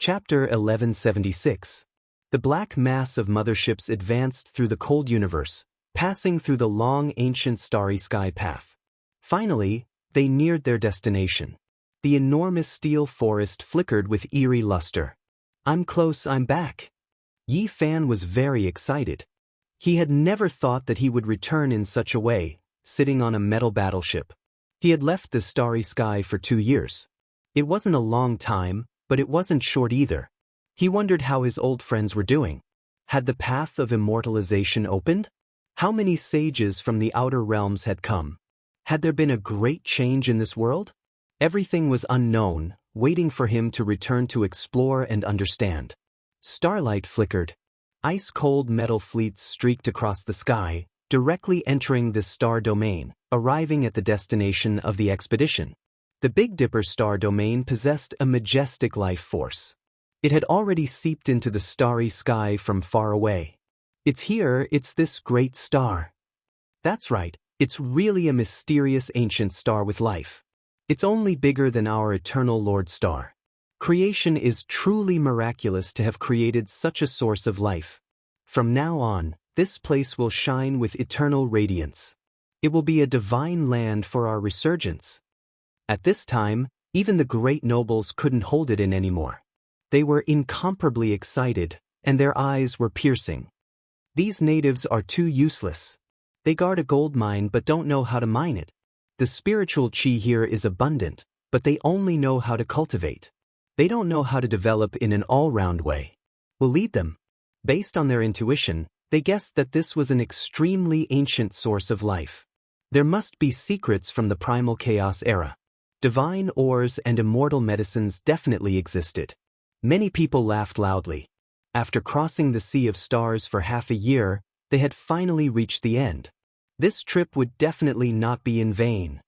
Chapter 1176. The black mass of motherships advanced through the cold universe, passing through the long ancient starry sky path. Finally, they neared their destination. The enormous steel forest flickered with eerie luster. "I'm close, I'm back." Yi Fan was very excited. He had never thought that he would return in such a way, sitting on a metal battleship. He had left the starry sky for 2 years. It wasn't a long time, but it wasn't short either. He wondered how his old friends were doing. Had the path of immortalization opened? How many sages from the outer realms had come? Had there been a great change in this world? Everything was unknown, waiting for him to return to explore and understand. Starlight flickered. Ice-cold metal fleets streaked across the sky, directly entering this star domain, arriving at the destination of the expedition. The Big Dipper star domain possessed a majestic life force. It had already seeped into the starry sky from far away. "It's here, it's this great star." That's right, it's really a mysterious ancient star with life. It's only bigger than our eternal Lord Star. Creation is truly miraculous to have created such a source of life. From now on, this place will shine with eternal radiance. It will be a divine land for our resurgence. At this time, even the great nobles couldn't hold it in anymore. They were incomparably excited, and their eyes were piercing. These natives are too useless. They guard a gold mine but don't know how to mine it. The spiritual chi here is abundant, but they only know how to cultivate. They don't know how to develop in an all-round way. We'll lead them. Based on their intuition, they guessed that this was an extremely ancient source of life. There must be secrets from the primal chaos era. Divine ores and immortal medicines definitely existed. Many people laughed loudly. After crossing the Sea of Stars for half a year, they had finally reached the end. This trip would definitely not be in vain.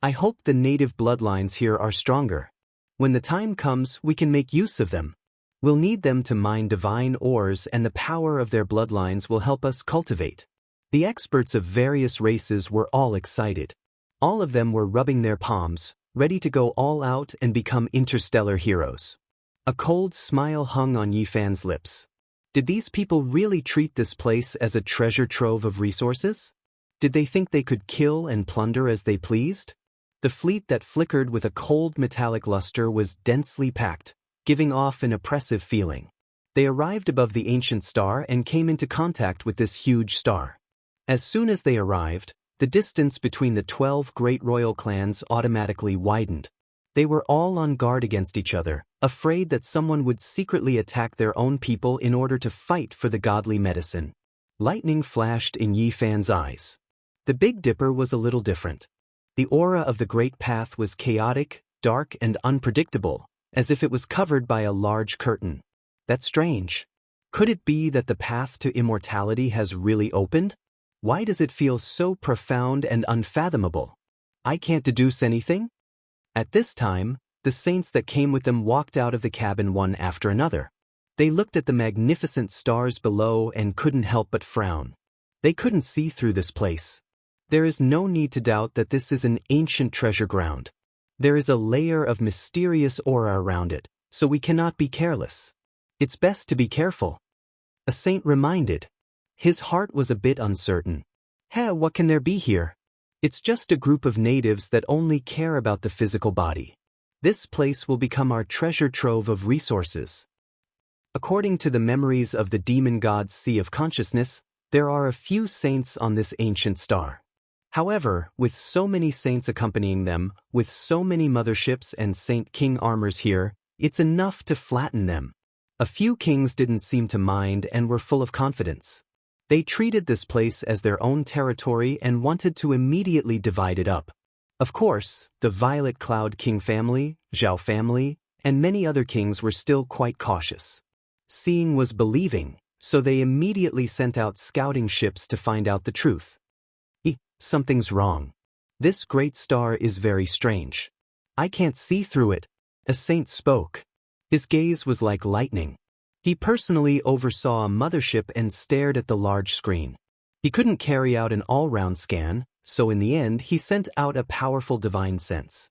I hope the native bloodlines here are stronger. When the time comes, we can make use of them. We'll need them to mine divine ores, and the power of their bloodlines will help us cultivate. The experts of various races were all excited. All of them were rubbing their palms, ready to go all out and become interstellar heroes. A cold smile hung on Yi Fan's lips. Did these people really treat this place as a treasure trove of resources? Did they think they could kill and plunder as they pleased? The fleet that flickered with a cold metallic luster was densely packed, giving off an oppressive feeling. They arrived above the ancient star and came into contact with this huge star. As soon as they arrived, the distance between the 12 great royal clans automatically widened. They were all on guard against each other, afraid that someone would secretly attack their own people in order to fight for the godly medicine. Lightning flashed in Yi Fan's eyes. The Big Dipper was a little different. The aura of the Great Path was chaotic, dark, and unpredictable, as if it was covered by a large curtain. That's strange. Could it be that the path to immortality has really opened? Why does it feel so profound and unfathomable? I can't deduce anything? At this time, the saints that came with them walked out of the cabin one after another. They looked at the magnificent stars below and couldn't help but frown. They couldn't see through this place. There is no need to doubt that this is an ancient treasure ground. There is a layer of mysterious aura around it, so we cannot be careless. It's best to be careful. A saint reminded. His heart was a bit uncertain. What can there be here? It's just a group of natives that only care about the physical body. This place will become our treasure trove of resources. According to the memories of the demon god's Sea of Consciousness, there are a few saints on this ancient star. However, with so many saints accompanying them, with so many motherships and Saint King armors here, it's enough to flatten them. A few kings didn't seem to mind and were full of confidence. They treated this place as their own territory and wanted to immediately divide it up. Of course, the Violet Cloud King family, Zhao family, and many other kings were still quite cautious. Seeing was believing, so they immediately sent out scouting ships to find out the truth. Something's wrong. This great star is very strange. I can't see through it. A saint spoke. His gaze was like lightning. He personally oversaw a mothership and stared at the large screen. He couldn't carry out an all-round scan, so in the end he sent out a powerful divine sense.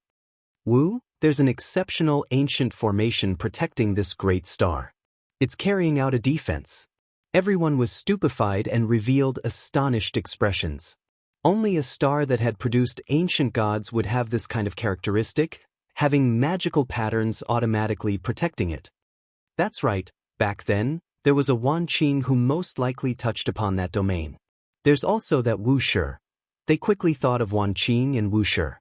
"Wu, there's an exceptional ancient formation protecting this great star. It's carrying out a defense. Everyone was stupefied and revealed astonished expressions. Only a star that had produced ancient gods would have this kind of characteristic, having magical patterns automatically protecting it. That's right, back then, there was a Wanqing who most likely touched upon that domain. There's also that Wuxia. They quickly thought of Wanqing and Wuxia.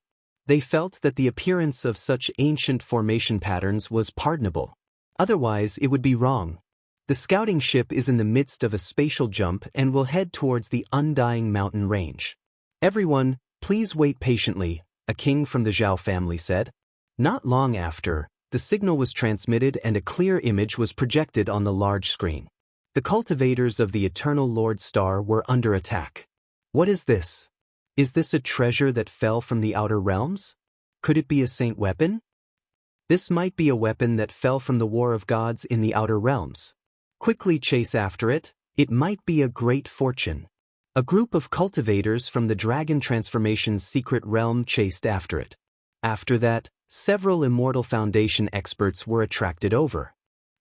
They felt that the appearance of such ancient formation patterns was pardonable. Otherwise, it would be wrong. The scouting ship is in the midst of a spatial jump and will head towards the undying mountain range. Everyone, please wait patiently, a king from the Zhao family said. Not long after, the signal was transmitted and a clear image was projected on the large screen. The cultivators of the Eternal Lord Star were under attack. What is this? Is this a treasure that fell from the outer realms? Could it be a saint weapon? This might be a weapon that fell from the War of Gods in the outer realms. Quickly chase after it, it might be a great fortune. A group of cultivators from the Dragon Transformation's secret realm chased after it. After that, several Immortal Foundation experts were attracted over.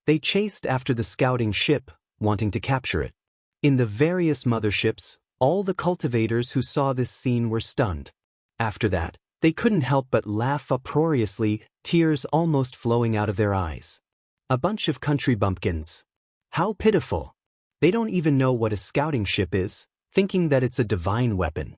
They chased after the scouting ship, wanting to capture it. In the various motherships, all the cultivators who saw this scene were stunned. After that, they couldn't help but laugh uproariously, tears almost flowing out of their eyes. A bunch of country bumpkins. How pitiful. They don't even know what a scouting ship is, thinking that it's a divine weapon.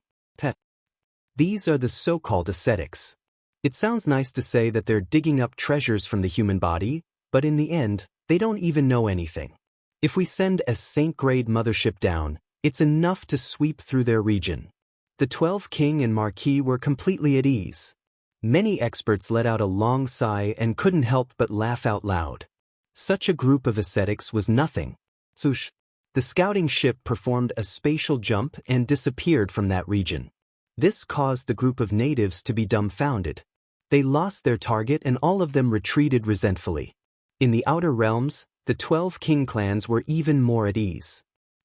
These are the so-called ascetics. It sounds nice to say that they're digging up treasures from the human body, but in the end, they don't even know anything. If we send a saint-grade mothership down, it's enough to sweep through their region. The 12 king and marquis were completely at ease. Many experts let out a long sigh and couldn't help but laugh out loud. Such a group of ascetics was nothing. Swoosh. The scouting ship performed a spatial jump and disappeared from that region. This caused the group of natives to be dumbfounded. They lost their target and all of them retreated resentfully. In the outer realms, the 12 king clans were even more at ease.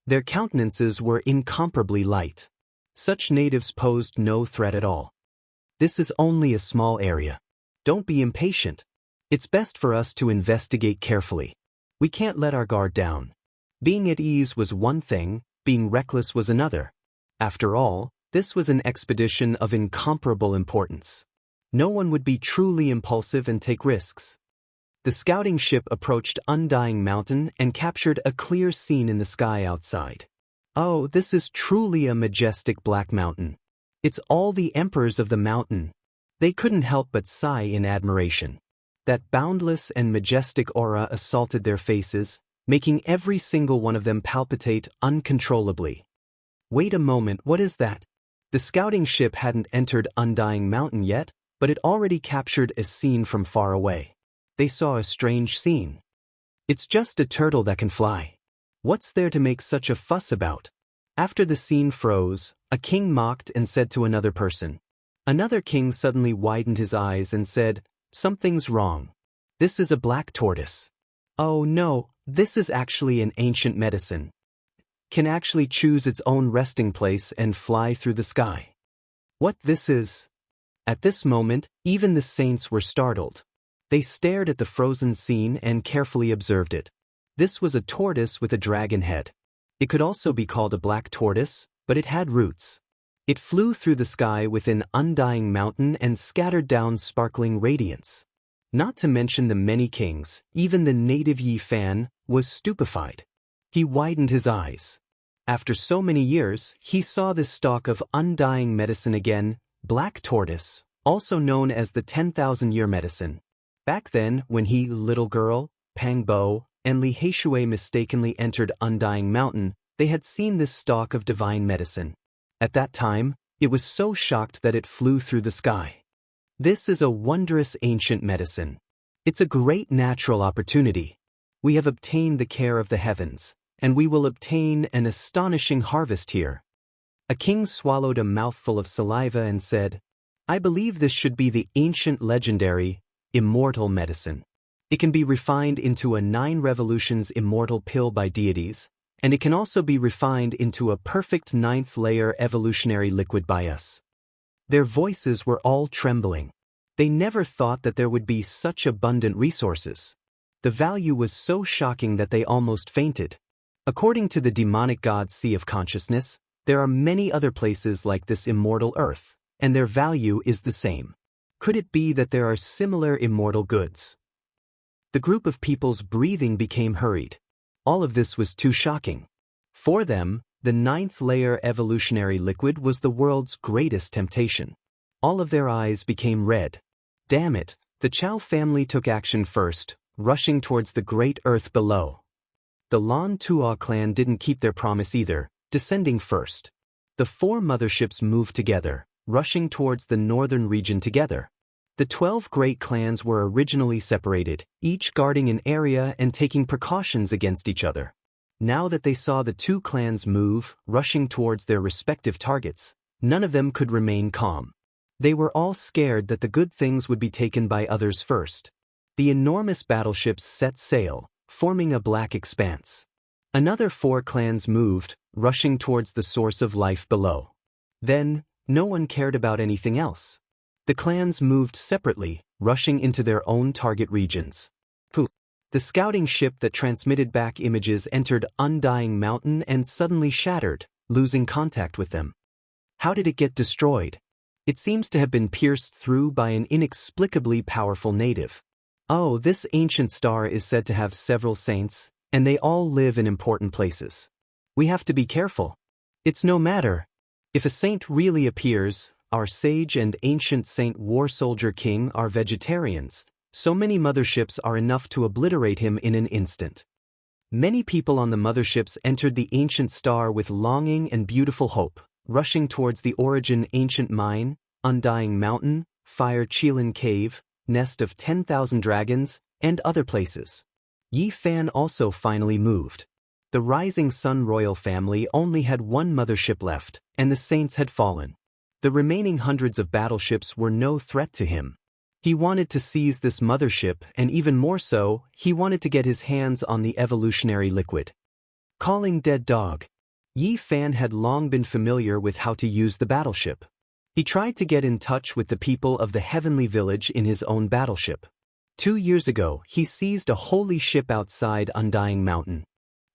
Their countenances were incomparably light. Such natives posed no threat at all. This is only a small area. Don't be impatient. It's best for us to investigate carefully. We can't let our guard down. Being at ease was one thing, being reckless was another. After all, this was an expedition of incomparable importance. No one would be truly impulsive and take risks. The scouting ship approached Undying Mountain and captured a clear scene in the sky outside. Oh, this is truly a majestic black mountain. It's all the emperors of the mountain. They couldn't help but sigh in admiration. That boundless and majestic aura assaulted their faces, making every single one of them palpitate uncontrollably. Wait a moment, what is that? The scouting ship hadn't entered Undying Mountain yet, but it already captured a scene from far away. They saw a strange scene. It's just a turtle that can fly. What's there to make such a fuss about? After the scene froze, a king mocked and said to another person. Another king suddenly widened his eyes and said, "Something's wrong. This is a black tortoise." Oh no, this is actually an ancient medicine. Can actually choose its own resting place and fly through the sky. What this is? At this moment, even the saints were startled. They stared at the frozen scene and carefully observed it. This was a tortoise with a dragon head. It could also be called a black tortoise, but it had roots. It flew through the sky with an undying mountain and scattered down sparkling radiance. Not to mention the many kings, even the native Yi Fan was stupefied. He widened his eyes. After so many years, he saw this stalk of undying medicine again, black tortoise, also known as the 10,000-year medicine. Back then, when he, little girl, Pang Bo, and Li Heishui mistakenly entered Undying Mountain, they had seen this stalk of divine medicine. At that time, it was so shocked that it flew through the sky. This is a wondrous ancient medicine. It's a great natural opportunity. We have obtained the care of the heavens, and we will obtain an astonishing harvest here. A king swallowed a mouthful of saliva and said, "I believe this should be the ancient legendary, Immortal medicine. It can be refined into a 9 revolutions immortal pill by deities, and it can also be refined into a perfect 9th layer evolutionary liquid by us." Their voices were all trembling. They never thought that there would be such abundant resources. The value was so shocking that they almost fainted. According to the demonic god Sea of Consciousness, there are many other places like this immortal earth, and their value is the same. Could it be that there are similar immortal goods? The group of people's breathing became hurried. All of this was too shocking. For them, the ninth layer evolutionary liquid was the world's greatest temptation. All of their eyes became red. Damn it, the Chow family took action first, rushing towards the great earth below. The Lan Tuo clan didn't keep their promise either, descending first. The 4 motherships moved together, rushing towards the northern region together. The 12 great clans were originally separated, each guarding an area and taking precautions against each other. Now that they saw the 2 clans move, rushing towards their respective targets, none of them could remain calm. They were all scared that the good things would be taken by others first. The enormous battleships set sail, forming a black expanse. Another 4 clans moved, rushing towards the source of life below. Then, no one cared about anything else. The clans moved separately, rushing into their own target regions. The scouting ship that transmitted back images entered Undying Mountain and suddenly shattered, losing contact with them. How did it get destroyed? It seems to have been pierced through by an inexplicably powerful native. Oh, this ancient star is said to have several saints, and they all live in important places. We have to be careful. It's no matter. If a saint really appears, our sage and ancient Saint War Soldier King are vegetarians, so many motherships are enough to obliterate him in an instant. Many people on the motherships entered the ancient star with longing and beautiful hope, rushing towards the Origin Ancient Mine, Undying Mountain, Fire Qilin Cave, Nest of 10,000 Dragons, and other places. Yi Fan also finally moved. The Rising Sun royal family only had 1 mothership left, and the saints had fallen. The remaining hundreds of battleships were no threat to him. He wanted to seize this mothership, and even more so, he wanted to get his hands on the evolutionary liquid. Calling dead dog. Yi Fan had long been familiar with how to use the battleship. He tried to get in touch with the people of the Heavenly Village in his own battleship. 2 years ago, he seized a holy ship outside Undying Mountain.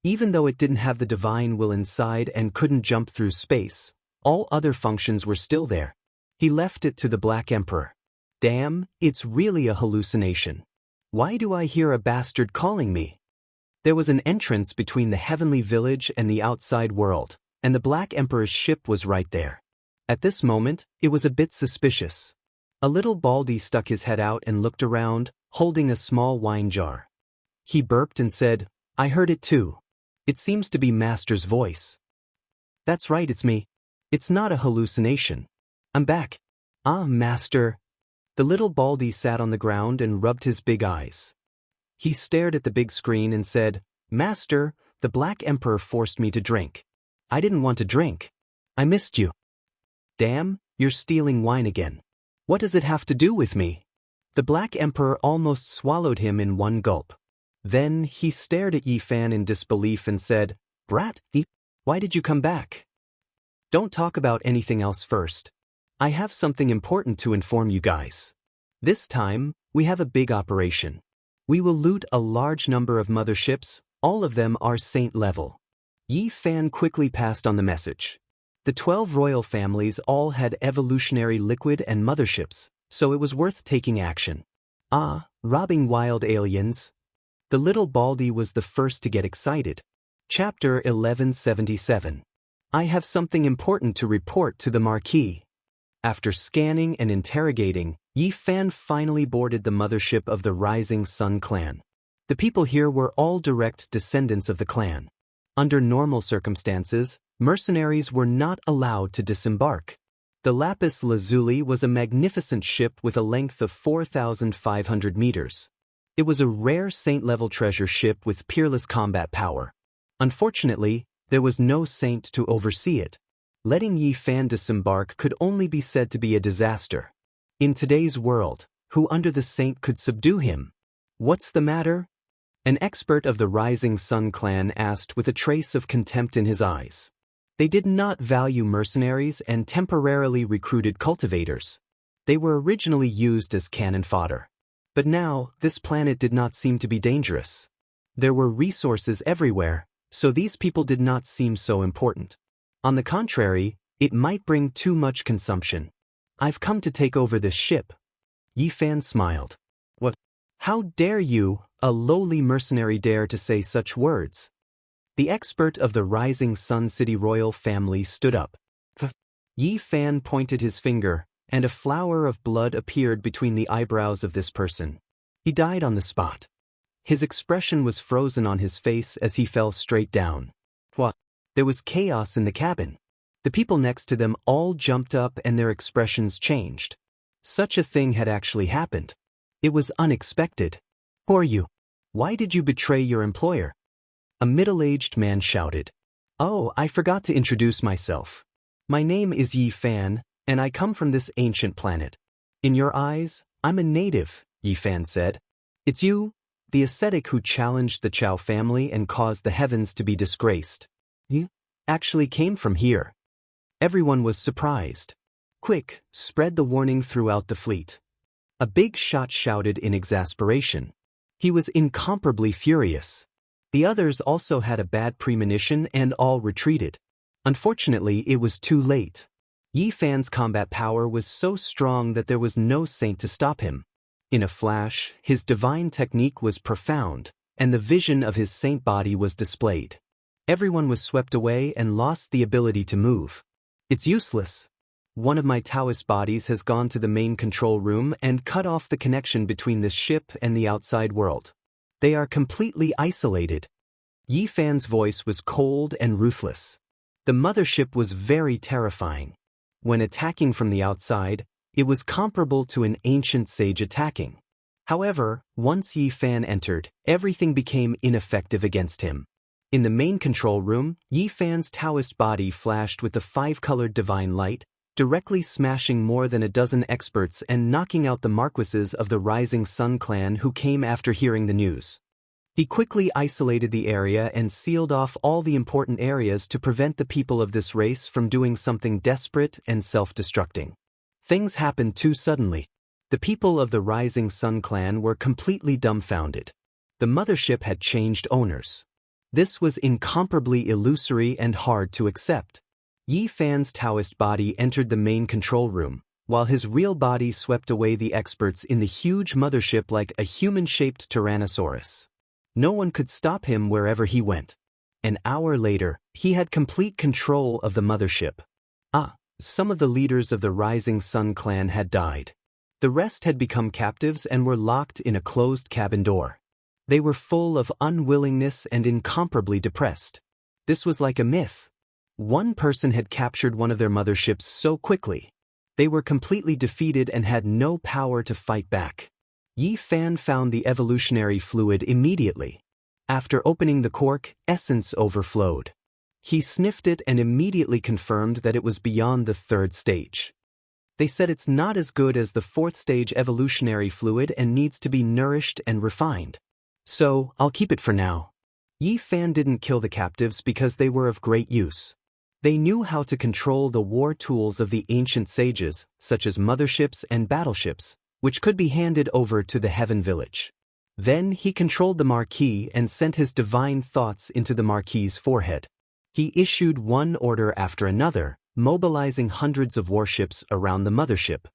Even though it didn't have the divine will inside and couldn't jump through space, all other functions were still there. He left it to the Black Emperor. Damn, it's really a hallucination. Why do I hear a bastard calling me? There was an entrance between the Heavenly Village and the outside world, and the Black Emperor's ship was right there. At this moment, it was a bit suspicious. A little baldy stuck his head out and looked around, holding a small wine jar. He burped and said, "I heard it too. It seems to be Master's voice." "That's right, it's me. It's not a hallucination. I'm back." "Ah, Master." The little baldy sat on the ground and rubbed his big eyes. He stared at the big screen and said, "Master, the Black Emperor forced me to drink. I didn't want to drink. I missed you." "Damn, you're stealing wine again. What does it have to do with me?" The Black Emperor almost swallowed him in one gulp. Then he stared at Yi Fan in disbelief and said, "Brat, why did you come back? Don't talk about anything else first. I have something important to inform you guys. This time, we have a big operation. We will loot a large number of motherships, all of them are saint level." Yi Fan quickly passed on the message. The 12 royal families all had evolutionary liquid and motherships, so it was worth taking action. Ah, robbing wild aliens. The little baldy was the first to get excited. Chapter 1177. I have something important to report to the Marquis. After scanning and interrogating, Yi Fan finally boarded the mothership of the Rising Sun clan. The people here were all direct descendants of the clan. Under normal circumstances, mercenaries were not allowed to disembark. The Lapis Lazuli was a magnificent ship with a length of 4,500 meters. It was a rare saint-level treasure ship with peerless combat power. Unfortunately, there was no saint to oversee it. Letting Yi Fan disembark could only be said to be a disaster. In today's world, who under the saint could subdue him? What's the matter? An expert of the Rising Sun clan asked with a trace of contempt in his eyes. They did not value mercenaries and temporarily recruited cultivators. They were originally used as cannon fodder. But now, this planet did not seem to be dangerous. There were resources everywhere, so these people did not seem so important. On the contrary, it might bring too much consumption. I've come to take over this ship. Yi Fan smiled. What? How dare you, a lowly mercenary, dare to say such words? The expert of the Rising Sun City royal family stood up. Yi Fan pointed his finger, and a flower of blood appeared between the eyebrows of this person. He died on the spot. His expression was frozen on his face as he fell straight down. What? There was chaos in the cabin. The people next to them all jumped up and their expressions changed. Such a thing had actually happened. It was unexpected. Who are you? Why did you betray your employer? A middle-aged man shouted. Oh, I forgot to introduce myself. My name is Yi Fan, and I come from this ancient planet. In your eyes, I'm a native, Yi Fan said. It's you, the ascetic who challenged the Chao family and caused the heavens to be disgraced. You actually came from here. Everyone was surprised. Quick, spread the warning throughout the fleet. A big shot shouted in exasperation. He was incomparably furious. The others also had a bad premonition and all retreated. Unfortunately, it was too late. Yi Fan's combat power was so strong that there was no saint to stop him. In a flash, his divine technique was profound, and the vision of his saint body was displayed. Everyone was swept away and lost the ability to move. It's useless. One of my Taoist bodies has gone to the main control room and cut off the connection between this ship and the outside world. They are completely isolated. Yi Fan's voice was cold and ruthless. The mothership was very terrifying. When attacking from the outside, it was comparable to an ancient sage attacking. However, once Yi Fan entered, everything became ineffective against him. In the main control room, Yi Fan's Taoist body flashed with the five-colored divine light, directly smashing more than a dozen experts and knocking out the marquises of the Rising Sun clan who came after hearing the news. He quickly isolated the area and sealed off all the important areas to prevent the people of this race from doing something desperate and self-destructing. Things happened too suddenly. The people of the Rising Sun clan were completely dumbfounded. The mothership had changed owners. This was incomparably illusory and hard to accept. Yi Fan's Taoist body entered the main control room, while his real body swept away the experts in the huge mothership like a human-shaped Tyrannosaurus. No one could stop him wherever he went. An hour later, he had complete control of the mothership. Some of the leaders of the Rising Sun clan had died. The rest had become captives and were locked in a closed cabin door. They were full of unwillingness and incomparably depressed. This was like a myth. One person had captured one of their motherships so quickly. They were completely defeated and had no power to fight back. Yi Fan found the evolutionary fluid immediately. After opening the cork, essence overflowed. He sniffed it and immediately confirmed that it was beyond the third stage. They said it's not as good as the fourth stage evolutionary fluid and needs to be nourished and refined. So, I'll keep it for now. Yi Fan didn't kill the captives because they were of great use. They knew how to control the war tools of the ancient sages, such as motherships and battleships, which could be handed over to the Heaven Village. Then he controlled the Marquis and sent his divine thoughts into the Marquis's forehead. He issued one order after another, mobilizing hundreds of warships around the mothership.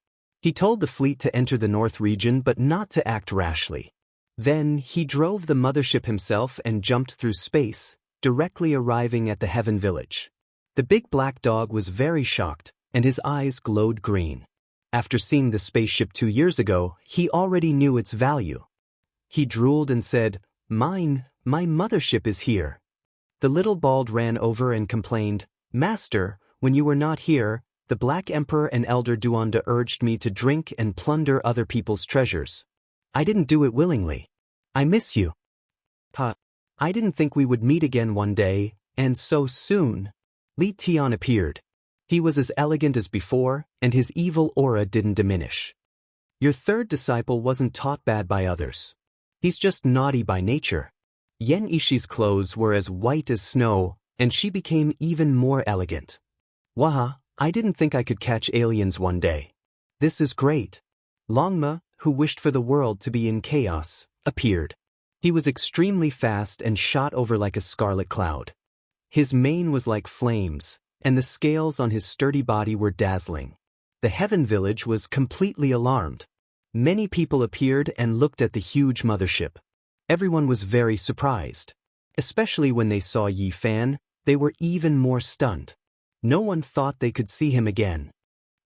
He told the fleet to enter the North region but not to act rashly. Then he drove the mothership himself and jumped through space, directly arriving at the Heaven Village. The big black dog was very shocked, and his eyes glowed green. After seeing the spaceship 2 years ago, he already knew its value. He drooled and said, my mothership is here." The little bald ran over and complained, "Master, when you were not here, the Black Emperor and Elder Duanda urged me to drink and plunder other people's treasures. I didn't do it willingly. I miss you." I didn't think we would meet again one day, and so soon." Li Tian appeared. He was as elegant as before, and his evil aura didn't diminish. "Your third disciple wasn't taught bad by others. He's just naughty by nature." Yen Ishi's clothes were as white as snow, and she became even more elegant. "Waha, I didn't think I could catch aliens one day. This is great. Longma, who wished for the world to be in chaos, appeared. He was extremely fast and shot over like a scarlet cloud. His mane was like flames, and the scales on his sturdy body were dazzling. The Heaven Village was completely alarmed. Many people appeared and looked at the huge mothership. Everyone was very surprised. Especially when they saw Yi Fan, they were even more stunned. No one thought they could see him again.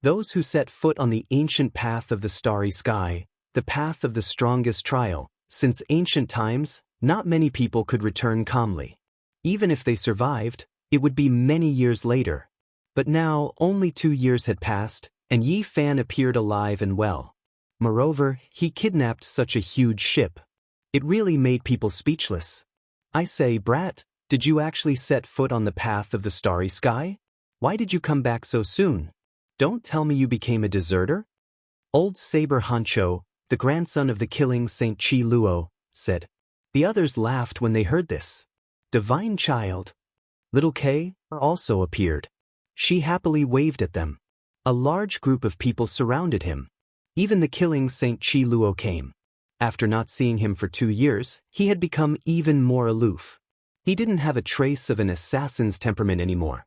Those who set foot on the ancient path of the starry sky, the path of the strongest trial, since ancient times, not many people could return calmly. Even if they survived, it would be many years later. But now, only 2 years had passed, and Yi Fan appeared alive and well. Moreover, he kidnapped such a huge ship. It really made people speechless. I say, brat, did you actually set foot on the path of the starry sky? Why did you come back so soon? Don't tell me you became a deserter? Old Saber Hancho, the grandson of the killing Saint Chi Luo, said. The others laughed when they heard this. Divine child. Little Kay also appeared. She happily waved at them. A large group of people surrounded him. Even the killing Saint Chi Luo came. After not seeing him for 2 years, he had become even more aloof. He didn't have a trace of an assassin's temperament anymore.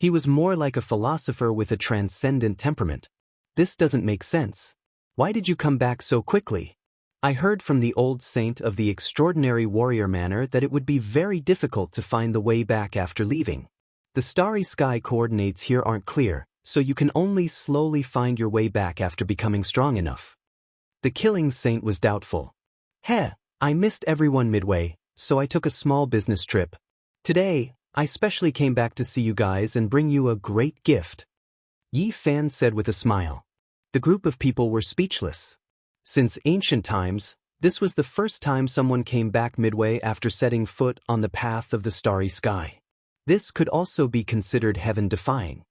He was more like a philosopher with a transcendent temperament. This doesn't make sense. Why did you come back so quickly? I heard from the old saint of the extraordinary warrior manner that it would be very difficult to find the way back after leaving. The starry sky coordinates here aren't clear, so you can only slowly find your way back after becoming strong enough. The killing saint was doubtful. I missed everyone midway, so I took a small business trip. Today, I specially came back to see you guys and bring you a great gift. Yi Fan said with a smile. The group of people were speechless. Since ancient times, this was the first time someone came back midway after setting foot on the path of the starry sky. This could also be considered heaven-defying.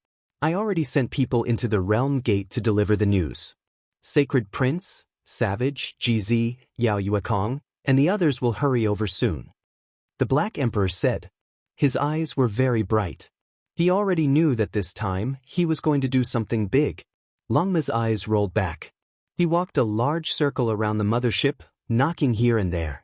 I already sent people into the realm gate to deliver the news. Sacred Prince, Savage, GZ, Yao Yuekong, and the others will hurry over soon. The Black Emperor said. His eyes were very bright. He already knew that this time he was going to do something big. Longma's eyes rolled back. He walked a large circle around the mothership, knocking here and there.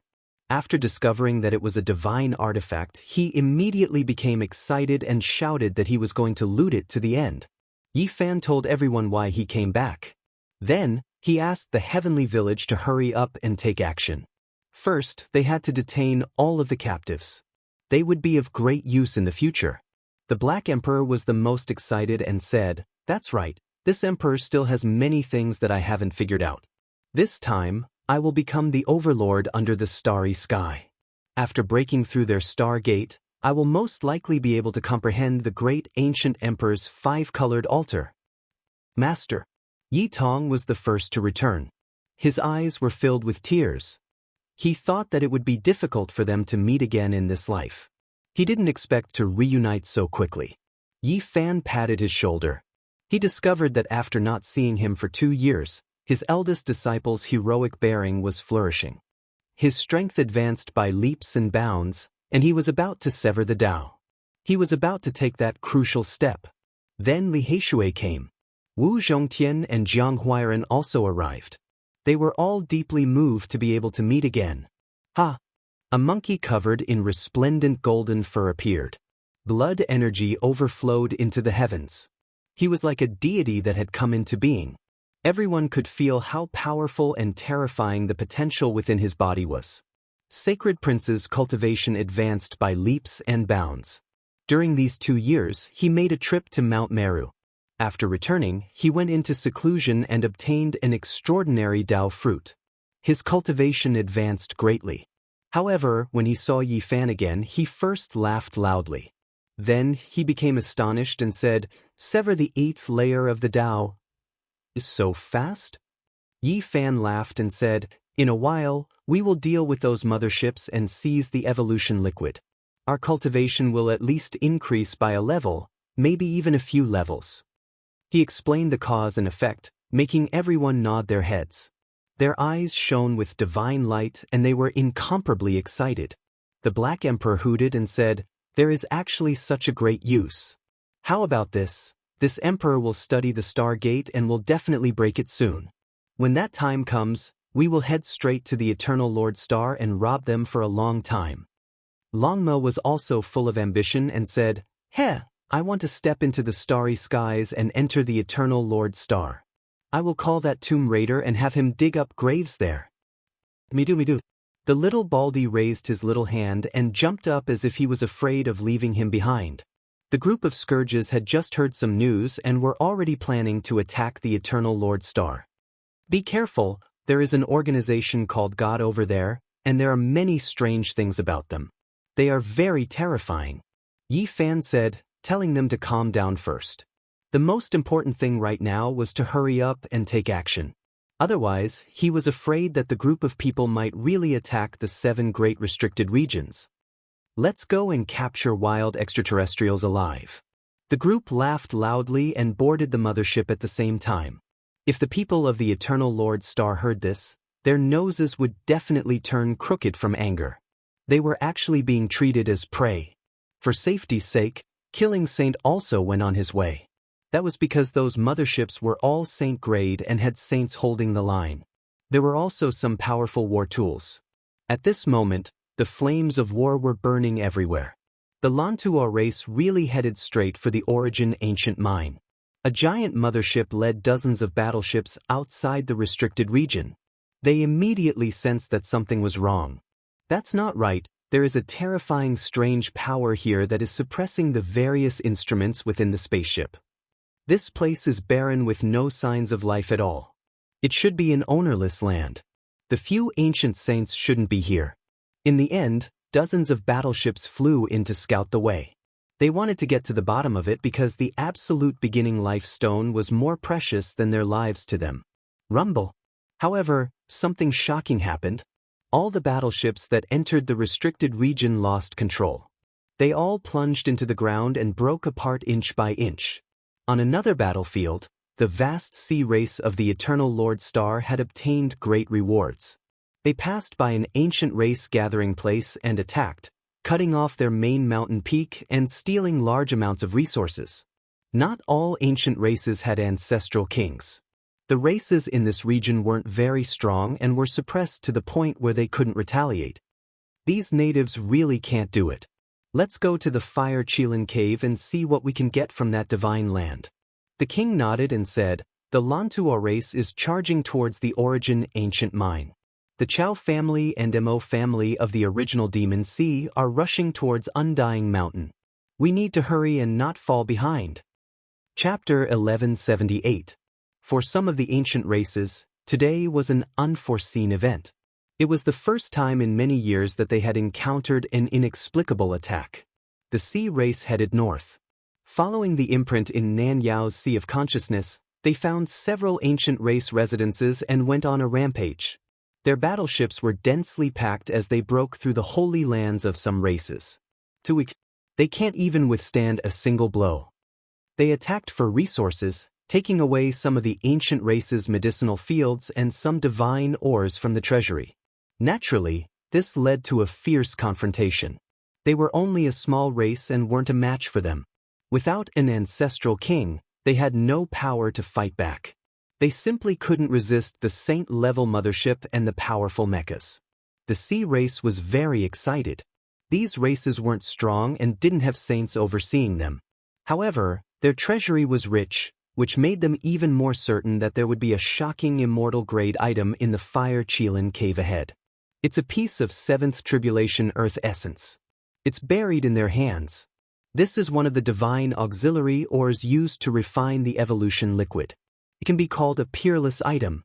After discovering that it was a divine artifact, he immediately became excited and shouted that he was going to loot it to the end. Yi Fan told everyone why he came back. Then, he asked the heavenly village to hurry up and take action. First, they had to detain all of the captives. They would be of great use in the future. The Black Emperor was the most excited and said, "That's right, this emperor still has many things that I haven't figured out. This time, I will become the overlord under the starry sky. After breaking through their star gate, I will most likely be able to comprehend the great ancient emperor's 5-colored altar." Master. Yi Tong was the first to return. His eyes were filled with tears. He thought that it would be difficult for them to meet again in this life. He didn't expect to reunite so quickly. Yi Fan patted his shoulder. He discovered that after not seeing him for 2 years, his eldest disciple's heroic bearing was flourishing. His strength advanced by leaps and bounds, and he was about to sever the Tao. He was about to take that crucial step. Then Li Heishui came. Wu Zhongtian and Jiang Huairan also arrived. They were all deeply moved to be able to meet again. A monkey covered in resplendent golden fur appeared. Blood energy overflowed into the heavens. He was like a deity that had come into being. Everyone could feel how powerful and terrifying the potential within his body was. Sacred Prince's cultivation advanced by leaps and bounds. During these 2 years, he made a trip to Mount Meru. After returning, he went into seclusion and obtained an extraordinary Tao fruit. His cultivation advanced greatly. However, when he saw Yi Fan again, he first laughed loudly. Then he became astonished and said, "Sever the 8th layer of the Tao." "So fast?" Yi Fan laughed and said, "In a while, we will deal with those motherships and seize the evolution liquid. Our cultivation will at least increase by a level, maybe even a few levels." He explained the cause and effect, making everyone nod their heads. Their eyes shone with divine light and they were incomparably excited. The Black Emperor hooted and said, "There is actually such a great use. How about this? This emperor will study the Stargate and will definitely break it soon. When that time comes, we will head straight to the Eternal Lord Star and rob them for a long time. Longmo was also full of ambition and said, "Heh, I want to step into the starry skies and enter the Eternal Lord Star. I will call that Tomb Raider and have him dig up graves there." Me do. The little Baldy raised his little hand and jumped up as if he was afraid of leaving him behind. The group of scourges had just heard some news and were already planning to attack the Eternal Lord Star. "Be careful, there is an organization called God over there, and there are many strange things about them. They are very terrifying," Yi Fan said, telling them to calm down first. The most important thing right now was to hurry up and take action. Otherwise, he was afraid that the group of people might really attack the 7 great restricted regions. "Let's go and capture wild extraterrestrials alive." The group laughed loudly and boarded the mothership at the same time. If the people of the Eternal Lord Star heard this, their noses would definitely turn crooked from anger. They were actually being treated as prey. For safety's sake, Killing Saint also went on his way. That was because those motherships were all Saint grade and had Saints holding the line. There were also some powerful war tools. At this moment, the flames of war were burning everywhere. The Lantua race really headed straight for the Origin ancient mine. A giant mothership led dozens of battleships outside the restricted region. They immediately sensed that something was wrong. "That's not right. There is a terrifying strange power here that is suppressing the various instruments within the spaceship. This place is barren with no signs of life at all. It should be an ownerless land. The few ancient saints shouldn't be here." In the end, dozens of battleships flew in to scout the way. They wanted to get to the bottom of it because the absolute beginning life stone was more precious than their lives to them. Rumble. However, something shocking happened. All the battleships that entered the restricted region lost control. They all plunged into the ground and broke apart inch by inch. On another battlefield, the vast sea race of the Eternal Lord Star had obtained great rewards. They passed by an ancient race gathering place and attacked, cutting off their main mountain peak and stealing large amounts of resources. Not all ancient races had ancestral kings. The races in this region weren't very strong and were suppressed to the point where they couldn't retaliate. These natives really can't do it. "Let's go to the Fire Chilin Cave and see what we can get from that divine land." The king nodded and said, "The Lantua race is charging towards the Origin ancient mine. The Chao family and Mo family of the original Demon Sea are rushing towards Undying Mountain. We need to hurry and not fall behind." Chapter 1178. For some of the ancient races, today was an unforeseen event. It was the first time in many years that they had encountered an inexplicable attack. The sea race headed north. Following the imprint in Nan Yao's Sea of Consciousness, they found several ancient race residences and went on a rampage. Their battleships were densely packed as they broke through the holy lands of some races. They can't even withstand a single blow. They attacked for resources, taking away some of the ancient race's medicinal fields and some divine ores from the treasury. Naturally, this led to a fierce confrontation. They were only a small race and weren't a match for them. Without an ancestral king, they had no power to fight back. They simply couldn't resist the saint-level mothership and the powerful mechas. The sea race was very excited. These races weren't strong and didn't have saints overseeing them. However, their treasury was rich, which made them even more certain that there would be a shocking immortal-grade item in the Fire Chilin Cave ahead. It's a piece of 7th Tribulation Earth essence. It's buried in their hands. This is one of the divine auxiliary ores used to refine the evolution liquid. It can be called a peerless item.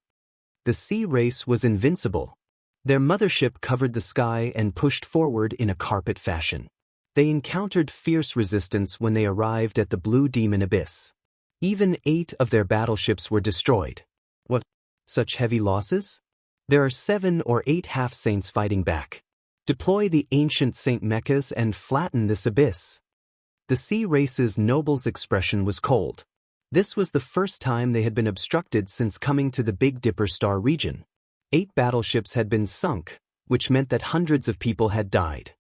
The sea race was invincible. Their mothership covered the sky and pushed forward in a carpet fashion. They encountered fierce resistance when they arrived at the Blue Demon Abyss. Even 8 of their battleships were destroyed. What? Such heavy losses? There are 7 or 8 half-saints fighting back. Deploy the ancient Saint Mechas and flatten this abyss. The sea race's noble's expression was cold. This was the first time they had been obstructed since coming to the Big Dipper star region. 8 battleships had been sunk, which meant that hundreds of people had died.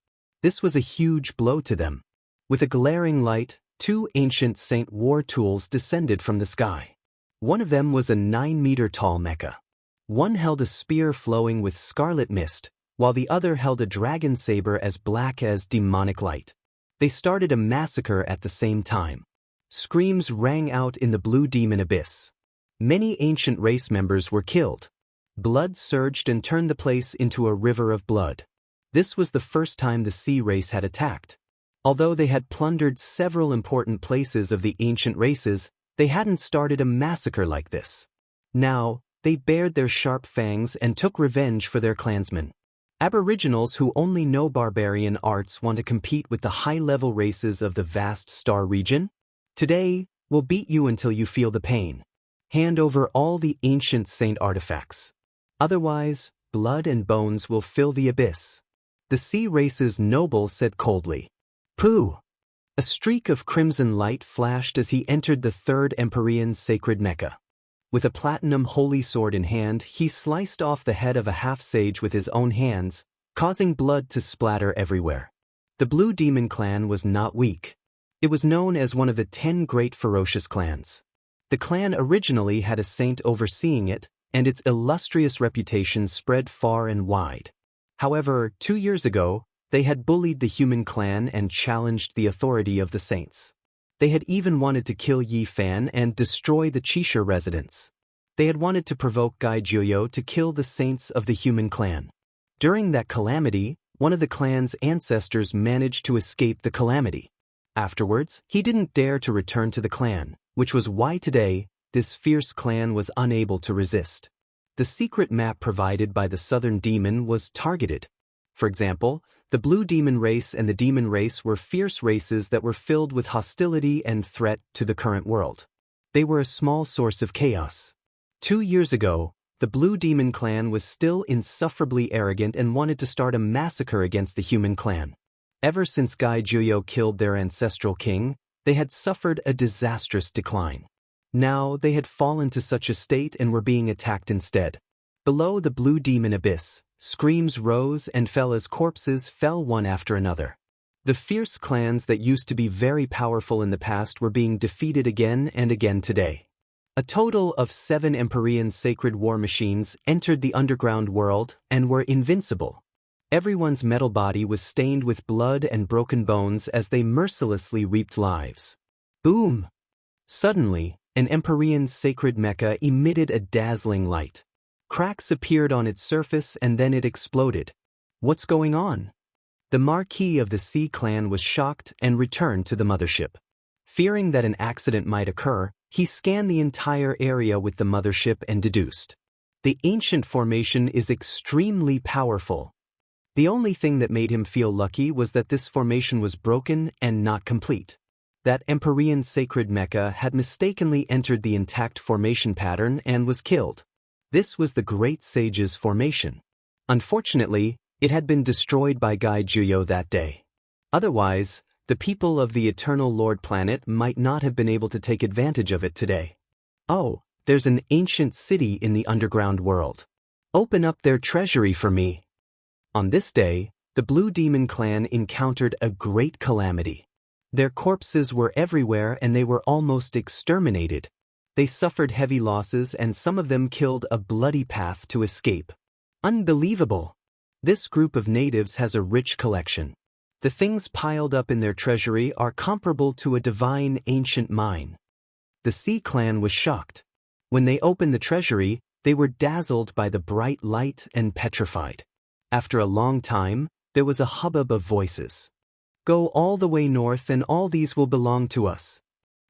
This was a huge blow to them. With a glaring light, two ancient saint war tools descended from the sky. One of them was a 9-meter-tall mecha. One held a spear flowing with scarlet mist, while the other held a dragon saber as black as demonic light. They started a massacre at the same time. Screams rang out in the blue demon abyss. Many ancient race members were killed. Blood surged and turned the place into a river of blood. This was the first time the sea race had attacked. Although they had plundered several important places of the ancient races, they hadn't started a massacre like this. Now, they bared their sharp fangs and took revenge for their clansmen. Aboriginals who only know barbarian arts want to compete with the high-level races of the vast star region? Today, we'll beat you until you feel the pain. Hand over all the ancient saint artifacts. Otherwise, blood and bones will fill the abyss. The sea race's noble said coldly. Pooh! A streak of crimson light flashed as he entered the third Empyrean sacred mecha. With a platinum holy sword in hand, he sliced off the head of a half-sage with his own hands, causing blood to splatter everywhere. The Blue Demon clan was not weak. It was known as one of the 10 great ferocious clans. The clan originally had a saint overseeing it, and its illustrious reputation spread far and wide. However, 2 years ago, they had bullied the human clan and challenged the authority of the saints. They had even wanted to kill Yi Fan and destroy the Chisha residents. They had wanted to provoke Gai Juyo to kill the saints of the human clan. During that calamity, one of the clan's ancestors managed to escape the calamity. Afterwards, he didn't dare to return to the clan, which was why today, this fierce clan was unable to resist. The secret map provided by the Southern Demon was targeted. For example, the Blue Demon race and the Demon race were fierce races that were filled with hostility and threat to the current world. They were a small source of chaos. 2 years ago, the Blue Demon clan was still insufferably arrogant and wanted to start a massacre against the human clan. Ever since Gai Juyo killed their ancestral king, they had suffered a disastrous decline. Now they had fallen to such a state and were being attacked instead. Below the Blue Demon abyss, screams rose and fell as corpses fell one after another. The fierce clans that used to be very powerful in the past were being defeated again and again today. A total of 7 Empyrean sacred war machines entered the underground world and were invincible. Everyone's metal body was stained with blood and broken bones as they mercilessly reaped lives. Boom! Suddenly, an Empyrean sacred mecha emitted a dazzling light. Cracks appeared on its surface and then it exploded. What's going on? The Marquis of the Sea clan was shocked and returned to the mothership. Fearing that an accident might occur, he scanned the entire area with the mothership and deduced. The ancient formation is extremely powerful. The only thing that made him feel lucky was that this formation was broken and not complete. That Empyrean sacred mecha had mistakenly entered the intact formation pattern and was killed. This was the Great Sage's formation. Unfortunately, it had been destroyed by Gai Juyo that day. Otherwise, the people of the Eternal Lord planet might not have been able to take advantage of it today. Oh, there's an ancient city in the underground world. Open up their treasury for me. On this day, the Blue Demon clan encountered a great calamity. Their corpses were everywhere and they were almost exterminated. They suffered heavy losses and some of them killed a bloody path to escape. Unbelievable! This group of natives has a rich collection. The things piled up in their treasury are comparable to a divine ancient mine. The Sea clan was shocked. When they opened the treasury, they were dazzled by the bright light and petrified. After a long time, there was a hubbub of voices. Go all the way north and all these will belong to us.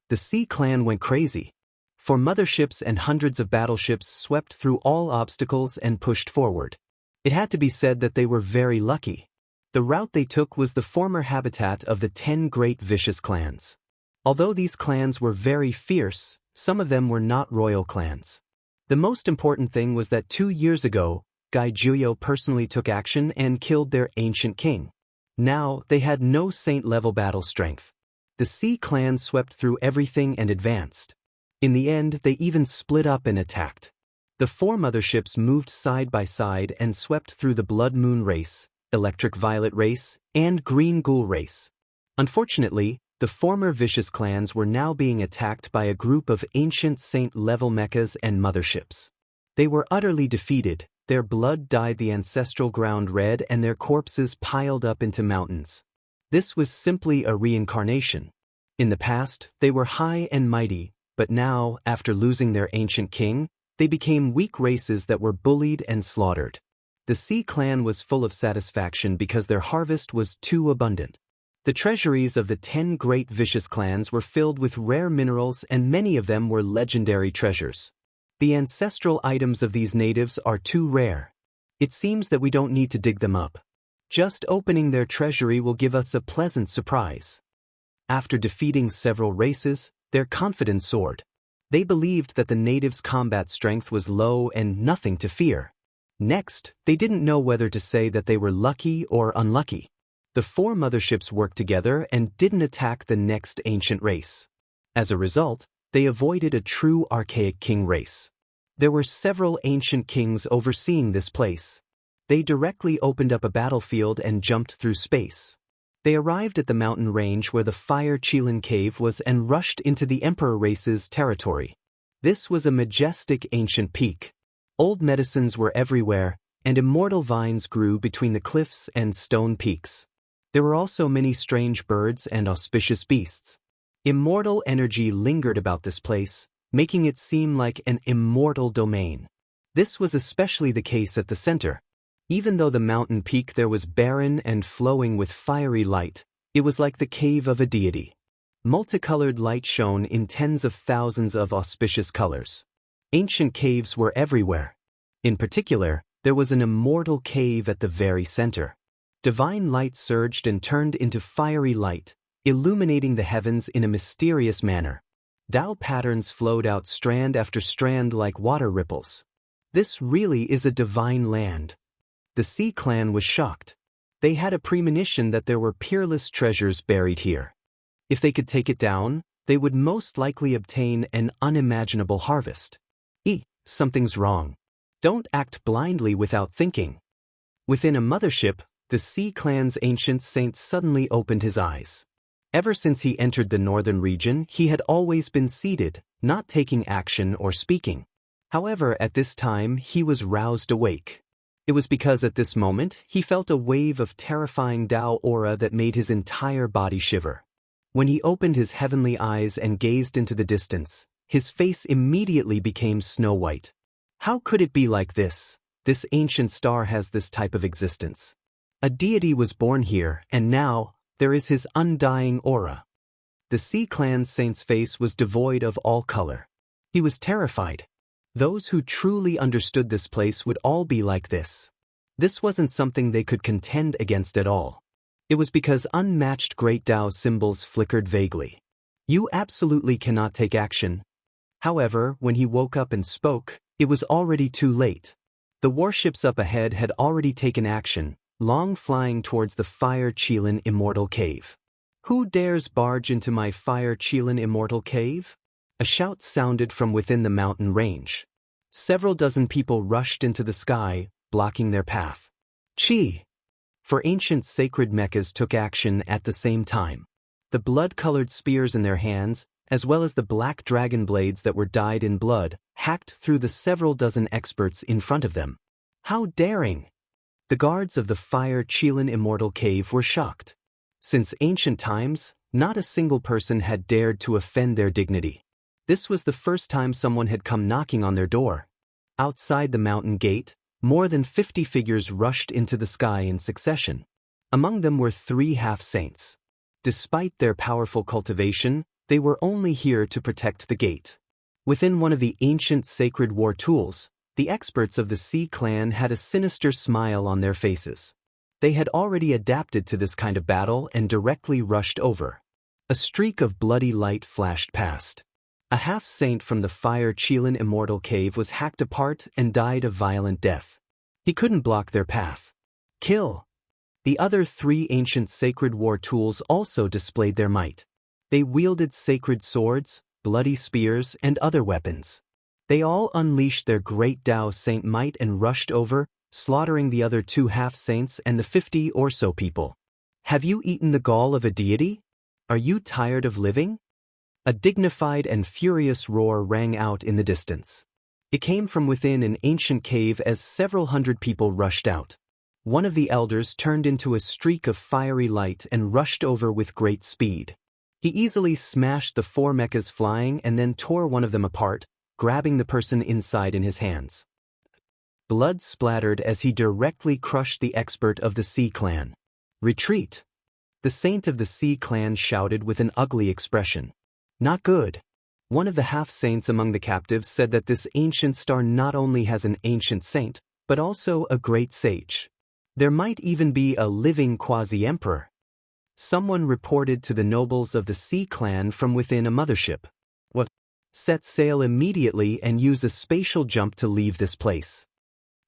The Sea clan went crazy. For motherships and hundreds of battleships swept through all obstacles and pushed forward. It had to be said that they were very lucky. The route they took was the former habitat of the 10 great vicious clans. Although these clans were very fierce, some of them were not royal clans. The most important thing was that 2 years ago, Gai Juyo personally took action and killed their ancient king. Now, they had no saint-level battle strength. The Sea clan swept through everything and advanced. In the end, they even split up and attacked. The 4 motherships moved side by side and swept through the Blood Moon race, Electric Violet race, and Green Ghoul race. Unfortunately, The former vicious clans were now being attacked by a group of ancient saint-level mechas and motherships. They were utterly defeated, their blood dyed the ancestral ground red and their corpses piled up into mountains. This was simply a reincarnation. In the past, they were high and mighty, but now, after losing their ancient king, they became weak races that were bullied and slaughtered. The Sea clan was full of satisfaction because their harvest was too abundant. The treasuries of the 10 great vicious clans were filled with rare minerals and many of them were legendary treasures. The ancestral items of these natives are too rare. It seems that we don't need to dig them up. Just opening their treasury will give us a pleasant surprise. After defeating several races, their confidence soared. They believed that the natives' combat strength was low and nothing to fear. Next, they didn't know whether to say that they were lucky or unlucky. The 4 motherships worked together and didn't attack the next ancient race. As a result, they avoided a true archaic king race. There were several ancient kings overseeing this place. They directly opened up a battlefield and jumped through space. They arrived at the mountain range where the Fire Qilin cave was and rushed into the Emperor race's territory. This was a majestic ancient peak. Old medicines were everywhere, and immortal vines grew between the cliffs and stone peaks. There were also many strange birds and auspicious beasts. Immortal energy lingered about this place, making it seem like an immortal domain. This was especially the case at the center. Even though the mountain peak there was barren and flowing with fiery light, it was like the cave of a deity. Multicolored light shone in tens of thousands of auspicious colors. Ancient caves were everywhere. In particular, there was an immortal cave at the very center. Divine light surged and turned into fiery light, illuminating the heavens in a mysterious manner. Tao patterns flowed out strand after strand like water ripples. This really is a divine land. The Sea clan was shocked. They had a premonition that there were peerless treasures buried here. If they could take it down, they would most likely obtain an unimaginable harvest. Something's wrong. Don't act blindly without thinking. Within a mothership, the Sea clan's ancient saint suddenly opened his eyes. Ever since he entered the northern region, he had always been seated, not taking action or speaking. However, at this time, he was roused awake. It was because at this moment, he felt a wave of terrifying Tao aura that made his entire body shiver. When he opened his heavenly eyes and gazed into the distance, his face immediately became snow white. How could it be like this? This ancient star has this type of existence. A deity was born here, and now, there is his undying aura. The Sea clan saint's face was devoid of all color. He was terrified. Those who truly understood this place would all be like this. This wasn't something they could contend against at all. It was because unmatched great Tao symbols flickered vaguely. You absolutely cannot take action. However, when he woke up and spoke, it was already too late. The warships up ahead had already taken action, long flying towards the Fire Qilin Immortal Cave. Who dares barge into my Fire Qilin Immortal Cave? A shout sounded from within the mountain range. Several dozen people rushed into the sky, blocking their path. Chi! For ancient sacred mechas took action at the same time. The blood-colored spears in their hands, as well as the black dragon blades that were dyed in blood, hacked through the several dozen experts in front of them. How daring! The guards of the Fire Qilin Immortal Cave were shocked. Since ancient times, not a single person had dared to offend their dignity. This was the first time someone had come knocking on their door. Outside the mountain gate, more than 50 figures rushed into the sky in succession. Among them were 3 half-saints. Despite their powerful cultivation, they were only here to protect the gate. Within one of the ancient sacred war tools, the experts of the Sea clan had a sinister smile on their faces. They had already adapted to this kind of battle and directly rushed over. A streak of bloody light flashed past. A half-saint from the Fire Qilin Immortal Cave was hacked apart and died a violent death. He couldn't block their path. Kill! The other 3 ancient sacred war tools also displayed their might. They wielded sacred swords, bloody spears, and other weapons. They all unleashed their great Tao saint might and rushed over, slaughtering the other 2 half-saints and the 50 or so people. Have you eaten the gall of a deity? Are you tired of living? A dignified and furious roar rang out in the distance. It came from within an ancient cave as several hundred people rushed out. One of the elders turned into a streak of fiery light and rushed over with great speed. He easily smashed the 4 mechas flying and then tore one of them apart, grabbing the person inside in his hands. Blood splattered as he directly crushed the expert of the Sea Clan. Retreat! The saint of the Sea Clan shouted with an ugly expression. Not good. One of the half-saints among the captives said that this ancient star not only has an ancient saint, but also a great sage. There might even be a living quasi-emperor. Someone reported to the nobles of the Sea Clan from within a mothership. What? Set sail immediately and use a spatial jump to leave this place.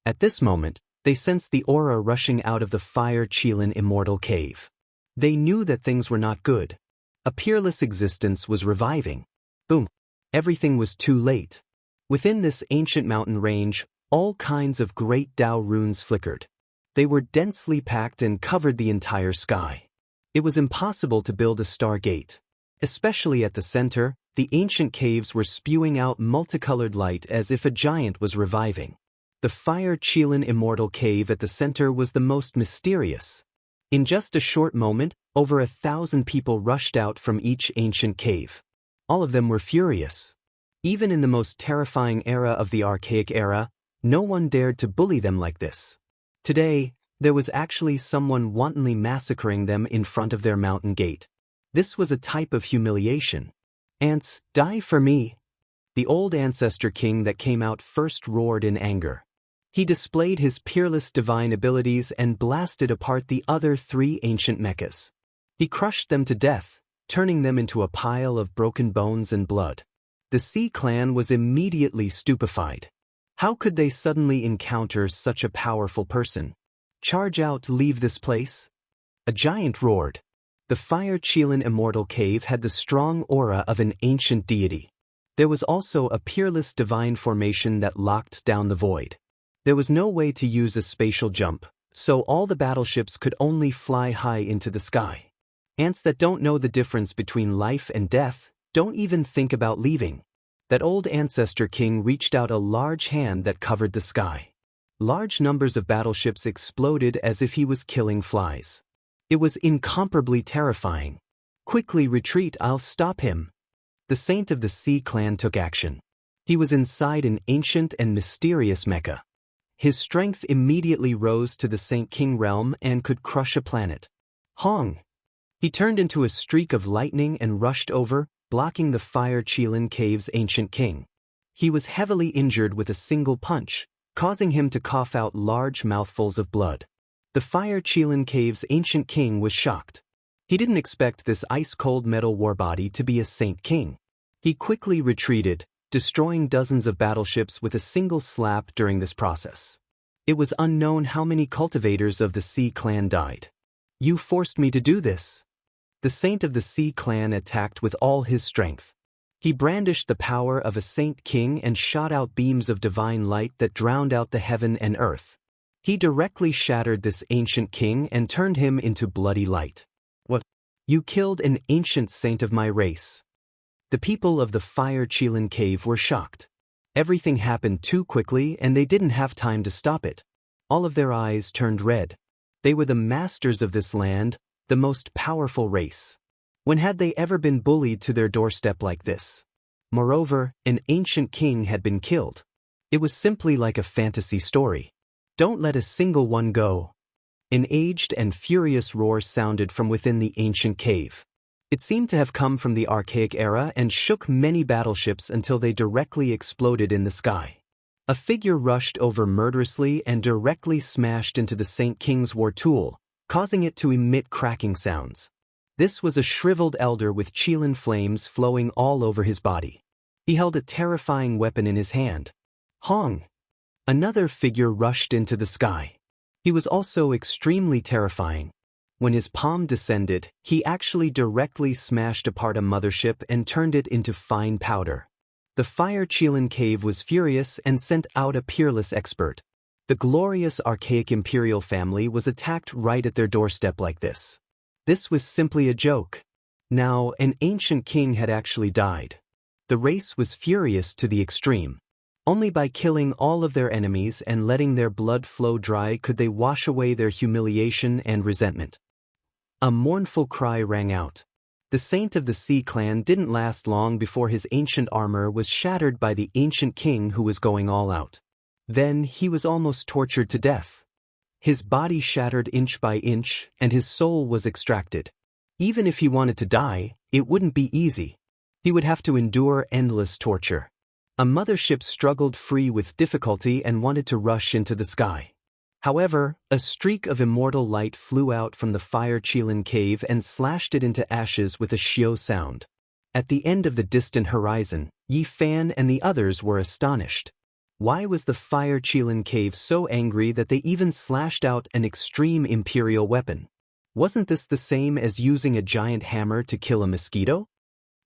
At this moment, they sensed the aura rushing out of the Fire Qilin Immortal cave. They knew that things were not good. A peerless existence was reviving. Boom. Everything was too late. Within this ancient mountain range, all kinds of great Tao runes flickered. They were densely packed and covered the entire sky. It was impossible to build a stargate. Especially at the center, the ancient caves were spewing out multicolored light as if a giant was reviving. The Fire Qilin Immortal cave at the center was the most mysterious. In just a short moment, over 1,000 people rushed out from each ancient cave. All of them were furious. Even in the most terrifying era of the archaic era, no one dared to bully them like this. Today, there was actually someone wantonly massacring them in front of their mountain gate. This was a type of humiliation. Ants, die for me! The old ancestor king that came out first roared in anger. He displayed his peerless divine abilities and blasted apart the other 3 ancient mechas. He crushed them to death, turning them into a pile of broken bones and blood. The Sea Clan was immediately stupefied. How could they suddenly encounter such a powerful person? Charge out, leave this place! A giant roared. The Fire Qilin Immortal cave had the strong aura of an ancient deity. There was also a peerless divine formation that locked down the void. There was no way to use a spatial jump, so all the battleships could only fly high into the sky. Ants that don't know the difference between life and death don't even think about leaving. That old ancestor king reached out a large hand that covered the sky. Large numbers of battleships exploded as if he was killing flies. It was incomparably terrifying. Quickly retreat, I'll stop him. The saint of the Sea Clan took action. He was inside an ancient and mysterious mecha. His strength immediately rose to the Saint King realm and could crush a planet. Hong! He turned into a streak of lightning and rushed over, blocking the Fire Qilin cave's ancient king. He was heavily injured with a single punch, causing him to cough out large mouthfuls of blood. The Fire Qilin cave's ancient king was shocked. He didn't expect this ice-cold metal warbody to be a Saint King. He quickly retreated, destroying dozens of battleships with a single slap during this process. It was unknown how many cultivators of the Sea Clan died. You forced me to do this. The Saint of the Sea Clan attacked with all his strength. He brandished the power of a Saint King and shot out beams of divine light that drowned out the heaven and earth. He directly shattered this ancient king and turned him into bloody light. What? You killed an ancient saint of my race. The people of the Fire Qilin cave were shocked. Everything happened too quickly and they didn't have time to stop it. All of their eyes turned red. They were the masters of this land, the most powerful race. When had they ever been bullied to their doorstep like this? Moreover, an ancient king had been killed. It was simply like a fantasy story. Don't let a single one go. An aged and furious roar sounded from within the ancient cave. It seemed to have come from the archaic era and shook many battleships until they directly exploded in the sky. A figure rushed over murderously and directly smashed into the Saint King's war tool, causing it to emit cracking sounds. This was a shriveled elder with Qilin flames flowing all over his body. He held a terrifying weapon in his hand. Hong! Another figure rushed into the sky. He was also extremely terrifying. When his palm descended, he actually directly smashed apart a mothership and turned it into fine powder. The Fire Qilin cave was furious and sent out a peerless expert. The glorious archaic imperial family was attacked right at their doorstep like this. This was simply a joke. Now, an ancient king had actually died. The race was furious to the extreme. Only by killing all of their enemies and letting their blood flow dry could they wash away their humiliation and resentment. A mournful cry rang out. The Saint of the Sea clan didn't last long before his ancient armor was shattered by the ancient king who was going all out. Then he was almost tortured to death. His body shattered inch by inch, and his soul was extracted. Even if he wanted to die, it wouldn't be easy. He would have to endure endless torture. A mothership struggled free with difficulty and wanted to rush into the sky. However, a streak of immortal light flew out from the Fire Qilin cave and slashed it into ashes with a shio sound. At the end of the distant horizon, Yi Fan and the others were astonished. Why was the Fire Qilin cave so angry that they even slashed out an extreme imperial weapon? Wasn't this the same as using a giant hammer to kill a mosquito?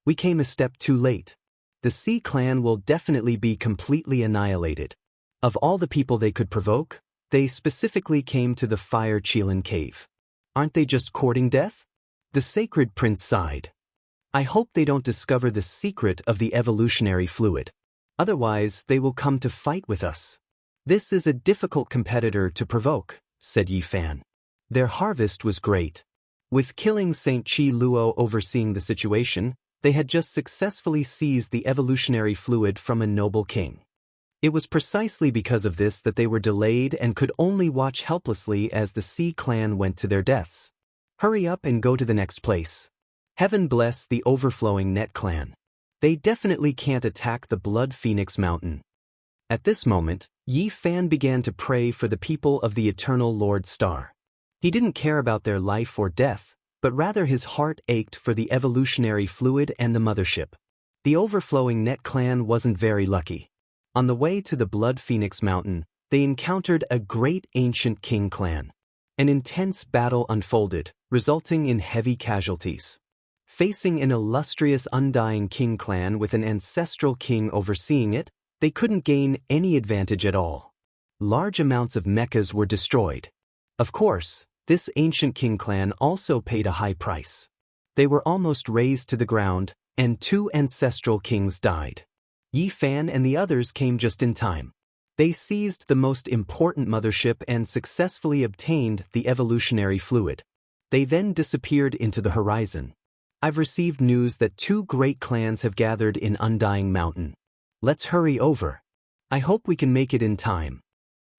We came a step too late. The Sea clan will definitely be completely annihilated. Of all the people they could provoke, they specifically came to the Fire Qilin cave. Aren't they just courting death? The Sacred Prince sighed. I hope they don't discover the secret of the evolutionary fluid. Otherwise, they will come to fight with us. This is a difficult competitor to provoke, said Yi Fan. Their harvest was great. With killing Saint Qi Luo overseeing the situation, they had just successfully seized the evolutionary fluid from a noble king. It was precisely because of this that they were delayed and could only watch helplessly as the Sea clan went to their deaths. Hurry up and go to the next place. Heaven bless the overflowing Net clan. They definitely can't attack the Blood Phoenix Mountain. At this moment, Yi Fan began to pray for the people of the Eternal Lord Star. He didn't care about their life or death, but rather his heart ached for the evolutionary fluid and the mothership. The overflowing Net clan wasn't very lucky. On the way to the Blood Phoenix Mountain, they encountered a great ancient king clan. An intense battle unfolded, resulting in heavy casualties. Facing an illustrious undying king clan with an ancestral king overseeing it, they couldn't gain any advantage at all. Large amounts of mechas were destroyed. Of course, this ancient king clan also paid a high price. They were almost razed to the ground, and 2 ancestral kings died. Yi Fan and the others came just in time. They seized the most important mothership and successfully obtained the evolutionary fluid. They then disappeared into the horizon. I've received news that 2 great clans have gathered in Undying Mountain. Let's hurry over. I hope we can make it in time.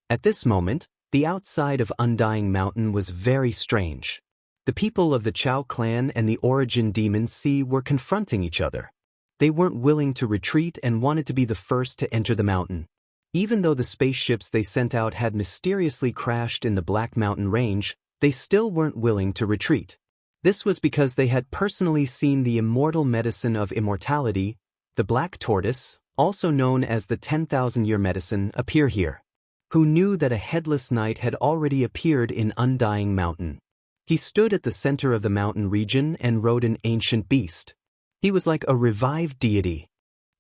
At this moment, the outside of Undying Mountain was very strange. The people of the Chao clan and the Origin Demon Sea were confronting each other. They weren't willing to retreat and wanted to be the first to enter the mountain. Even though the spaceships they sent out had mysteriously crashed in the Black Mountain Range, they still weren't willing to retreat. This was because they had personally seen the immortal medicine of immortality, the Black Tortoise, also known as the 10,000-year medicine, appear here. Who knew that a headless knight had already appeared in Undying Mountain. He stood at the center of the mountain region and rode an ancient beast. He was like a revived deity.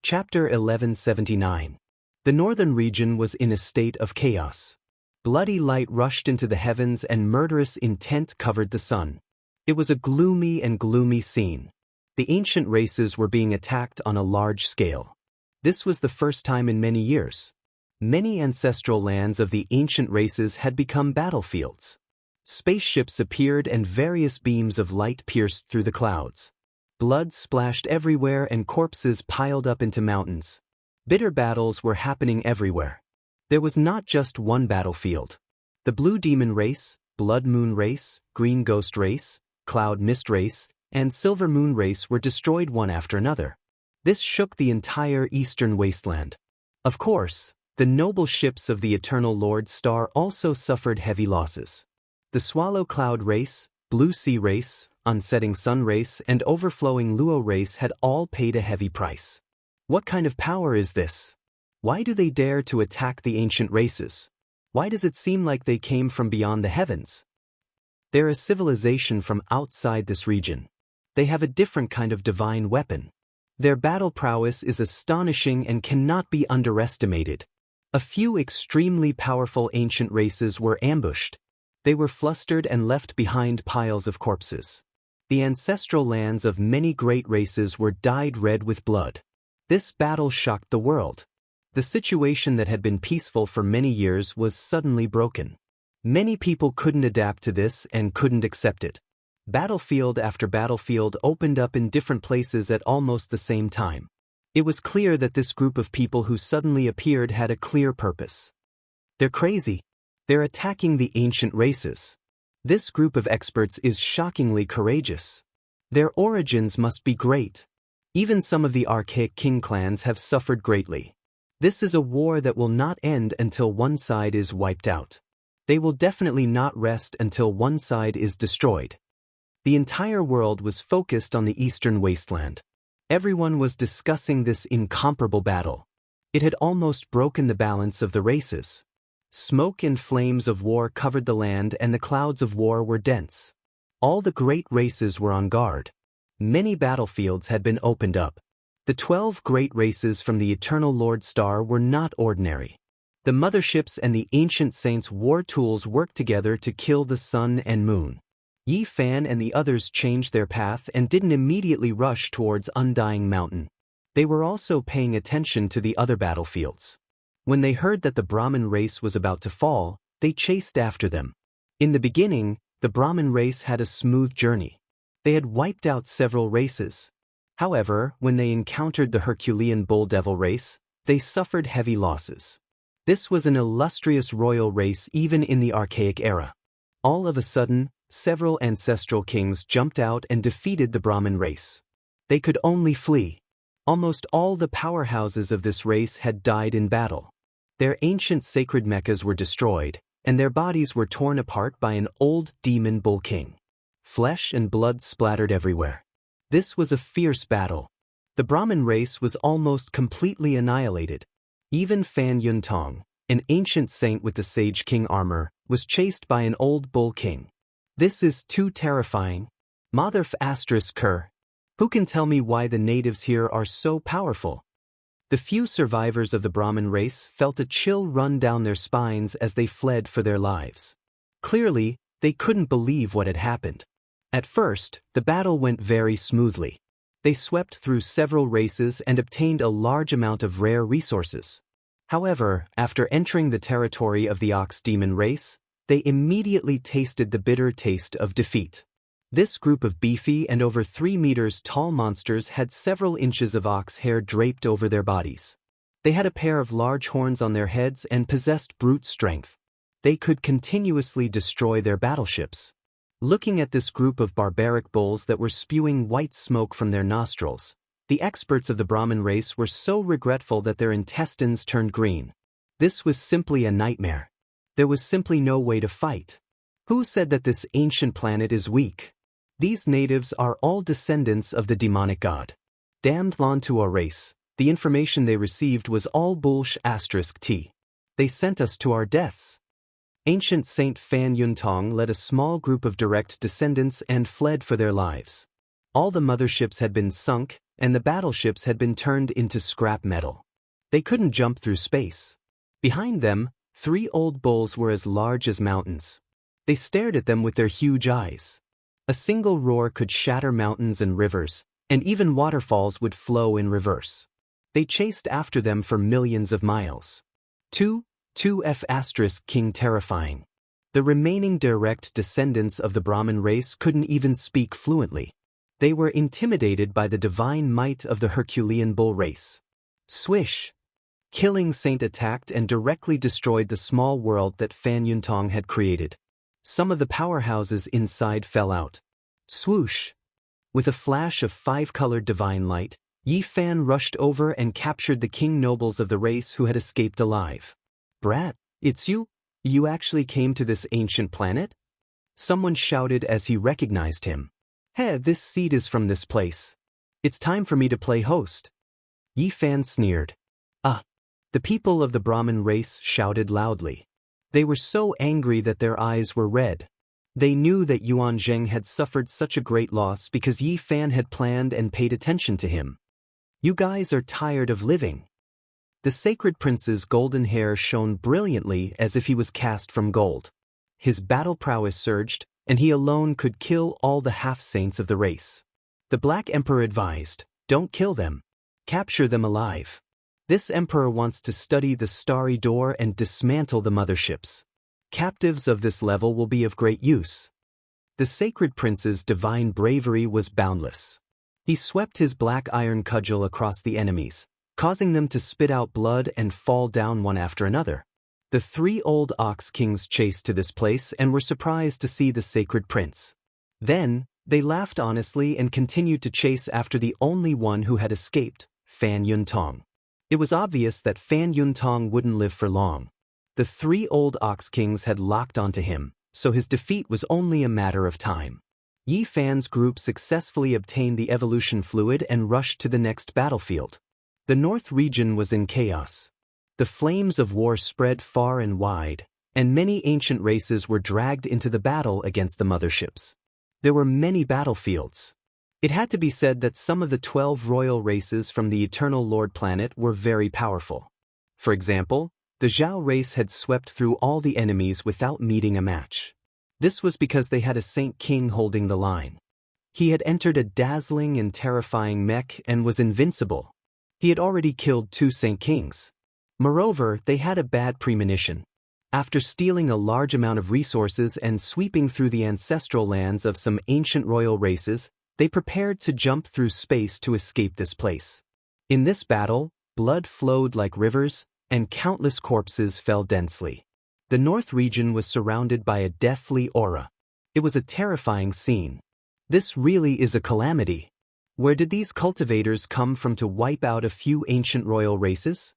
Chapter 1179. The northern region was in a state of chaos. Bloody light rushed into the heavens and murderous intent covered the sun. It was a gloomy scene. The ancient races were being attacked on a large scale. This was the first time in many years. Many ancestral lands of the ancient races had become battlefields. Spaceships appeared and various beams of light pierced through the clouds. Blood splashed everywhere and corpses piled up into mountains. Bitter battles were happening everywhere. There was not just one battlefield. The Blue Demon Race, Blood Moon Race, Green Ghost Race, Cloud Mist Race, and Silver Moon Race were destroyed one after another. This shook the entire eastern wasteland. Of course, the noble ships of the Eternal Lord Star also suffered heavy losses. The Swallow Cloud Race, Blue Sea Race, Unsetting Sun Race, and Overflowing Luo Race had all paid a heavy price. What kind of power is this? Why do they dare to attack the ancient races? Why does it seem like they came from beyond the heavens? They're a civilization from outside this region. They have a different kind of divine weapon. Their battle prowess is astonishing and cannot be underestimated. A few extremely powerful ancient races were ambushed. They were flustered and left behind piles of corpses. The ancestral lands of many great races were dyed red with blood. This battle shocked the world. The situation that had been peaceful for many years was suddenly broken. Many people couldn't adapt to this and couldn't accept it. Battlefield after battlefield opened up in different places at almost the same time. It was clear that this group of people who suddenly appeared had a clear purpose. They're crazy. They're attacking the ancient races. This group of experts is shockingly courageous. Their origins must be great. Even some of the archaic king clans have suffered greatly. This is a war that will not end until one side is wiped out. They will definitely not rest until one side is destroyed. The entire world was focused on the eastern wasteland. Everyone was discussing this incomparable battle. It had almost broken the balance of the races. Smoke and flames of war covered the land and the clouds of war were dense. All the great races were on guard. Many battlefields had been opened up. The 12 great races from the Eternal Lord Star were not ordinary. The motherships and the ancient saints' war tools worked together to kill the sun and moon. Yi Fan and the others changed their path and didn't immediately rush towards Undying Mountain. They were also paying attention to the other battlefields. When they heard that the Brahmin race was about to fall, they chased after them. In the beginning, the Brahmin race had a smooth journey. They had wiped out several races. However, when they encountered the Herculean Bull Devil race, they suffered heavy losses. This was an illustrious royal race even in the archaic era. All of a sudden, several ancestral kings jumped out and defeated the Brahmin race. They could only flee. Almost all the powerhouses of this race had died in battle. Their ancient sacred meccas were destroyed, and their bodies were torn apart by an old demon bull king. Flesh and blood splattered everywhere. This was a fierce battle. The Brahmin race was almost completely annihilated. Even Fan Yuntong, an ancient saint with the Sage King armor, was chased by an old bull king. This is too terrifying. Motherf *Ker. Who can tell me why the natives here are so powerful? The few survivors of the Brahmin race felt a chill run down their spines as they fled for their lives. Clearly, they couldn't believe what had happened. At first, the battle went very smoothly. They swept through several races and obtained a large amount of rare resources. However, after entering the territory of the Ox Demon race, they immediately tasted the bitter taste of defeat. This group of beefy and over 3 meters tall monsters had several inches of ox hair draped over their bodies. They had a pair of large horns on their heads and possessed brute strength. They could continuously destroy their battleships. Looking at this group of barbaric bulls that were spewing white smoke from their nostrils, the experts of the Brahmin race were so regretful that their intestines turned green. This was simply a nightmare. There was simply no way to fight. Who said that this ancient planet is weak? These natives are all descendants of the demonic god. Damned Lantua race, the information they received was all *T. They sent us to our deaths. Ancient Saint Fan Yuntong led a small group of direct descendants and fled for their lives. All the motherships had been sunk, and the battleships had been turned into scrap metal. They couldn't jump through space. Behind them, 3 old bulls were as large as mountains. They stared at them with their huge eyes. A single roar could shatter mountains and rivers, and even waterfalls would flow in reverse. They chased after them for millions of miles. 2F** King terrifying. The remaining direct descendants of the Brahmin race couldn't even speak fluently. They were intimidated by the divine might of the Herculean bull race. Swish! Killing Saint attacked and directly destroyed the small world that Fan Yuntong had created. Some of the powerhouses inside fell out. Swoosh! With a flash of 5-colored divine light, Yi Fan rushed over and captured the king nobles of the race who had escaped alive. Brat, it's you? You actually came to this ancient planet? Someone shouted as he recognized him. Hey, this seed is from this place. It's time for me to play host. Yi Fan sneered. The people of the Brahmin race shouted loudly. They were so angry that their eyes were red. They knew that Yuan Zheng had suffered such a great loss because Yi Fan had planned and paid attention to him. You guys are tired of living. The sacred prince's golden hair shone brilliantly as if he was cast from gold. His battle prowess surged, and he alone could kill all the half-saints of the race. The Black Emperor advised, "Don't kill them. Capture them alive." This emperor wants to study the Starry Door and dismantle the motherships. Captives of this level will be of great use. The sacred prince's divine bravery was boundless. He swept his black iron cudgel across the enemies, causing them to spit out blood and fall down one after another. The 3 old ox kings chased to this place and were surprised to see the sacred prince. Then, they laughed honestly and continued to chase after the only one who had escaped, Fan Yuntong. It was obvious that Fan Yuntong wouldn't live for long. The 3 old ox kings had locked onto him, so his defeat was only a matter of time. Yi Fan's group successfully obtained the evolution fluid and rushed to the next battlefield. The north region was in chaos. The flames of war spread far and wide, and many ancient races were dragged into the battle against the motherships. There were many battlefields. It had to be said that some of the 12 royal races from the Eternal Lord planet were very powerful. For example, the Zhao race had swept through all the enemies without meeting a match. This was because they had a Saint King holding the line. He had entered a dazzling and terrifying mech and was invincible. He had already killed 2 Saint Kings. Moreover, they had a bad premonition. After stealing a large amount of resources and sweeping through the ancestral lands of some ancient royal races, they prepared to jump through space to escape this place. In this battle, blood flowed like rivers, and countless corpses fell densely. The north region was surrounded by a deathly aura. It was a terrifying scene. This really is a calamity. Where did these cultivators come from to wipe out a few ancient royal races?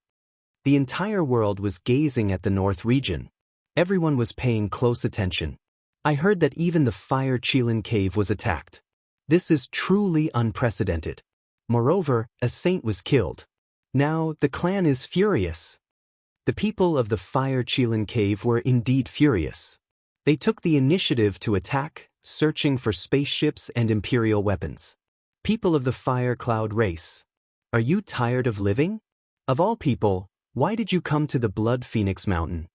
The entire world was gazing at the north region. Everyone was paying close attention. I heard that even the Fire Qilin cave was attacked. This is truly unprecedented. Moreover, a saint was killed. Now, the clan is furious. The people of the Fire Qilin cave were indeed furious. They took the initiative to attack, searching for spaceships and imperial weapons. People of the Fire Cloud race, are you tired of living? Of all people, why did you come to the Blood Phoenix Mountain?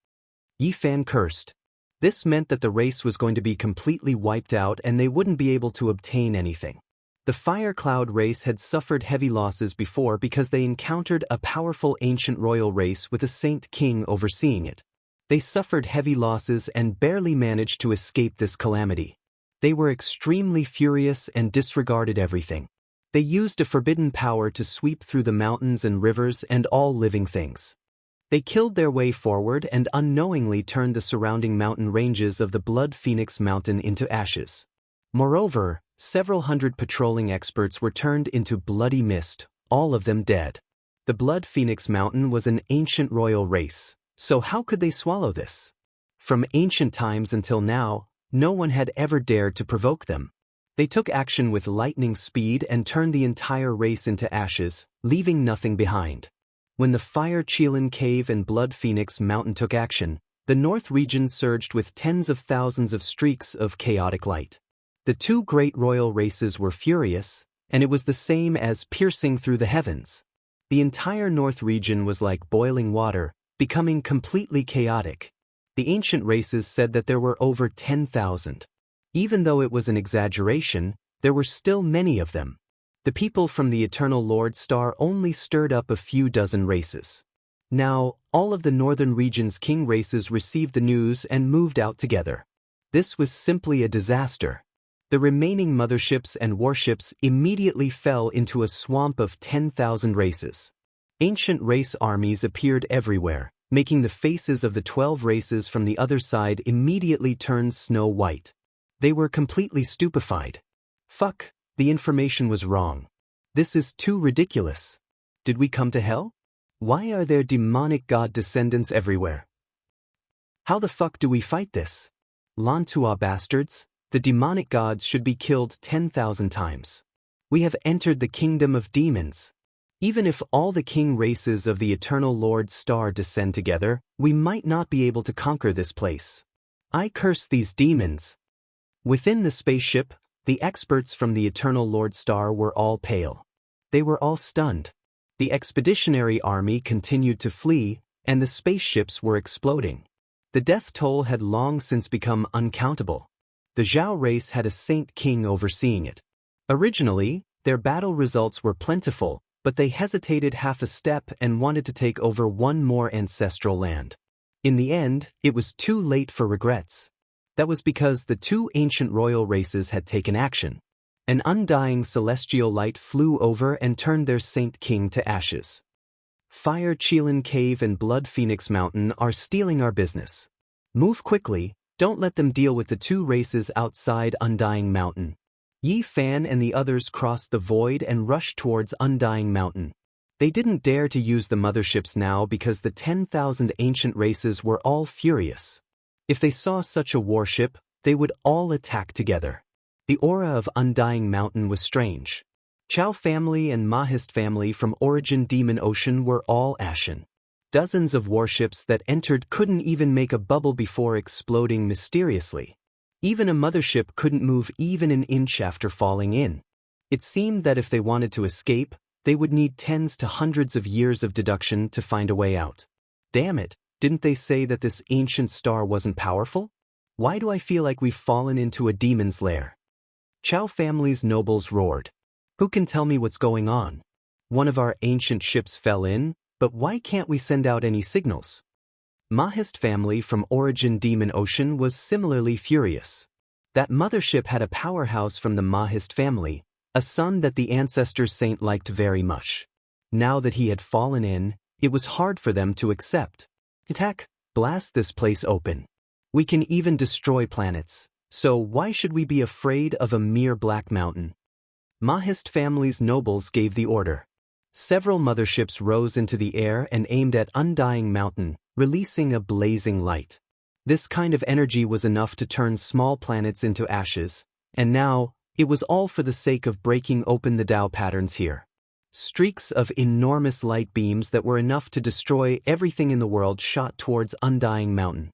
Yi Fan cursed. This meant that the race was going to be completely wiped out and they wouldn't be able to obtain anything. The Fire Cloud race had suffered heavy losses before because they encountered a powerful ancient royal race with a Saint King overseeing it. They suffered heavy losses and barely managed to escape this calamity. They were extremely furious and disregarded everything. They used a forbidden power to sweep through the mountains and rivers and all living things. They killed their way forward and unknowingly turned the surrounding mountain ranges of the Blood Phoenix Mountain into ashes. Moreover, several hundred patrolling experts were turned into bloody mist, all of them dead. The Blood Phoenix Mountain was an ancient royal race, so how could they swallow this? From ancient times until now, no one had ever dared to provoke them. They took action with lightning speed and turned the entire race into ashes, leaving nothing behind. When the Fire Qilin Cave and Blood Phoenix Mountain took action, the north region surged with tens of thousands of streaks of chaotic light. The 2 great royal races were furious, and it was the same as piercing through the heavens. The entire north region was like boiling water, becoming completely chaotic. The ancient races said that there were over 10,000. Even though it was an exaggeration, there were still many of them. The people from the Eternal Lord Star only stirred up a few dozen races. Now, all of the northern region's king races received the news and moved out together. This was simply a disaster. The remaining motherships and warships immediately fell into a swamp of 10,000 races. Ancient race armies appeared everywhere, making the faces of the 12 races from the other side immediately turn snow white. They were completely stupefied. Fuck, the information was wrong. This is too ridiculous. Did we come to hell? Why are there demonic god descendants everywhere? How the fuck do we fight this? Lantua bastards, the demonic gods should be killed 10,000 times. We have entered the kingdom of demons. Even if all the king races of the Eternal Lord Star descend together, we might not be able to conquer this place. I curse these demons. Within the spaceship, the experts from the Eternal Lord Star were all pale. They were all stunned. The expeditionary army continued to flee, and the spaceships were exploding. The death toll had long since become uncountable. The Zhao race had a saint king overseeing it. Originally, their battle results were plentiful, but they hesitated half a step and wanted to take over one more ancestral land. In the end, it was too late for regrets. That was because the two ancient royal races had taken action. An undying celestial light flew over and turned their saint king to ashes. Fire Qilin Cave and Blood Phoenix Mountain are stealing our business. Move quickly, don't let them deal with the two races outside Undying Mountain. Yi Fan and the others crossed the void and rushed towards Undying Mountain. They didn't dare to use the motherships now because the 10,000 ancient races were all furious. If they saw such a warship, they would all attack together. The aura of Undying Mountain was strange. Chao family and Mahist family from Origin Demon Ocean were all ashen. Dozens of warships that entered couldn't even make a bubble before exploding mysteriously. Even a mothership couldn't move even an inch after falling in. It seemed that if they wanted to escape, they would need tens to hundreds of years of deduction to find a way out. Damn it, didn't they say that this ancient star wasn't powerful? Why do I feel like we've fallen into a demon's lair? Chao family's nobles roared. Who can tell me what's going on? One of our ancient ships fell in, but why can't we send out any signals? Mahist family from Origin Demon Ocean was similarly furious. That mothership had a powerhouse from the Mahist family, a son that the ancestor saint liked very much. Now that he had fallen in, it was hard for them to accept. Attack, blast this place open. We can even destroy planets, so why should we be afraid of a mere black mountain? Mahist family's nobles gave the order. Several motherships rose into the air and aimed at Undying Mountain, releasing a blazing light. This kind of energy was enough to turn small planets into ashes, and now, it was all for the sake of breaking open the Tao patterns here. Streaks of enormous light beams that were enough to destroy everything in the world shot towards Undying Mountain.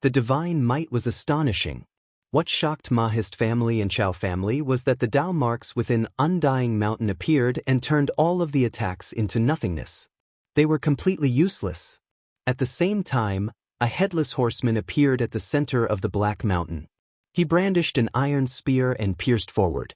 The divine might was astonishing. What shocked Mahist family and Chao family was that the Tao marks within Undying Mountain appeared and turned all of the attacks into nothingness. They were completely useless. At the same time, a headless horseman appeared at the center of the Black Mountain. He brandished an iron spear and pierced forward.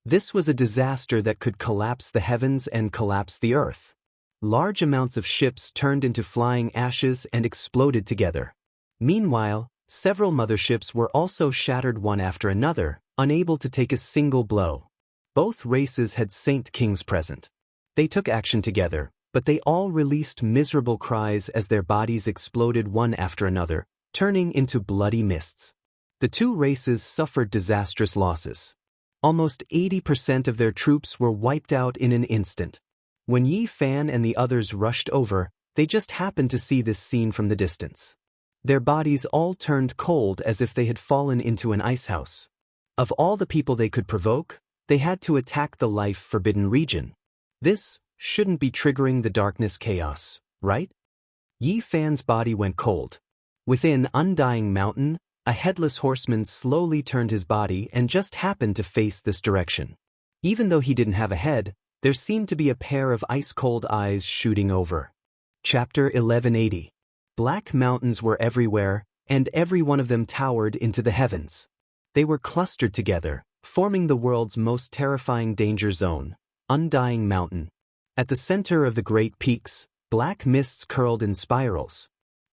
This was a disaster that could collapse the heavens and collapse the earth. Large amounts of ships turned into flying ashes and exploded together. Meanwhile, several motherships were also shattered one after another, unable to take a single blow. Both races had Saint Kings present. They took action together, but they all released miserable cries as their bodies exploded one after another, turning into bloody mists. The two races suffered disastrous losses. Almost 80% of their troops were wiped out in an instant. When Yi Fan and the others rushed over, they just happened to see this scene from the distance. Their bodies all turned cold as if they had fallen into an icehouse. Of all the people they could provoke, they had to attack the life-forbidden region. This shouldn't be triggering the darkness chaos, right? Yi Fan's body went cold. Within Undying Mountain, a headless horseman slowly turned his body and just happened to face this direction. Even though he didn't have a head, there seemed to be a pair of ice-cold eyes shooting over. Chapter 1180. Black mountains were everywhere, and every one of them towered into the heavens. They were clustered together, forming the world's most terrifying danger zone, Undying Mountain. At the center of the great peaks, black mists curled in spirals.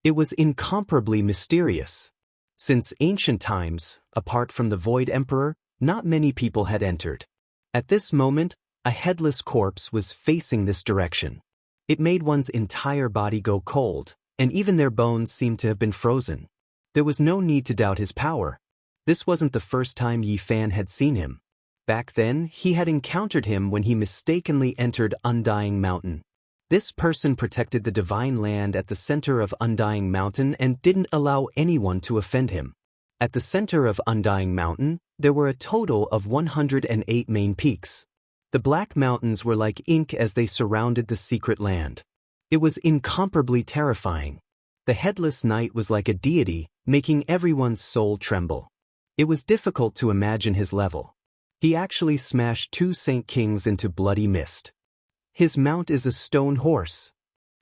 It was incomparably mysterious. Since ancient times, apart from the Void Emperor, not many people had entered. At this moment, a headless corpse was facing this direction. It made one's entire body go cold, and even their bones seemed to have been frozen. There was no need to doubt his power. This wasn't the first time Yi Fan had seen him. Back then, he had encountered him when he mistakenly entered Undying Mountain. This person protected the divine land at the center of Undying Mountain and didn't allow anyone to offend him. At the center of Undying Mountain, there were a total of 108 main peaks. The Black Mountains were like ink as they surrounded the secret land. It was incomparably terrifying. The headless knight was like a deity, making everyone's soul tremble. It was difficult to imagine his level. He actually smashed two Saint Kings into bloody mist. His mount is a stone horse.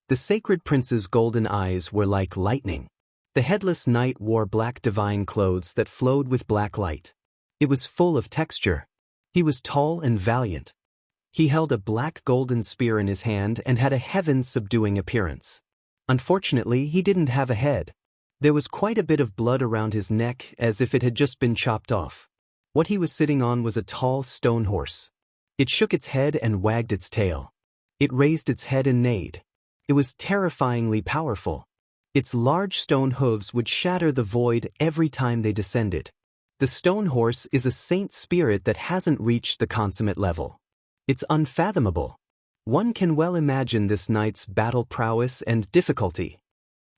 The sacred prince's golden eyes were like lightning. The headless knight wore black divine clothes that flowed with black light. It was full of texture. He was tall and valiant. He held a black golden spear in his hand and had a heaven-subduing appearance. Unfortunately, he didn't have a head. There was quite a bit of blood around his neck, as if it had just been chopped off. What he was sitting on was a tall stone horse. It shook its head and wagged its tail. It raised its head and neighed. It was terrifyingly powerful. Its large stone hooves would shatter the void every time they descended. The stone horse is a saint spirit that hasn't reached the consummate level. It's unfathomable. One can well imagine this knight's battle prowess and difficulty.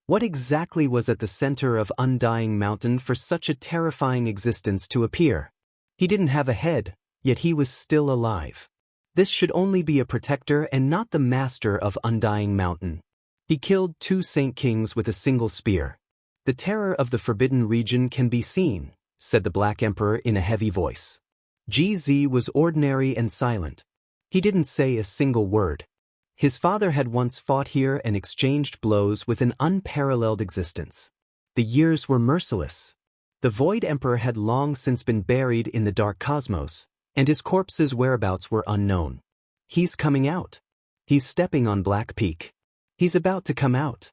What exactly was at the center of Undying Mountain for such a terrifying existence to appear? He didn't have a head, yet he was still alive. This should only be a protector and not the master of Undying Mountain. He killed 2 saint kings with a single spear. The terror of the forbidden region can be seen, said the Black Emperor in a heavy voice. GZ was ordinary and silent. He didn't say a single word. His father had once fought here and exchanged blows with an unparalleled existence. The years were merciless. The Void Emperor had long since been buried in the dark cosmos, and his corpse's whereabouts were unknown. He's coming out. He's stepping on Black Peak. He's about to come out.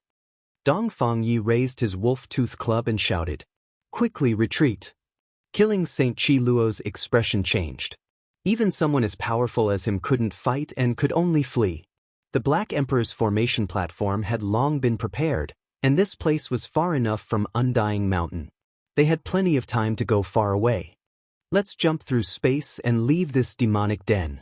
Dongfang Yi raised his wolf-tooth club and shouted, "Quickly retreat." Killing Saint Chi Luo's expression changed. Even someone as powerful as him couldn't fight and could only flee. The Black Emperor's formation platform had long been prepared, and this place was far enough from Undying Mountain. They had plenty of time to go far away. Let's jump through space and leave this demonic den.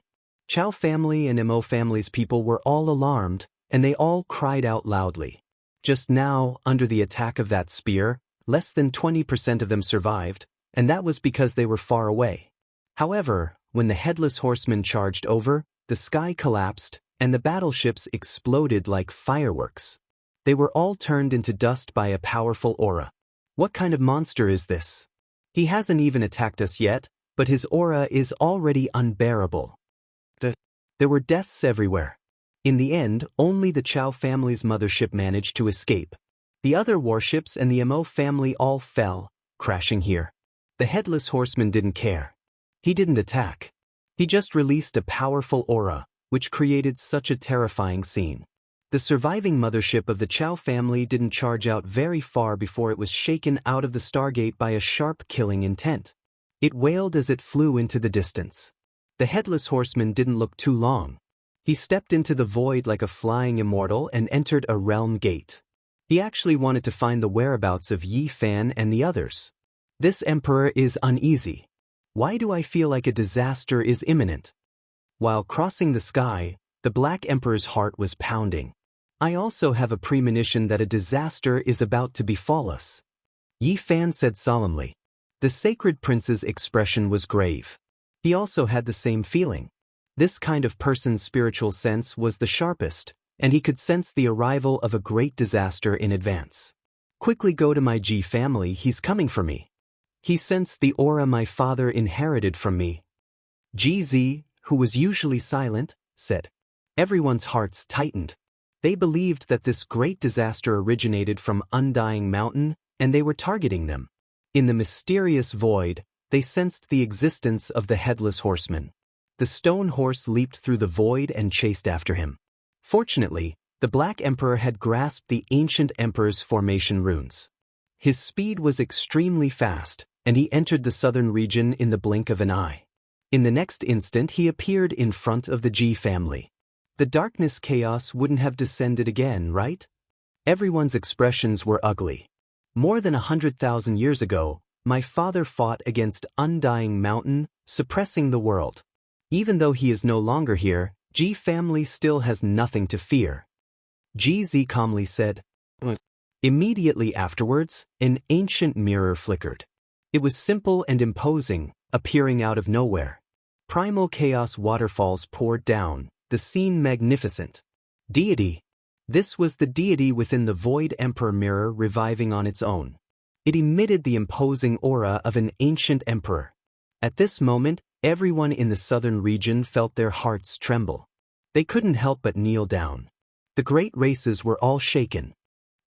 Chao family and Mo family's people were all alarmed, and they all cried out loudly. Just now, under the attack of that spear, less than 20% of them survived, and that was because they were far away. However, when the Headless Horseman charged over, the sky collapsed, and the battleships exploded like fireworks. They were all turned into dust by a powerful aura. What kind of monster is this? He hasn't even attacked us yet, but his aura is already unbearable. There were deaths everywhere. In the end, only the Chao family's mothership managed to escape. The other warships and the Mo family all fell, crashing here. The Headless Horseman didn't care. He didn't attack. He just released a powerful aura, which created such a terrifying scene. The surviving mothership of the Chao family didn't charge out very far before it was shaken out of the Stargate by a sharp killing intent. It wailed as it flew into the distance. The Headless Horseman didn't look too long. He stepped into the void like a flying immortal and entered a realm gate. He actually wanted to find the whereabouts of Yi Fan and the others. This emperor is uneasy. Why do I feel like a disaster is imminent? While crossing the sky, the Black Emperor's heart was pounding. I also have a premonition that a disaster is about to befall us. Yi Fan said solemnly. The Sacred Prince's expression was grave. He also had the same feeling. This kind of person's spiritual sense was the sharpest, and he could sense the arrival of a great disaster in advance. Quickly go to my Ji family, he's coming for me. He sensed the aura my father inherited from me. GZ, who was usually silent, said. Everyone's hearts tightened. They believed that this great disaster originated from Undying Mountain, and they were targeting them. In the mysterious void, they sensed the existence of the Headless Horseman. The stone horse leaped through the void and chased after him. Fortunately, the Black Emperor had grasped the ancient Emperor's formation runes. His speed was extremely fast, and he entered the southern region in the blink of an eye. In the next instant he appeared in front of the Ji family. The darkness chaos wouldn't have descended again, right? Everyone's expressions were ugly. More than 100,000 years ago, my father fought against Undying Mountain, suppressing the world. Even though he is no longer here, Ji family still has nothing to fear. GZ calmly said. Immediately afterwards, an ancient mirror flickered. It was simple and imposing, appearing out of nowhere. Primal chaos waterfalls poured down, the scene magnificent. Deity. This was the deity within the Void Emperor mirror reviving on its own. It emitted the imposing aura of an ancient emperor. At this moment, everyone in the southern region felt their hearts tremble. They couldn't help but kneel down. The great races were all shaken.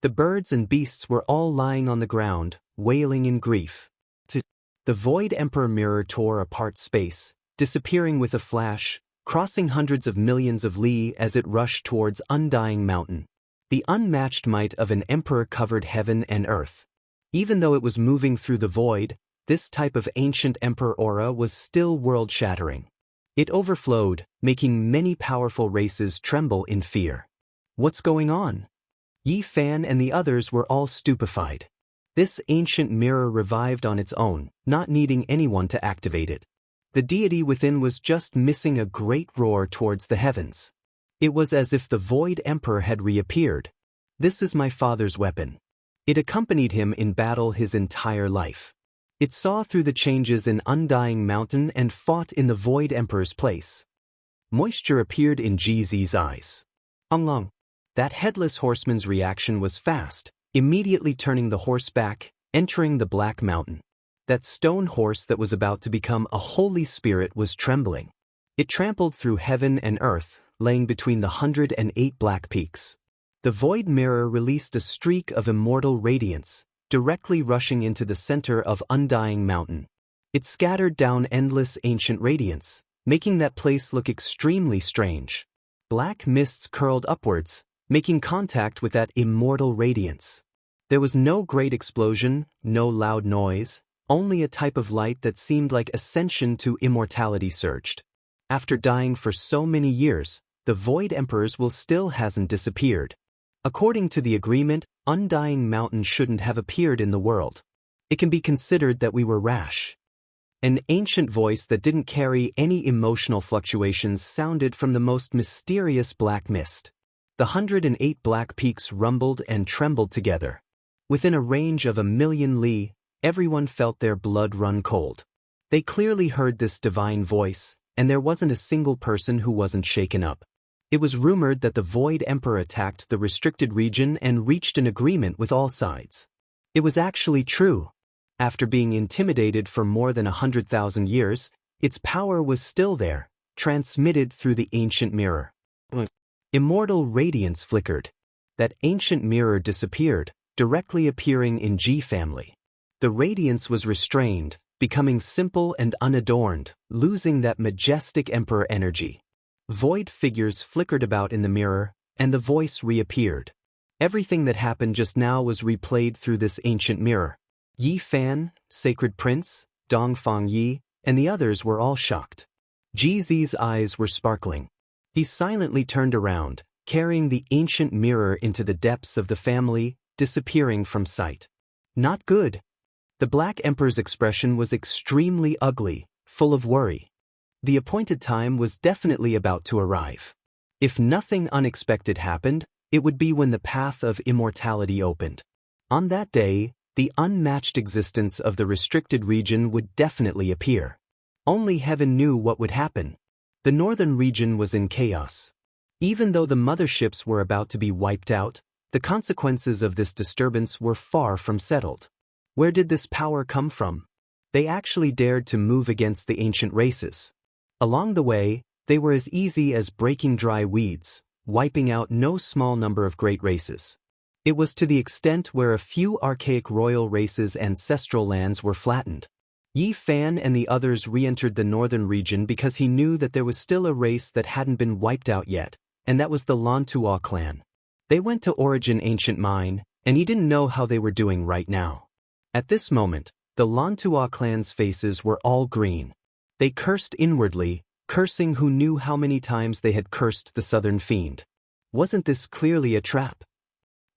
The birds and beasts were all lying on the ground, wailing in grief. The Void Emperor mirror tore apart space, disappearing with a flash, crossing hundreds of millions of li as it rushed towards Undying Mountain. The unmatched might of an emperor covered heaven and earth. Even though it was moving through the void, this type of ancient emperor aura was still world-shattering. It overflowed, making many powerful races tremble in fear. What's going on? Yi Fan and the others were all stupefied. This ancient mirror revived on its own, not needing anyone to activate it. The deity within was just missing a great roar towards the heavens. It was as if the Void Emperor had reappeared. This is my father's weapon. It accompanied him in battle his entire life. It saw through the changes in Undying Mountain and fought in the Void Emperor's place. Moisture appeared in Jizi's eyes. Long. That headless horseman's reaction was fast, immediately turning the horse back, entering the Black Mountain. That stone horse that was about to become a holy spirit was trembling. It trampled through heaven and earth, laying between the 108 black peaks. The void mirror released a streak of immortal radiance, directly rushing into the center of Undying Mountain. It scattered down endless ancient radiance, making that place look extremely strange. Black mists curled upwards, making contact with that immortal radiance. There was no great explosion, no loud noise, only a type of light that seemed like ascension to immortality surged. After dying for so many years, the Void Emperors will still hasn't disappeared. According to the agreement, Undying Mountain shouldn't have appeared in the world. It can be considered that we were rash. An ancient voice that didn't carry any emotional fluctuations sounded from the most mysterious black mist. The 108 black peaks rumbled and trembled together. Within a range of 1,000,000 li, everyone felt their blood run cold. They clearly heard this divine voice, and there wasn't a single person who wasn't shaken up. It was rumored that the Void Emperor attacked the restricted region and reached an agreement with all sides. It was actually true. After being intimidated for more than 100,000 years, its power was still there, transmitted through the ancient mirror. Immortal radiance flickered. That ancient mirror disappeared, directly appearing in Ji family. The radiance was restrained, becoming simple and unadorned, losing that majestic emperor energy. Void figures flickered about in the mirror, and the voice reappeared. Everything that happened just now was replayed through this ancient mirror. Yi Fan, Sacred Prince, Dongfang Yi, and the others were all shocked. Ji Zi's eyes were sparkling. He silently turned around, carrying the ancient mirror into the depths of the family, disappearing from sight. Not good. The Black Emperor's expression was extremely ugly, full of worry. The appointed time was definitely about to arrive. If nothing unexpected happened, it would be when the path of immortality opened. On that day, the unmatched existence of the restricted region would definitely appear. Only heaven knew what would happen. The northern region was in chaos. Even though the motherships were about to be wiped out, the consequences of this disturbance were far from settled. Where did this power come from? They actually dared to move against the ancient races. Along the way, they were as easy as breaking dry weeds, wiping out no small number of great races. It was to the extent where a few archaic royal races' ancestral lands were flattened. Yi Fan and the others re-entered the northern region because he knew that there was still a race that hadn't been wiped out yet, and that was the Lantua clan. They went to Origin Ancient Mine, and he didn't know how they were doing right now. At this moment, the Lantua clan's faces were all green. They cursed inwardly, cursing who knew how many times they had cursed the southern fiend. Wasn't this clearly a trap?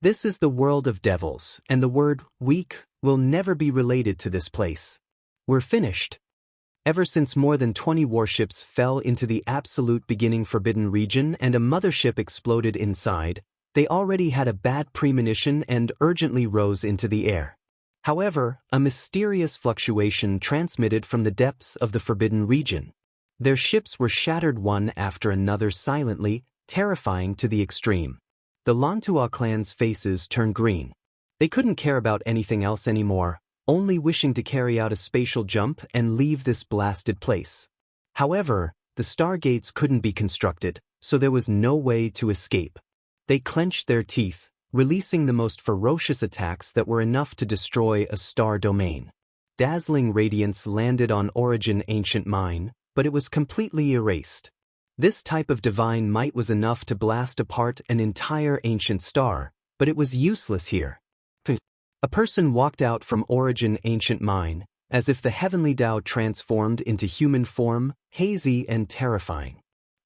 This is the world of devils, and the word weak will never be related to this place. We're finished. Ever since more than 20 warships fell into the absolute beginning forbidden region and a mothership exploded inside, they already had a bad premonition and urgently rose into the air. However, a mysterious fluctuation transmitted from the depths of the forbidden region. Their ships were shattered one after another silently, terrifying to the extreme. The Lantua clan's faces turned green. They couldn't care about anything else anymore, only wishing to carry out a spatial jump and leave this blasted place. However, the stargates couldn't be constructed, so there was no way to escape. They clenched their teeth, releasing the most ferocious attacks that were enough to destroy a star domain. Dazzling radiance landed on Origin Ancient Mine, but it was completely erased. This type of divine might was enough to blast apart an entire ancient star, but it was useless here. A person walked out from Origin Ancient Mine, as if the heavenly Tao transformed into human form, hazy and terrifying.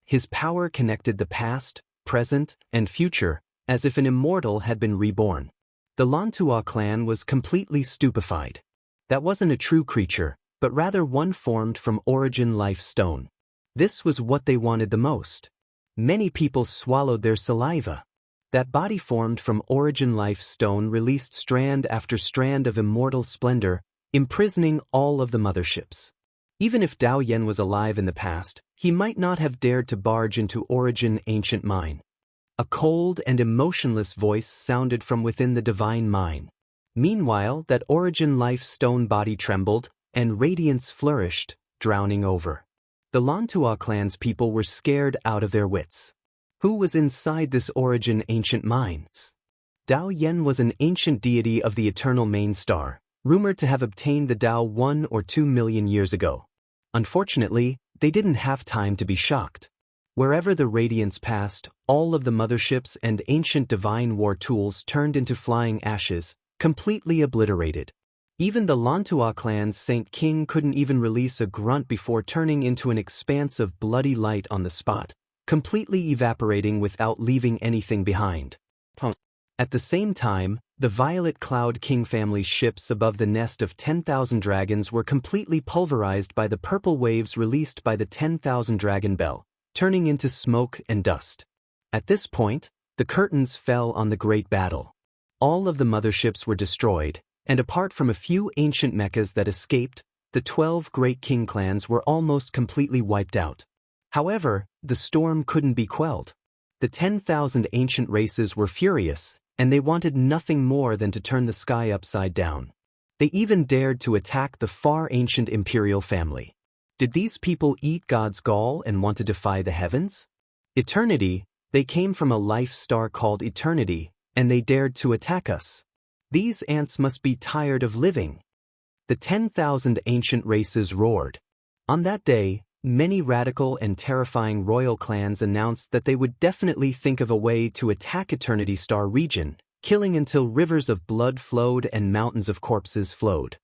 His power connected the past, present, and future, as if an immortal had been reborn. The Lantua clan was completely stupefied. That wasn't a true creature, but rather one formed from Origin Life Stone. This was what they wanted the most. Many people swallowed their saliva. That body formed from Origin Life Stone released strand after strand of immortal splendor, imprisoning all of the motherships. Even if Dao Yan was alive in the past, he might not have dared to barge into Origin Ancient Mine. A cold and emotionless voice sounded from within the divine mine. Meanwhile, that Origin Life Stone body trembled, and radiance flourished, drowning over. The Lantua clan's people were scared out of their wits. Who was inside this Origin Ancient Mines? Dao Yan was an ancient deity of the eternal main star, rumored to have obtained the Tao 1 or 2 million years ago. Unfortunately, they didn't have time to be shocked. Wherever the radiance passed, all of the motherships and ancient divine war tools turned into flying ashes, completely obliterated. Even the Lantua clan's Saint King couldn't even release a grunt before turning into an expanse of bloody light on the spot, completely evaporating without leaving anything behind. At the same time, the Violet Cloud King family's ships above the nest of 10,000 dragons were completely pulverized by the purple waves released by the 10,000 dragon bell, turning into smoke and dust. At this point, the curtains fell on the great battle. All of the motherships were destroyed, and apart from a few ancient mechas that escaped, the 12 great king clans were almost completely wiped out. However, the storm couldn't be quelled. The 10,000 ancient races were furious, and they wanted nothing more than to turn the sky upside down. They even dared to attack the far ancient imperial family. Did these people eat God's gall and want to defy the heavens? Eternity, they came from a life star called Eternity, and they dared to attack us. These ants must be tired of living. The 10,000 ancient races roared. On that day, many radical and terrifying royal clans announced that they would definitely think of a way to attack Eternity Star region, killing until rivers of blood flowed and mountains of corpses flowed.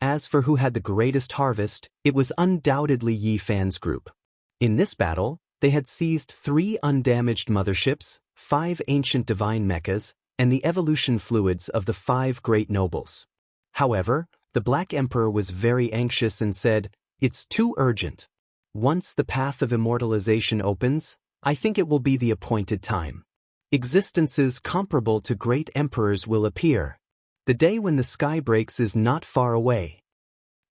As for who had the greatest harvest, it was undoubtedly Yi Fan's group. In this battle, they had seized 3 undamaged motherships, 5 ancient divine mechas, and the evolution fluids of the 5 great nobles. However, the Black Emperor was very anxious and said, "It's too urgent. Once the path of immortalization opens, I think it will be the appointed time. Existences comparable to great emperors will appear. The day when the sky breaks is not far away."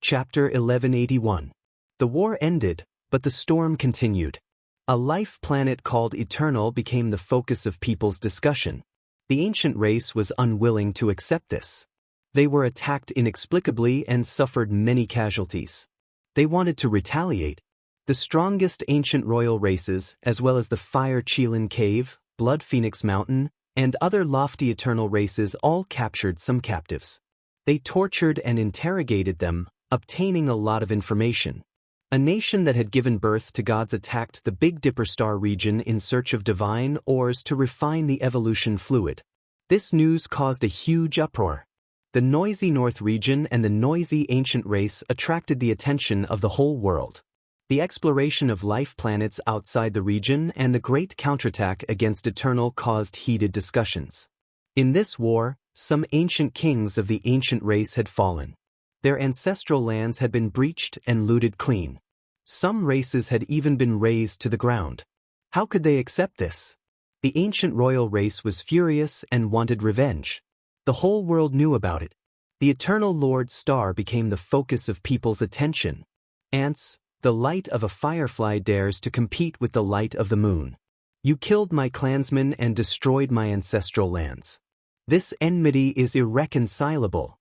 Chapter 1181. The war ended, but the storm continued. A life planet called Eternal became the focus of people's discussion. The ancient race was unwilling to accept this. They were attacked inexplicably and suffered many casualties. They wanted to retaliate. The strongest ancient royal races, as well as the Fire Qilin Cave, Blood Phoenix Mountain, and other lofty eternal races all captured some captives. They tortured and interrogated them, obtaining a lot of information. A nation that had given birth to gods attacked the Big Dipper star region in search of divine ores to refine the evolution fluid. This news caused a huge uproar. The noisy North region and the noisy ancient race attracted the attention of the whole world. The exploration of life planets outside the region and the great counterattack against Eternal caused heated discussions. In this war, some ancient kings of the ancient race had fallen. Their ancestral lands had been breached and looted clean. Some races had even been razed to the ground. How could they accept this? The ancient royal race was furious and wanted revenge. The whole world knew about it. The Eternal Lord Star became the focus of people's attention. Ants, the light of a firefly dares to compete with the light of the moon. You killed my clansmen and destroyed my ancestral lands. This enmity is irreconcilable.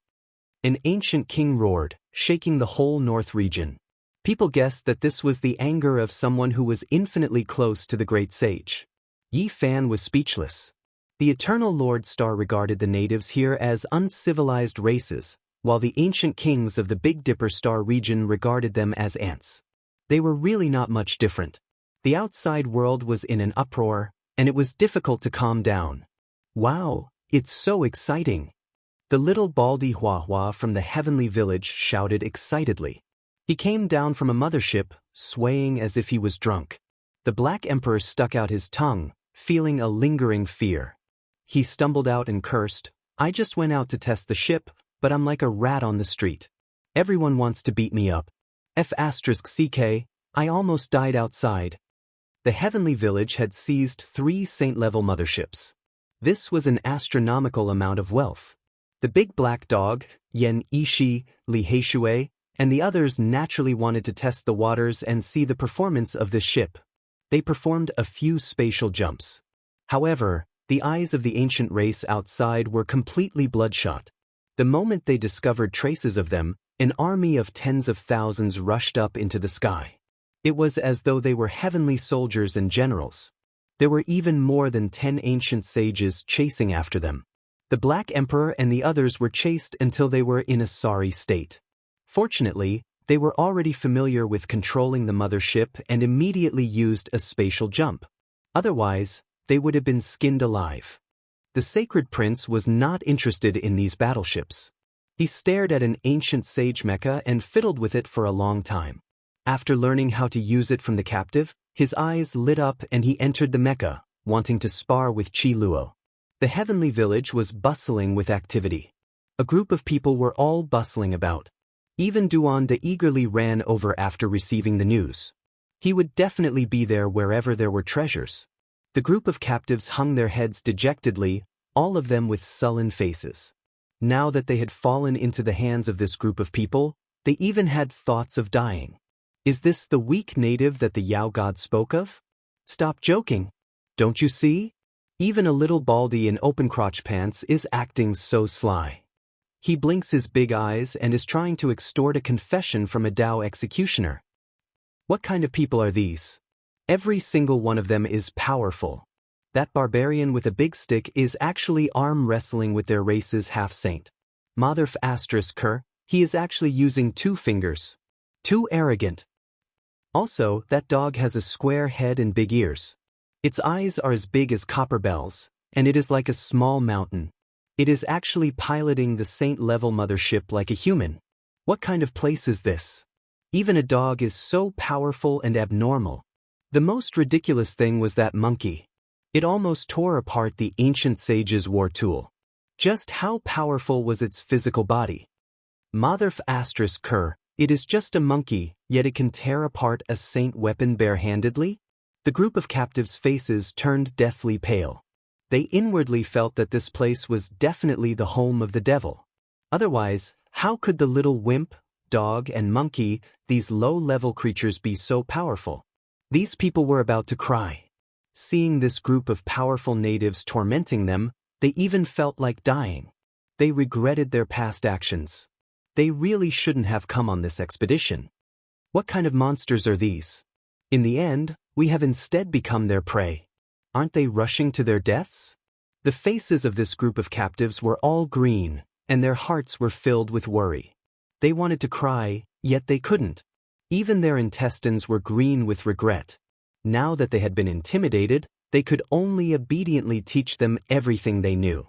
An ancient king roared, shaking the whole north region. People guessed that this was the anger of someone who was infinitely close to the great sage. Yi Fan was speechless. The Eternal Lord Star regarded the natives here as uncivilized races, while the ancient kings of the Big Dipper Star region regarded them as ants. They were really not much different. The outside world was in an uproar, and it was difficult to calm down. Wow, it's so exciting! The little baldy Huahua from the heavenly village shouted excitedly. He came down from a mothership, swaying as if he was drunk. The Black Emperor stuck out his tongue, feeling a lingering fear. He stumbled out and cursed, "I just went out to test the ship, but I'm like a rat on the street. Everyone wants to beat me up. F***ck, I almost died outside." The heavenly village had seized 3 saint-level motherships. This was an astronomical amount of wealth. The big black dog, Yen Ishi, Li Heishui, and the others naturally wanted to test the waters and see the performance of this ship. They performed a few spatial jumps. However, the eyes of the ancient race outside were completely bloodshot. The moment they discovered traces of them, an army of tens of thousands rushed up into the sky. It was as though they were heavenly soldiers and generals. There were even more than 10 ancient sages chasing after them. The Black Emperor and the others were chased until they were in a sorry state. Fortunately, they were already familiar with controlling the mothership and immediately used a spatial jump. Otherwise, they would have been skinned alive. The Sacred Prince was not interested in these battleships. He stared at an ancient sage mecha and fiddled with it for a long time. After learning how to use it from the captive, his eyes lit up and he entered the mecha, wanting to spar with Chi Luo. The heavenly village was bustling with activity. A group of people were all bustling about. Even Duan eagerly ran over after receiving the news. He would definitely be there wherever there were treasures. The group of captives hung their heads dejectedly, all of them with sullen faces. Now that they had fallen into the hands of this group of people, they even had thoughts of dying. Is this the weak native that the Yao god spoke of? Stop joking. Don't you see? Even a little baldy in open crotch pants is acting so sly. He blinks his big eyes and is trying to extort a confession from a Dao executioner. What kind of people are these? Every single one of them is powerful. That barbarian with a big stick is actually arm wrestling with their race's half-saint. Motherf ***, he is actually using 2 fingers. Too arrogant. Also, that dog has a square head and big ears. Its eyes are as big as copper bells, and it is like a small mountain. It is actually piloting the saint-level mothership like a human. What kind of place is this? Even a dog is so powerful and abnormal. The most ridiculous thing was that monkey. It almost tore apart the ancient sage's war tool. Just how powerful was its physical body? Motherf ***, it is just a monkey, yet it can tear apart a saint weapon barehandedly? The group of captives' faces turned deathly pale. They inwardly felt that this place was definitely the home of the devil. Otherwise, how could the little wimp, dog, and monkey, these low-level creatures, be so powerful? These people were about to cry. Seeing this group of powerful natives tormenting them, they even felt like dying. They regretted their past actions. They really shouldn't have come on this expedition. What kind of monsters are these? In the end, we have instead become their prey. Aren't they rushing to their deaths? The faces of this group of captives were all green, and their hearts were filled with worry. They wanted to cry, yet they couldn't. Even their intestines were green with regret. Now that they had been intimidated, they could only obediently teach them everything they knew.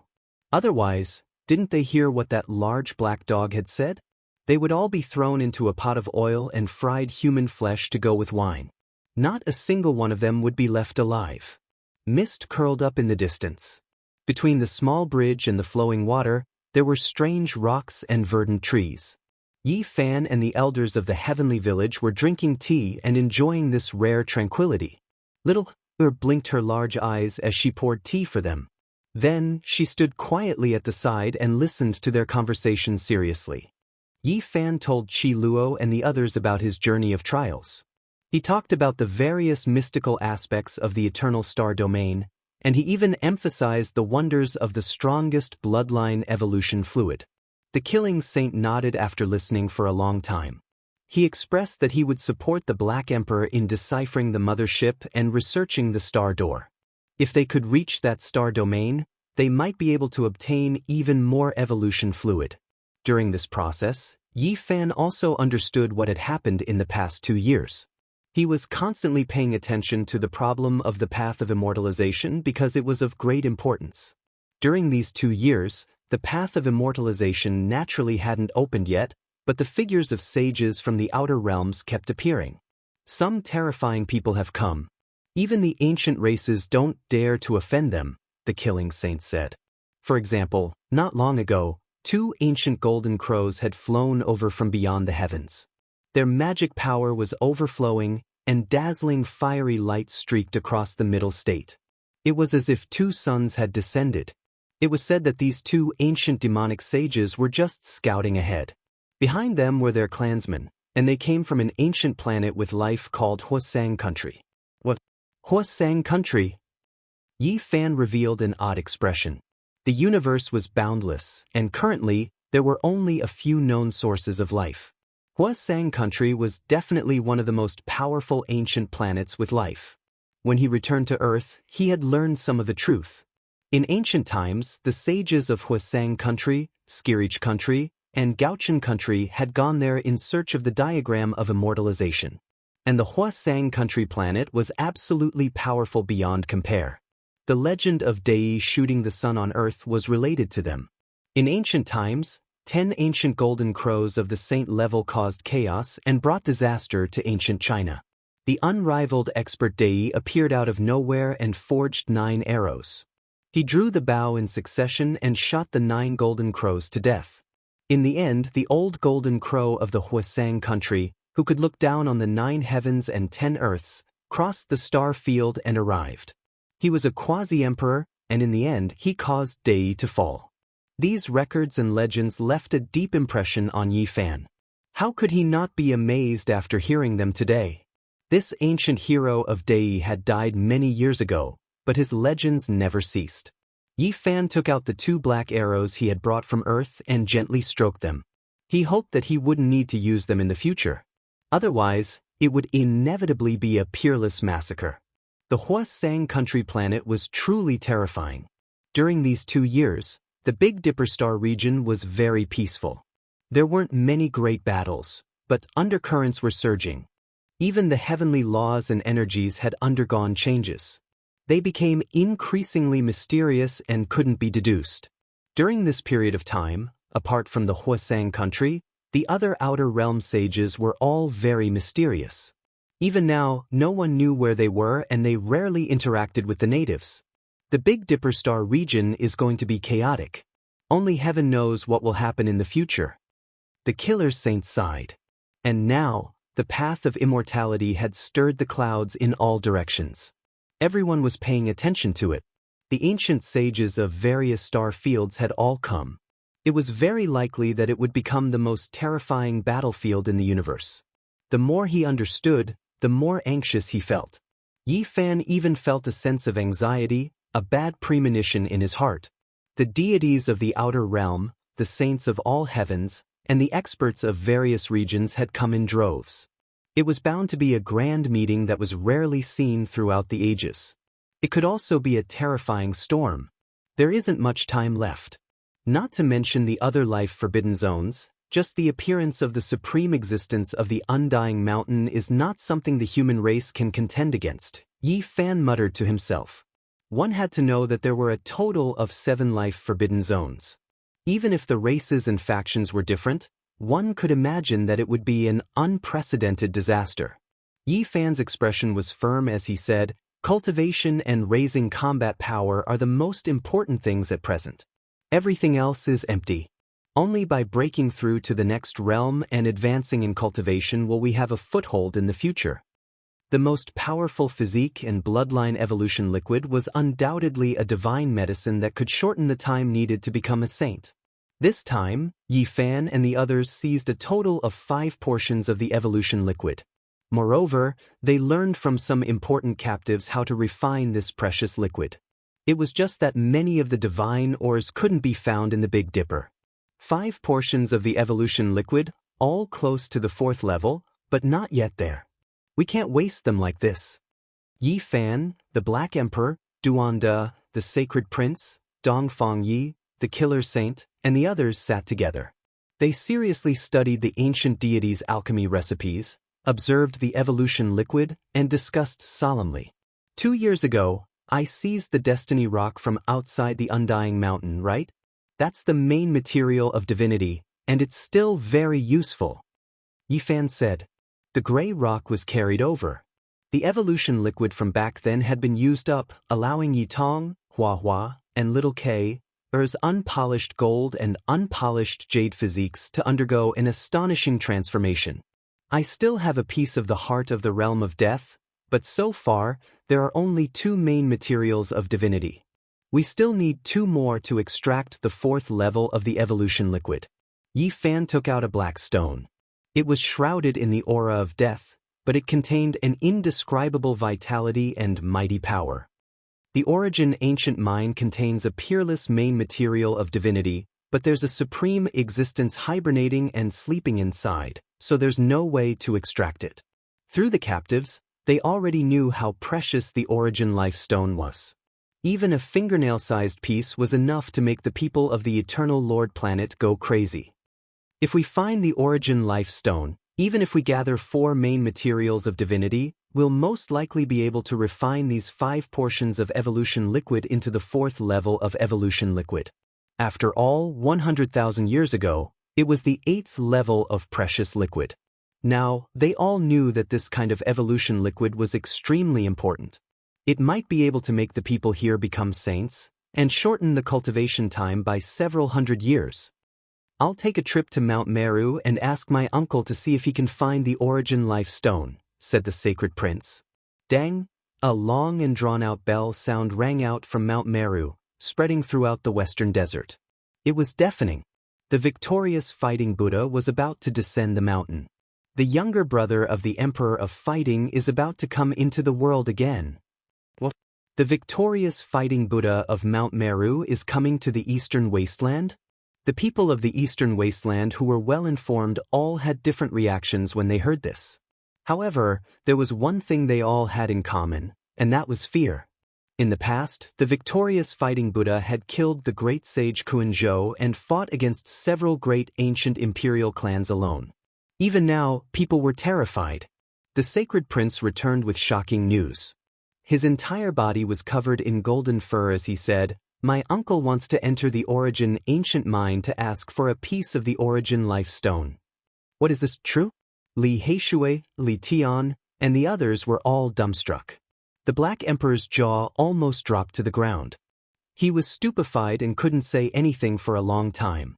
Otherwise, didn't they hear what that large black dog had said? They would all be thrown into a pot of oil and fried human flesh to go with wine. Not a single one of them would be left alive. Mist curled up in the distance. Between the small bridge and the flowing water, there were strange rocks and verdant trees. Yi Fan and the elders of the heavenly village were drinking tea and enjoying this rare tranquility. Little blinked her large eyes as she poured tea for them. Then, she stood quietly at the side and listened to their conversation seriously. Yi Fan told Chi Luo and the others about his journey of trials. He talked about the various mystical aspects of the eternal star domain, and he even emphasized the wonders of the strongest bloodline evolution fluid. The killing saint nodded after listening for a long time. He expressed that he would support the Black Emperor in deciphering the mothership and researching the star door. If they could reach that star domain, they might be able to obtain even more evolution fluid. During this process, Yi Fan also understood what had happened in the past 2 years. He was constantly paying attention to the problem of the path of immortalization because it was of great importance. During these 2 years, the path of immortalization naturally hadn't opened yet, but the figures of sages from the outer realms kept appearing. Some terrifying people have come. Even the ancient races don't dare to offend them, the killing saint said. For example, not long ago, 2 ancient golden crows had flown over from beyond the heavens. Their magic power was overflowing, and dazzling fiery light streaked across the middle state. It was as if 2 suns had descended. It was said that these 2 ancient demonic sages were just scouting ahead. Behind them were their clansmen, and they came from an ancient planet with life called Wuxia country. What? Wuxia country? Yi Fan revealed an odd expression. The universe was boundless, and currently, there were only a few known sources of life. Wuxia country was definitely one of the most powerful ancient planets with life. When he returned to Earth, he had learned some of the truth. In ancient times, the sages of Wuxia country, Skirich country, and Gaochen country had gone there in search of the diagram of immortalization. And the Wuxia country planet was absolutely powerful beyond compare. The legend of Dei shooting the sun on Earth was related to them. In ancient times, 10 ancient golden crows of the saint level caused chaos and brought disaster to ancient China. The unrivaled expert Dei appeared out of nowhere and forged 9 arrows. He drew the bow in succession and shot the 9 golden crows to death. In the end, the old golden crow of the Wuxia country, who could look down on the 9 heavens and 10 earths, crossed the star field and arrived. He was a quasi-emperor, and in the end, he caused Dei to fall. These records and legends left a deep impression on Yi Fan. How could he not be amazed after hearing them today? This ancient hero of Dei had died many years ago, but his legends never ceased. Yi Fan took out the 2 black arrows he had brought from Earth and gently stroked them. He hoped that he wouldn't need to use them in the future. Otherwise, it would inevitably be a peerless massacre. The Wuxia country planet was truly terrifying. During these 2 years, the Big Dipper star region was very peaceful. There weren't many great battles, but undercurrents were surging. Even the heavenly laws and energies had undergone changes. They became increasingly mysterious and couldn't be deduced. During this period of time, apart from the Wuxia country, the other outer realm sages were all very mysterious. Even now, no one knew where they were and they rarely interacted with the natives. The Big Dipper star region is going to be chaotic. Only heaven knows what will happen in the future. The killer saint sighed. And now, the path of immortality had stirred the clouds in all directions. Everyone was paying attention to it. The ancient sages of various star fields had all come. It was very likely that it would become the most terrifying battlefield in the universe. The more he understood, the more anxious he felt. Yi Fan even felt a sense of anxiety, a bad premonition in his heart. The deities of the outer realm, the saints of all heavens, and the experts of various regions had come in droves. It was bound to be a grand meeting that was rarely seen throughout the ages. It could also be a terrifying storm. There isn't much time left. Not to mention the other life-forbidden zones, just the appearance of the supreme existence of the undying mountain is not something the human race can contend against, Yi Fan muttered to himself. One had to know that there were a total of 7 life-forbidden zones. Even if the races and factions were different, one could imagine that it would be an unprecedented disaster. Yi Fan's expression was firm as he said, "Cultivation and raising combat power are the most important things at present. Everything else is empty. Only by breaking through to the next realm and advancing in cultivation will we have a foothold in the future." The most powerful physique and bloodline evolution liquid was undoubtedly a divine medicine that could shorten the time needed to become a saint. This time, Yi Fan and the others seized a total of 5 portions of the evolution liquid. Moreover, they learned from some important captives how to refine this precious liquid. It was just that many of the divine ores couldn't be found in the Big Dipper. 5 portions of the evolution liquid, all close to the 4th level, but not yet there. We can't waste them like this. Yi Fan, the Black Emperor, Duanda, the Sacred Prince, Dongfang Yi, the killer saint, and the others sat together. They seriously studied the ancient deity's alchemy recipes, observed the evolution liquid, and discussed solemnly. 2 years ago, I seized the destiny rock from outside the undying mountain, right? That's the main material of divinity, and it's still very useful. Yifan said. The gray rock was carried over. The evolution liquid from back then had been used up, allowing Yitong, Huahua, and Little K, Er's unpolished gold and unpolished jade physiques to undergo an astonishing transformation. I still have a piece of the heart of the realm of death, but so far, there are only 2 main materials of divinity. We still need 2 more to extract the 4th level of the evolution liquid. Yifan took out a black stone. It was shrouded in the aura of death, but it contained an indescribable vitality and mighty power. The origin ancient mine contains a peerless main material of divinity, but there's a supreme existence hibernating and sleeping inside, so there's no way to extract it. Through the captives, they already knew how precious the origin life stone was. Even a fingernail-sized piece was enough to make the people of the Eternal Lord planet go crazy. If we find the origin life stone, even if we gather 4 main materials of divinity, we'll most likely be able to refine these 5 portions of evolution liquid into the 4th level of evolution liquid. After all, 100,000 years ago, it was the 8th level of precious liquid. Now, they all knew that this kind of evolution liquid was extremely important. It might be able to make the people here become saints, and shorten the cultivation time by several hundred years. I'll take a trip to Mount Meru and ask my uncle to see if he can find the origin life stone, said the sacred prince. Dang! A long and drawn-out bell sound rang out from Mount Meru, spreading throughout the western desert. It was deafening. The victorious fighting Buddha was about to descend the mountain. The younger brother of the Emperor of Fighting is about to come into the world again. What? The victorious fighting Buddha of Mount Meru is coming to the eastern wasteland? The people of the eastern wasteland who were well informed all had different reactions when they heard this. However, there was one thing they all had in common, and that was fear. In the past, the victorious fighting Buddha had killed the great sage Kuan-zhou and fought against several great ancient imperial clans alone. Even now, people were terrified. The sacred prince returned with shocking news. His entire body was covered in golden fur as he said, "My uncle wants to enter the origin ancient mine to ask for a piece of the origin life stone." What is this, true? Li Heishui, Li Tian, and the others were all dumbstruck. The Black Emperor's jaw almost dropped to the ground. He was stupefied and couldn't say anything for a long time.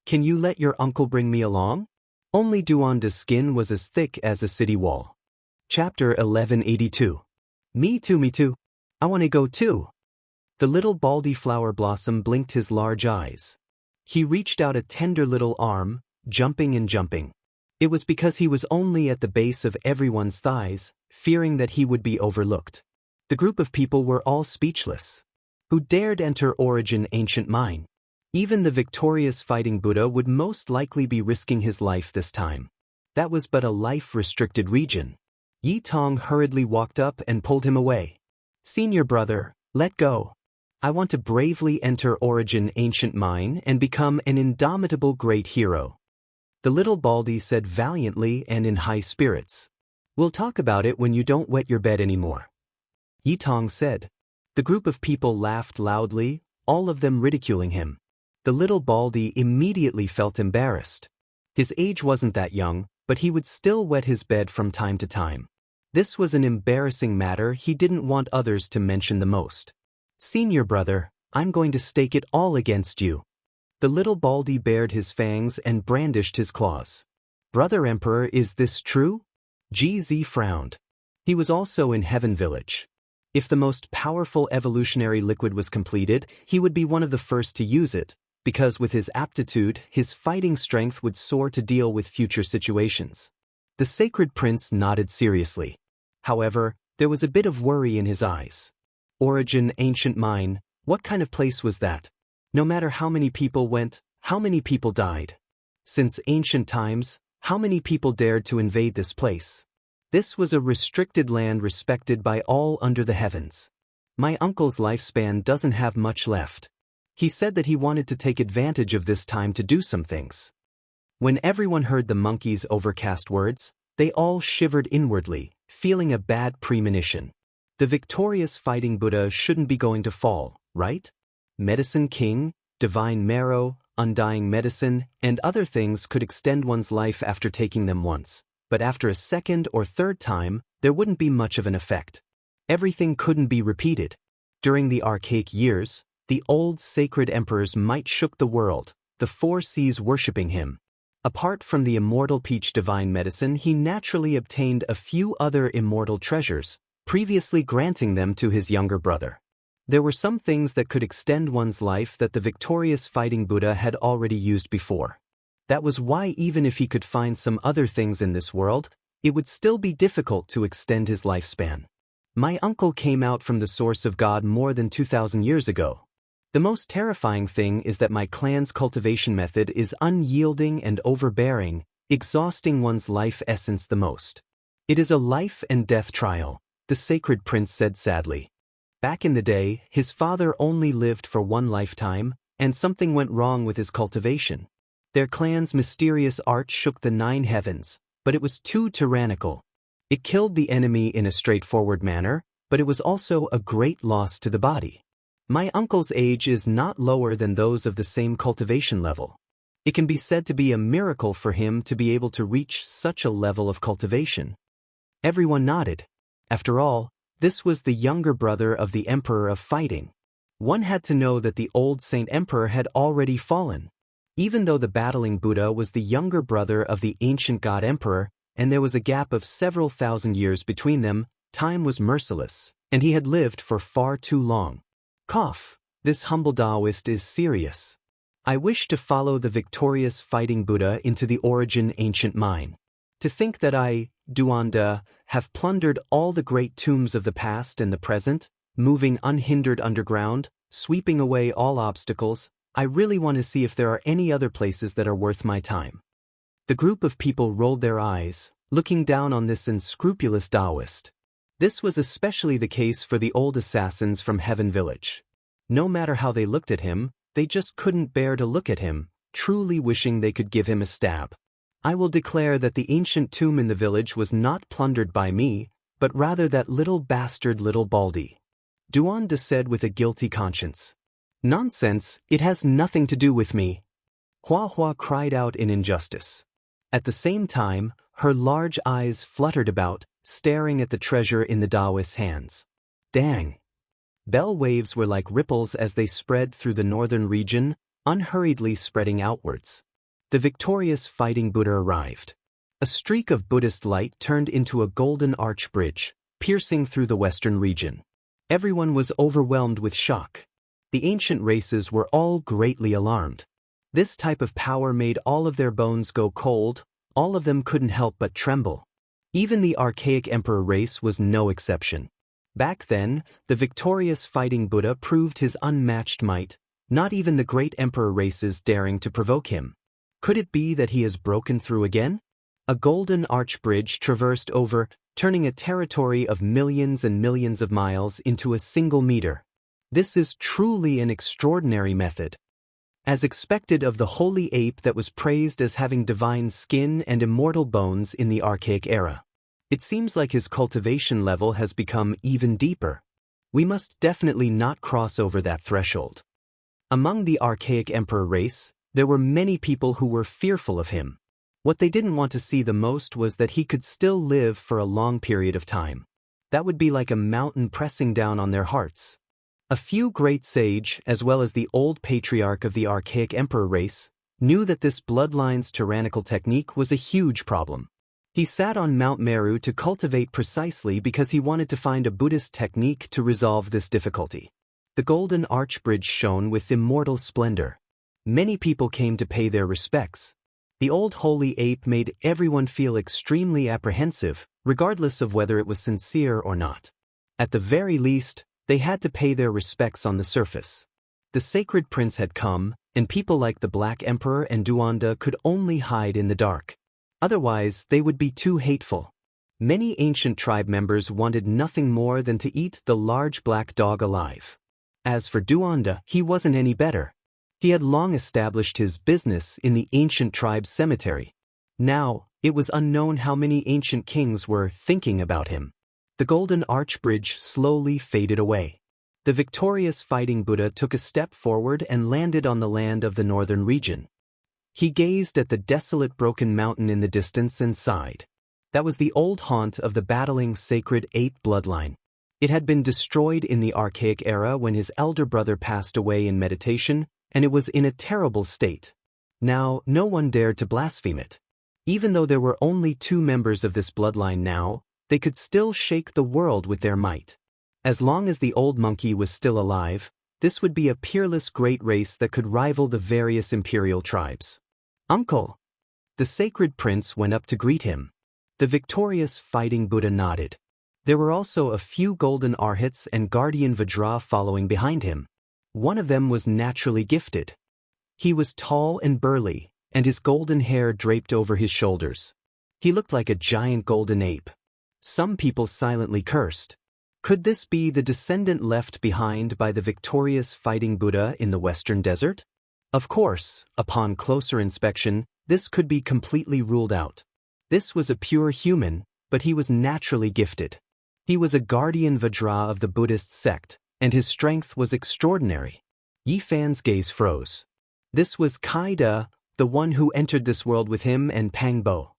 "Can you let your uncle bring me along?" Only Duanda's skin was as thick as a city wall. Chapter 1182. Me too. I want to go too. The little baldy flower blossom blinked his large eyes. He reached out a tender little arm, jumping and jumping. It was because he was only at the base of everyone's thighs, fearing that he would be overlooked. The group of people were all speechless. Who dared enter origin ancient mine? Even the victorious fighting Buddha would most likely be risking his life this time. That was but a life-restricted region. Yi Tong hurriedly walked up and pulled him away. "Senior brother, let go. I want to bravely enter origin ancient mine and become an indomitable great hero." The little baldy said valiantly and in high spirits. "We'll talk about it when you don't wet your bed anymore," Yi Tong said. The group of people laughed loudly, all of them ridiculing him. The little baldy immediately felt embarrassed. His age wasn't that young, but he would still wet his bed from time to time. This was an embarrassing matter he didn't want others to mention the most. "Senior brother, I'm going to stake it all against you." The little baldy bared his fangs and brandished his claws. "Brother Emperor, is this true?" GZ frowned. He was also in Heaven Village. If the most powerful evolutionary liquid was completed, he would be one of the first to use it, because with his aptitude, his fighting strength would soar to deal with future situations. The sacred prince nodded seriously. However, there was a bit of worry in his eyes. Origin ancient mine, what kind of place was that? No matter how many people went, how many people died? Since ancient times, how many people dared to invade this place? This was a restricted land respected by all under the heavens. My uncle's lifespan doesn't have much left. He said that he wanted to take advantage of this time to do some things. When everyone heard the monkey's overcast words, they all shivered inwardly, feeling a bad premonition. The victorious fighting Buddha shouldn't be going to fall, right? Medicine King, divine marrow, undying medicine, and other things could extend one's life after taking them once, but after a second or third time, there wouldn't be much of an effect. Everything couldn't be repeated. During the archaic years, the old sacred emperors might shook the world, the four seas worshipping him. Apart from the immortal peach divine medicine, he naturally obtained a few other immortal treasures, previously granting them to his younger brother. There were some things that could extend one's life that the victorious fighting Buddha had already used before. That was why even if he could find some other things in this world, it would still be difficult to extend his lifespan. My uncle came out from the source of God more than 2,000 years ago. The most terrifying thing is that my clan's cultivation method is unyielding and overbearing, exhausting one's life essence the most. It is a life and death trial, the sacred prince said sadly. Back in the day, his father only lived for one lifetime, and something went wrong with his cultivation. Their clan's mysterious art shook the 9 heavens, but it was too tyrannical. It killed the enemy in a straightforward manner, but it was also a great loss to the body. My uncle's age is not lower than those of the same cultivation level. It can be said to be a miracle for him to be able to reach such a level of cultivation. Everyone nodded. After all, this was the younger brother of the Emperor of Fighting. One had to know that the old Saint Emperor had already fallen. Even though the battling Buddha was the younger brother of the ancient God Emperor, and there was a gap of several thousand years between them, time was merciless, and he had lived for far too long. Cough, this humble Taoist is serious. I wish to follow the victorious fighting Buddha into the origin ancient mine. To think that I, Duanda, have plundered all the great tombs of the past and the present, moving unhindered underground, sweeping away all obstacles, I really want to see if there are any other places that are worth my time. The group of people rolled their eyes, looking down on this unscrupulous Taoist. This was especially the case for the old assassins from Heaven Village. No matter how they looked at him, they just couldn't bear to look at him, truly wishing they could give him a stab. I will declare that the ancient tomb in the village was not plundered by me, but rather that little bastard little Baldy. Duanda said with a guilty conscience. Nonsense, it has nothing to do with me. Hua Hua cried out in injustice. At the same time, her large eyes fluttered about, staring at the treasure in the Taoist's hands. Dang! Bell waves were like ripples as they spread through the northern region, unhurriedly spreading outwards. The victorious fighting Buddha arrived. A streak of Buddhist light turned into a golden arch bridge, piercing through the western region. Everyone was overwhelmed with shock. The ancient races were all greatly alarmed. This type of power made all of their bones go cold, all of them couldn't help but tremble. Even the archaic emperor race was no exception. Back then, the victorious fighting Buddha proved his unmatched might, not even the great emperor races daring to provoke him. Could it be that he has broken through again? A golden arch bridge traversed over, turning a territory of millions and millions of miles into a single meter. This is truly an extraordinary method. As expected of the holy ape that was praised as having divine skin and immortal bones in the archaic era. It seems like his cultivation level has become even deeper. We must definitely not cross over that threshold. Among the archaic emperor race, there were many people who were fearful of him. What they didn't want to see the most was that he could still live for a long period of time. That would be like a mountain pressing down on their hearts. A few great sage, as well as the old patriarch of the archaic emperor race, knew that this bloodline's tyrannical technique was a huge problem. He sat on Mount Meru to cultivate precisely because he wanted to find a Buddhist technique to resolve this difficulty. The golden arch bridge shone with immortal splendor. Many people came to pay their respects. The old holy ape made everyone feel extremely apprehensive, regardless of whether it was sincere or not. At the very least, they had to pay their respects on the surface. The sacred prince had come, and people like the Black Emperor and Duanda could only hide in the dark. Otherwise, they would be too hateful. Many ancient tribe members wanted nothing more than to eat the large black dog alive. As for Duanda, he wasn't any better. He had long established his business in the ancient tribe's cemetery. Now, it was unknown how many ancient kings were thinking about him. The golden arch bridge slowly faded away. The victorious fighting Buddha took a step forward and landed on the land of the northern region. He gazed at the desolate broken mountain in the distance and sighed. That was the old haunt of the battling sacred ape bloodline. It had been destroyed in the archaic era when his elder brother passed away in meditation, and it was in a terrible state. Now, no one dared to blaspheme it. Even though there were only 2 members of this bloodline now, they could still shake the world with their might. As long as the old monkey was still alive, this would be a peerless great race that could rival the various imperial tribes. "Uncle!" The sacred prince went up to greet him. The victorious fighting Buddha nodded. There were also a few golden arhats and guardian Vajra following behind him. One of them was naturally gifted. He was tall and burly, and his golden hair draped over his shoulders. He looked like a giant golden ape. Some people silently cursed. Could this be the descendant left behind by the victorious fighting Buddha in the western desert? Of course, upon closer inspection, this could be completely ruled out. This was a pure human, but he was naturally gifted. He was a guardian Vajra of the Buddhist sect, and his strength was extraordinary. Yi Fan's gaze froze. This was Kaida, the one who entered this world with him and Pang Bo.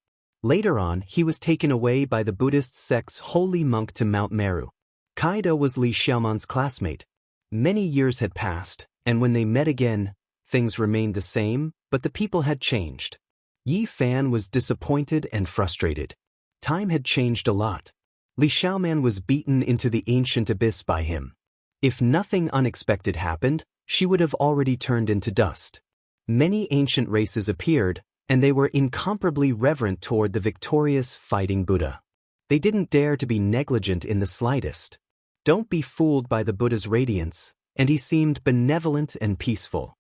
Later on, he was taken away by the Buddhist sect's holy monk to Mount Meru. Kaida was Li Xiaoman's classmate. Many years had passed, and when they met again, things remained the same, but the people had changed. Yi Fan was disappointed and frustrated. Time had changed a lot. Li Xiaoman was beaten into the ancient abyss by him. If nothing unexpected happened, she would have already turned into dust. Many ancient races appeared, and they were incomparably reverent toward the victorious fighting Buddha. They didn't dare to be negligent in the slightest. Don't be fooled by the Buddha's radiance, and he seemed benevolent and peaceful.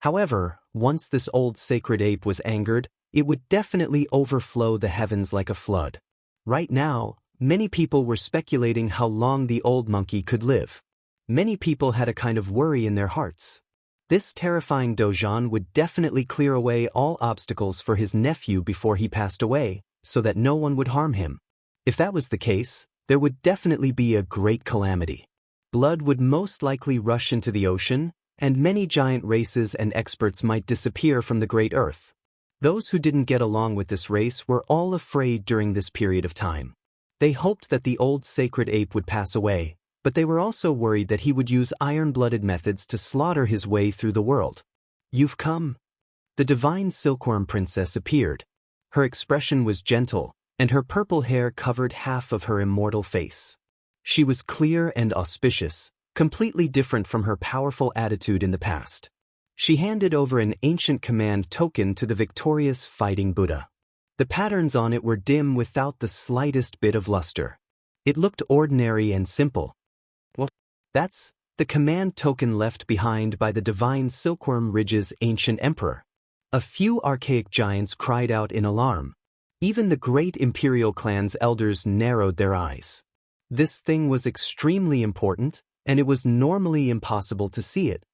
However, once this old sacred ape was angered, it would definitely overflow the heavens like a flood. Right now, many people were speculating how long the old monkey could live. Many people had a kind of worry in their hearts. This terrifying Dojan would definitely clear away all obstacles for his nephew before he passed away, so that no one would harm him. If that was the case, there would definitely be a great calamity. Blood would most likely rush into the ocean, and many giant races and experts might disappear from the great earth. Those who didn't get along with this race were all afraid during this period of time. They hoped that the old sacred ape would pass away, but they were also worried that he would use iron-blooded methods to slaughter his way through the world. "You've come." The divine silkworm princess appeared. Her expression was gentle, and her purple hair covered half of her immortal face. She was clear and auspicious, completely different from her powerful attitude in the past. She handed over an ancient command token to the victorious fighting Buddha. The patterns on it were dim without the slightest bit of luster. It looked ordinary and simple. Well, that's the command token left behind by the divine Silkworm Ridge's ancient emperor. A few archaic giants cried out in alarm. Even the great imperial clan's elders narrowed their eyes. This thing was extremely important, and it was normally impossible to see it.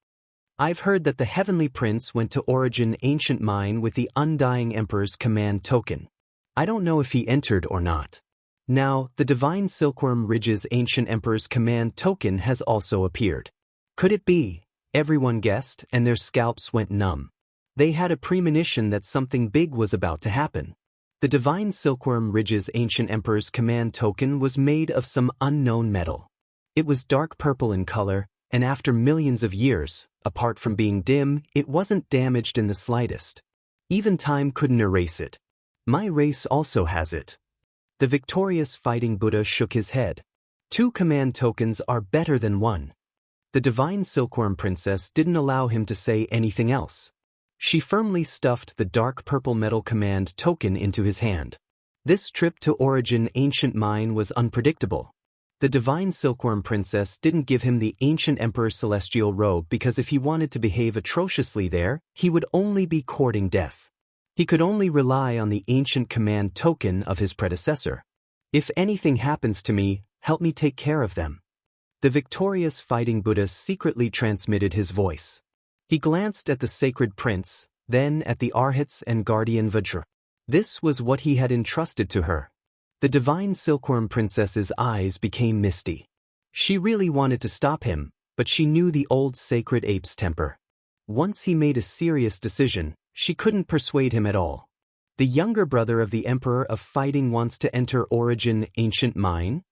"I've heard that the Heavenly Prince went to Origin Ancient Mine with the Undying Emperor's command token. I don't know if he entered or not. Now, the Divine Silkworm Ridge's Ancient Emperor's command token has also appeared. Could it be?" Everyone guessed, and their scalps went numb. They had a premonition that something big was about to happen. The Divine Silkworm Ridge's Ancient Emperor's command token was made of some unknown metal. It was dark purple in color, and after millions of years, apart from being dim, it wasn't damaged in the slightest. Even time couldn't erase it. "My race also has it." The victorious fighting Buddha shook his head. "2 command tokens are better than 1. The divine silkworm princess didn't allow him to say anything else. She firmly stuffed the dark purple metal command token into his hand. This trip to Origin Ancient Mine was unpredictable. The divine silkworm princess didn't give him the ancient emperor's celestial robe because if he wanted to behave atrociously there, he would only be courting death. He could only rely on the ancient command token of his predecessor. "If anything happens to me, help me take care of them." The victorious fighting Buddha secretly transmitted his voice. He glanced at the sacred prince, then at the Arhats and guardian Vajra. This was what he had entrusted to her. The divine silkworm princess's eyes became misty. She really wanted to stop him, but she knew the old sacred ape's temper. Once he made a serious decision, she couldn't persuade him at all. The younger brother of the Emperor of Fighting wants to enter Origin Ancient Mine?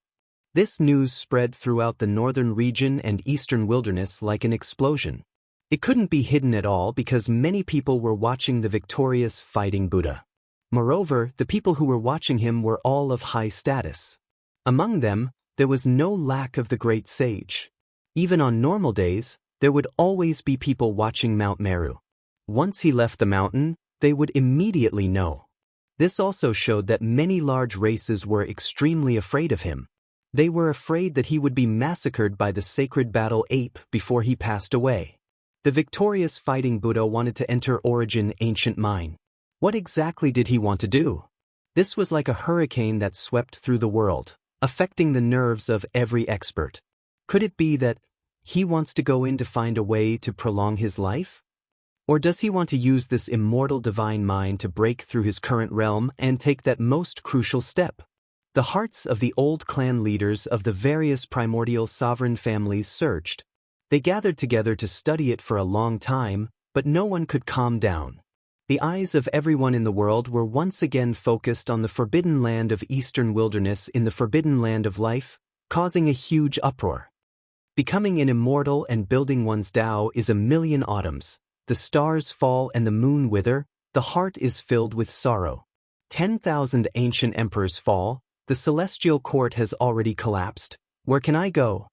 This news spread throughout the northern region and eastern wilderness like an explosion. It couldn't be hidden at all because many people were watching the victorious fighting Buddha. Moreover, the people who were watching him were all of high status. Among them, there was no lack of the great sage. Even on normal days, there would always be people watching Mount Meru. Once he left the mountain, they would immediately know. This also showed that many large races were extremely afraid of him. They were afraid that he would be massacred by the sacred battle ape before he passed away. The victorious fighting Buddha wanted to enter Origin Ancient Mine. What exactly did he want to do? This was like a hurricane that swept through the world, affecting the nerves of every expert. Could it be that he wants to go in to find a way to prolong his life? Or does he want to use this immortal divine mind to break through his current realm and take that most crucial step? The hearts of the old clan leaders of the various primordial sovereign families surged. They gathered together to study it for a long time, but no one could calm down. The eyes of everyone in the world were once again focused on the forbidden land of eastern wilderness in the forbidden land of life, causing a huge uproar. Becoming an immortal and building one's Tao is a million autumns. The stars fall and the moon wither, the heart is filled with sorrow. 10,000 ancient emperors fall, the celestial court has already collapsed. Where can I go?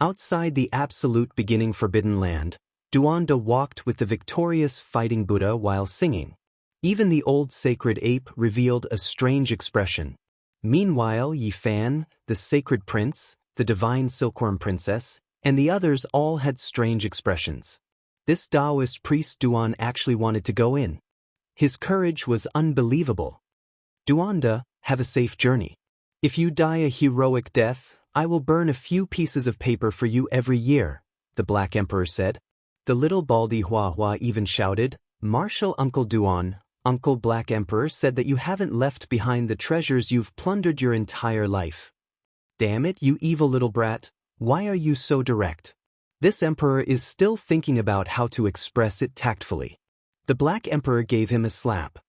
Outside the absolute beginning forbidden land, Duanda walked with the victorious fighting Buddha while singing. Even the old sacred ape revealed a strange expression. Meanwhile, Yi Fan, the sacred prince, the divine silkworm princess, and the others all had strange expressions. This Taoist priest Duan actually wanted to go in. His courage was unbelievable. Duanda, have a safe journey. If you die a heroic death, I will burn a few pieces of paper for you every year, the Black Emperor said. The little baldy Hua Hua even shouted, Martial Uncle Duan, Uncle Black Emperor said that you haven't left behind the treasures you've plundered your entire life. Damn it, you evil little brat, why are you so direct? This emperor is still thinking about how to express it tactfully. The Black Emperor gave him a slap.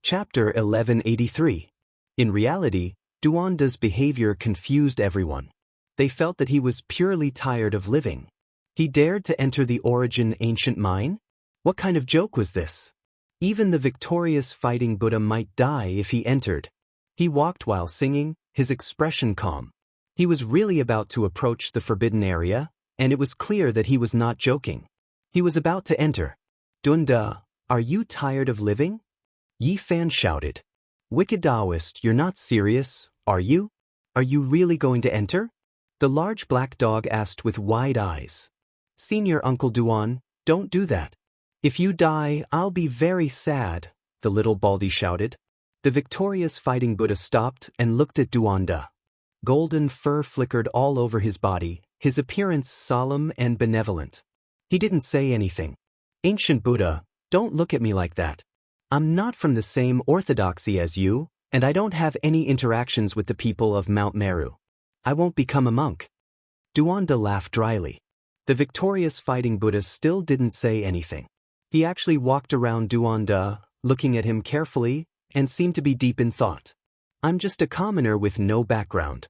Chapter 1183. In reality, Duanda's behavior confused everyone. They felt that he was purely tired of living. He dared to enter the Origin Ancient Mine? What kind of joke was this? Even the victorious fighting Buddha might die if he entered. He walked while singing, his expression calm. He was really about to approach the forbidden area, and it was clear that he was not joking. He was about to enter. Duanda, are you tired of living? Yi Fan shouted. Wicked Taoist, you're not serious, are you? Are you really going to enter? The large black dog asked with wide eyes. Senior Uncle Duan, don't do that. If you die, I'll be very sad, the little baldy shouted. The victorious fighting Buddha stopped and looked at Duanda. Golden fur flickered all over his body, his appearance solemn and benevolent. He didn't say anything. Ancient Buddha, don't look at me like that. I'm not from the same orthodoxy as you, and I don't have any interactions with the people of Mount Meru. I won't become a monk. Duanda laughed dryly. The victorious fighting Buddha still didn't say anything. He actually walked around Duanda, looking at him carefully, and seemed to be deep in thought. I'm just a commoner with no background.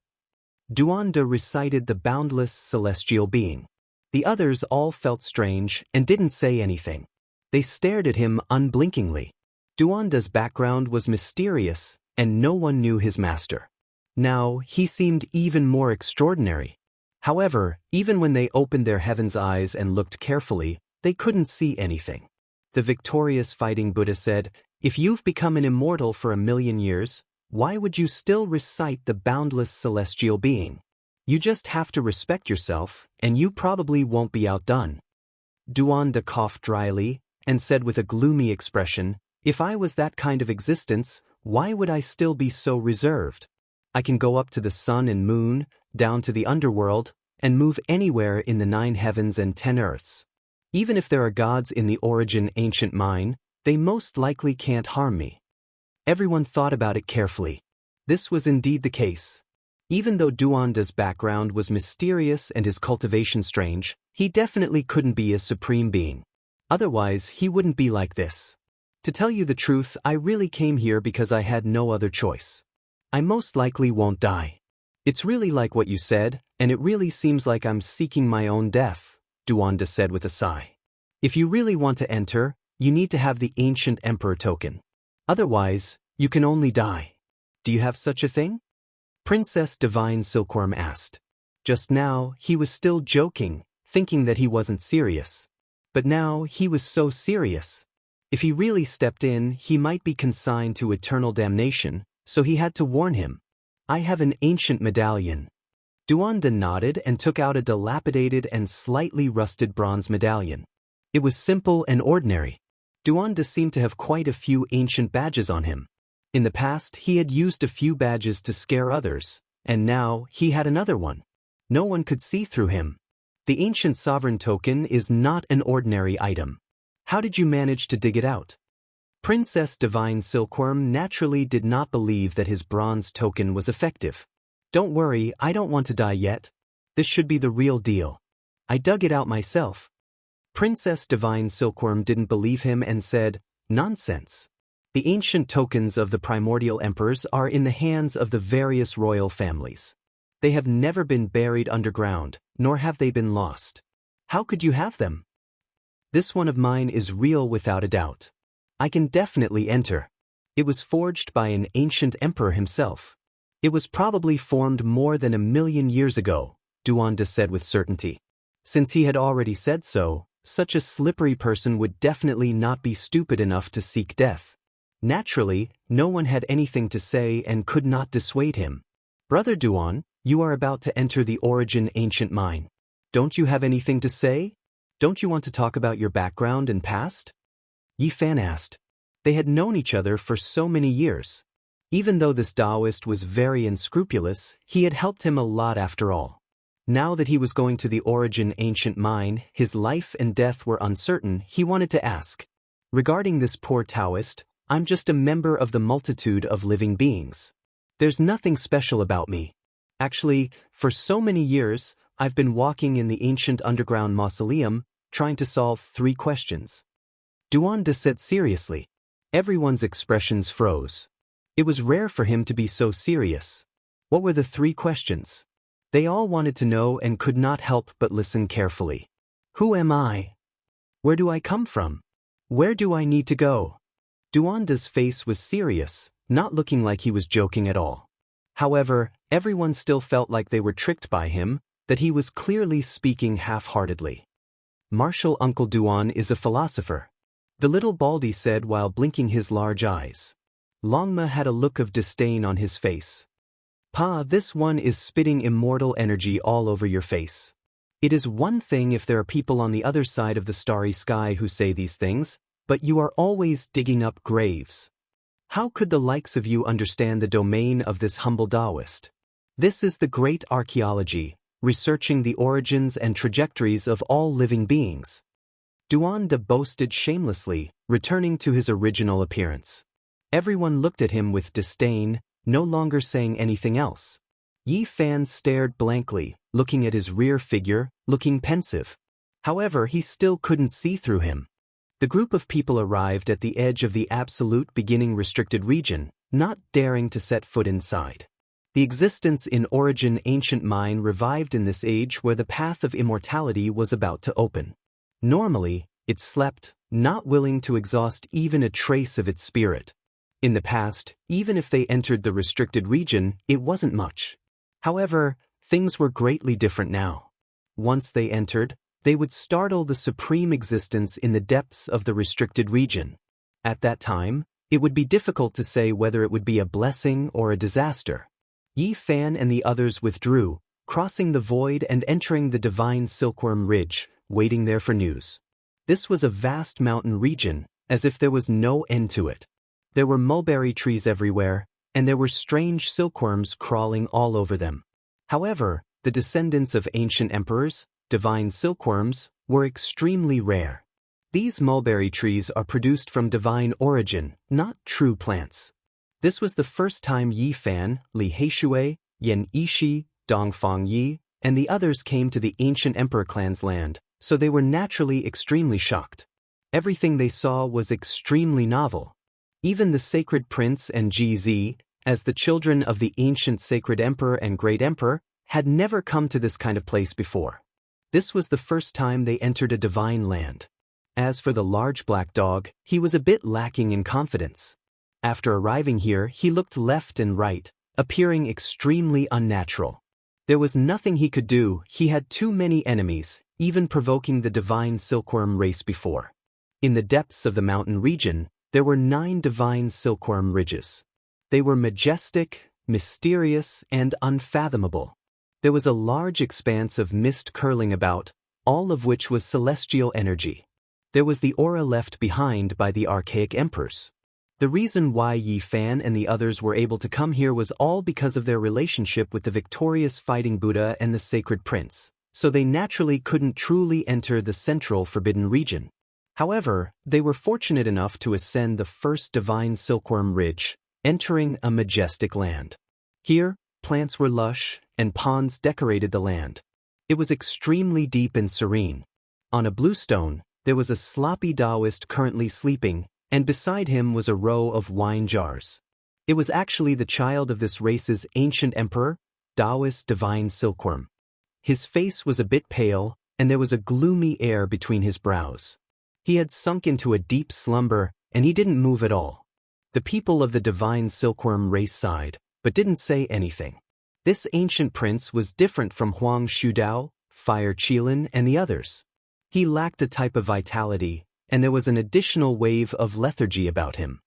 Duanda recited the boundless celestial being. The others all felt strange and didn't say anything. They stared at him unblinkingly. Duanda's background was mysterious, and no one knew his master. Now, he seemed even more extraordinary. However, even when they opened their heaven's eyes and looked carefully, they couldn't see anything. The victorious fighting Buddha said, If you've become an immortal for 1,000,000 years, why would you still recite the boundless celestial being? You just have to respect yourself, and you probably won't be outdone. Duanda coughed dryly, and said with a gloomy expression, If I was that kind of existence, why would I still be so reserved? I can go up to the sun and moon, down to the underworld, and move anywhere in the 9 heavens and 10 earths. Even if there are gods in the origin ancient mine, they most likely can't harm me. Everyone thought about it carefully. This was indeed the case. Even though Duanda's background was mysterious and his cultivation strange, he definitely couldn't be a supreme being. Otherwise, he wouldn't be like this. To tell you the truth, I really came here because I had no other choice. I most likely won't die. It's really like what you said, and it really seems like I'm seeking my own death, Duanda said with a sigh. If you really want to enter, you need to have the ancient emperor token. Otherwise, you can only die. Do you have such a thing? Princess Divine Silkworm asked. Just now, he was still joking, thinking that he wasn't serious. But now, he was so serious. If he really stepped in, he might be consigned to eternal damnation, so he had to warn him. I have an ancient medallion. Duanda nodded and took out a dilapidated and slightly rusted bronze medallion. It was simple and ordinary. Duanda seemed to have quite a few ancient badges on him. In the past, he had used a few badges to scare others, and now he had another one. No one could see through him. The ancient sovereign token is not an ordinary item. How did you manage to dig it out? Princess Divine Silkworm naturally did not believe that his bronze token was effective. Don't worry, I don't want to die yet. This should be the real deal. I dug it out myself. Princess Divine Silkworm didn't believe him and said, nonsense. The ancient tokens of the primordial emperors are in the hands of the various royal families. They have never been buried underground, nor have they been lost. How could you have them? This one of mine is real without a doubt. I can definitely enter. It was forged by an ancient emperor himself. It was probably formed more than 1,000,000 years ago, Duanda said with certainty. Since he had already said so, such a slippery person would definitely not be stupid enough to seek death. Naturally, no one had anything to say and could not dissuade him. Brother Duan, you are about to enter the origin ancient mine. Don't you have anything to say? Don't you want to talk about your background and past? Yi Fan asked. They had known each other for so many years. Even though this Taoist was very unscrupulous, he had helped him a lot after all. Now that he was going to the origin ancient mine, his life and death were uncertain, he wanted to ask. Regarding this poor Taoist, I'm just a member of the multitude of living beings. There's nothing special about me. Actually, for so many years, I've been walking in the ancient underground mausoleum, trying to solve 3 questions. Duanda said seriously. Everyone's expressions froze. It was rare for him to be so serious. What were the 3 questions? They all wanted to know and could not help but listen carefully. Who am I? Where do I come from? Where do I need to go? Duanda's face was serious, not looking like he was joking at all. However, everyone still felt like they were tricked by him, that he was clearly speaking half-heartedly. Martial Uncle Duan is a philosopher. The little Baldy said while blinking his large eyes. Longma had a look of disdain on his face. Pa, this one is spitting immortal energy all over your face. It is one thing if there are people on the other side of the starry sky who say these things, but you are always digging up graves. How could the likes of you understand the domain of this humble Taoist? This is the great archaeology, researching the origins and trajectories of all living beings. Duanda boasted shamelessly, returning to his original appearance. Everyone looked at him with disdain, no longer saying anything else. Yi Fan stared blankly, looking at his rear figure, looking pensive. However, he still couldn't see through him. The group of people arrived at the edge of the absolute beginning restricted region, not daring to set foot inside. The existence in origin ancient mine revived in this age where the path of immortality was about to open. Normally, it slept, not willing to exhaust even a trace of its spirit. In the past, even if they entered the restricted region, it wasn't much. However, things were greatly different now. Once they entered, they would startle the supreme existence in the depths of the restricted region. At that time, it would be difficult to say whether it would be a blessing or a disaster. Yi Fan and the others withdrew, crossing the void and entering the divine Silkworm Ridge, waiting there for news. This was a vast mountain region, as if there was no end to it. There were mulberry trees everywhere, and there were strange silkworms crawling all over them. However, the descendants of ancient emperors, divine silkworms, were extremely rare. These mulberry trees are produced from divine origin, not true plants. This was the first time Yi Fan, Li Heishui, Yan Yishi, Dongfang Yi, and the others came to the ancient emperor clan's land, so they were naturally extremely shocked. Everything they saw was extremely novel. Even the sacred prince and GZ, as the children of the ancient sacred emperor and great emperor, had never come to this kind of place before. This was the first time they entered a divine land. As for the large black dog, he was a bit lacking in confidence. After arriving here, he looked left and right, appearing extremely unnatural. There was nothing he could do. He had too many enemies, even provoking the divine silkworm race before. In the depths of the mountain region, there were 9 divine silkworm ridges. They were majestic, mysterious, and unfathomable. There was a large expanse of mist curling about, all of which was celestial energy. There was the aura left behind by the archaic emperors. The reason why Yi Fan and the others were able to come here was all because of their relationship with the victorious fighting Buddha and the sacred prince, so they naturally couldn't truly enter the central forbidden region. However, they were fortunate enough to ascend the first divine silkworm ridge, entering a majestic land. Here, plants were lush, and ponds decorated the land. It was extremely deep and serene. On a blue stone, there was a sloppy Taoist currently sleeping, and beside him was a row of wine jars. It was actually the child of this race's ancient emperor, Taoist divine silkworm. His face was a bit pale, and there was a gloomy air between his brows. He had sunk into a deep slumber, and he didn't move at all. The people of the divine silkworm race sighed, but didn't say anything. This ancient prince was different from Huang Shudao, Fire Qilin, and the others. He lacked a type of vitality, and there was an additional wave of lethargy about him.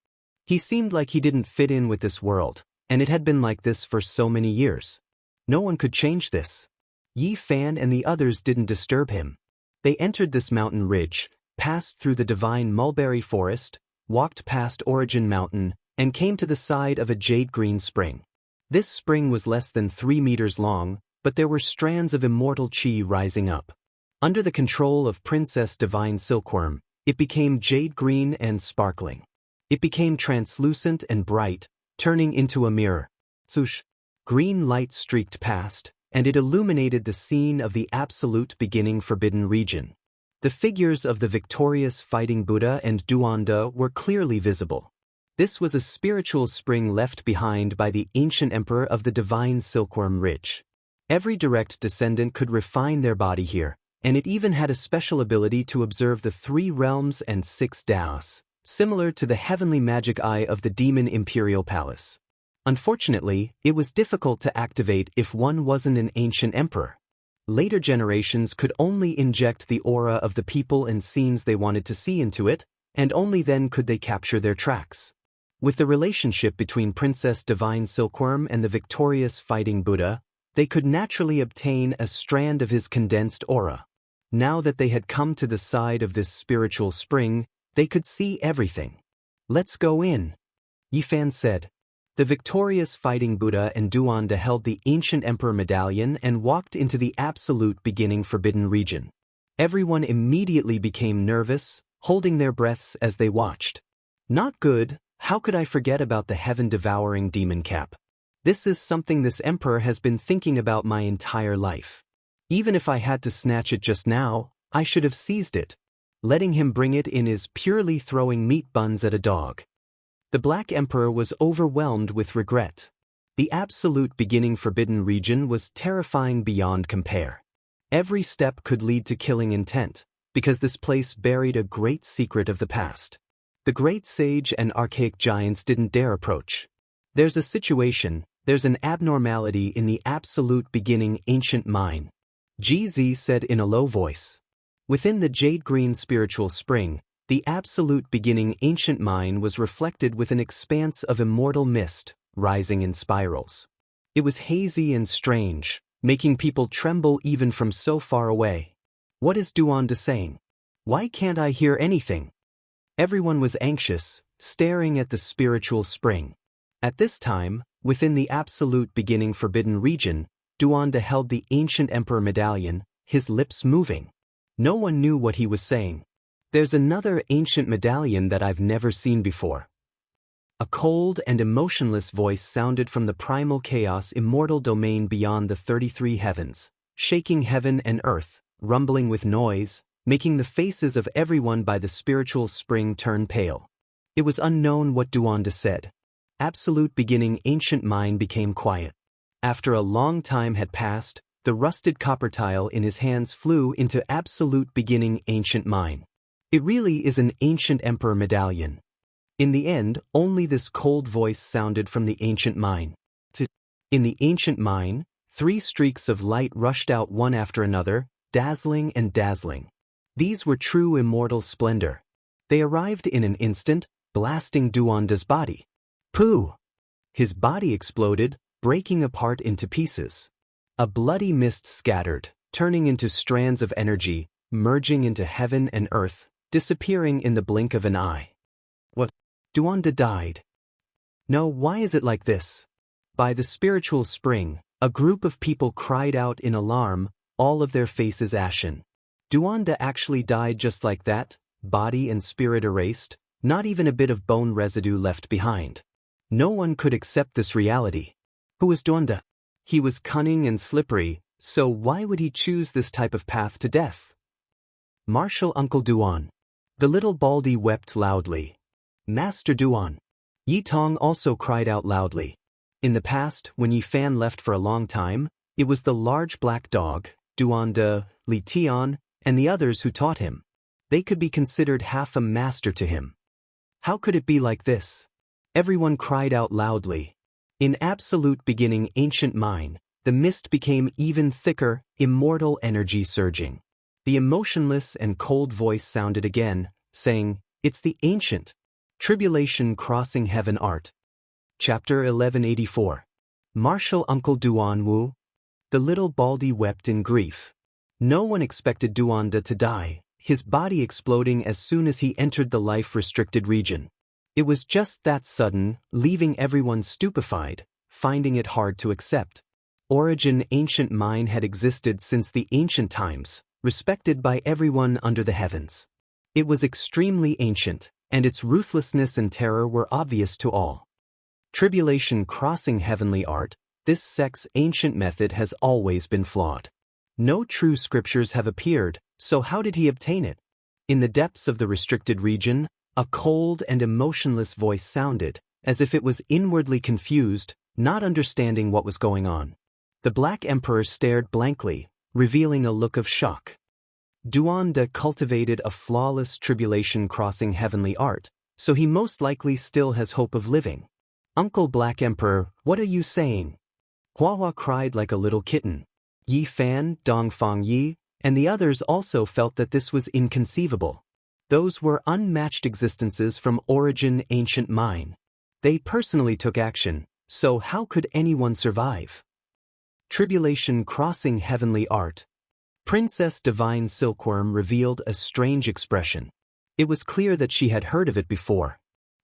He seemed like he didn't fit in with this world, and it had been like this for so many years. No one could change this. Yi Fan and the others didn't disturb him. They entered this mountain ridge, passed through the divine mulberry forest, walked past Origin Mountain, and came to the side of a jade-green spring. This spring was less than 3 meters long, but there were strands of immortal chi rising up. Under the control of Princess Divine Silkworm, it became jade-green and sparkling. It became translucent and bright, turning into a mirror. Swoosh! Green light streaked past, and it illuminated the scene of the absolute beginning forbidden region. The figures of the victorious fighting Buddha and Duanda were clearly visible. This was a spiritual spring left behind by the ancient emperor of the divine silkworm ridge. Every direct descendant could refine their body here, and it even had a special ability to observe the 3 realms and 6 Daos, similar to the heavenly magic eye of the demon imperial palace. Unfortunately, it was difficult to activate if one wasn't an ancient emperor. Later generations could only inject the aura of the people and scenes they wanted to see into it, and only then could they capture their tracks. With the relationship between Princess Divine Silkworm and the victorious fighting Buddha, they could naturally obtain a strand of his condensed aura. Now that they had come to the side of this spiritual spring, they could see everything. "Let's go in," Yi Fan said. The victorious fighting Buddha and Duanda held the ancient emperor medallion and walked into the absolute beginning forbidden region. Everyone immediately became nervous, holding their breaths as they watched. Not good. How could I forget about the heaven-devouring demon cap? This is something this emperor has been thinking about my entire life. Even if I had to snatch it just now, I should have seized it. Letting him bring it in is purely throwing meat buns at a dog. The Black Emperor was overwhelmed with regret. The absolute beginning forbidden region was terrifying beyond compare. Every step could lead to killing intent, because this place buried a great secret of the past. The great sage and archaic giants didn't dare approach. There's a situation, there's an abnormality in the absolute beginning ancient mine, GZ said in a low voice. Within the jade-green spiritual spring, the absolute beginning ancient mine was reflected with an expanse of immortal mist, rising in spirals. It was hazy and strange, making people tremble even from so far away. What is Duanda saying? Why can't I hear anything? Everyone was anxious, staring at the spiritual spring. At this time, within the absolute beginning forbidden region, Duanda held the ancient emperor medallion, his lips moving. No one knew what he was saying. There's another ancient medallion that I've never seen before. A cold and emotionless voice sounded from the primal chaos immortal domain beyond the 33 heavens, shaking heaven and earth, rumbling with noise, making the faces of everyone by the spiritual spring turn pale. It was unknown what Duanda said. Absolute beginning ancient mind became quiet. After a long time had passed, the rusted copper tile in his hands flew into absolute beginning ancient mind. It really is an ancient emperor medallion. In the end, only this cold voice sounded from the ancient mine. In the ancient mine, 3 streaks of light rushed out one after another, dazzling and dazzling. These were true immortal splendor. They arrived in an instant, blasting Duanda's body. Pooh! His body exploded, breaking apart into pieces. A bloody mist scattered, turning into strands of energy, merging into heaven and earth, disappearing in the blink of an eye. What? Duanda died. No, why is it like this? By the spiritual spring, a group of people cried out in alarm, all of their faces ashen. Duanda actually died just like that, body and spirit erased, not even a bit of bone residue left behind. No one could accept this reality. Who was Duanda? He was cunning and slippery, so why would he choose this type of path to death? Martial Uncle Duan. The little Baldy wept loudly. Master Duan. Yi Tong also cried out loudly. In the past, when Yi Fan left for a long time, it was the large black dog, Duanda, Li Tian, and the others who taught him. They could be considered half a master to him. How could it be like this? Everyone cried out loudly. In absolute beginning ancient mind, the mist became even thicker, immortal energy surging. The emotionless and cold voice sounded again, saying, "It's the ancient." Tribulation Crossing Heaven Art. Chapter 1184. Martial Uncle Duan Wu. The little Baldy wept in grief. No one expected Duanda to die, his body exploding as soon as he entered the life-restricted region. It was just that sudden, leaving everyone stupefied, finding it hard to accept. Origin ancient mind had existed since the ancient times, respected by everyone under the heavens. It was extremely ancient, and its ruthlessness and terror were obvious to all. Tribulation Crossing Heavenly Art, this sect's ancient method has always been flawed. No true scriptures have appeared, so how did he obtain it? In the depths of the restricted region, a cold and emotionless voice sounded, as if it was inwardly confused, not understanding what was going on. The Black Emperor stared blankly, revealing a look of shock. Duanda cultivated a flawless tribulation crossing heavenly art, so he most likely still has hope of living. Uncle Black Emperor, what are you saying? Hua cried like a little kitten. Yi Fan, Dongfang Yi, and the others also felt that this was inconceivable. Those were unmatched existences from origin ancient mind. They personally took action, so how could anyone survive? Tribulation Crossing Heavenly Art. Princess Divine Silkworm revealed a strange expression. It was clear that she had heard of it before.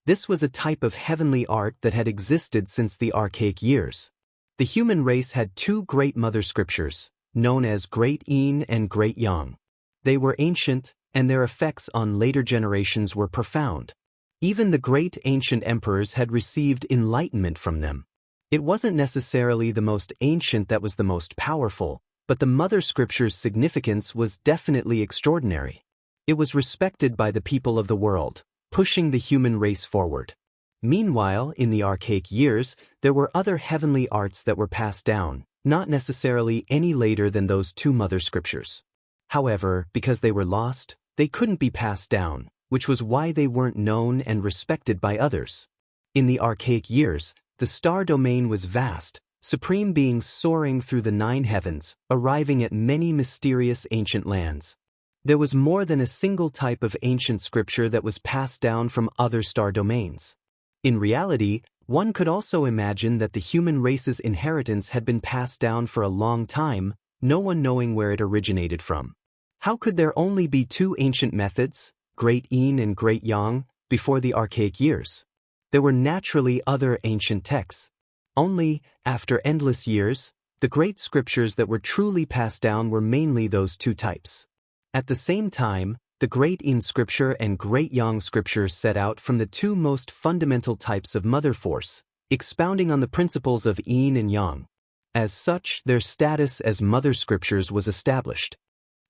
This was a type of heavenly art that had existed since the archaic years. The human race had 2 great mother scriptures, known as Great Yin and Great Yang. They were ancient, and their effects on later generations were profound. Even the great ancient emperors had received enlightenment from them. It wasn't necessarily the most ancient that was the most powerful, but the mother scripture's significance was definitely extraordinary. It was respected by the people of the world, pushing the human race forward. Meanwhile, in the archaic years, there were other heavenly arts that were passed down, not necessarily any later than those 2 mother scriptures. However, because they were lost, they couldn't be passed down, which was why they weren't known and respected by others. In the archaic years, the star domain was vast, supreme beings soaring through the 9 heavens, arriving at many mysterious ancient lands. There was more than a single type of ancient scripture that was passed down from other star domains. In reality, one could also imagine that the human race's inheritance had been passed down for a long time, no one knowing where it originated from. How could there only be 2 ancient methods, Great Yin and Great Yang, before the archaic years? There were naturally other ancient texts. Only, after endless years, The great scriptures that were truly passed down were mainly those two types. At the same time, the Great Yin scripture and Great Yang scripture set out from the two most fundamental types of mother force, expounding on the principles of Yin and Yang. As such, their status as mother scriptures was established.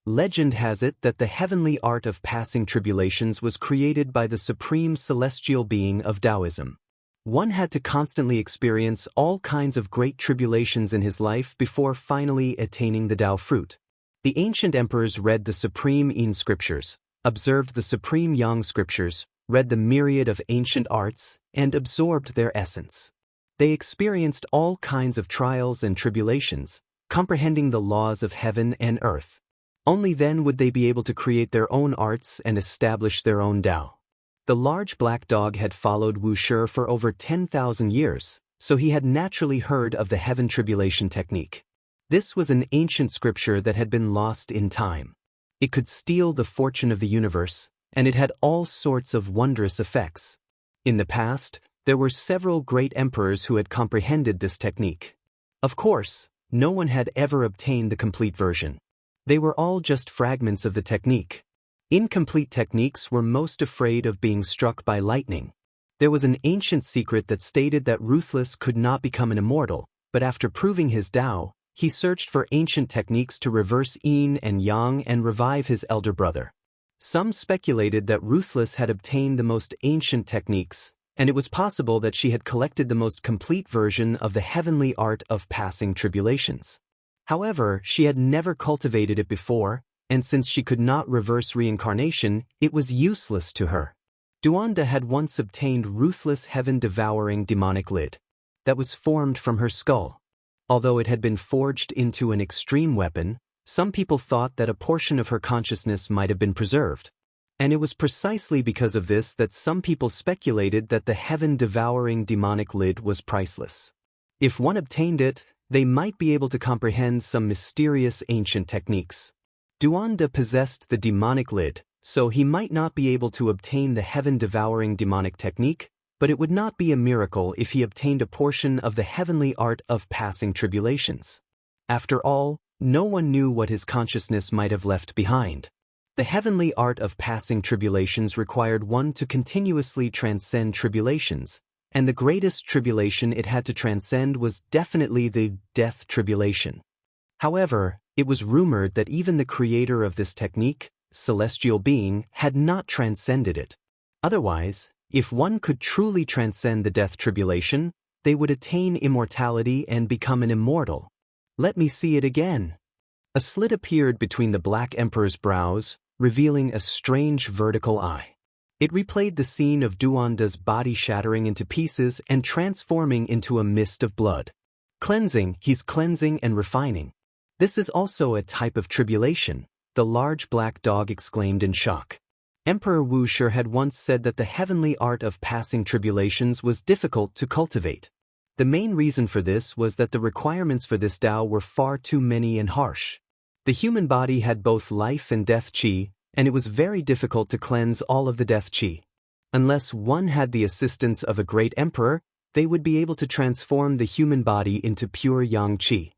Legend has it that the heavenly art of passing tribulations was created by the supreme celestial being of Taoism. One had to constantly experience all kinds of great tribulations in his life before finally attaining the Tao fruit. The ancient emperors read the supreme Yin scriptures, observed the supreme Yang scriptures, read the myriad of ancient arts, and absorbed their essence. They experienced all kinds of trials and tribulations, comprehending the laws of heaven and earth. Only then would they be able to create their own arts and establish their own Tao. The large black dog had followed Wuxia for over 10,000 years, so he had naturally heard of the heaven tribulation technique. This was an ancient scripture that had been lost in time. It could steal the fortune of the universe, and it had all sorts of wondrous effects. In the past, there were several great emperors who had comprehended this technique. Of course, no one had ever obtained the complete version. They were all just fragments of the technique. Incomplete techniques were most afraid of being struck by lightning. There was an ancient secret that stated that Ruthless could not become an immortal, but after proving his Tao, he searched for ancient techniques to reverse Yin and Yang and revive his elder brother. Some speculated that Ruthless had obtained the most ancient techniques, and it was possible that she had collected the most complete version of the heavenly art of passing tribulations. However, she had never cultivated it before, and since she could not reverse reincarnation, it was useless to her. Duanda had once obtained Ruthless heaven-devouring demonic lid that was formed from her skull. Although it had been forged into an extreme weapon, some people thought that a portion of her consciousness might have been preserved. And it was precisely because of this that some people speculated that the heaven-devouring demonic lid was priceless. If one obtained it, they might be able to comprehend some mysterious ancient techniques. Duanda possessed the demonic lid, so he might not be able to obtain the heaven-devouring demonic technique, but it would not be a miracle if he obtained a portion of the heavenly art of passing tribulations. After all, no one knew what his consciousness might have left behind. The heavenly art of passing tribulations required one to continuously transcend tribulations, and the greatest tribulation it had to transcend was definitely the death tribulation. However, it was rumored that even the creator of this technique, celestial being, had not transcended it. Otherwise, if one could truly transcend the death tribulation, they would attain immortality and become an immortal. Let me see it again. A slit appeared between the Black Emperor's brows, revealing a strange vertical eye. It replayed the scene of Duanda's body shattering into pieces and transforming into a mist of blood. Cleansing, he's cleansing and refining. This is also a type of tribulation, the large black dog exclaimed in shock. Emperor Wuxia had once said that the heavenly art of passing tribulations was difficult to cultivate. The main reason for this was that the requirements for this Tao were far too many and harsh. The human body had both life and death qi, and it was very difficult to cleanse all of the death qi. Unless one had the assistance of a great emperor, they would be able to transform the human body into pure yang qi.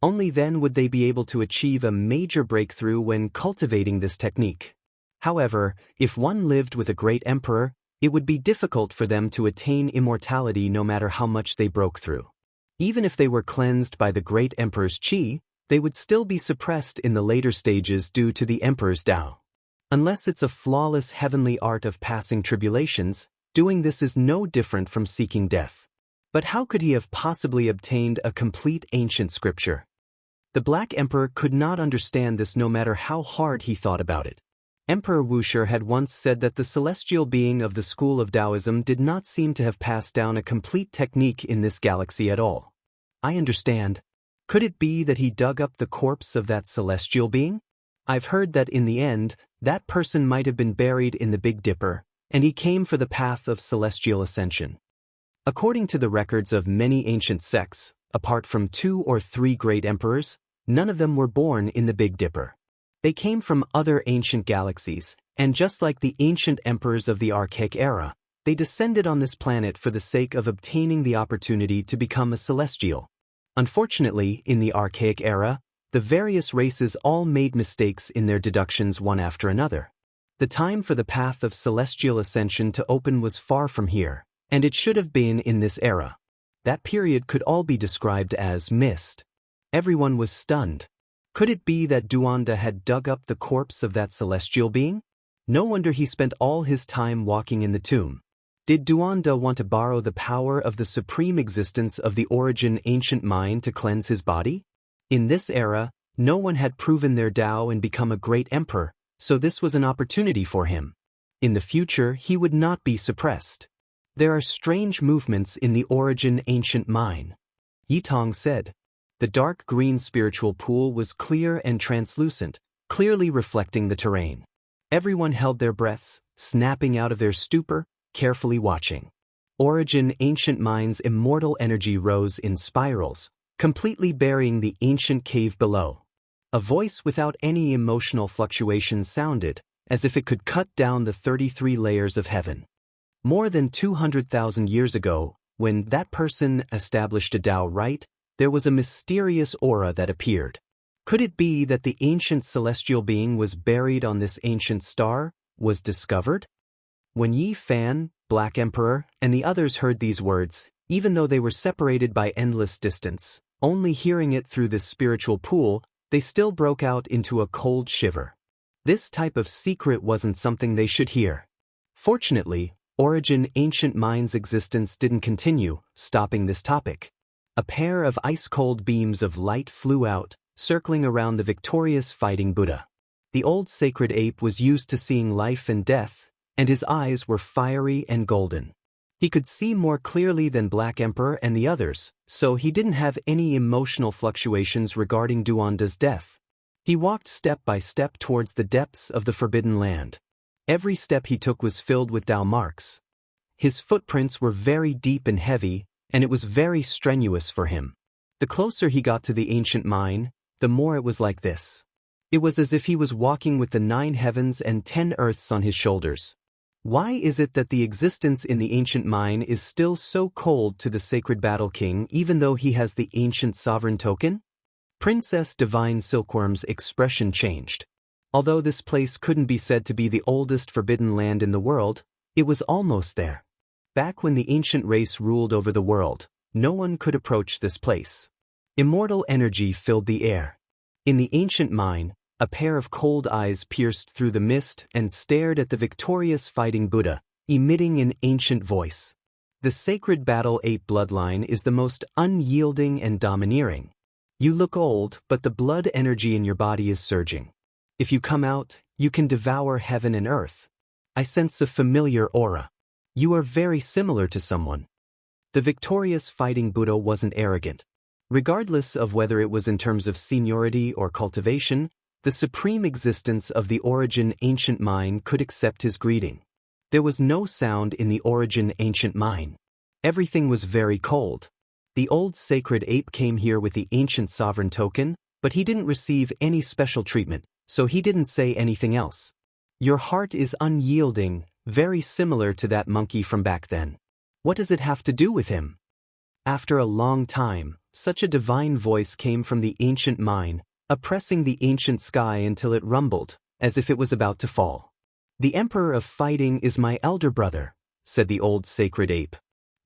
Only then would they be able to achieve a major breakthrough when cultivating this technique. However, if one lived with a great emperor, it would be difficult for them to attain immortality no matter how much they broke through. Even if they were cleansed by the great emperor's qi, they would still be suppressed in the later stages due to the emperor's Tao. Unless it's a flawless heavenly art of passing tribulations, doing this is no different from seeking death. But how could he have possibly obtained a complete ancient scripture? The Black Emperor could not understand this no matter how hard he thought about it. Emperor Wuxia had once said that the celestial being of the school of Taoism did not seem to have passed down a complete technique in this galaxy at all. I understand. Could it be that he dug up the corpse of that celestial being? I've heard that in the end, that person might have been buried in the Big Dipper, and he came for the path of celestial ascension. According to the records of many ancient sects, apart from 2 or 3 great emperors, none of them were born in the Big Dipper. They came from other ancient galaxies, and just like the ancient emperors of the Archaic era, they descended on this planet for the sake of obtaining the opportunity to become a celestial. Unfortunately, in the archaic era, the various races all made mistakes in their deductions one after another. The time for the path of celestial ascension to open was far from here, and it should have been in this era. That period could all be described as missed. Everyone was stunned. Could it be that Duanda had dug up the corpse of that celestial being? No wonder he spent all his time walking in the tomb. Did Duanda want to borrow the power of the supreme existence of the origin ancient mind to cleanse his body? In this era, no one had proven their Tao and become a great emperor, so this was an opportunity for him. In the future, he would not be suppressed. There are strange movements in the origin ancient mind, Yitong said. The dark green spiritual pool was clear and translucent, clearly reflecting the terrain. Everyone held their breaths, snapping out of their stupor, carefully watching. Origin ancient mind's immortal energy rose in spirals, completely burying the ancient cave below. A voice without any emotional fluctuations sounded, as if it could cut down the 33 layers of heaven. More than 200,000 years ago, when that person established a Tao right, there was a mysterious aura that appeared. Could it be that the ancient celestial being was buried on this ancient star, was discovered? When Yi Fan, Black Emperor, and the others heard these words, even though they were separated by endless distance, only hearing it through this spiritual pool, they still broke out into a cold shiver. This type of secret wasn't something they should hear. Fortunately, origin ancient mind's existence didn't continue, stopping this topic. A pair of ice-cold beams of light flew out, circling around the victorious fighting Buddha. The old sacred ape was used to seeing life and death, and his eyes were fiery and golden. He could see more clearly than Black Emperor and the others, so he didn't have any emotional fluctuations regarding Duanda's death. He walked step by step towards the depths of the Forbidden Land. Every step he took was filled with Tao marks. His footprints were very deep and heavy, and it was very strenuous for him. The closer he got to the ancient mine, the more it was like this. It was as if he was walking with the 9 heavens and 10 earths on his shoulders. Why is it that the existence in the ancient mine is still so cold to the sacred battle king even though he has the ancient sovereign token? Princess Divine Silkworm's expression changed. Although this place couldn't be said to be the oldest forbidden land in the world, it was almost there. Back when the ancient race ruled over the world, no one could approach this place. Immortal energy filled the air. In the ancient mine, a pair of cold eyes pierced through the mist and stared at the victorious fighting Buddha, emitting an ancient voice. The sacred battle ape bloodline is the most unyielding and domineering. You look old, but the blood energy in your body is surging. If you come out, you can devour heaven and earth. I sense a familiar aura. You are very similar to someone. The victorious fighting Buddha wasn't arrogant. Regardless of whether it was in terms of seniority or cultivation, the supreme existence of the origin ancient mind could accept his greeting. There was no sound in the origin ancient mind. Everything was very cold. The old sacred ape came here with the ancient sovereign token, but he didn't receive any special treatment, so he didn't say anything else. Your heart is unyielding, very similar to that monkey from back then. What does it have to do with him? After a long time, such a divine voice came from the ancient mind, oppressing the ancient sky until it rumbled, as if it was about to fall. The Emperor of Fighting is my elder brother, said the old sacred ape.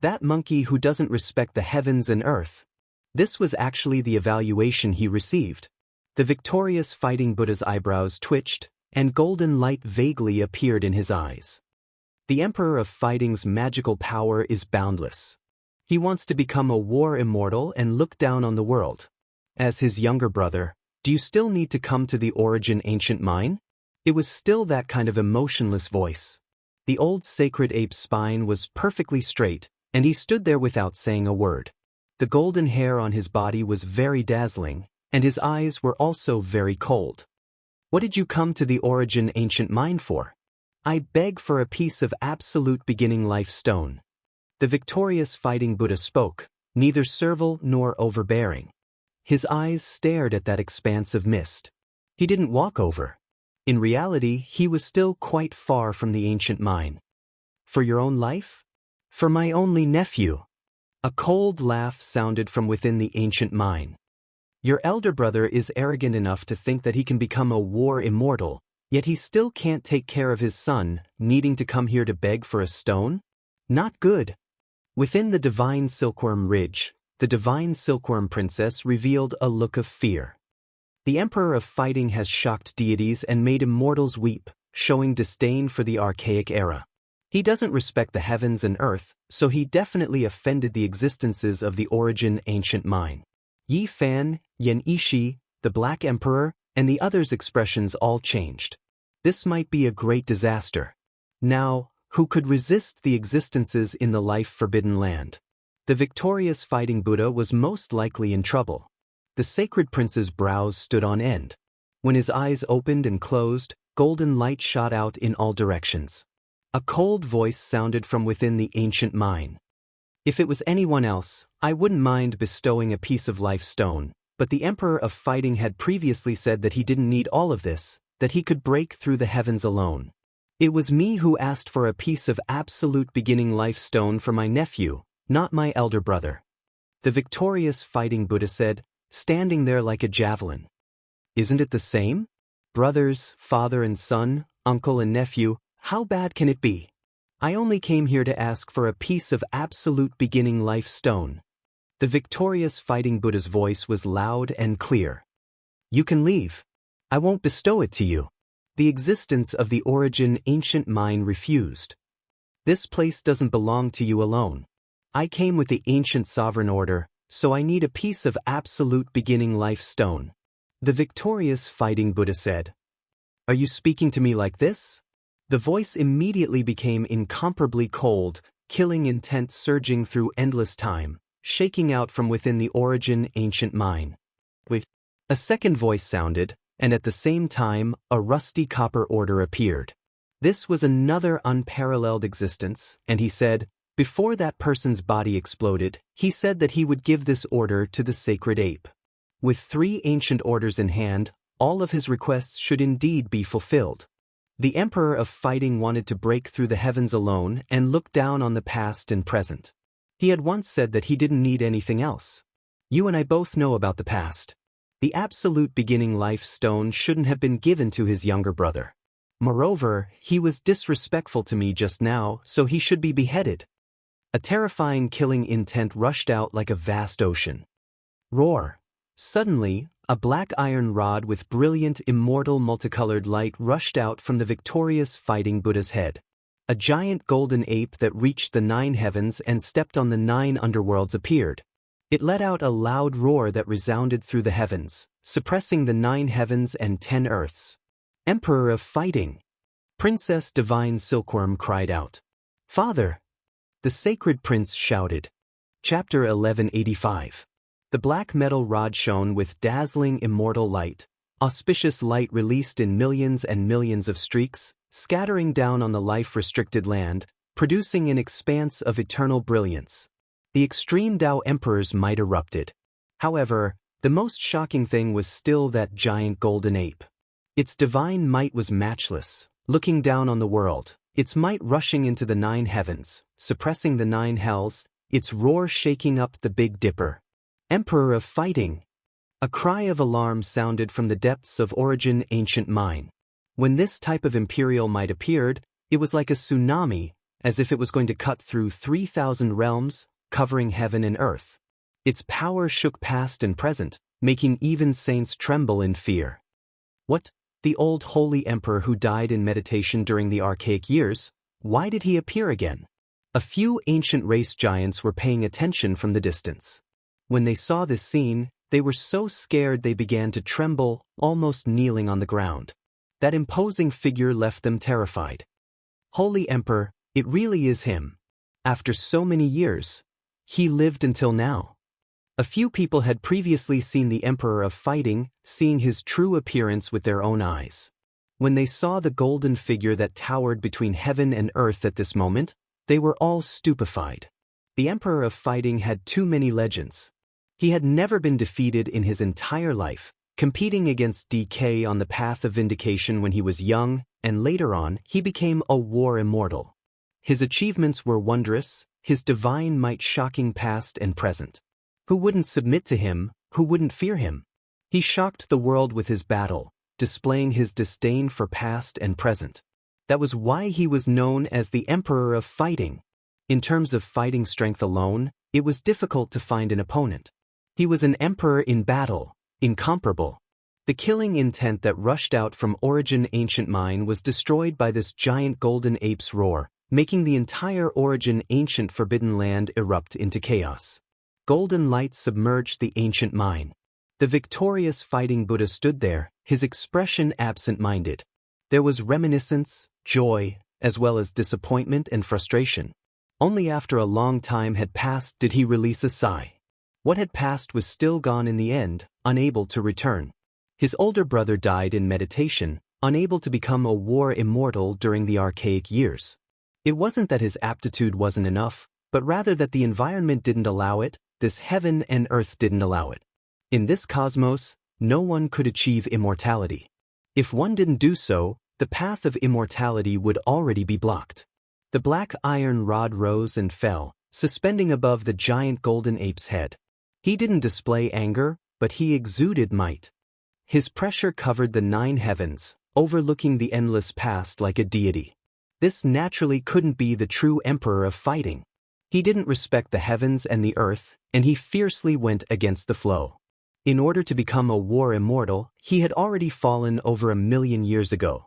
That monkey who doesn't respect the heavens and earth. This was actually the evaluation he received. The victorious fighting Buddha's eyebrows twitched, and golden light vaguely appeared in his eyes. The Emperor of Fighting's magical power is boundless. He wants to become a war immortal and look down on the world. As his younger brother, do you still need to come to the origin ancient mine? It was still that kind of emotionless voice. The old sacred ape's spine was perfectly straight, and he stood there without saying a word. The golden hair on his body was very dazzling, and his eyes were also very cold. What did you come to the origin ancient mine for? I beg for a piece of absolute beginning life stone. The victorious fighting Buddha spoke, neither servile nor overbearing. His eyes stared at that expanse of mist. He didn't walk over. In reality, he was still quite far from the ancient mine. For your own life? For my only nephew. A cold laugh sounded from within the ancient mine. Your elder brother is arrogant enough to think that he can become a war immortal, yet he still can't take care of his son, needing to come here to beg for a stone? Not good. Within the divine silkworm ridge, the divine silkworm princess revealed a look of fear. The Emperor of Fighting has shocked deities and made immortals weep, showing disdain for the archaic era. He doesn't respect the heavens and earth, so he definitely offended the existences of the origin ancient mine. Yi Fan, Yan Yishi, the Black Emperor, and the others' expressions all changed. This might be a great disaster. Now, who could resist the existences in the life-forbidden land? The victorious fighting Buddha was most likely in trouble. The sacred prince's brows stood on end. When his eyes opened and closed, golden light shot out in all directions. A cold voice sounded from within the ancient mine. If it was anyone else, I wouldn't mind bestowing a piece of life stone, but the Emperor of Fighting had previously said that he didn't need all of this, that he could break through the heavens alone. It was me who asked for a piece of absolute beginning life stone for my nephew, not my elder brother. The victorious fighting Buddha said, standing there like a javelin. Isn't it the same? Brothers, father and son, uncle and nephew, how bad can it be? I only came here to ask for a piece of absolute beginning life stone. The victorious fighting Buddha's voice was loud and clear. You can leave. I won't bestow it to you. The existence of the origin ancient mine refused. This place doesn't belong to you alone. I came with the ancient sovereign order, so I need a piece of absolute beginning life stone. The victorious fighting Buddha said. Are you speaking to me like this? The voice immediately became incomparably cold, killing intent surging through endless time, shaking out from within the origin ancient mine. Wait. A second voice sounded, and at the same time, a rusty copper order appeared. This was another unparalleled existence, and he said, before that person's body exploded, he said that he would give this order to the sacred ape. With 3 ancient orders in hand, all of his requests should indeed be fulfilled. The Emperor of Fighting wanted to break through the heavens alone and look down on the past and present. He had once said that he didn't need anything else. You and I both know about the past. The absolute beginning life stone shouldn't have been given to his younger brother. Moreover, he was disrespectful to me just now, so he should be beheaded. A terrifying killing intent rushed out like a vast ocean. Roar! Suddenly, a black iron rod with brilliant immortal multicolored light rushed out from the victorious fighting Buddha's head. A giant golden ape that reached the 9 heavens and stepped on the 9 underworlds appeared. It let out a loud roar that resounded through the heavens, suppressing the 9 heavens and 10 earths. Emperor of Fighting! Princess Divine Silkworm cried out. Father! The sacred prince shouted. Chapter 1185. The black metal rod shone with dazzling immortal light, auspicious light released in millions and millions of streaks, scattering down on the life-restricted land, producing an expanse of eternal brilliance. The extreme Tao Emperor's might erupted. However, the most shocking thing was still that giant golden ape. Its divine might was matchless, looking down on the world, its might rushing into the 9 heavens, suppressing the 9 hells, its roar shaking up the Big Dipper. Emperor of Fighting! A cry of alarm sounded from the depths of origin ancient mine. When this type of imperial might appeared, it was like a tsunami, as if it was going to cut through 3,000 realms, covering heaven and earth. Its power shook past and present, making even saints tremble in fear. What? The old holy emperor who died in meditation during the archaic years? Why did he appear again? A few ancient race giants were paying attention from the distance. When they saw this scene, they were so scared they began to tremble, almost kneeling on the ground. That imposing figure left them terrified. Holy Emperor, it really is him. After so many years, he lived until now. A few people had previously seen the Emperor of Fighting, seeing his true appearance with their own eyes. When they saw the golden figure that towered between heaven and earth at this moment, they were all stupefied. The Emperor of Fighting had too many legends. He had never been defeated in his entire life, competing against DK on the path of vindication when he was young, and later on, he became a war immortal. His achievements were wondrous, his divine might shocking past and present. Who wouldn't submit to him, who wouldn't fear him? He shocked the world with his battle, displaying his disdain for past and present. That was why he was known as the Emperor of Fighting. In terms of fighting strength alone, it was difficult to find an opponent. He was an emperor in battle, incomparable. The killing intent that rushed out from Origin Ancient Mine was destroyed by this giant golden ape's roar, making the entire Origin Ancient Forbidden Land erupt into chaos. Golden light submerged the ancient mine. The victorious fighting Buddha stood there, his expression absent-minded. There was reminiscence, joy, as well as disappointment and frustration. Only after a long time had passed did he release a sigh. What had passed was still gone in the end, unable to return. His older brother died in meditation, unable to become a war immortal during the archaic years. It wasn't that his aptitude wasn't enough, but rather that the environment didn't allow it, this heaven and earth didn't allow it. In this cosmos, no one could achieve immortality. If one didn't do so, the path of immortality would already be blocked. The black iron rod rose and fell, suspending above the giant golden ape's head. He didn't display anger, but he exuded might. His pressure covered the 9 heavens, overlooking the endless past like a deity. This naturally couldn't be the true emperor of fighting. He didn't respect the heavens and the earth, and he fiercely went against the flow. In order to become a war immortal, he had already fallen over 1,000,000 years ago.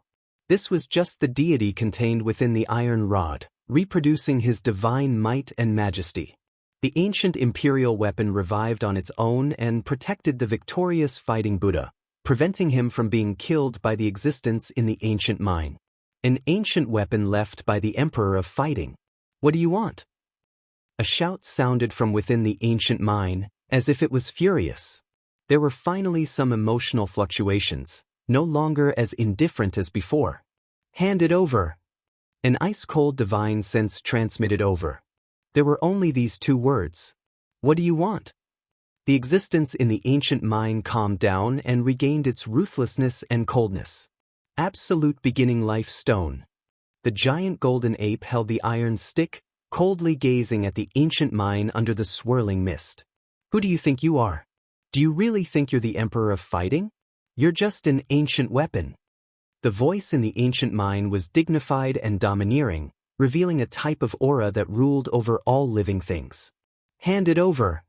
This was just the deity contained within the iron rod, reproducing his divine might and majesty. The ancient imperial weapon revived on its own and protected the victorious fighting Buddha, preventing him from being killed by the existence in the ancient mine. An ancient weapon left by the Emperor of Fighting. What do you want? A shout sounded from within the ancient mine, as if it was furious. There were finally some emotional fluctuations, no longer as indifferent as before. Hand it over. An ice-cold divine sense transmitted over. There were only these 2 words. What do you want? The existence in the ancient mine calmed down and regained its ruthlessness and coldness. Absolute beginning life stone. The giant golden ape held the iron stick, coldly gazing at the ancient mine under the swirling mist. Who do you think you are? Do you really think you're the Emperor of Fighting? You're just an ancient weapon. The voice in the ancient mine was dignified and domineering, revealing a type of aura that ruled over all living things. Hand it over.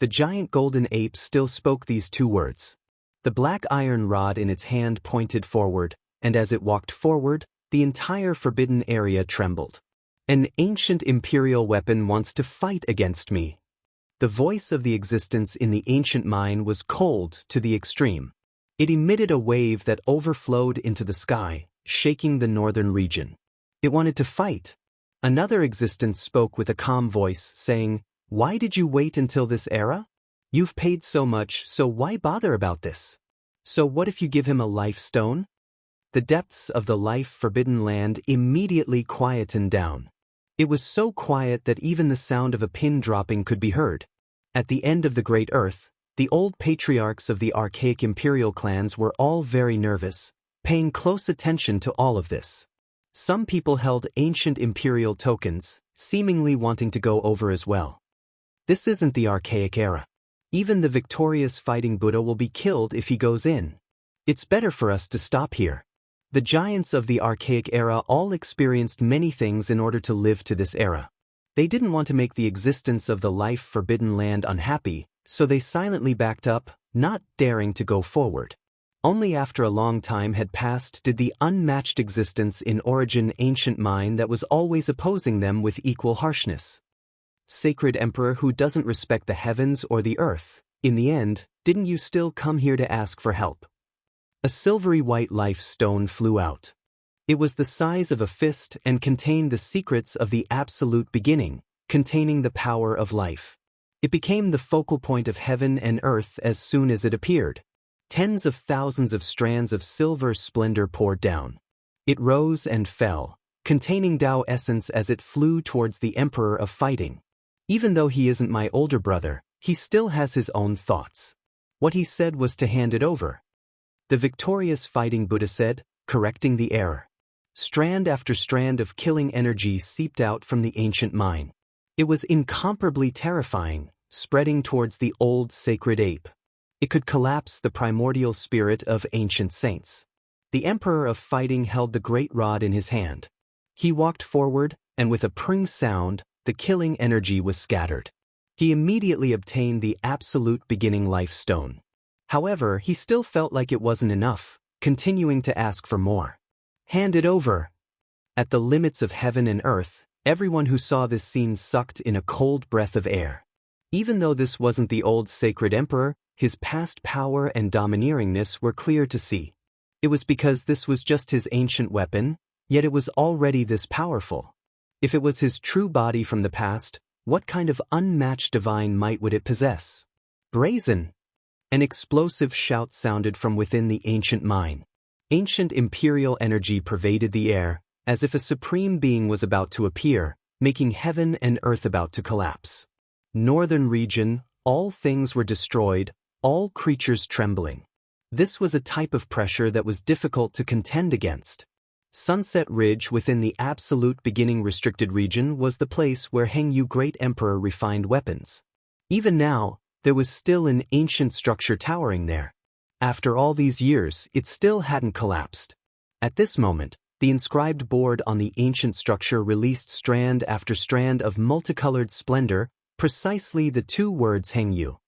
The giant golden ape still spoke these 2 words. The black iron rod in its hand pointed forward, and as it walked forward, the entire forbidden area trembled. An ancient imperial weapon wants to fight against me. The voice of the existence in the ancient mine was cold to the extreme. It emitted a wave that overflowed into the sky, shaking the northern region. It wanted to fight. Another existence spoke with a calm voice, saying, "Why did you wait until this era? You've paid so much, so why bother about this? So what if you give him a life stone?" The depths of the life-forbidden land immediately quietened down. It was so quiet that even the sound of a pin dropping could be heard. At the end of the Great Earth, the old patriarchs of the archaic imperial clans were all very nervous, paying close attention to all of this. Some people held ancient imperial tokens, seemingly wanting to go over as well. This isn't the archaic era. Even the victorious fighting Buddha will be killed if he goes in. It's better for us to stop here. The giants of the archaic era all experienced many things in order to live to this era. They didn't want to make the existence of the life-forbidden land unhappy, so they silently backed up, not daring to go forward. Only after a long time had passed did the unmatched existence in Origin Ancient Mine that was always opposing them with equal harshness. Sacred Emperor who doesn't respect the heavens or the earth, in the end, didn't you still come here to ask for help? A silvery white life stone flew out. It was the size of a fist and contained the secrets of the absolute beginning, containing the power of life. It became the focal point of heaven and earth as soon as it appeared. Tens of thousands of strands of silver splendor poured down. It rose and fell, containing Tao essence as it flew towards the Emperor of Fighting. Even though he isn't my older brother, he still has his own thoughts. What he said was to hand it over. The victorious fighting Buddha said, correcting the error. Strand after strand of killing energy seeped out from the ancient mine. It was incomparably terrifying, spreading towards the old sacred ape. It could collapse the primordial spirit of ancient saints. The Emperor of Fighting held the great rod in his hand. He walked forward, and with a pring sound, the killing energy was scattered. He immediately obtained the absolute beginning life stone. However, he still felt like it wasn't enough, continuing to ask for more. Hand it over. At the limits of heaven and earth, everyone who saw this scene sucked in a cold breath of air. Even though this wasn't the old sacred emperor, his past power and domineeringness were clear to see. It was because this was just his ancient weapon, yet it was already this powerful. If it was his true body from the past, what kind of unmatched divine might would it possess? Brazen! An explosive shout sounded from within the ancient mine. Ancient imperial energy pervaded the air, as if a supreme being was about to appear, making heaven and earth about to collapse. Northern region, all things were destroyed, all creatures trembling. This was a type of pressure that was difficult to contend against. Sunset Ridge within the absolute beginning restricted region was the place where Hengyu Great Emperor refined weapons. Even now, there was still an ancient structure towering there. After all these years, it still hadn't collapsed. At this moment, the inscribed board on the ancient structure released strand after strand of multicolored splendor, precisely the two words Hengyu.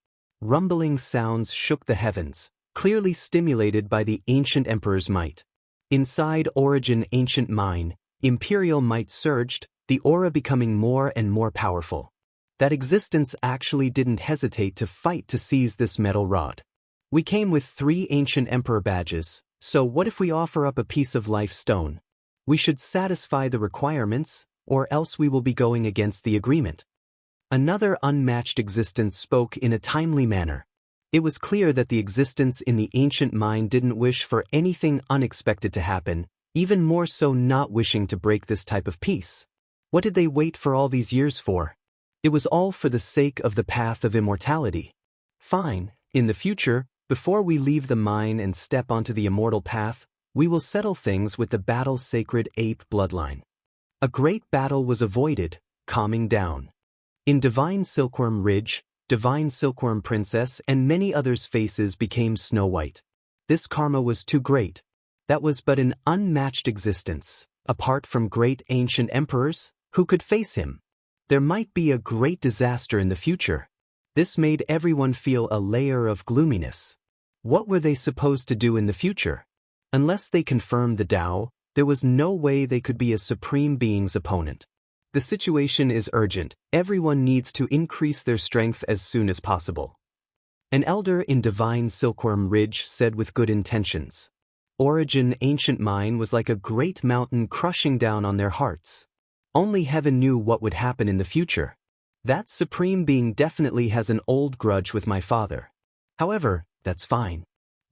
Rumbling sounds shook the heavens, clearly stimulated by the ancient emperor's might. Inside Origin Ancient Mine, imperial might surged, the aura becoming more and more powerful. That existence actually didn't hesitate to fight to seize this metal rod. We came with 3 ancient emperor badges, so what if we offer up a piece of life stone? We should satisfy the requirements, or else we will be going against the agreement. Another unmatched existence spoke in a timely manner. It was clear that the existence in the ancient mine didn't wish for anything unexpected to happen, even more so not wishing to break this type of peace. What did they wait for all these years for? It was all for the sake of the path of immortality. Fine, in the future, before we leave the mine and step onto the immortal path, we will settle things with the battle's sacred ape bloodline. A great battle was avoided, calming down. In Divine Silkworm Ridge, Divine Silkworm Princess and many others' faces became snow white. This karma was too great. That was but an unmatched existence. Apart from great ancient emperors, who could face him? There might be a great disaster in the future. This made everyone feel a layer of gloominess. What were they supposed to do in the future? Unless they confirmed the Tao, there was no way they could be a supreme being's opponent. The situation is urgent. Everyone needs to increase their strength as soon as possible. An elder in Divine Silkworm Ridge said with good intentions. Origin Ancient Mine was like a great mountain crushing down on their hearts. Only heaven knew what would happen in the future. That supreme being definitely has an old grudge with my father. However, that's fine.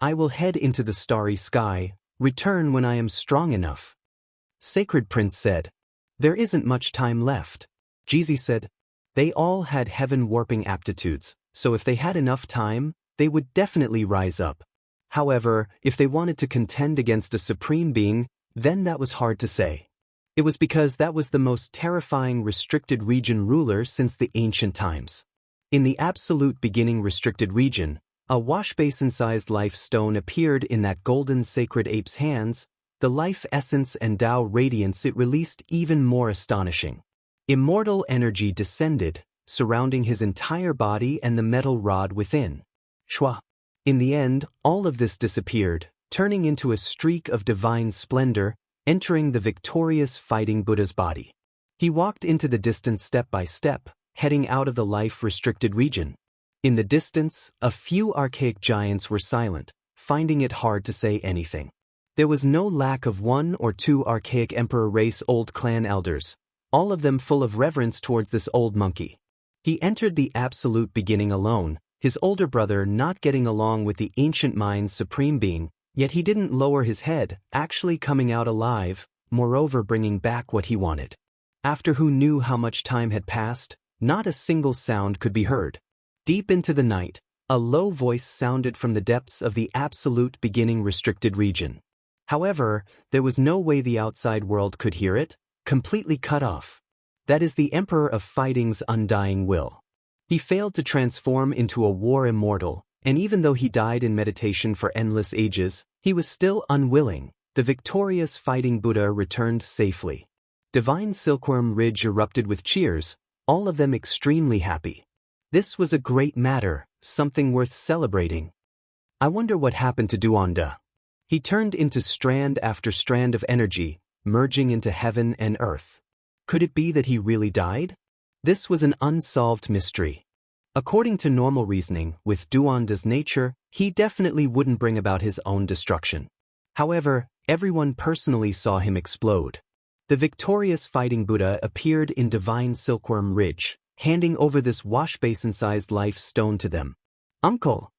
I will head into the starry sky, return when I am strong enough. Sacred Prince said. There isn't much time left. Jizi said. They all had heaven-warping aptitudes, so if they had enough time, they would definitely rise up. However, if they wanted to contend against a supreme being, then that was hard to say. It was because that was the most terrifying restricted region ruler since the ancient times. In the absolute beginning restricted region, a washbasin-sized life stone appeared in that golden sacred ape's hands, the life essence and Tao radiance it released even more astonishing. Immortal energy descended, surrounding his entire body and the metal rod within. Shwa. In the end, all of this disappeared, turning into a streak of divine splendor, entering the victorious fighting Buddha's body. He walked into the distance step by step, heading out of the life-restricted region. In the distance, a few archaic giants were silent, finding it hard to say anything. There was no lack of 1 or 2 archaic emperor race old clan elders, all of them full of reverence towards this old monkey. He entered the absolute beginning alone, his older brother not getting along with the ancient mine's supreme being, yet he didn't lower his head, actually coming out alive, moreover bringing back what he wanted. After who knew how much time had passed, not a single sound could be heard. Deep into the night, a low voice sounded from the depths of the absolute beginning restricted region. However, there was no way the outside world could hear it, completely cut off. That is the Emperor of Fighting's undying will. He failed to transform into a war immortal, and even though he died in meditation for endless ages, he was still unwilling. The victorious fighting Buddha returned safely. Divine Silkworm Ridge erupted with cheers, all of them extremely happy. This was a great matter, something worth celebrating. I wonder what happened to Duanda. He turned into strand after strand of energy, merging into heaven and earth. Could it be that he really died? This was an unsolved mystery. According to normal reasoning, with Duanda's nature, he definitely wouldn't bring about his own destruction. However, everyone personally saw him explode. The victorious fighting Buddha appeared in Divine Silkworm Ridge, handing over this wash-basin-sized life stone to them. "Uncle,"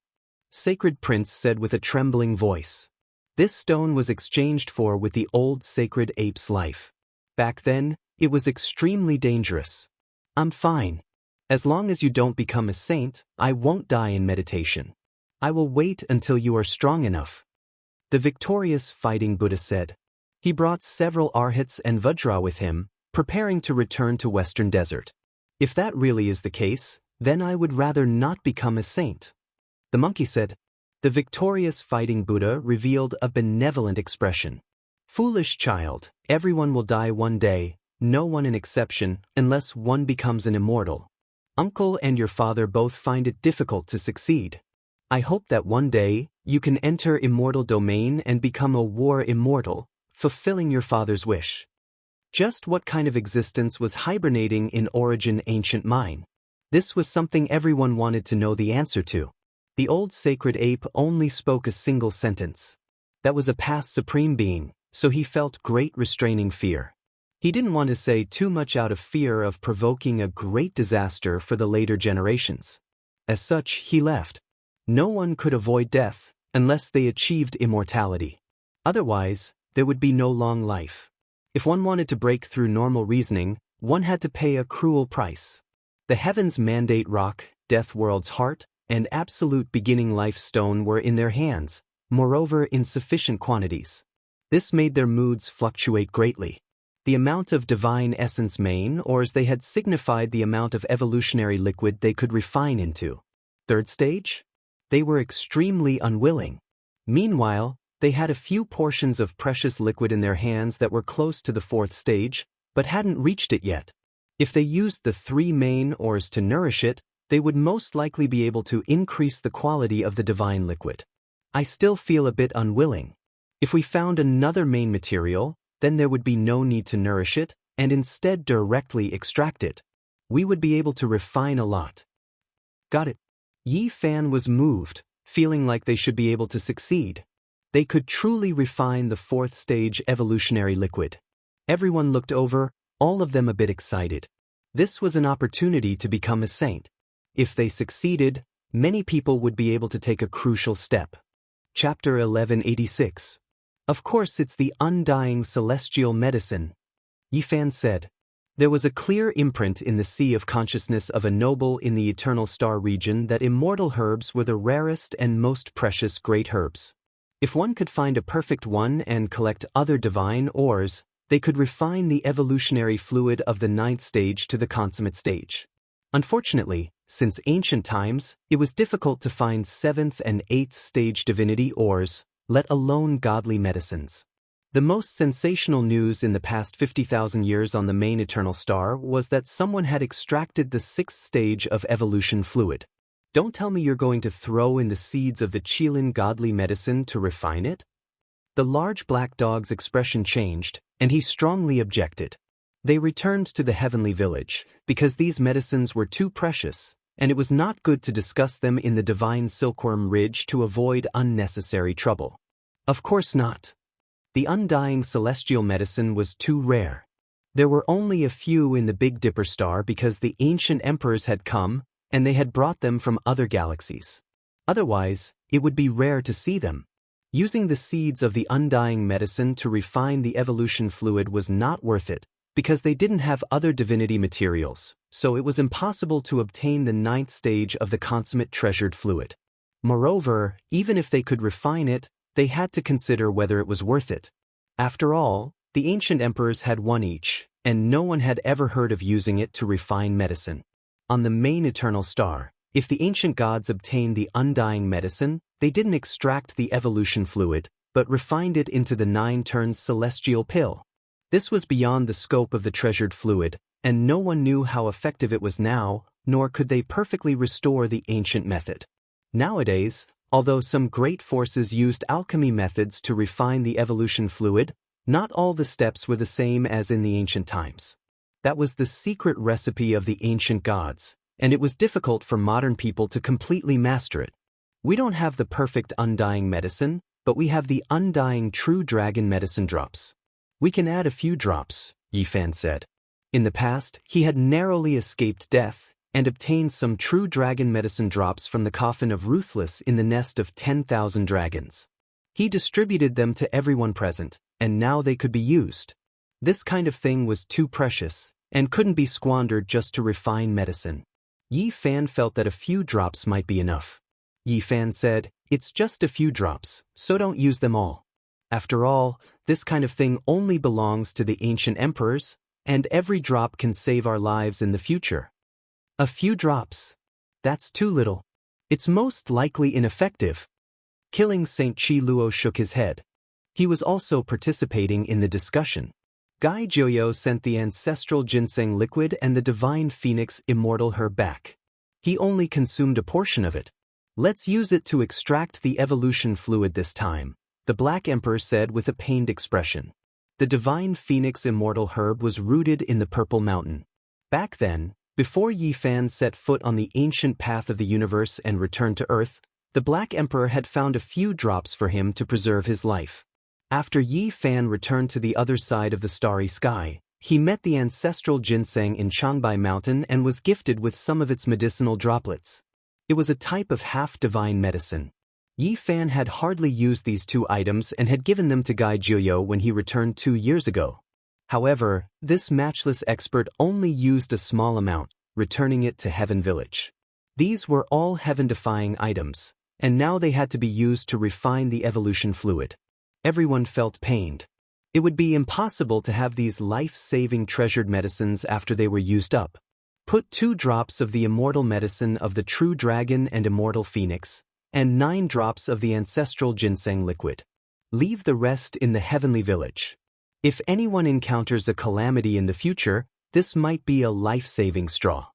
Sacred Prince said with a trembling voice. This stone was exchanged for with the old sacred ape's life. Back then, it was extremely dangerous. "I'm fine. As long as you don't become a saint, I won't die in meditation. I will wait until you are strong enough," the victorious fighting Buddha said. He brought several arhats and vajra with him, preparing to return to Western Desert. "If that really is the case, then I would rather not become a saint," the monkey said. The victorious fighting Buddha revealed a benevolent expression. "Foolish child, everyone will die one day, no one an exception, unless one becomes an immortal. Uncle and your father both find it difficult to succeed. I hope that one day, you can enter immortal domain and become a war immortal, fulfilling your father's wish." Just what kind of existence was hibernating in Origin Ancient Mine? This was something everyone wanted to know the answer to. The old sacred ape only spoke a single sentence. That was a past supreme being, so he felt great restraining fear. He didn't want to say too much out of fear of provoking a great disaster for the later generations. As such, he left. No one could avoid death, unless they achieved immortality. Otherwise, there would be no long life. If one wanted to break through normal reasoning, one had to pay a cruel price. The Heaven's Mandate Rock, Death World's Heart, and Absolute Beginning Life Stone were in their hands, moreover in sufficient quantities. This made their moods fluctuate greatly. The amount of divine essence main, or as they had signified the amount of evolutionary liquid they could refine into. Third stage? They were extremely unwilling. Meanwhile, they had a few portions of precious liquid in their hands that were close to the fourth stage, but hadn't reached it yet. If they used the 3 main ores to nourish it, they would most likely be able to increase the quality of the divine liquid. I still feel a bit unwilling. If we found another main material, then there would be no need to nourish it, and instead directly extract it. We would be able to refine a lot. Got it. Yi Fan was moved, feeling like they should be able to succeed. They could truly refine the 4th stage evolutionary liquid. Everyone looked over, all of them a bit excited. This was an opportunity to become a saint. If they succeeded, many people would be able to take a crucial step. Chapter 1186. Of course it's the undying celestial medicine, Yifan said. There was a clear imprint in the sea of consciousness of a noble in the eternal star region that immortal herbs were the rarest and most precious great herbs. If one could find a perfect one and collect other divine ores, they could refine the evolutionary fluid of the 9th stage to the consummate stage. Unfortunately, since ancient times, it was difficult to find 7th and 8th stage divinity ores, let alone godly medicines. The most sensational news in the past 50,000 years on the main eternal star was that someone had extracted the 6th stage of evolution fluid. Don't tell me you're going to throw in the seeds of the Qilin godly medicine to refine it? The large black dog's expression changed, and he strongly objected. They returned to the heavenly village, because these medicines were too precious, and it was not good to discuss them in the divine Silkworm Ridge to avoid unnecessary trouble. Of course not. The undying celestial medicine was too rare. There were only a few in the Big Dipper star because the ancient emperors had come, and they had brought them from other galaxies. Otherwise, it would be rare to see them. Using the seeds of the undying medicine to refine the evolution fluid was not worth it, because they didn't have other divinity materials, so it was impossible to obtain the 9th stage of the consummate treasured fluid. Moreover, even if they could refine it, they had to consider whether it was worth it. After all, the ancient emperors had one each, and no one had ever heard of using it to refine medicine. On the main eternal star, if the ancient gods obtained the undying medicine, they didn't extract the evolution fluid, but refined it into the 9 turns celestial pill. This was beyond the scope of the treasured fluid, and no one knew how effective it was now, nor could they perfectly restore the ancient method. Nowadays, although some great forces used alchemy methods to refine the evolution fluid, not all the steps were the same as in the ancient times. That was the secret recipe of the ancient gods, and it was difficult for modern people to completely master it. We don't have the perfect undying medicine, but we have the undying true dragon medicine drops. We can add a few drops, Yifan said. In the past, he had narrowly escaped death and obtained some true dragon medicine drops from the coffin of Ruthless in the nest of 10,000 dragons. He distributed them to everyone present, and now they could be used. This kind of thing was too precious, and couldn't be squandered just to refine medicine. Yifan felt that a few drops might be enough. Yifan said, "It's just a few drops, so don't use them all. After all, this kind of thing only belongs to the ancient emperors, and every drop can save our lives in the future." A few drops. That's too little. It's most likely ineffective. Killing St. Chi Luo shook his head. He was also participating in the discussion. Gai Joyo sent the ancestral ginseng liquid and the divine phoenix Immortal herb back. He only consumed a portion of it. "Let's use it to extract the evolution fluid this time," the Black Emperor said with a pained expression. The divine phoenix Immortal herb was rooted in the Purple Mountain. Back then, before Yifan set foot on the ancient path of the universe and returned to Earth, the Black Emperor had found a few drops for him to preserve his life. After Yifan returned to the other side of the starry sky, he met the ancestral ginseng in Changbai Mountain and was gifted with some of its medicinal droplets. It was a type of half-divine medicine. Yifan had hardly used these 2 items and had given them to Gai Jiuyo when he returned 2 years ago. However, this matchless expert only used a small amount, returning it to Heaven Village. These were all heaven-defying items, and now they had to be used to refine the evolution fluid. Everyone felt pained. It would be impossible to have these life-saving treasured medicines after they were used up. Put 2 drops of the immortal medicine of the true dragon and immortal phoenix, and 9 drops of the ancestral ginseng liquid. Leave the rest in the heavenly village. If anyone encounters a calamity in the future, this might be a life-saving straw.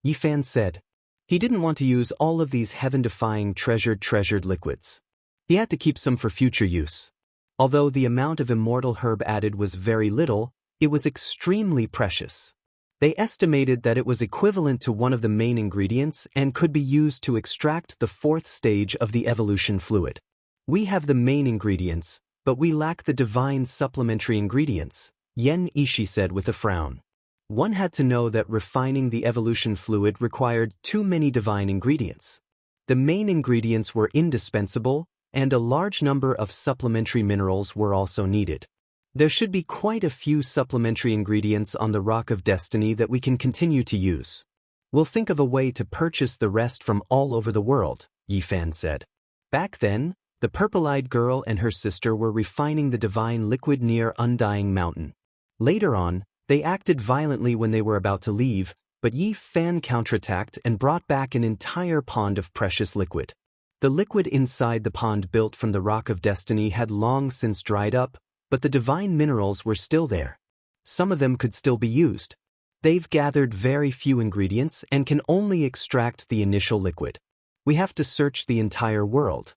Yifan said. He didn't want to use all of these heaven-defying treasured liquids. He had to keep some for future use. Although the amount of immortal herb added was very little, it was extremely precious. They estimated that it was equivalent to one of the main ingredients and could be used to extract the 4th stage of the evolution fluid. "We have the main ingredients, but we lack the divine supplementary ingredients," Yen Ishi said with a frown. One had to know that refining the evolution fluid required too many divine ingredients. The main ingredients were indispensable, and a large number of supplementary minerals were also needed. There should be quite a few supplementary ingredients on the Rock of Destiny that we can continue to use. "We'll think of a way to purchase the rest from all over the world," Yifan said. Back then, the purple-eyed girl and her sister were refining the divine liquid near Undying Mountain. Later on, they acted violently when they were about to leave, but Yifan counterattacked and brought back an entire pond of precious liquid. The liquid inside the pond built from the Rock of Destiny had long since dried up, but the divine minerals were still there. Some of them could still be used. They've gathered very few ingredients and can only extract the initial liquid. We have to search the entire world.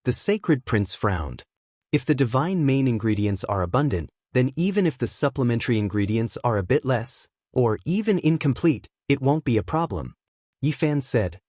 The sacred prince frowned. If the divine main ingredients are abundant, then even if the supplementary ingredients are a bit less, or even incomplete, it won't be a problem. Yifan said.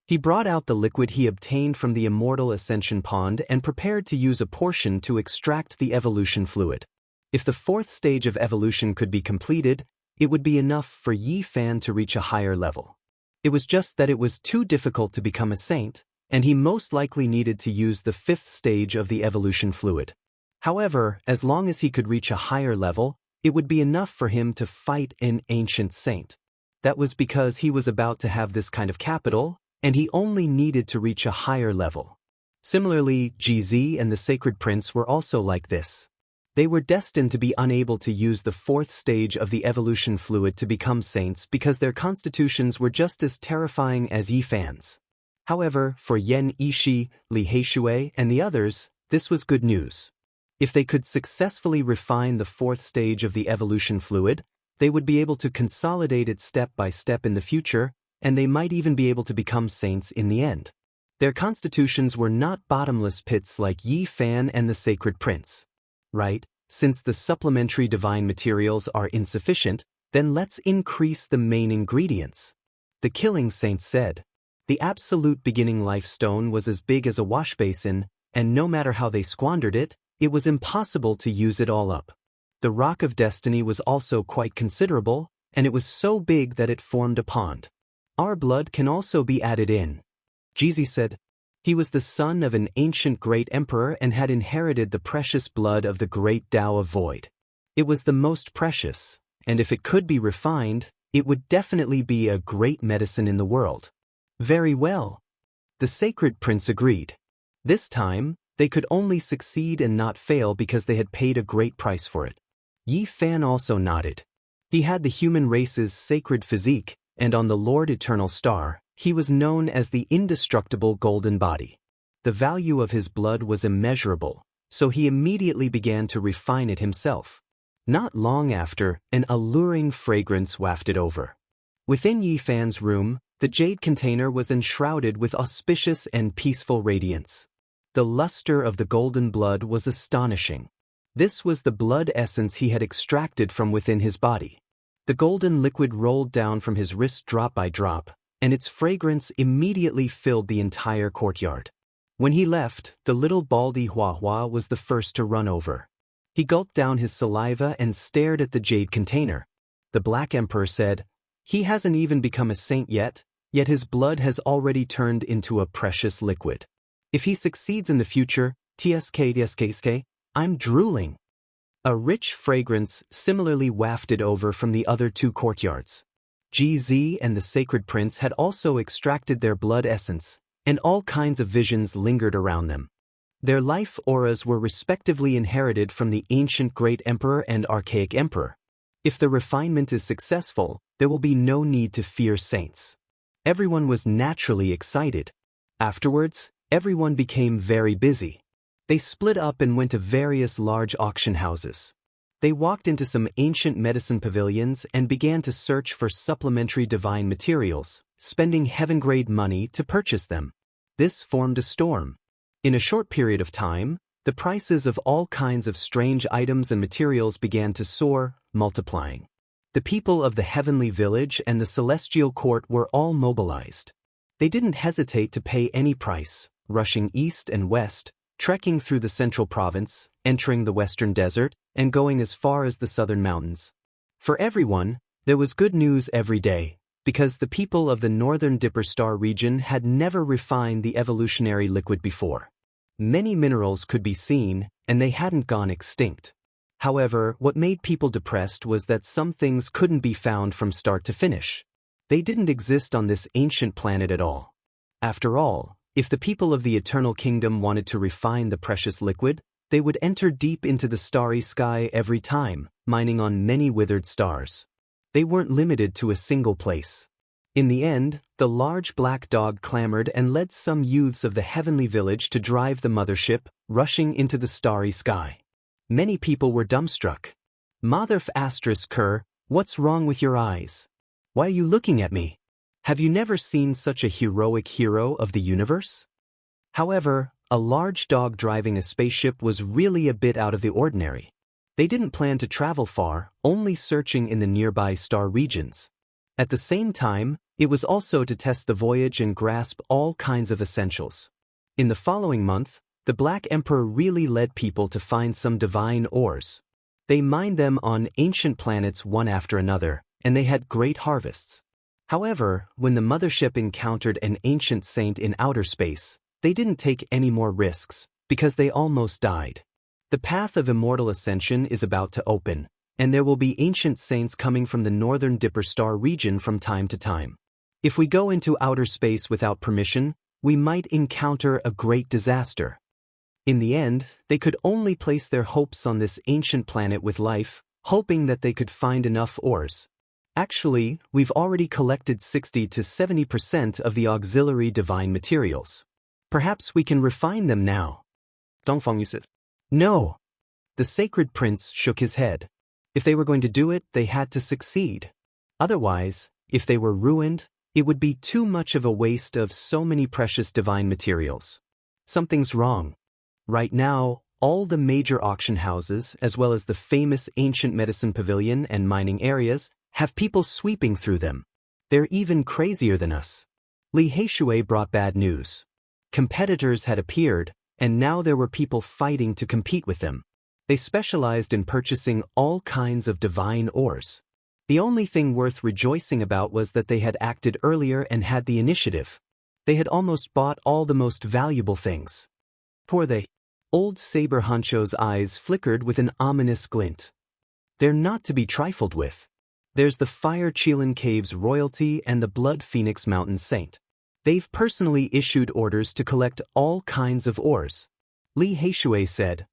He brought out the liquid he obtained from the Immortal Ascension Pond and prepared to use a portion to extract the evolution fluid. If the 4th stage of evolution could be completed, it would be enough for Yifan to reach a higher level. It was just that it was too difficult to become a saint, and he most likely needed to use the 5th stage of the evolution fluid. However, as long as he could reach a higher level, it would be enough for him to fight an ancient saint. That was because he was about to have this kind of capital, and he only needed to reach a higher level. Similarly, GZ and the Sacred Prince were also like this. They were destined to be unable to use the fourth stage of the evolution fluid to become saints because their constitutions were just as terrifying as Yi Fan's. However, for Yan Yishi, Li Heishui, and the others, this was good news. If they could successfully refine the fourth stage of the evolution fluid, they would be able to consolidate it step by step in the future, and they might even be able to become saints in the end. Their constitutions were not bottomless pits like Yi Fan and the Sacred Prince. Right? Since the supplementary divine materials are insufficient, then let's increase the main ingredients. The killing saints said. The absolute beginning life stone was as big as a wash basin, and no matter how they squandered it, it was impossible to use it all up. The rock of destiny was also quite considerable, and it was so big that it formed a pond. Our blood can also be added in. Jizi said. He was the son of an ancient great emperor and had inherited the precious blood of the great Tao of Void. It was the most precious, and if it could be refined, it would definitely be a great medicine in the world. Very well. The Sacred Prince agreed. This time, they could only succeed and not fail because they had paid a great price for it. Yi Fan also nodded. He had the human race's sacred physique, and on the Lord Eternal Star, he was known as the indestructible golden body. The value of his blood was immeasurable, so he immediately began to refine it himself. Not long after, an alluring fragrance wafted over. Within Yi Fan's room, the jade container was enshrouded with auspicious and peaceful radiance. The luster of the golden blood was astonishing. This was the blood essence he had extracted from within his body. The golden liquid rolled down from his wrist drop by drop, and its fragrance immediately filled the entire courtyard. When he left, the little baldy Hua was the first to run over. He gulped down his saliva and stared at the jade container. The Black Emperor said, "He hasn't even become a saint yet his blood has already turned into a precious liquid. If he succeeds in the future, tsk, I'm drooling." A rich fragrance similarly wafted over from the other two courtyards. GZ and the Sacred Prince had also extracted their blood essence, and all kinds of visions lingered around them. Their life auras were respectively inherited from the ancient Great Emperor and Archaic Emperor. If the refinement is successful, there will be no need to fear saints. Everyone was naturally excited. Afterwards, everyone became very busy. They split up and went to various large auction houses. They walked into some ancient medicine pavilions and began to search for supplementary divine materials, spending heaven-grade money to purchase them. This formed a storm. In a short period of time, the prices of all kinds of strange items and materials began to soar, multiplying. The people of the heavenly village and the celestial court were all mobilized. They didn't hesitate to pay any price, rushing east and west, trekking through the central province, entering the western desert, and going as far as the southern mountains. For everyone, there was good news every day, because the people of the northern Dipper Star region had never refined the evolutionary liquid before. Many minerals could be seen, and they hadn't gone extinct. However, what made people depressed was that some things couldn't be found from start to finish. They didn't exist on this ancient planet at all. After all, if the people of the Eternal Kingdom wanted to refine the precious liquid, they would enter deep into the starry sky every time, mining on many withered stars. They weren't limited to a single place. In the end, the large black dog clamored and led some youths of the heavenly village to drive the mothership, rushing into the starry sky. Many people were dumbstruck. Motherf asterisk Kerr, what's wrong with your eyes? Why are you looking at me? Have you never seen such a heroic hero of the universe? However, a large dog driving a spaceship was really a bit out of the ordinary. They didn't plan to travel far, only searching in the nearby star regions. At the same time, it was also to test the voyage and grasp all kinds of essentials. In the following month, the Black Emperor really led people to find some divine ores. They mined them on ancient planets one after another, and they had great harvests. However, when the mothership encountered an ancient saint in outer space, they didn't take any more risks, because they almost died. The path of immortal ascension is about to open, and there will be ancient saints coming from the northern Dipper Star region from time to time. If we go into outer space without permission, we might encounter a great disaster. In the end, they could only place their hopes on this ancient planet with life, hoping that they could find enough ores. Actually, we've already collected 60 to 70% of the auxiliary divine materials. Perhaps we can refine them now. Dongfeng said. No. The sacred prince shook his head. If they were going to do it, they had to succeed. Otherwise, if they were ruined, it would be too much of a waste of so many precious divine materials. Something's wrong. Right now, all the major auction houses, as well as the famous ancient medicine pavilion and mining areas, have people sweeping through them. They're even crazier than us. Li Heishui brought bad news. Competitors had appeared, and now there were people fighting to compete with them. They specialized in purchasing all kinds of divine ores. The only thing worth rejoicing about was that they had acted earlier and had the initiative. They had almost bought all the most valuable things. Poor they. Old Saber Honcho's eyes flickered with an ominous glint. They're not to be trifled with. There's the Fire Qilin Cave's royalty and the Blood Phoenix Mountain Saint. They've personally issued orders to collect all kinds of ores. Li Heishui said.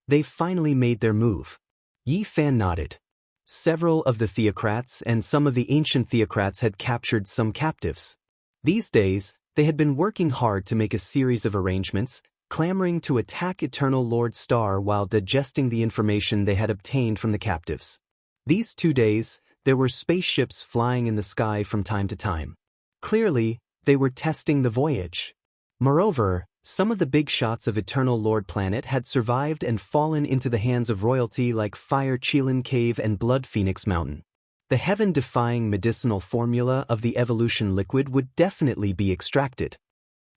They've finally made their move. Yi Fan nodded. Several of the theocrats and some of the ancient theocrats had captured some captives. These days, they had been working hard to make a series of arrangements, clamoring to attack Eternal Lord Star while digesting the information they had obtained from the captives. These 2 days, there were spaceships flying in the sky from time to time. Clearly, they were testing the voyage. Moreover, some of the big shots of Eternal Lord Planet had survived and fallen into the hands of royalty like Fire Qilin Cave and Blood Phoenix Mountain. The heaven-defying medicinal formula of the evolution liquid would definitely be extracted.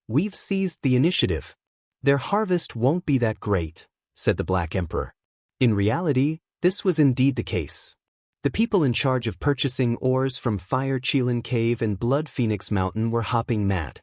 We've seized the initiative. Their harvest won't be that great, said the Black Emperor. In reality, this was indeed the case. The people in charge of purchasing ores from Fire Qilin Cave and Blood Phoenix Mountain were hopping mad.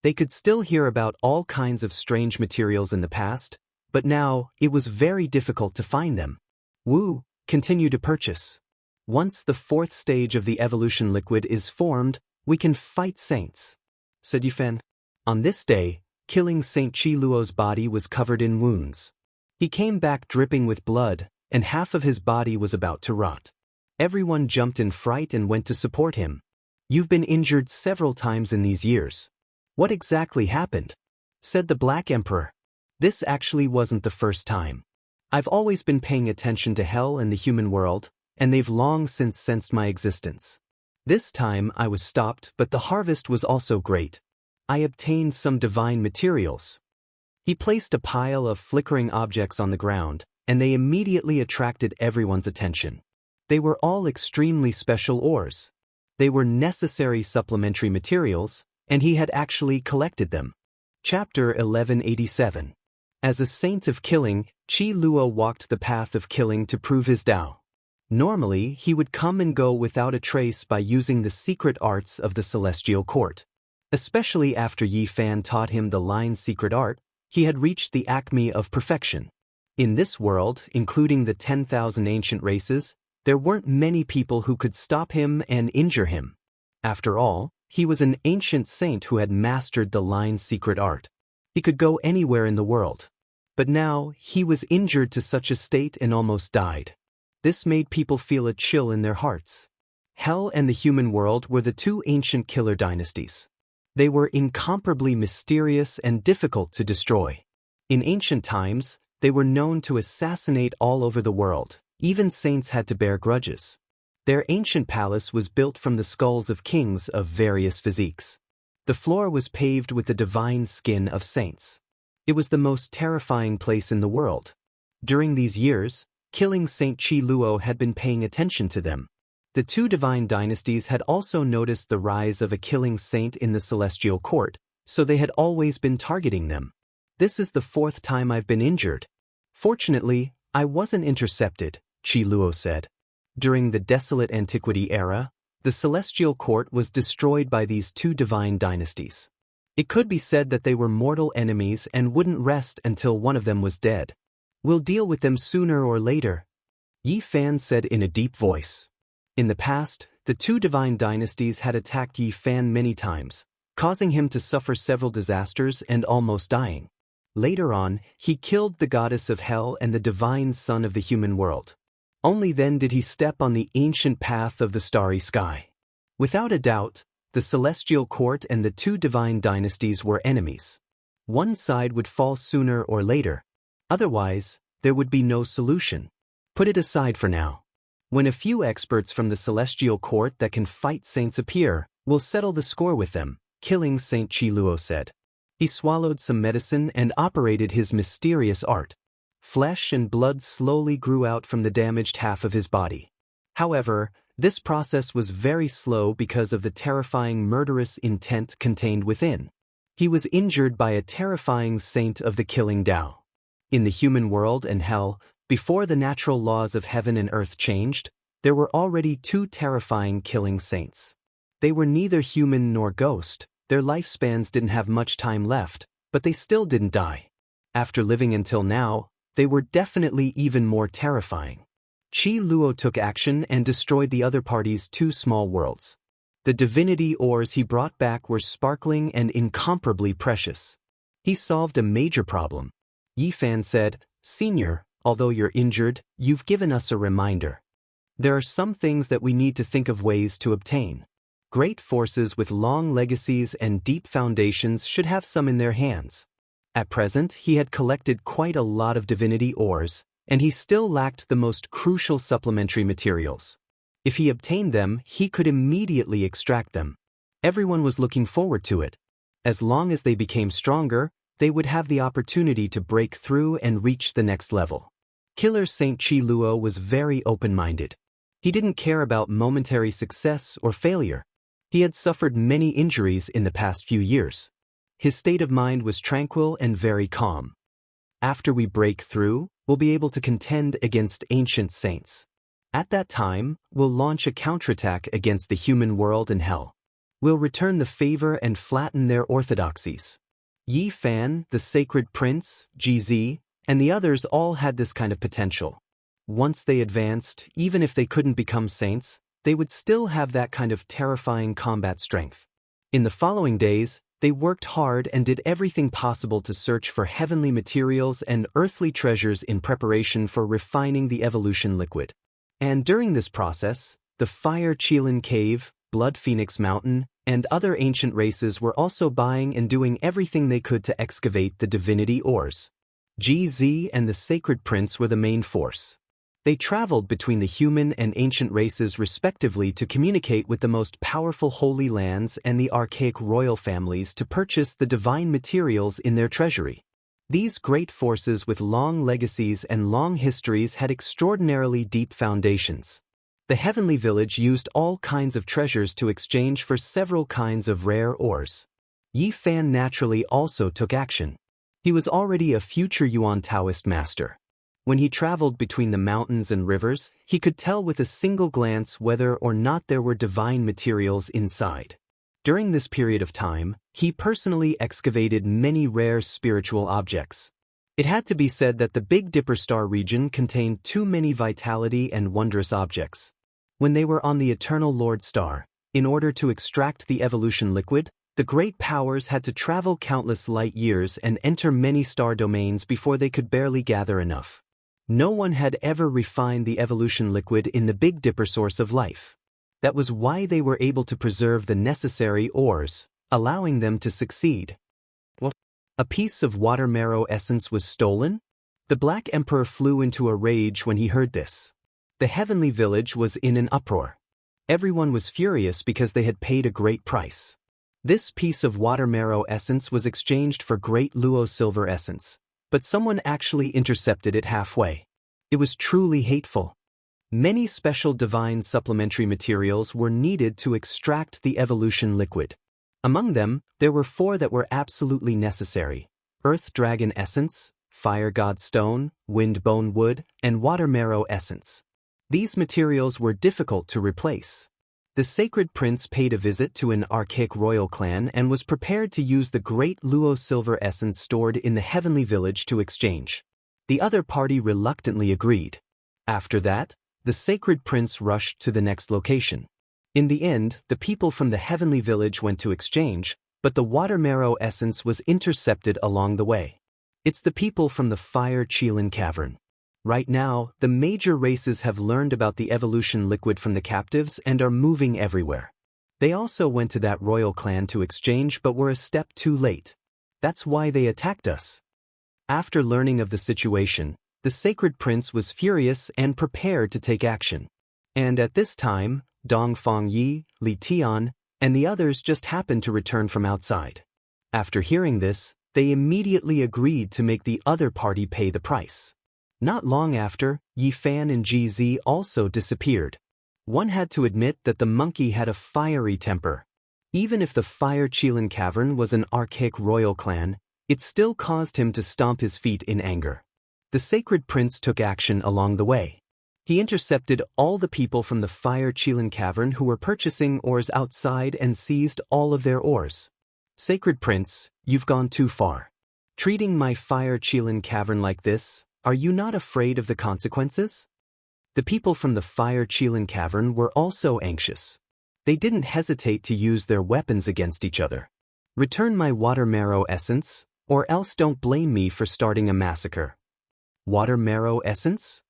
They could still hear about all kinds of strange materials in the past, but now it was very difficult to find them. Wu, continue to purchase. Once the 4th stage of the evolution liquid is formed, we can fight saints, said Yifan. On this day, killing Saint Qi Luo's body was covered in wounds. He came back dripping with blood, and half of his body was about to rot. Everyone jumped in fright and went to support him. You've been injured several times in these years. What exactly happened? Said the Black Emperor. This actually wasn't the first time. I've always been paying attention to hell and the human world, and they've long since sensed my existence. This time I was stopped, but the harvest was also great. I obtained some divine materials. He placed a pile of flickering objects on the ground, and they immediately attracted everyone's attention. They were all extremely special ores. They were necessary supplementary materials, and he had actually collected them. Chapter 1187. As a saint of killing, Qi Luo walked the path of killing to prove his Tao. Normally, he would come and go without a trace by using the secret arts of the celestial court. Especially after Yi Fan taught him the line's secret art, he had reached the acme of perfection. In this world, including the 10,000 ancient races, there weren't many people who could stop him and injure him. After all, he was an ancient saint who had mastered the line's secret art. He could go anywhere in the world. But now, he was injured to such a state and almost died. This made people feel a chill in their hearts. Hell and the human world were the 2 ancient killer dynasties. They were incomparably mysterious and difficult to destroy. In ancient times, they were known to assassinate all over the world. Even saints had to bear grudges. Their ancient palace was built from the skulls of kings of various physiques. The floor was paved with the divine skin of saints. It was the most terrifying place in the world. During these years, killing Saint Qi Luo had been paying attention to them. The 2 divine dynasties had also noticed the rise of a killing saint in the celestial court, so they had always been targeting them. This is the 4th time I've been injured. Fortunately, I wasn't intercepted, Qi Luo said. During the desolate antiquity era, the celestial court was destroyed by these 2 divine dynasties. It could be said that they were mortal enemies and wouldn't rest until one of them was dead. We'll deal with them sooner or later, Yi Fan said in a deep voice. In the past, the 2 divine dynasties had attacked Yi Fan many times, causing him to suffer several disasters and almost dying. Later on, he killed the goddess of hell and the divine son of the human world. Only then did he step on the ancient path of the starry sky. Without a doubt, the celestial court and the two divine dynasties were enemies. One side would fall sooner or later. Otherwise, there would be no solution. Put it aside for now. When a few experts from the celestial court that can fight saints appear, we'll settle the score with them, killing Saint Qi Luo said. He swallowed some medicine and operated his mysterious art. Flesh and blood slowly grew out from the damaged half of his body. However, this process was very slow because of the terrifying murderous intent contained within. He was injured by a terrifying saint of the killing Tao. In the human world and hell, before the natural laws of heaven and earth changed, there were already two terrifying killing saints. They were neither human nor ghost, their lifespans didn't have much time left, but they still didn't die. After living until now, they were definitely even more terrifying. Qi Luo took action and destroyed the other party's two small worlds. The divinity ores he brought back were sparkling and incomparably precious. He solved a major problem. Yi Fan said, "Senior, although you're injured, you've given us a reminder. There are some things that we need to think of ways to obtain. Great forces with long legacies and deep foundations should have some in their hands." At present, he had collected quite a lot of divinity ores, and he still lacked the most crucial supplementary materials. If he obtained them, he could immediately extract them. Everyone was looking forward to it. As long as they became stronger, they would have the opportunity to break through and reach the next level. Killer Saint Qi Luo was very open-minded. He didn't care about momentary success or failure. He had suffered many injuries in the past few years. His state of mind was tranquil and very calm. After we break through, we'll be able to contend against ancient saints. At that time, we'll launch a counterattack against the human world and hell. We'll return the favor and flatten their orthodoxies. Yi Fan, the sacred prince, Ji, and the others all had this kind of potential. Once they advanced, even if they couldn't become saints, they would still have that kind of terrifying combat strength. In the following days, they worked hard and did everything possible to search for heavenly materials and earthly treasures in preparation for refining the evolution liquid. And during this process, the Fire Qilin Cave, Blood Phoenix Mountain, and other ancient races were also buying and doing everything they could to excavate the divinity ores. Ji and the Sacred Prince were the main force. They traveled between the human and ancient races respectively to communicate with the most powerful holy lands and the archaic royal families to purchase the divine materials in their treasury. These great forces with long legacies and long histories had extraordinarily deep foundations. The heavenly village used all kinds of treasures to exchange for several kinds of rare ores. Yi Fan naturally also took action. He was already a future Yuan Taoist master. When he traveled between the mountains and rivers, he could tell with a single glance whether or not there were divine materials inside. During this period of time, he personally excavated many rare spiritual objects. It had to be said that the Big Dipper star region contained too many vitality and wondrous objects. When they were on the Eternal Lord Star, in order to extract the evolution liquid, the great powers had to travel countless light years and enter many star domains before they could barely gather enough. No one had ever refined the evolution liquid in the Big Dipper source of life. That was why they were able to preserve the necessary ores, allowing them to succeed. What? A piece of water marrow essence was stolen? The Black Emperor flew into a rage when he heard this. The heavenly village was in an uproar. Everyone was furious because they had paid a great price. This piece of water marrow essence was exchanged for great Luo silver essence, but someone actually intercepted it halfway. It was truly hateful. Many special divine supplementary materials were needed to extract the evolution liquid. Among them, there were 4 that were absolutely necessary: Earth Dragon Essence, Fire God Stone, Wind Bone Wood, and Water Marrow Essence. These materials were difficult to replace. The Sacred Prince paid a visit to an archaic royal clan and was prepared to use the great Luo silver essence stored in the heavenly village to exchange. The other party reluctantly agreed. After that, the Sacred Prince rushed to the next location. In the end, the people from the heavenly village went to exchange, but the water marrow essence was intercepted along the way. It's the people from the Fire Qilin Cavern. Right now, the major races have learned about the evolution liquid from the captives and are moving everywhere. They also went to that royal clan to exchange but were a step too late. That's why they attacked us. After learning of the situation, the Sacred Prince was furious and prepared to take action. And at this time, Dongfang Yi, Li Tian, and the others just happened to return from outside. After hearing this, they immediately agreed to make the other party pay the price. Not long after, Yi Fan and Ji Zi also disappeared. One had to admit that the monkey had a fiery temper. Even if the Fire Qilin Cavern was an archaic royal clan, it still caused him to stomp his feet in anger. The Sacred Prince took action along the way. He intercepted all the people from the Fire Qilin Cavern who were purchasing ores outside and seized all of their ores. Sacred Prince, you've gone too far. Treating my Fire Qilin Cavern like this, are you not afraid of the consequences? The people from the Fire Qilin Cavern were also anxious. They didn't hesitate to use their weapons against each other. Return my water marrow essence, or else don't blame me for starting a massacre. Water marrow essence?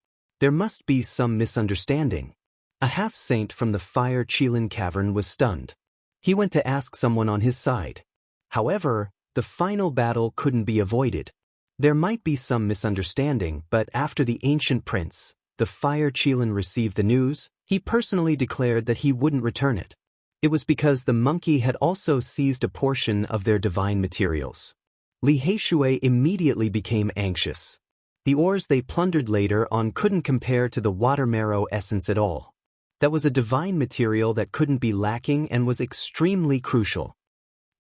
There must be some misunderstanding. A half-saint from the Fire Qilin Cavern was stunned. He went to ask someone on his side. However, the final battle couldn't be avoided. There might be some misunderstanding, but after the ancient prince, the Fire Qilin, received the news, he personally declared that he wouldn't return it. It was because the monkey had also seized a portion of their divine materials. Li Heishui immediately became anxious. The ores they plundered later on couldn't compare to the water marrow essence at all. That was a divine material that couldn't be lacking and was extremely crucial.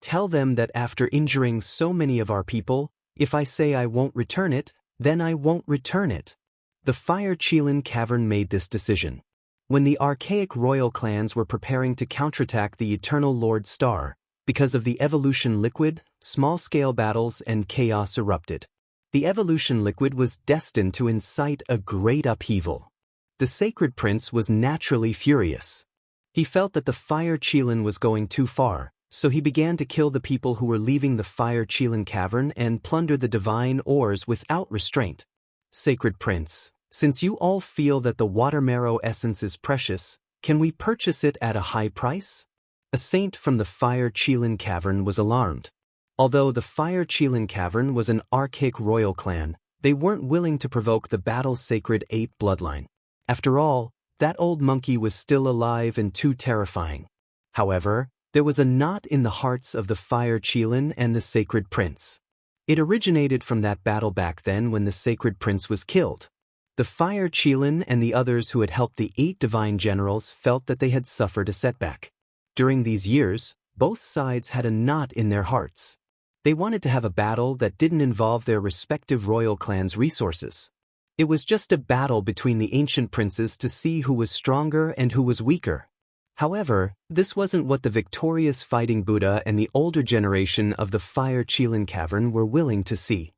Tell them that after injuring so many of our people, if I say I won't return it, then I won't return it. The Fire Qilin Cavern made this decision. When the archaic royal clans were preparing to counterattack the Eternal Lord Star, because of the evolution liquid, small-scale battles and chaos erupted. The evolution liquid was destined to incite a great upheaval. The Sacred Prince was naturally furious. He felt that the Fire Qilin was going too far, so he began to kill the people who were leaving the Fire Qilin Cavern and plunder the divine ores without restraint. Sacred Prince, since you all feel that the water marrow essence is precious, can we purchase it at a high price? A saint from the Fire Qilin Cavern was alarmed. Although the Fire Qilin Cavern was an archaic royal clan, they weren't willing to provoke the battle-sacred ape bloodline. After all, that old monkey was still alive and too terrifying. However, there was a knot in the hearts of the Fire Qilin and the Sacred Prince. It originated from that battle back then when the Sacred Prince was killed. The Fire Qilin and the others who had helped the 8 divine generals felt that they had suffered a setback. During these years, both sides had a knot in their hearts. They wanted to have a battle that didn't involve their respective royal clans' resources. It was just a battle between the ancient princes to see who was stronger and who was weaker. However, this wasn't what the victorious Fighting Buddha and the older generation of the Fire Qilin Cavern were willing to see.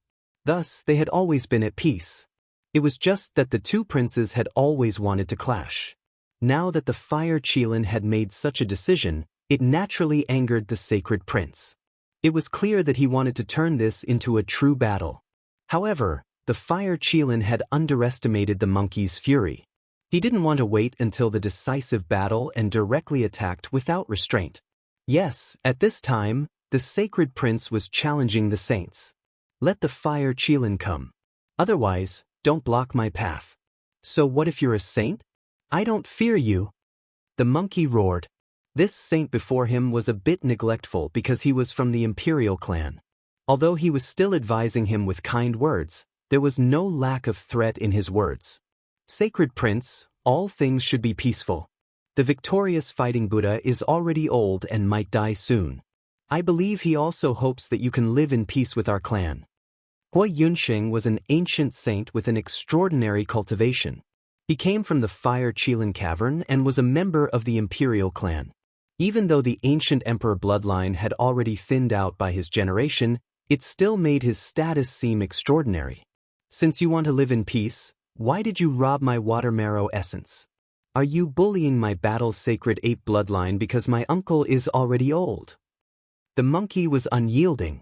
Thus, they had always been at peace. It was just that the two princes had always wanted to clash. Now that the Fire Qilin had made such a decision, it naturally angered the Sacred Prince. It was clear that he wanted to turn this into a true battle. However, the Fire Qilin had underestimated the monkey's fury. He didn't want to wait until the decisive battle and directly attacked without restraint. Yes, at this time, the Sacred Prince was challenging the saints. Let the Fire Qilin come. Otherwise, don't block my path. So what if you're a saint? I don't fear you. The monkey roared. This saint before him was a bit neglectful because he was from the imperial clan. Although he was still advising him with kind words, there was no lack of threat in his words. Sacred Prince, all things should be peaceful. The victorious Fighting Buddha is already old and might die soon. I believe he also hopes that you can live in peace with our clan. Hua Yunsheng was an ancient saint with an extraordinary cultivation. He came from the Fire Qilin Cavern and was a member of the imperial clan. Even though the ancient emperor bloodline had already thinned out by his generation, it still made his status seem extraordinary. Since you want to live in peace, why did you rob my water marrow essence? Are you bullying my battle-sacred ape bloodline because my uncle is already old? The monkey was unyielding.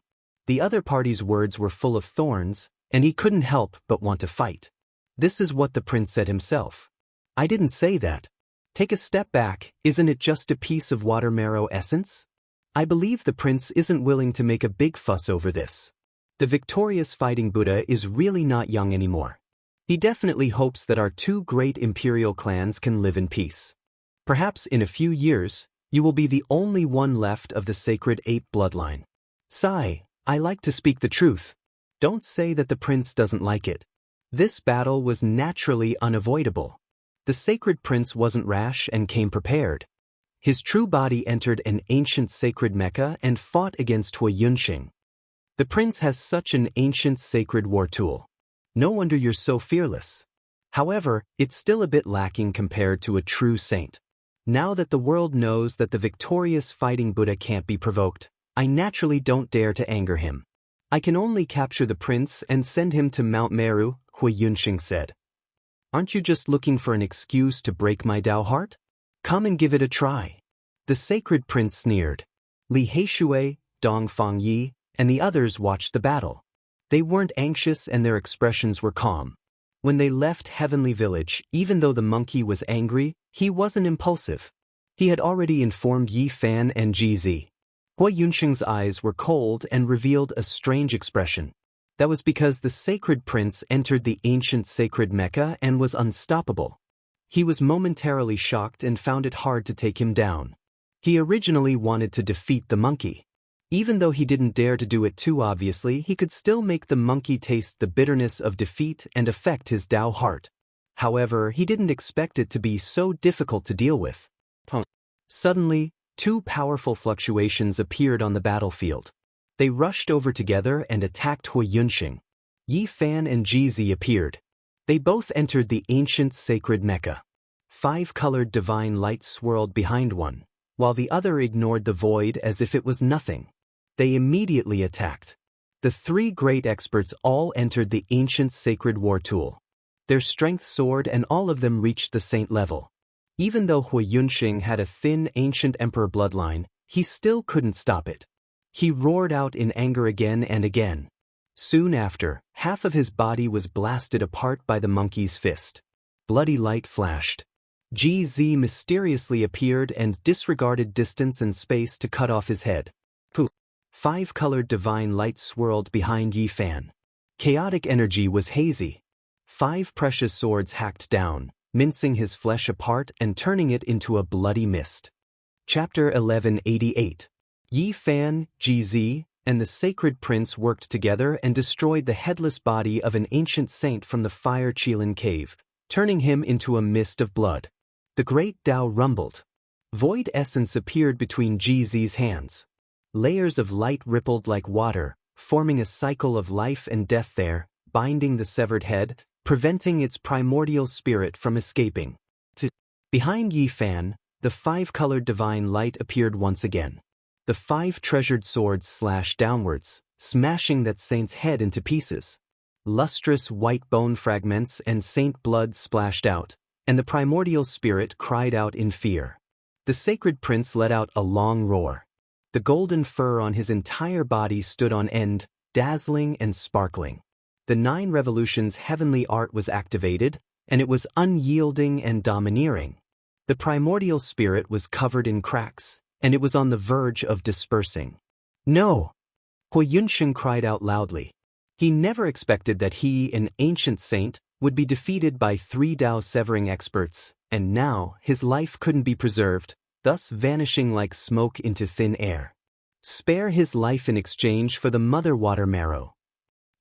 The other party's words were full of thorns, and he couldn't help but want to fight. This is what the prince said himself. I didn't say that. Take a step back, isn't it just a piece of water marrow essence? I believe the prince isn't willing to make a big fuss over this. The victorious fighting Buddha is really not young anymore. He definitely hopes that our two great imperial clans can live in peace. Perhaps in a few years, you will be the only one left of the sacred ape bloodline. Sigh, I like to speak the truth. Don't say that the prince doesn't like it. This battle was naturally unavoidable. The sacred prince wasn't rash and came prepared. His true body entered an ancient sacred Mecca and fought against Hua Yunxing. The prince has such an ancient sacred war tool. No wonder you're so fearless. However, it's still a bit lacking compared to a true saint. Now that the world knows that the victorious fighting Buddha can't be provoked, I naturally don't dare to anger him. I can only capture the prince and send him to Mount Meru, Hua Yunxing said. Aren't you just looking for an excuse to break my Tao heart? Come and give it a try. The sacred prince sneered. Li Heishui, Dong Fangyi, and the others watched the battle. They weren't anxious and their expressions were calm. When they left Heavenly Village, even though the monkey was angry, he wasn't impulsive. He had already informed Yi Fan and GZ. Hua Yunxing's eyes were cold and revealed a strange expression. That was because the sacred prince entered the ancient sacred Mecca and was unstoppable. He was momentarily shocked and found it hard to take him down. He originally wanted to defeat the monkey. Even though he didn't dare to do it too obviously, he could still make the monkey taste the bitterness of defeat and affect his Tao heart. However, he didn't expect it to be so difficult to deal with. Suddenly, two powerful fluctuations appeared on the battlefield. They rushed over together and attacked Hua Yunxing. Yi Fan and GZ appeared. They both entered the ancient sacred Mecca. 5-colored divine light swirled behind one, while the other ignored the void as if it was nothing. They immediately attacked. The three great experts all entered the ancient sacred war tool. Their strength soared and all of them reached the saint level. Even though Hua Yunxing had a thin ancient emperor bloodline, he still couldn't stop it. He roared out in anger again and again. Soon after, half of his body was blasted apart by the monkey's fist. Bloody light flashed. GZ mysteriously appeared and disregarded distance and space to cut off his head. 5-colored divine light swirled behind Yi Fan. Chaotic energy was hazy. 5 precious swords hacked down, mincing his flesh apart and turning it into a bloody mist. Chapter 1188. Yi Fan, GZ, and the sacred prince worked together and destroyed the headless body of an ancient saint from the fire Qilin cave, turning him into a mist of blood. The great Tao rumbled. Void essence appeared between GZ's hands. Layers of light rippled like water, forming a cycle of life and death there, binding the severed head, preventing its primordial spirit from escaping. Behind Yi Fan, the 5-colored divine light appeared once again. The 5 treasured swords slashed downwards, smashing that saint's head into pieces. Lustrous white bone fragments and saint blood splashed out, and the primordial spirit cried out in fear. The sacred prince let out a long roar. The golden fur on his entire body stood on end, dazzling and sparkling. The 9 revolutions heavenly art was activated, and it was unyielding and domineering. The primordial spirit was covered in cracks, and it was on the verge of dispersing. No! Hua Yunxing cried out loudly. He never expected that he, an ancient saint, would be defeated by 3 Tao-severing experts, and now his life couldn't be preserved, thus vanishing like smoke into thin air. Spare his life in exchange for the mother water marrow.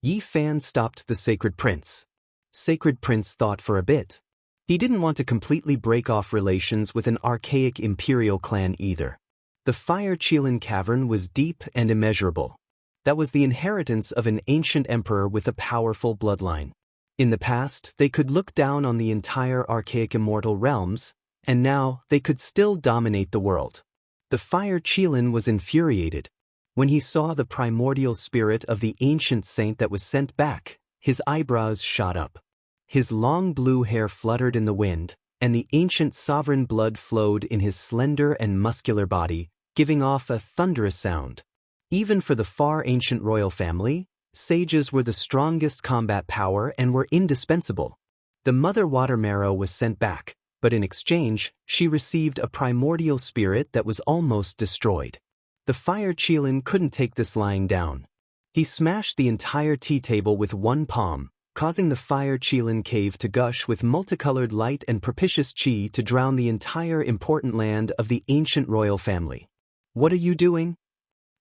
Yi Fan stopped the sacred prince. Sacred prince thought for a bit. He didn't want to completely break off relations with an archaic imperial clan either. The fire Qilin cavern was deep and immeasurable. That was the inheritance of an ancient emperor with a powerful bloodline. In the past, they could look down on the entire archaic immortal realms, and now they could still dominate the world. The fire Qilin was infuriated. When he saw the primordial spirit of the ancient saint that was sent back, his eyebrows shot up. His long blue hair fluttered in the wind, and the ancient sovereign blood flowed in his slender and muscular body, giving off a thunderous sound. Even for the far ancient royal family, sages were the strongest combat power and were indispensable. The mother water marrow was sent back, but in exchange, she received a primordial spirit that was almost destroyed. The fire Qilin couldn't take this lying down. He smashed the entire tea table with one palm, causing the fire Qilin cave to gush with multicolored light and propitious qi to drown the entire important land of the ancient royal family. "What are you doing?"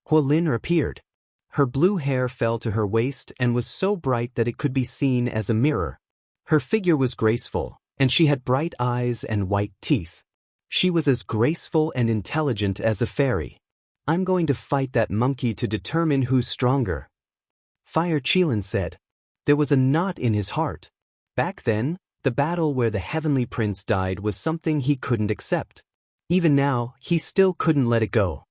Huolin appeared. Her blue hair fell to her waist and was so bright that it could be seen as a mirror. Her figure was graceful, and she had bright eyes and white teeth. She was as graceful and intelligent as a fairy. "I'm going to fight that monkey to determine who's stronger," Fire Qilin said. There was a knot in his heart. Back then, the battle where the heavenly prince died was something he couldn't accept. Even now, he still couldn't let it go.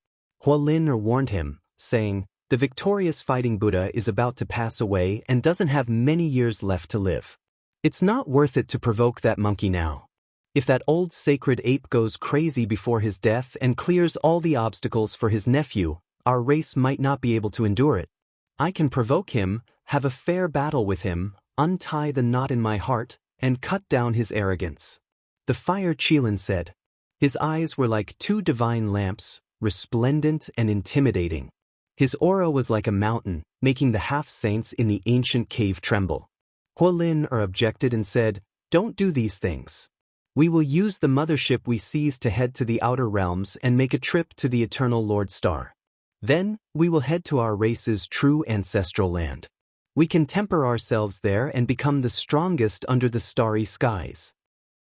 Huolin warned him, saying, "The victorious fighting Buddha is about to pass away and doesn't have many years left to live. It's not worth it to provoke that monkey now. If that old sacred ape goes crazy before his death and clears all the obstacles for his nephew, our race might not be able to endure it. I can provoke him, have a fair battle with him, untie the knot in my heart, and cut down his arrogance." The fire Qilin said. His eyes were like two divine lamps, resplendent and intimidating. His aura was like a mountain, making the half-saints in the ancient cave tremble. Huolin objected and said, "Don't do these things. We will use the mothership we seized to head to the outer realms and make a trip to the eternal Lord Star. Then, we will head to our race's true ancestral land. We can temper ourselves there and become the strongest under the starry skies."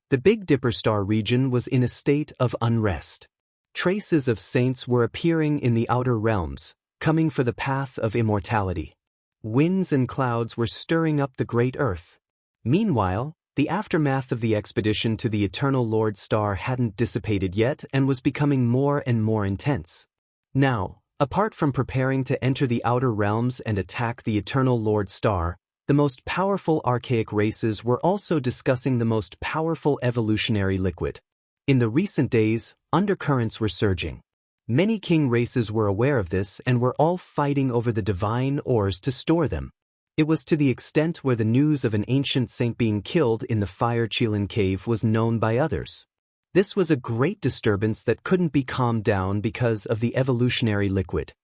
The Big Dipper star region was in a state of unrest. Traces of saints were appearing in the outer realms, coming for the path of immortality. Winds and clouds were stirring up the great earth. Meanwhile, the aftermath of the expedition to the eternal Lord Star hadn't dissipated yet and was becoming more and more intense. Now, apart from preparing to enter the outer realms and attack the eternal Lord Star, the most powerful archaic races were also discussing the most powerful evolutionary liquid. In the recent days, undercurrents were surging. Many king races were aware of this and were all fighting over the divine ores to store them. It was to the extent where the news of an ancient saint being killed in the Fire Qilin cave was known by others. This was a great disturbance that couldn't be calmed down because of the evolutionary liquid.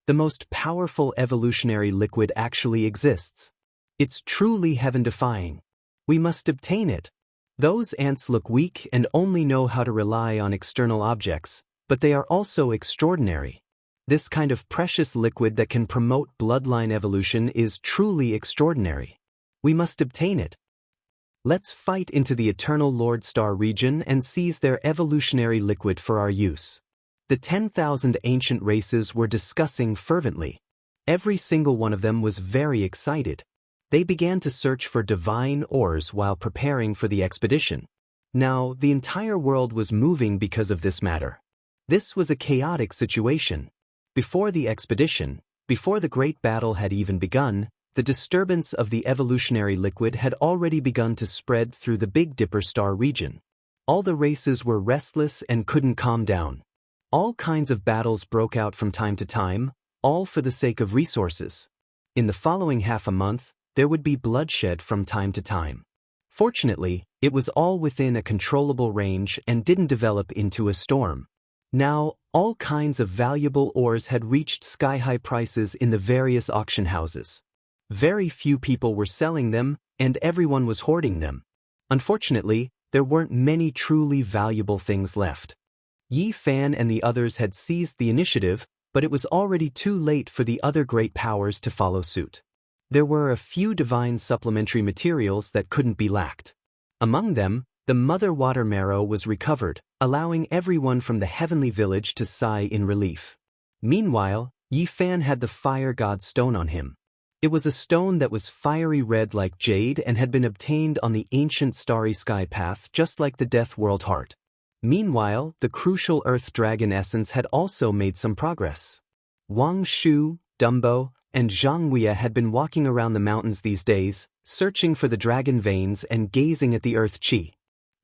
The most powerful evolutionary liquid actually exists. It's truly heaven-defying. We must obtain it. Those ants look weak and only know how to rely on external objects, but they are also extraordinary. This kind of precious liquid that can promote bloodline evolution is truly extraordinary. We must obtain it. Let's fight into the eternal Lord Star region and seize their evolutionary liquid for our use. The 10,000 ancient races were discussing fervently. Every single one of them was very excited. They began to search for divine ores while preparing for the expedition. Now, the entire world was moving because of this matter. This was a chaotic situation. Before the expedition, before the great battle had even begun, the disturbance of the evolutionary liquid had already begun to spread through the Big Dipper star region. All the races were restless and couldn't calm down. All kinds of battles broke out from time to time, all for the sake of resources. In the following half a month, there would be bloodshed from time to time. Fortunately, it was all within a controllable range and didn't develop into a storm. Now, all kinds of valuable ores had reached sky-high prices in the various auction houses. Very few people were selling them, and everyone was hoarding them. Unfortunately, there weren't many truly valuable things left. Yi Fan and the others had seized the initiative, but it was already too late for the other great powers to follow suit. There were a few divine supplementary materials that couldn't be lacked. Among them, the mother water marrow was recovered, allowing everyone from the heavenly village to sigh in relief. Meanwhile, Yi Fan had the fire god stone on him. It was a stone that was fiery red like jade and had been obtained on the ancient starry sky path just like the death world heart. Meanwhile, the crucial earth dragon essence had also made some progress. Wang Shu, Dumbo, and Jianghu had been walking around the mountains these days, searching for the dragon veins and gazing at the earth qi.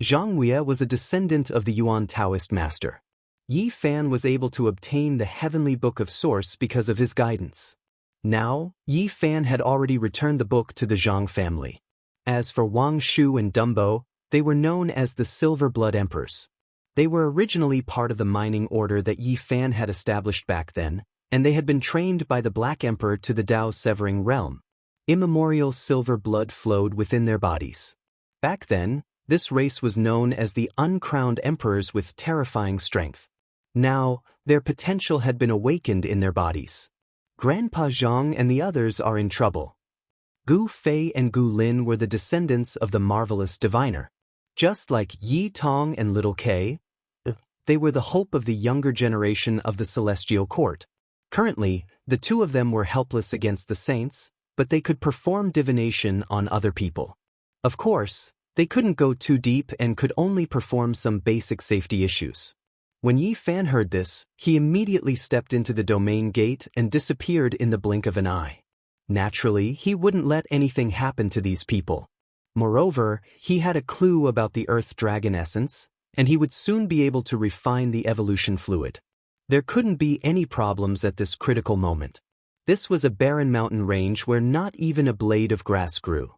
Jianghu was a descendant of the Yuan Taoist master. Yi Fan was able to obtain the Heavenly Book of Source because of his guidance. Now, Yi Fan had already returned the book to the Zhang family. As for Wang Shu and Dumbo, they were known as the Silver Blood Emperors. They were originally part of the mining order that Yi Fan had established back then, and they had been trained by the Black Emperor to the Tao's severing realm. Immemorial silver blood flowed within their bodies. Back then, this race was known as the uncrowned emperors with terrifying strength. Now, their potential had been awakened in their bodies. Grandpa Zhang and the others are in trouble. Gu Fei and Gu Lin were the descendants of the marvelous diviner. Just like Yi Tong and Little K, they were the hope of the younger generation of the celestial court. Currently, the two of them were helpless against the saints, but they could perform divination on other people. Of course, they couldn't go too deep and could only perform some basic safety issues. When Yi Fan heard this, he immediately stepped into the domain gate and disappeared in the blink of an eye. Naturally, he wouldn't let anything happen to these people. Moreover, he had a clue about the Earth Dragon essence, and he would soon be able to refine the evolution fluid. There couldn't be any problems at this critical moment. This was a barren mountain range where not even a blade of grass grew.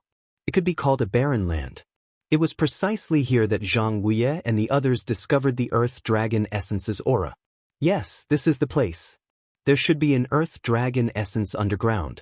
It could be called a barren land. It was precisely here that Jianghu and the others discovered the Earth Dragon Essence's aura. Yes, this is the place. There should be an Earth Dragon Essence underground.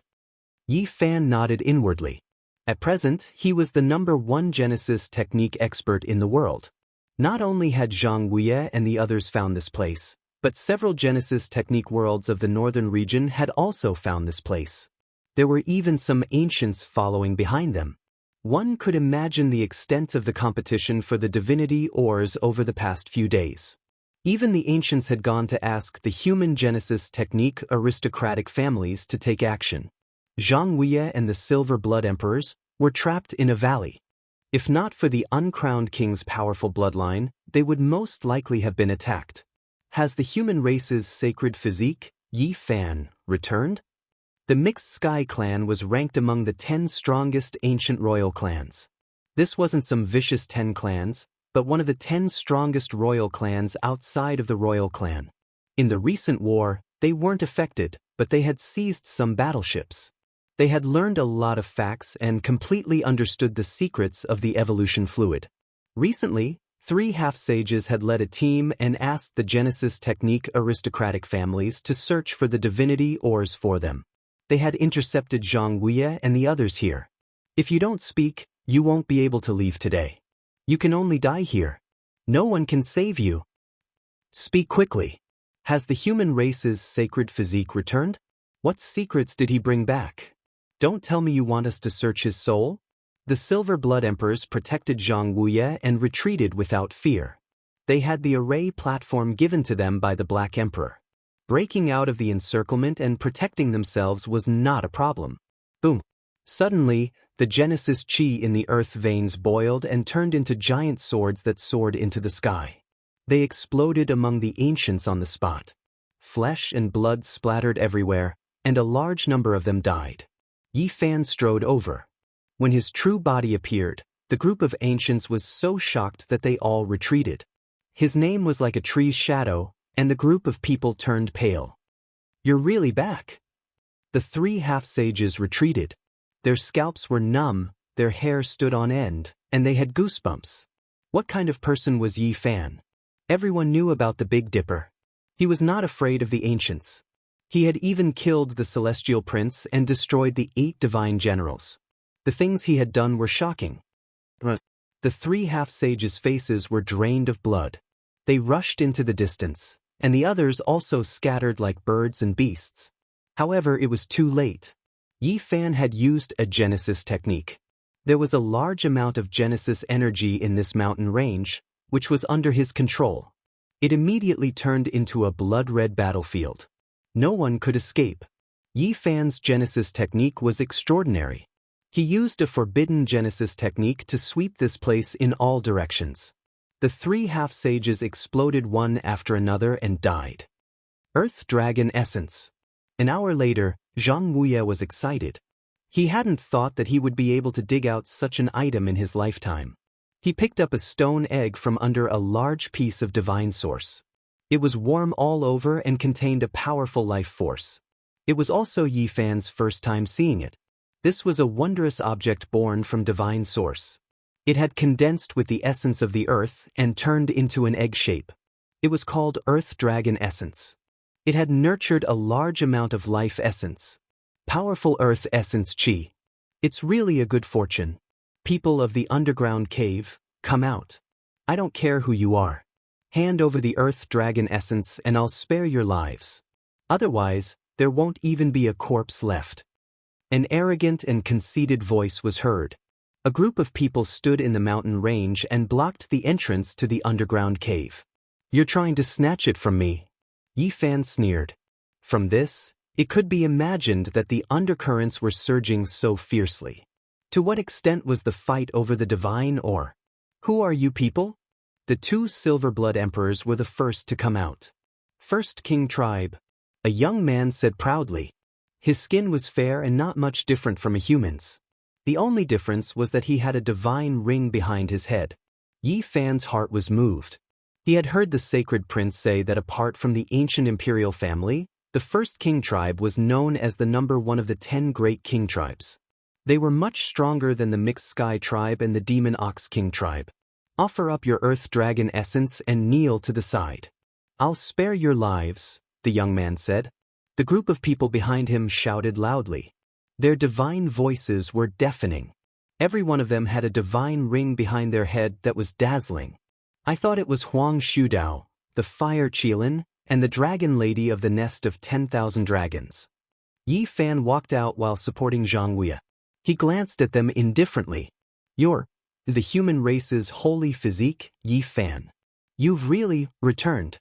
Yi Fan nodded inwardly. At present, he was the #1 Genesis technique expert in the world. Not only had Jianghu and the others found this place, but several Genesis technique worlds of the northern region had also found this place. There were even some ancients following behind them. One could imagine the extent of the competition for the divinity ores over the past few days. Even the ancients had gone to ask the human Genesis technique aristocratic families to take action. Jianghu and the Silver Blood Emperors were trapped in a valley. If not for the uncrowned king's powerful bloodline, they would most likely have been attacked. Has the human race's sacred physique, Yi Fan, returned? The Mixed Sky clan was ranked among the 10 strongest ancient royal clans. This wasn't some vicious 10 clans, but one of the 10 strongest royal clans outside of the royal clan. In the recent war, they weren't affected, but they had seized some battleships. They had learned a lot of facts and completely understood the secrets of the evolution fluid. Recently, 3 half-sages had led a team and asked the Genesis technique aristocratic families to search for the divinity ores for them. They had intercepted Jianghu and the others here. If you don't speak, you won't be able to leave today. You can only die here. No one can save you. Speak quickly. Has the human race's sacred physique returned? What secrets did he bring back? Don't tell me you want us to search his soul? The Silver Blood Emperors protected Jianghu and retreated without fear. They had the array platform given to them by the Black Emperor. Breaking out of the encirclement and protecting themselves was not a problem. Boom! Suddenly, the Genesis chi in the earth veins boiled and turned into giant swords that soared into the sky. They exploded among the ancients on the spot. Flesh and blood splattered everywhere, and a large number of them died. Yi Fan strode over. When his true body appeared, the group of ancients was so shocked that they all retreated. His name was like a tree's shadow, and the group of people turned pale. You're really back. The 3 half-sages retreated. Their scalps were numb, their hair stood on end, and they had goosebumps. What kind of person was Yi Fan? Everyone knew about the Big Dipper. He was not afraid of the ancients. He had even killed the Celestial Prince and destroyed the 8 divine generals. The things he had done were shocking. The 3 half-sages' faces were drained of blood. They rushed into the distance, and the others also scattered like birds and beasts. However, it was too late. Yi Fan had used a Genesis technique. There was a large amount of Genesis energy in this mountain range, which was under his control. It immediately turned into a blood-red battlefield. No one could escape. Yi Fan's Genesis technique was extraordinary. He used a forbidden Genesis technique to sweep this place in all directions. The 3 half-sages exploded one after another and died. Earth Dragon Essence. An hour later, Jianghu was excited. He hadn't thought that he would be able to dig out such an item in his lifetime. He picked up a stone egg from under a large piece of divine source. It was warm all over and contained a powerful life force. It was also Yi Fan's first time seeing it. This was a wondrous object born from divine source. It had condensed with the essence of the earth and turned into an egg shape. It was called Earth Dragon Essence. It had nurtured a large amount of life essence. Powerful earth essence chi. It's really a good fortune. People of the underground cave, come out. I don't care who you are. Hand over the Earth Dragon Essence and I'll spare your lives. Otherwise, there won't even be a corpse left. An arrogant and conceited voice was heard. A group of people stood in the mountain range and blocked the entrance to the underground cave. You're trying to snatch it from me. Yi Fan sneered. From this, it could be imagined that the undercurrents were surging so fiercely. To what extent was the fight over the divine ore? Who are you people? The two Silver Blood Emperors were the first to come out. First King Tribe. A young man said proudly. His skin was fair and not much different from a human's. The only difference was that he had a divine ring behind his head. Yi Fan's heart was moved. He had heard the sacred prince say that apart from the ancient imperial family, the first king tribe was known as the number one of the 10 great king tribes. They were much stronger than the Mixed Sky tribe and the Demon Ox King tribe. Offer up your Earth Dragon Essence and kneel to the side. I'll spare your lives, the young man said. The group of people behind him shouted loudly. Their divine voices were deafening. Every one of them had a divine ring behind their head that was dazzling. I thought it was Huang Shudao, the Fire Qilin, and the Dragon Lady of the Nest of 10,000 Dragons. Yi Fan walked out while supporting Jianghu. He glanced at them indifferently. You're the human race's holy physique, Yi Fan. You've really returned.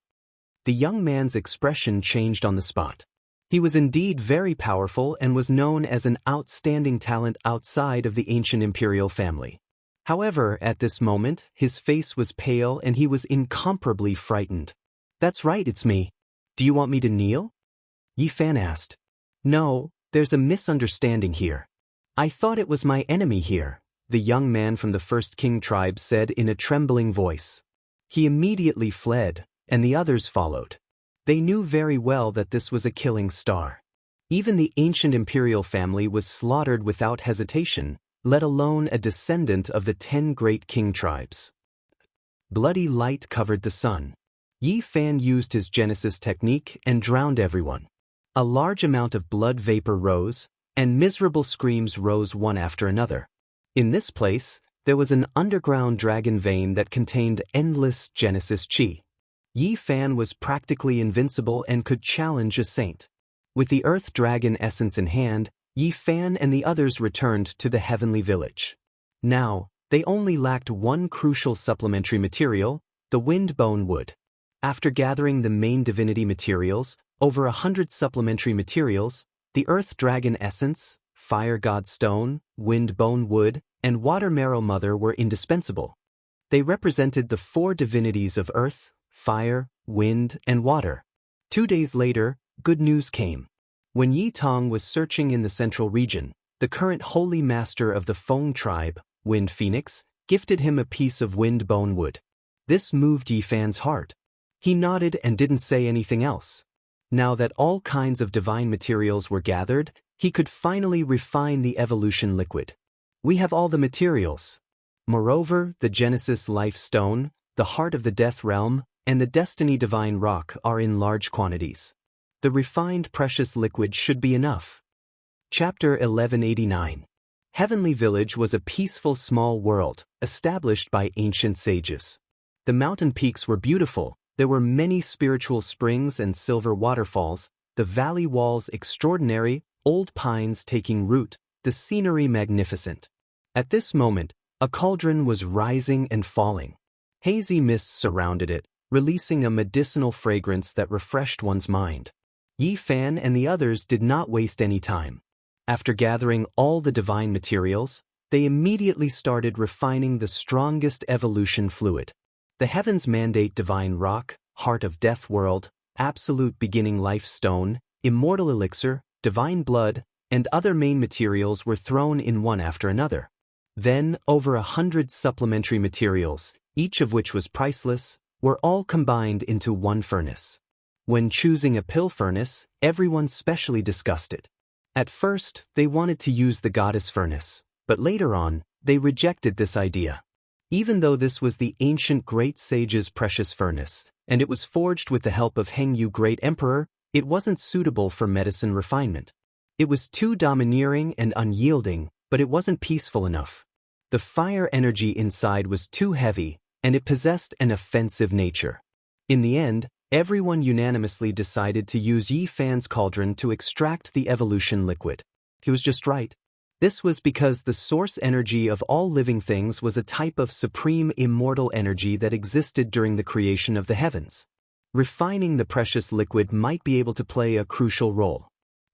The young man's expression changed on the spot. He was indeed very powerful and was known as an outstanding talent outside of the ancient imperial family. However, at this moment, his face was pale and he was incomparably frightened. That's right, it's me. Do you want me to kneel? Yi Fan asked. No, there's a misunderstanding here. I thought it was my enemy here, the young man from the first king tribe said in a trembling voice. He immediately fled, and the others followed. They knew very well that this was a killing star. Even the ancient imperial family was slaughtered without hesitation, let alone a descendant of the 10 great king tribes. Bloody light covered the sun. Yi Fan used his Genesis technique and drowned everyone. A large amount of blood vapor rose, and miserable screams rose one after another. In this place, there was an underground dragon vein that contained endless Genesis chi. Yi Fan was practically invincible and could challenge a saint. With the Earth Dragon Essence in hand, Yi Fan and the others returned to the heavenly village. Now, they only lacked one crucial supplementary material, the wind bone wood. After gathering the main divinity materials, over 100 supplementary materials, the Earth Dragon Essence, Fire God Stone, Wind Bone Wood, and Water Marrow Mother were indispensable. They represented the 4 divinities of earth, fire, wind, and water. 2 days later, good news came. When Yi Tong was searching in the central region, the current holy master of the Feng tribe, Wind Phoenix, gifted him a piece of wind bone wood. This moved Yi Fan's heart. He nodded and didn't say anything else. Now that all kinds of divine materials were gathered, he could finally refine the evolution liquid. We have all the materials. Moreover, the Genesis Life Stone, the Heart of the Death Realm, and the Destiny Divine Rock are in large quantities. The refined precious liquid should be enough. Chapter 1189. Heavenly Village was a peaceful small world, established by ancient sages. The mountain peaks were beautiful, there were many spiritual springs and silver waterfalls, the valley walls extraordinary, old pines taking root, the scenery magnificent. At this moment, a cauldron was rising and falling. Hazy mists surrounded it, releasing a medicinal fragrance that refreshed one's mind. Yi Fan and the others did not waste any time. After gathering all the divine materials, they immediately started refining the strongest evolution fluid. The Heavens Mandate Divine Rock, Heart of Death World, Absolute Beginning Life Stone, Immortal Elixir, Divine Blood, and other main materials were thrown in one after another. Then, over 100 supplementary materials, each of which was priceless, were all combined into one furnace. When choosing a pill furnace, everyone specially discussed it. At first, they wanted to use the goddess furnace, but later on, they rejected this idea. Even though this was the ancient great sage's precious furnace, and it was forged with the help of Hengyu Great Emperor, it wasn't suitable for medicine refinement. It was too domineering and unyielding, but it wasn't peaceful enough. The fire energy inside was too heavy, and it possessed an offensive nature. In the end, everyone unanimously decided to use Yi Fan's cauldron to extract the evolution liquid. He was just right. This was because the source energy of all living things was a type of supreme immortal energy that existed during the creation of the heavens. Refining the precious liquid might be able to play a crucial role.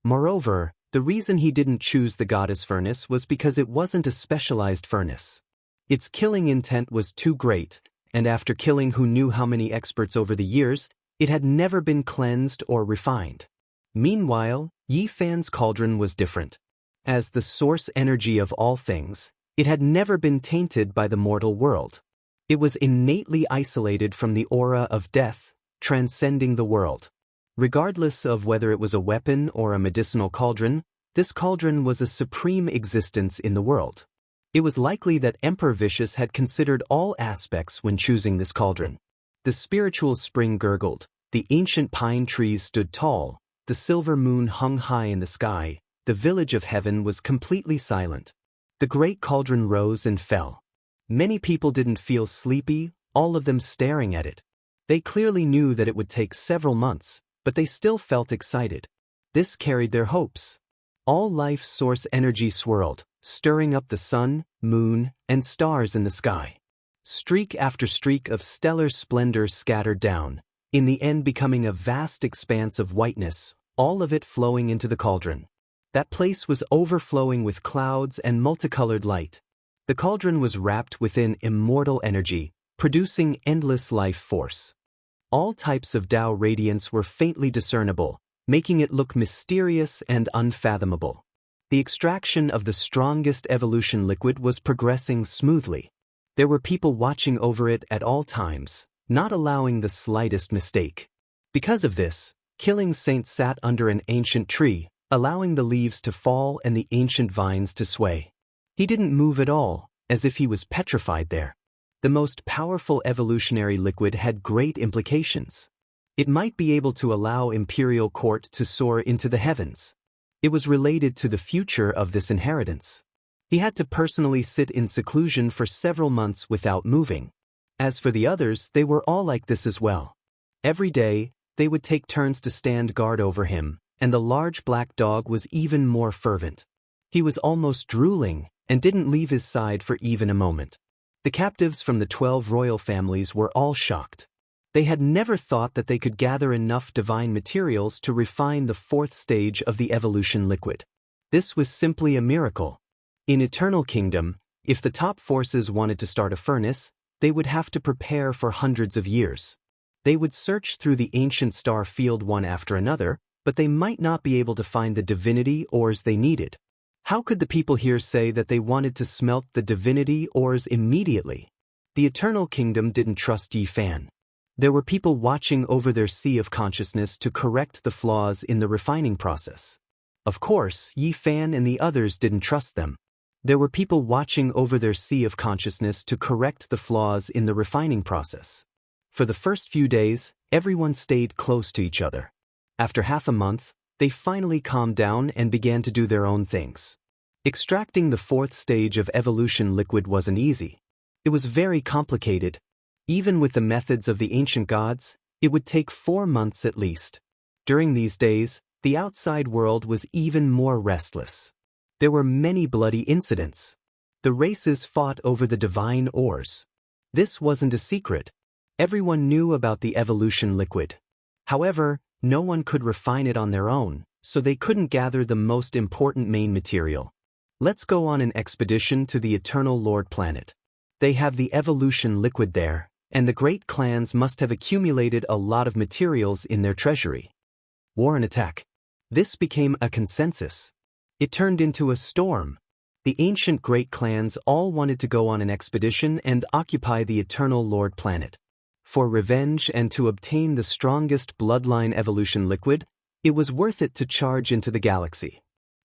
Moreover, the reason he didn't choose the goddess furnace was because it wasn't a specialized furnace. Its killing intent was too great, and after killing who knew how many experts over the years, it had never been cleansed or refined. Meanwhile, Yi Fan's cauldron was different. As the source energy of all things, it had never been tainted by the mortal world. It was innately isolated from the aura of death, transcending the world. Regardless of whether it was a weapon or a medicinal cauldron, this cauldron was a supreme existence in the world. It was likely that Emperor Vicious had considered all aspects when choosing this cauldron. The spiritual spring gurgled, the ancient pine trees stood tall, the silver moon hung high in the sky, the village of heaven was completely silent. The great cauldron rose and fell. Many people didn't feel sleepy, all of them staring at it. They clearly knew that it would take several months, but they still felt excited. This carried their hopes. All life source energy swirled, stirring up the sun, moon, and stars in the sky. Streak after streak of stellar splendor scattered down, in the end becoming a vast expanse of whiteness, all of it flowing into the cauldron. That place was overflowing with clouds and multicolored light. The cauldron was wrapped within immortal energy, producing endless life force. All types of Tao radiance were faintly discernible, making it look mysterious and unfathomable. The extraction of the strongest evolution liquid was progressing smoothly. There were people watching over it at all times, not allowing the slightest mistake. Because of this, Killing Saint sat under an ancient tree, allowing the leaves to fall and the ancient vines to sway. He didn't move at all, as if he was petrified there. The most powerful evolutionary liquid had great implications. It might be able to allow imperial court to soar into the heavens. It was related to the future of this inheritance. He had to personally sit in seclusion for several months without moving. As for the others, they were all like this as well. Every day, they would take turns to stand guard over him, and the large black dog was even more fervent. He was almost drooling, and didn't leave his side for even a moment. The captives from the 12 royal families were all shocked. They had never thought that they could gather enough divine materials to refine the 4th stage of the evolution liquid. This was simply a miracle. In Eternal Kingdom, if the top forces wanted to start a furnace, they would have to prepare for hundreds of years. They would search through the ancient star field one after another, but they might not be able to find the divinity ores they needed. How could the people here say that they wanted to smelt the divinity ores immediately? The Eternal Kingdom didn't trust Yi Fan. There were people watching over their sea of consciousness to correct the flaws in the refining process. Of course, Yi Fan and the others didn't trust them. There were people watching over their sea of consciousness to correct the flaws in the refining process. For the first few days, everyone stayed close to each other. After half a month, they finally calmed down and began to do their own things. Extracting the 4th stage of evolution liquid wasn't easy. It was very complicated. Even with the methods of the ancient gods, it would take 4 months at least. During these days, the outside world was even more restless. There were many bloody incidents. The races fought over the divine ores. This wasn't a secret. Everyone knew about the evolution liquid. However, no one could refine it on their own, so they couldn't gather the most important main material. Let's go on an expedition to the Eternal Lord planet. They have the evolution liquid there, and the great clans must have accumulated a lot of materials in their treasury. War and attack. This became a consensus. It turned into a storm. The ancient great clans all wanted to go on an expedition and occupy the Eternal Lord planet. For revenge and to obtain the strongest bloodline evolution liquid, it was worth it to charge into the galaxy.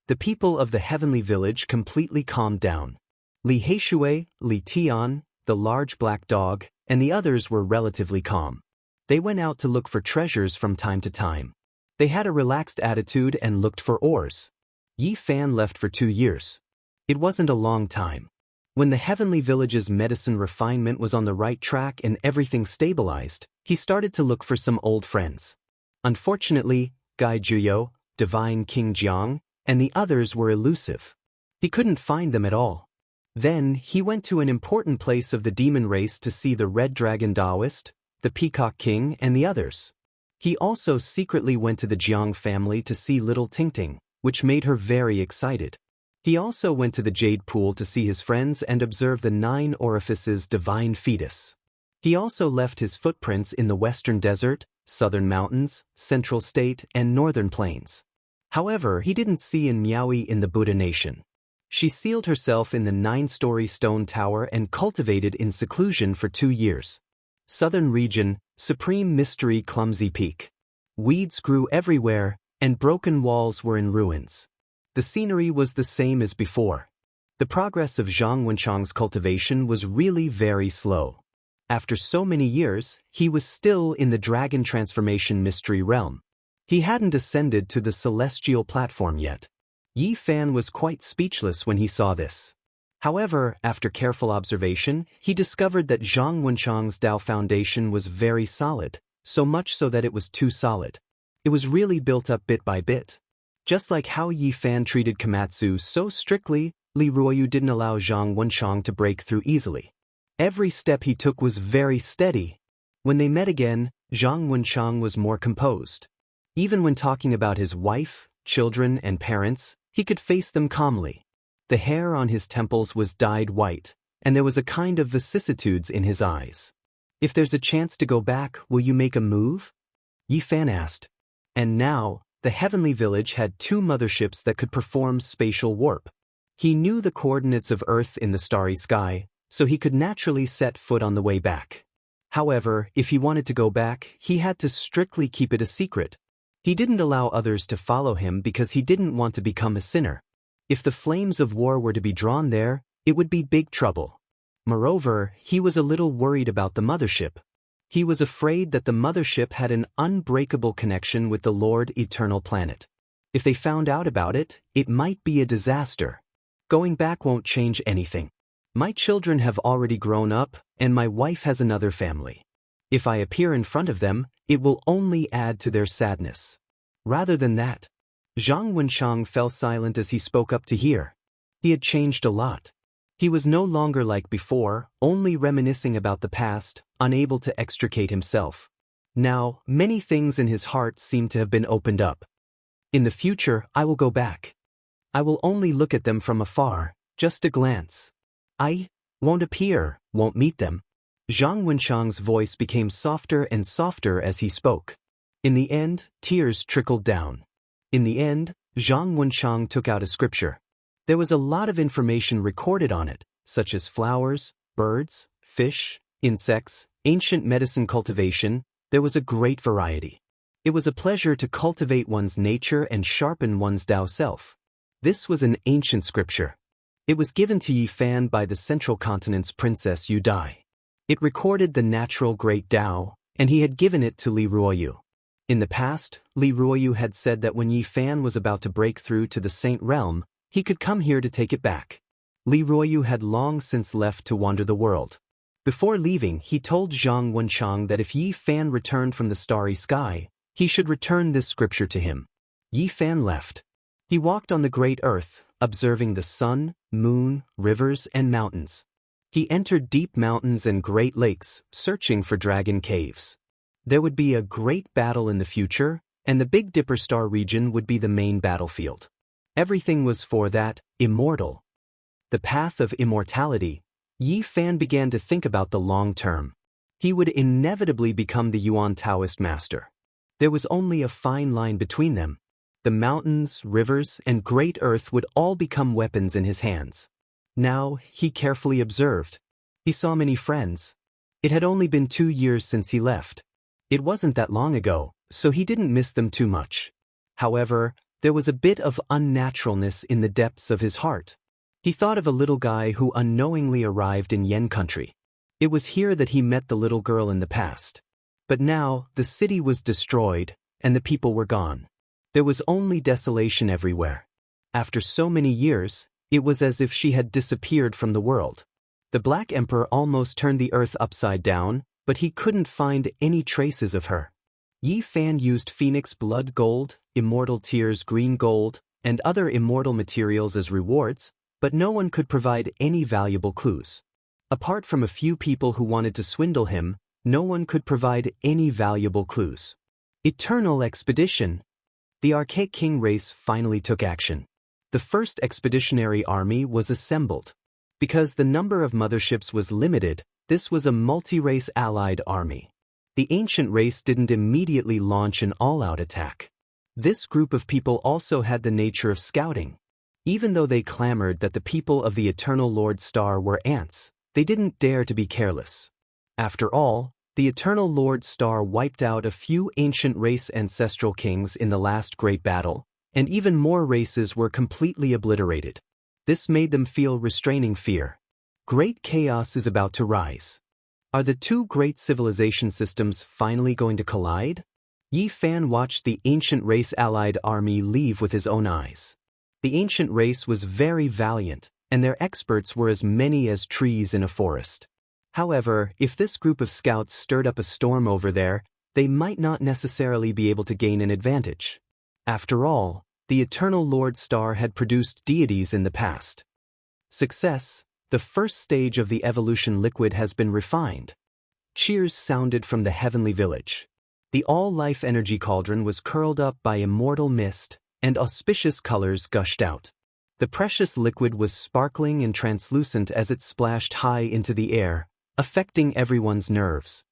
The people of the heavenly village completely calmed down. Li Heishui, Li Tian, the large black dog, and the others were relatively calm. They went out to look for treasures from time to time. They had a relaxed attitude and looked for ores. Yi Fan left for 2 years. It wasn't a long time. When the heavenly village's medicine refinement was on the right track and everything stabilized, he started to look for some old friends. Unfortunately, Gai Juyo, Divine King Jiang, and the others were elusive. He couldn't find them at all. Then, he went to an important place of the demon race to see the Red Dragon Taoist, the Peacock King, and the others. He also secretly went to the Jiang family to see little Tingting, which made her very excited. He also went to the Jade Pool to see his friends and observe the 9 orifices divine fetus. He also left his footprints in the Western Desert, Southern Mountains, Central State, and Northern Plains. However, he didn't see in Miaoi in the Buddha Nation. She sealed herself in the 9-story stone tower and cultivated in seclusion for 2 years. Southern Region, Supreme Mystery Clumsy Peak. Weeds grew everywhere, and broken walls were in ruins. The scenery was the same as before. The progress of Zhang Wenchang's cultivation was really very slow. After so many years, he was still in the dragon transformation mystery realm. He hadn't ascended to the celestial platform yet. Yi Fan was quite speechless when he saw this. However, after careful observation, he discovered that Zhang Wenchang's Dao foundation was very solid, so much so that it was too solid. It was really built up bit by bit. Just like how Yi Fan treated Komatsu so strictly, Li Ruoyu didn't allow Zhang Wenchang to break through easily. Every step he took was very steady. When they met again, Zhang Wenchang was more composed. Even when talking about his wife, children, and parents, he could face them calmly. The hair on his temples was dyed white, and there was a kind of vicissitudes in his eyes. "If there's a chance to go back, will you make a move?" Yi Fan asked. And now, the heavenly village had 2 motherships that could perform spatial warp. He knew the coordinates of Earth in the starry sky, so he could naturally set foot on the way back. However, if he wanted to go back, he had to strictly keep it a secret. He didn't allow others to follow him because he didn't want to become a sinner. If the flames of war were to be drawn there, it would be big trouble. Moreover, he was a little worried about the mothership. He was afraid that the mothership had an unbreakable connection with the Lord Eternal Planet. If they found out about it, it might be a disaster. Going back won't change anything. My children have already grown up, and my wife has another family. If I appear in front of them, it will only add to their sadness. Rather than that, Zhang Wenchang fell silent as he spoke up to hear. He had changed a lot. He was no longer like before, only reminiscing about the past, unable to extricate himself. Now, many things in his heart seemed to have been opened up. In the future, I will go back. I will only look at them from afar, just a glance. I won't appear, won't meet them. Zhang Wenchang's voice became softer and softer as he spoke. In the end, tears trickled down. In the end, Zhang Wenchang took out a scripture. There was a lot of information recorded on it, such as flowers, birds, fish, insects, ancient medicine cultivation. There was a great variety. It was a pleasure to cultivate one's nature and sharpen one's Tao self. This was an ancient scripture. It was given to Yi Fan by the Central Continent's Princess Yu Dai. It recorded the natural great Tao, and he had given it to Li Ruoyu. In the past, Li Ruoyu had said that when Yi Fan was about to break through to the Saint Realm, he could come here to take it back. Li Ruoyu had long since left to wander the world. Before leaving, he told Zhang Wenchang that if Yi Fan returned from the starry sky, he should return this scripture to him. Yi Fan left. He walked on the great earth, observing the sun, moon, rivers, and mountains. He entered deep mountains and great lakes, searching for dragon caves. There would be a great battle in the future, and the Big Dipper Star region would be the main battlefield. Everything was for that, immortal. The path of immortality. Yi Fan began to think about the long term. He would inevitably become the Yuan Taoist master. There was only a fine line between them. The mountains, rivers, and great earth would all become weapons in his hands. Now, he carefully observed. He saw many friends. It had only been 2 years since he left. It wasn't that long ago, so he didn't miss them too much. However, there was a bit of unnaturalness in the depths of his heart. He thought of a little guy who unknowingly arrived in Yen country. It was here that he met the little girl in the past. But now, the city was destroyed, and the people were gone. There was only desolation everywhere. After so many years, it was as if she had disappeared from the world. The Black Emperor almost turned the earth upside down, but he couldn't find any traces of her. Yi Fan used Phoenix Blood Gold, Immortal Tears Green Gold, and other immortal materials as rewards, but no one could provide any valuable clues. Apart from a few people who wanted to swindle him, no one could provide any valuable clues. Eternal Expedition. The Archaic King race finally took action. The first expeditionary army was assembled. Because the number of motherships was limited, this was a multi-race allied army. The ancient race didn't immediately launch an all-out attack. This group of people also had the nature of scouting. Even though they clamored that the people of the Eternal Lord Star were ants, they didn't dare to be careless. After all, the Eternal Lord Star wiped out a few ancient race ancestral kings in the last great battle, and even more races were completely obliterated. This made them feel restraining fear. Great chaos is about to rise. Are the two great civilization systems finally going to collide? Yi Fan watched the ancient race allied army leave with his own eyes. The ancient race was very valiant, and their experts were as many as trees in a forest. However, if this group of scouts stirred up a storm over there, they might not necessarily be able to gain an advantage. After all, the Eternal Lord Star had produced deities in the past. Success. The first stage of the evolution liquid has been refined. Cheers sounded from the heavenly village. The all-life energy cauldron was curled up by immortal mist, and auspicious colors gushed out. The precious liquid was sparkling and translucent as it splashed high into the air, affecting everyone's nerves.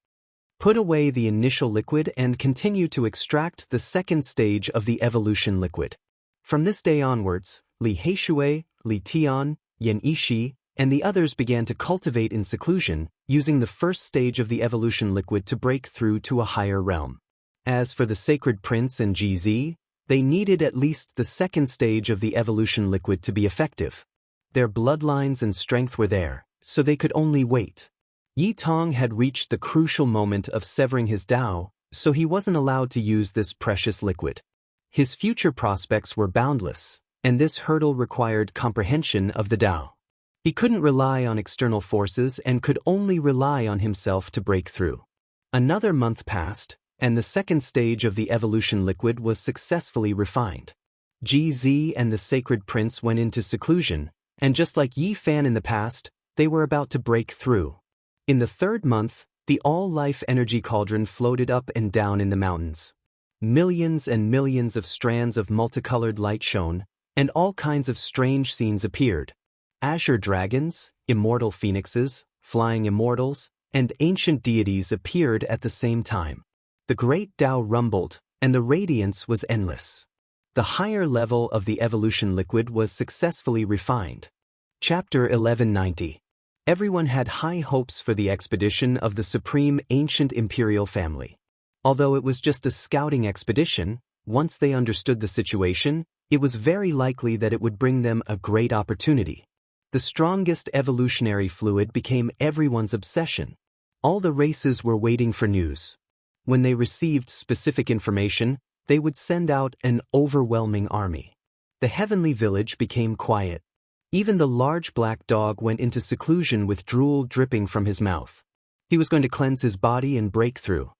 Put away the initial liquid and continue to extract the second stage of the evolution liquid. From this day onwards, Li Heishui, Li Tian, Yan Yishi, and the others began to cultivate in seclusion, using the first stage of the evolution liquid to break through to a higher realm. As for the Sacred Prince and GZ, they needed at least the second stage of the evolution liquid to be effective. Their bloodlines and strength were there, so they could only wait. Yi Tong had reached the crucial moment of severing his Tao, so he wasn't allowed to use this precious liquid. His future prospects were boundless, and this hurdle required comprehension of the Tao. He couldn't rely on external forces and could only rely on himself to break through. Another month passed, and the second stage of the evolution liquid was successfully refined. GZ and the Sacred Prince went into seclusion, and just like Yi Fan in the past, they were about to break through. In the third month, the all-life energy cauldron floated up and down in the mountains. Millions and millions of strands of multicolored light shone, and all kinds of strange scenes appeared. Azure dragons, immortal phoenixes, flying immortals, and ancient deities appeared at the same time. The great Tao rumbled, and the radiance was endless. The higher level of the evolution liquid was successfully refined. Chapter 1190. Everyone had high hopes for the expedition of the supreme ancient imperial family. Although it was just a scouting expedition, once they understood the situation, it was very likely that it would bring them a great opportunity. The strongest evolutionary fluid became everyone's obsession. All the races were waiting for news. When they received specific information, they would send out an overwhelming army. The heavenly village became quiet. Even the large black dog went into seclusion with drool dripping from his mouth. He was going to cleanse his body and break through.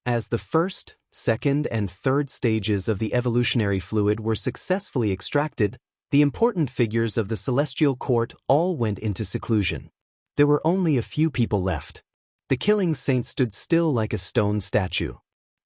As the first, second, and third stages of the evolutionary fluid were successfully extracted, the important figures of the celestial court all went into seclusion. There were only a few people left. The killing saint stood still like a stone statue.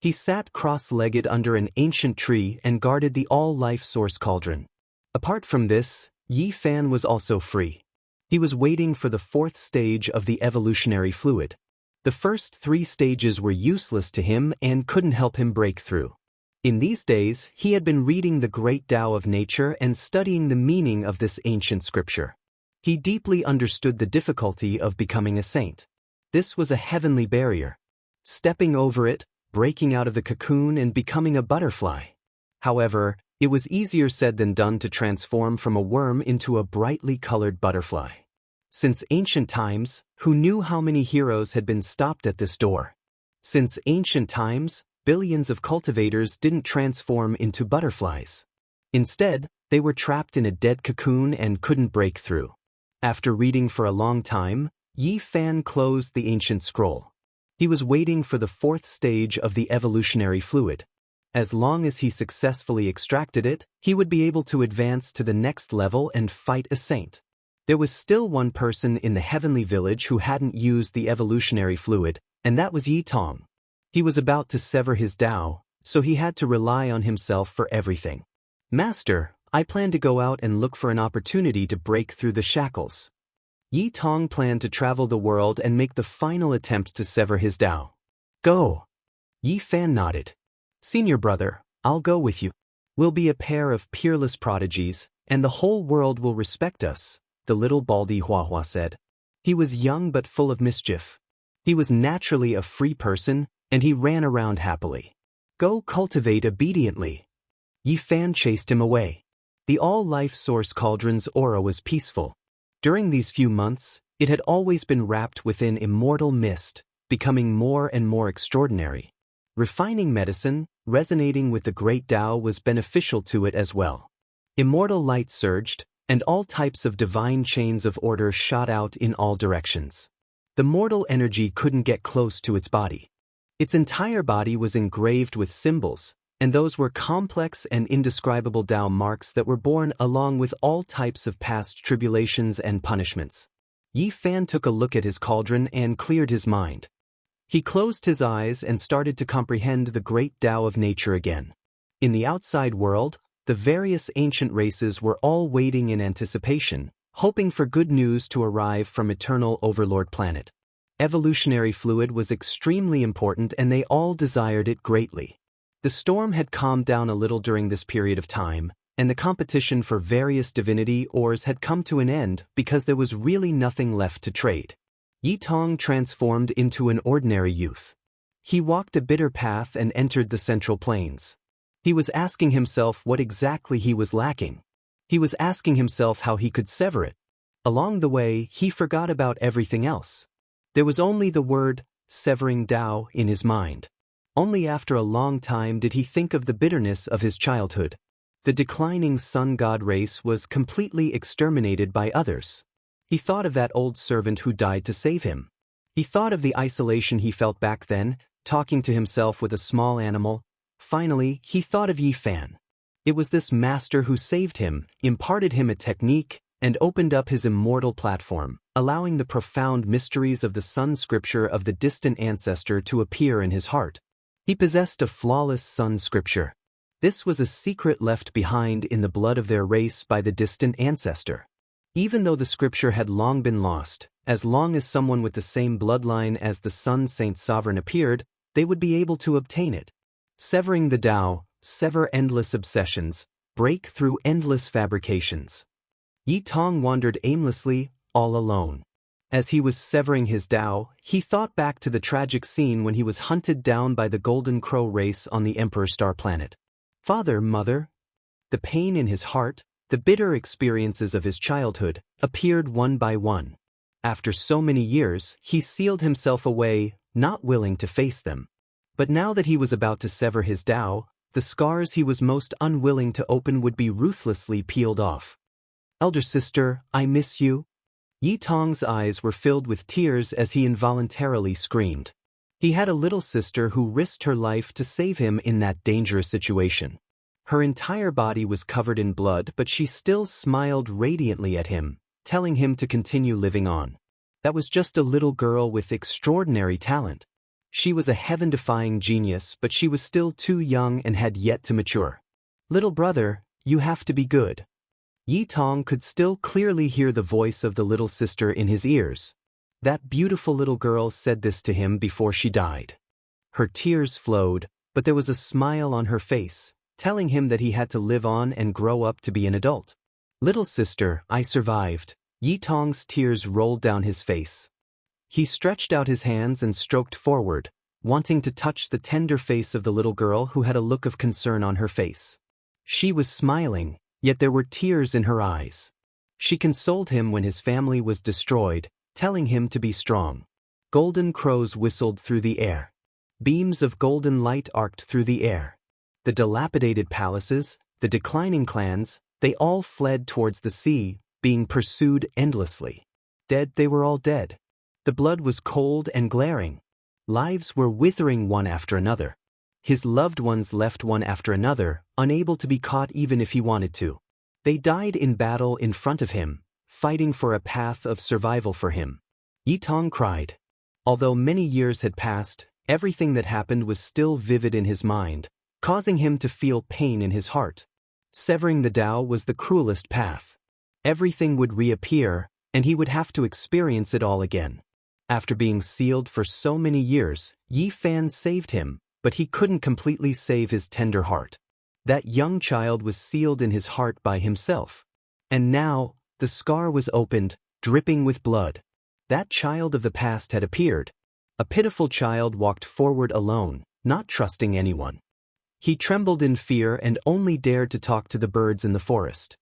He sat cross-legged under an ancient tree and guarded the all-life source cauldron. Apart from this, Yi Fan was also free. He was waiting for the fourth stage of the evolutionary fluid. The first 3 stages were useless to him and couldn't help him break through. In these days, he had been reading the great Tao of nature and studying the meaning of this ancient scripture. He deeply understood the difficulty of becoming a saint. This was a heavenly barrier. Stepping over it, breaking out of the cocoon and becoming a butterfly. However, it was easier said than done to transform from a worm into a brightly colored butterfly. Since ancient times, who knew how many heroes had been stopped at this door? Since ancient times, billions of cultivators didn't transform into butterflies. Instead, they were trapped in a dead cocoon and couldn't break through. After reading for a long time, Yi Fan closed the ancient scroll. He was waiting for the fourth stage of the evolutionary fluid. As long as he successfully extracted it, he would be able to advance to the next level and fight a saint. There was still one person in the heavenly village who hadn't used the evolutionary fluid, and that was Yi Tong. He was about to sever his Tao, so he had to rely on himself for everything. Master, I plan to go out and look for an opportunity to break through the shackles. Yi Tong planned to travel the world and make the final attempt to sever his Tao. Go. Yi Fan nodded. Senior brother, I'll go with you. We'll be a pair of peerless prodigies, and the whole world will respect us, the little baldy Huahua said. He was young but full of mischief. He was naturally a free person, and he ran around happily. Go cultivate obediently. Yi Fan chased him away. The all-life source cauldron's aura was peaceful. During these few months, it had always been wrapped within immortal mist, becoming more and more extraordinary. Refining medicine, resonating with the great Tao was beneficial to it as well. Immortal light surged, and all types of divine chains of order shot out in all directions. The mortal energy couldn't get close to its body. Its entire body was engraved with symbols, and those were complex and indescribable Tao marks that were born along with all types of past tribulations and punishments. Yi Fan took a look at his cauldron and cleared his mind. He closed his eyes and started to comprehend the great Tao of nature again. In the outside world, the various ancient races were all waiting in anticipation, hoping for good news to arrive from Eternal Overlord Planet. Evolutionary fluid was extremely important and they all desired it greatly. The storm had calmed down a little during this period of time, and the competition for various divinity ores had come to an end because there was really nothing left to trade. Yi Tong transformed into an ordinary youth. He walked a bitter path and entered the Central Plains. He was asking himself what exactly he was lacking. He was asking himself how he could sever it. Along the way, he forgot about everything else. There was only the word, severing Tao, in his mind. Only after a long time did he think of the bitterness of his childhood. The declining sun god race was completely exterminated by others. He thought of that old servant who died to save him. He thought of the isolation he felt back then, talking to himself with a small animal. Finally, he thought of Yi Fan. It was this master who saved him, imparted him a technique, and opened up his immortal platform, allowing the profound mysteries of the sun scripture of the distant ancestor to appear in his heart. He possessed a flawless sun scripture. This was a secret left behind in the blood of their race by the distant ancestor. Even though the scripture had long been lost, as long as someone with the same bloodline as the Sun Saint Sovereign appeared, they would be able to obtain it. Severing the Tao, sever endless obsessions, break through endless fabrications. Yi Tong wandered aimlessly, all alone. As he was severing his Tao, he thought back to the tragic scene when he was hunted down by the Golden Crow race on the Emperor Star Planet. Father, mother. The pain in his heart, the bitter experiences of his childhood, appeared one by one. After so many years, he sealed himself away, not willing to face them. But now that he was about to sever his Tao, the scars he was most unwilling to open would be ruthlessly peeled off. Elder sister, I miss you. Yi Tong's eyes were filled with tears as he involuntarily screamed. He had a little sister who risked her life to save him in that dangerous situation. Her entire body was covered in blood, but she still smiled radiantly at him, telling him to continue living on. That was just a little girl with extraordinary talent. She was a heaven-defying genius, but she was still too young and had yet to mature. Little brother, you have to be good. Yi Tong could still clearly hear the voice of the little sister in his ears. That beautiful little girl said this to him before she died. Her tears flowed, but there was a smile on her face, telling him that he had to live on and grow up to be an adult. Little sister, I survived. Yi Tong's tears rolled down his face. He stretched out his hands and stroked forward, wanting to touch the tender face of the little girl who had a look of concern on her face. She was smiling, yet there were tears in her eyes. She consoled him when his family was destroyed, telling him to be strong. Golden crows whistled through the air. Beams of golden light arced through the air. The dilapidated palaces, the declining clans, they all fled towards the sea, being pursued endlessly. Dead, they were all dead. The blood was cold and glaring. Lives were withering one after another. His loved ones left one after another, unable to be caught even if he wanted to. They died in battle in front of him, fighting for a path of survival for him. Yitong cried. Although many years had passed, everything that happened was still vivid in his mind, causing him to feel pain in his heart. Severing the Tao was the cruelest path. Everything would reappear, and he would have to experience it all again. After being sealed for so many years, Yi Fan saved him, but he couldn't completely save his tender heart. That young child was sealed in his heart by himself. And now, the scar was opened, dripping with blood. That child of the past had appeared. A pitiful child walked forward alone, not trusting anyone. He trembled in fear and only dared to talk to the birds in the forest.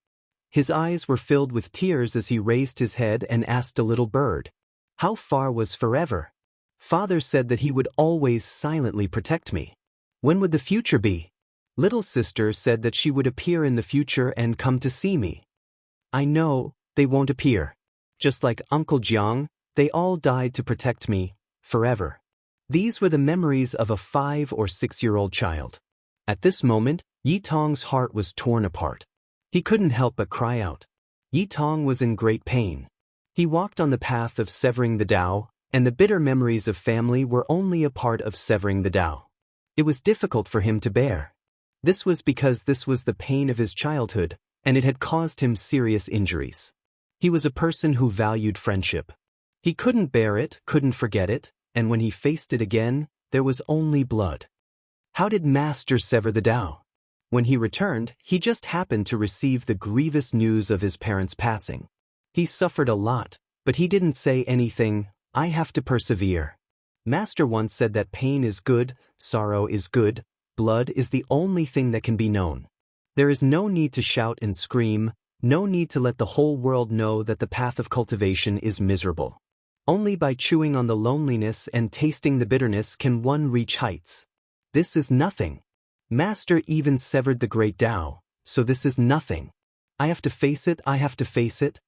His eyes were filled with tears as he raised his head and asked a little bird, "How far was forever?" Father said that he would always silently protect me. When would the future be? Little sister said that she would appear in the future and come to see me. I know, they won't appear. Just like Uncle Jiang, they all died to protect me, forever. These were the memories of a 5 or 6-year-old child. At this moment, Yitong's heart was torn apart. He couldn't help but cry out. Yitong was in great pain. He walked on the path of severing the Tao, and the bitter memories of family were only a part of severing the Tao. It was difficult for him to bear. This was because this was the pain of his childhood, and it had caused him serious injuries. He was a person who valued friendship. He couldn't bear it, couldn't forget it, and when he faced it again, there was only blood. How did Master sever the Tao? When he returned, he just happened to receive the grievous news of his parents' passing. He suffered a lot, but he didn't say anything. I have to persevere. Master once said that pain is good, sorrow is good, blood is the only thing that can be known. There is no need to shout and scream, no need to let the whole world know that the path of cultivation is miserable. Only by chewing on the loneliness and tasting the bitterness can one reach heights. This is nothing. Master even severed the great Tao, so this is nothing. I have to face it, I have to face it.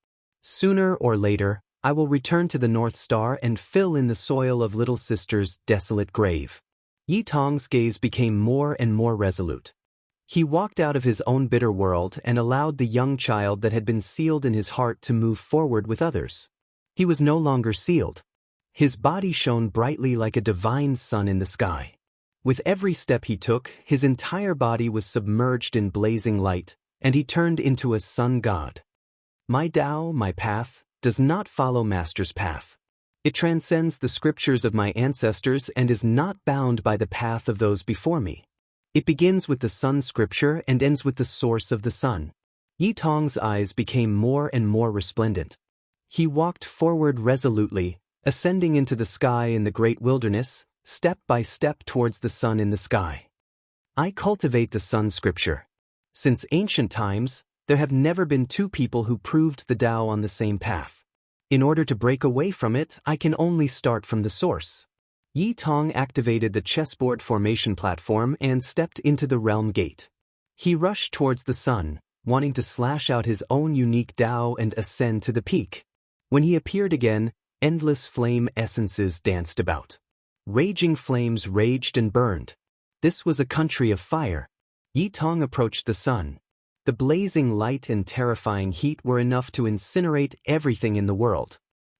Sooner or later, I will return to the North Star and fill in the soil of little sister's desolate grave. Yitong's gaze became more and more resolute. He walked out of his own bitter world and allowed the young child that had been sealed in his heart to move forward with others. He was no longer sealed. His body shone brightly like a divine sun in the sky. With every step he took, his entire body was submerged in blazing light, and he turned into a sun god. My Tao, my path, does not follow Master's path. It transcends the scriptures of my ancestors and is not bound by the path of those before me. It begins with the sun scripture and ends with the source of the sun. Yitong's eyes became more and more resplendent. He walked forward resolutely, ascending into the sky in the great wilderness, step by step towards the sun in the sky. I cultivate the sun scripture. Since ancient times, there have never been two people who proved the Tao on the same path. In order to break away from it, I can only start from the source. Yitong activated the chessboard formation platform and stepped into the realm gate. He rushed towards the sun, wanting to slash out his own unique Tao and ascend to the peak. When he appeared again, endless flame essences danced about. Raging flames raged and burned. This was a country of fire. Yitong approached the sun. The blazing light and terrifying heat were enough to incinerate everything in the world.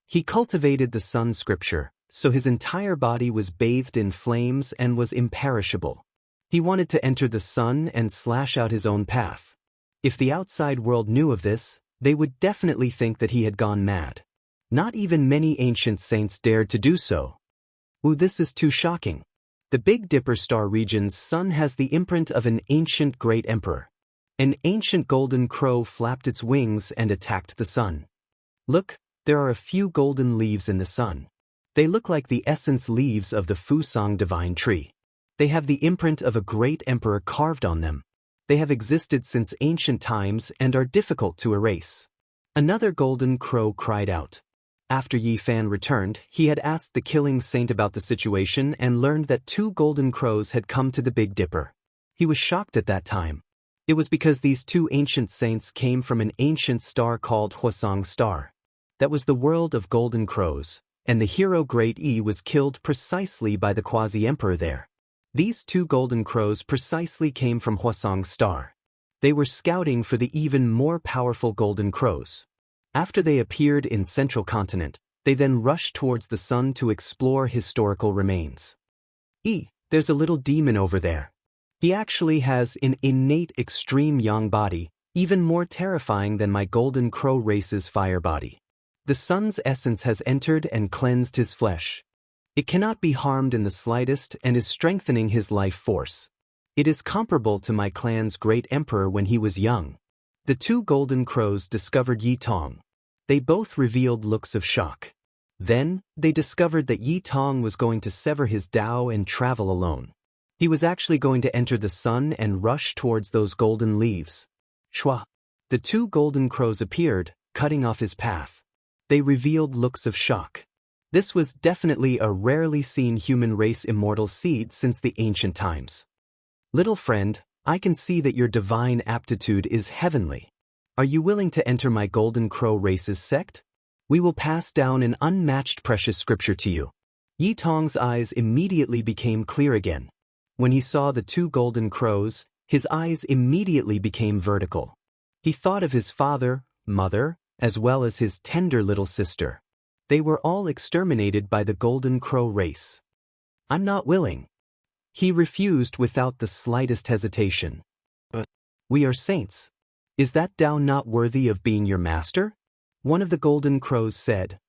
He cultivated the sun scripture, so his entire body was bathed in flames and was imperishable. He wanted to enter the sun and slash out his own path. If the outside world knew of this, they would definitely think that he had gone mad. Not even many ancient saints dared to do so. Ooh, this is too shocking. The Big Dipper star region's sun has the imprint of an ancient great emperor. An ancient golden crow flapped its wings and attacked the sun. Look, there are a few golden leaves in the sun. They look like the essence leaves of the Fusang divine tree. They have the imprint of a great emperor carved on them. They have existed since ancient times and are difficult to erase. Another golden crow cried out. After Yi Fan returned, he had asked the killing saint about the situation and learned that 2 golden crows had come to the Big Dipper. He was shocked at that time. It was because these 2 ancient saints came from an ancient star called Hwasong Star. That was the world of golden crows, and the hero Great Yi was killed precisely by the quasi-emperor there. These 2 golden crows precisely came from Hwasong Star. They were scouting for the even more powerful golden crows. After they appeared in Central Continent, they then rushed towards the sun to explore historical remains. There's a little demon over there. He actually has an innate extreme yang body, even more terrifying than my golden crow race's fire body. The sun's essence has entered and cleansed his flesh. It cannot be harmed in the slightest and is strengthening his life force. It is comparable to my clan's great emperor when he was young. The 2 golden crows discovered Yi Tong. They both revealed looks of shock. Then, they discovered that Yi Tong was going to sever his Tao and travel alone. He was actually going to enter the sun and rush towards those golden leaves. Shwa! The 2 golden crows appeared, cutting off his path. They revealed looks of shock. This was definitely a rarely seen human race immortal seed since the ancient times. Little friend, I can see that your divine aptitude is heavenly. Are you willing to enter my golden crow race's sect? We will pass down an unmatched precious scripture to you. Yi Tong's eyes immediately became clear again. When he saw the 2 golden crows, his eyes immediately became vertical. He thought of his father, mother, as well as his tender little sister. They were all exterminated by the golden crow race. I'm not willing. He refused without the slightest hesitation. But we are saints. Is that Tao not worthy of being your master? One of the golden crows said.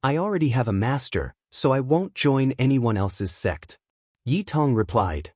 I already have a master, so I won't join anyone else's sect. Yi Tong replied.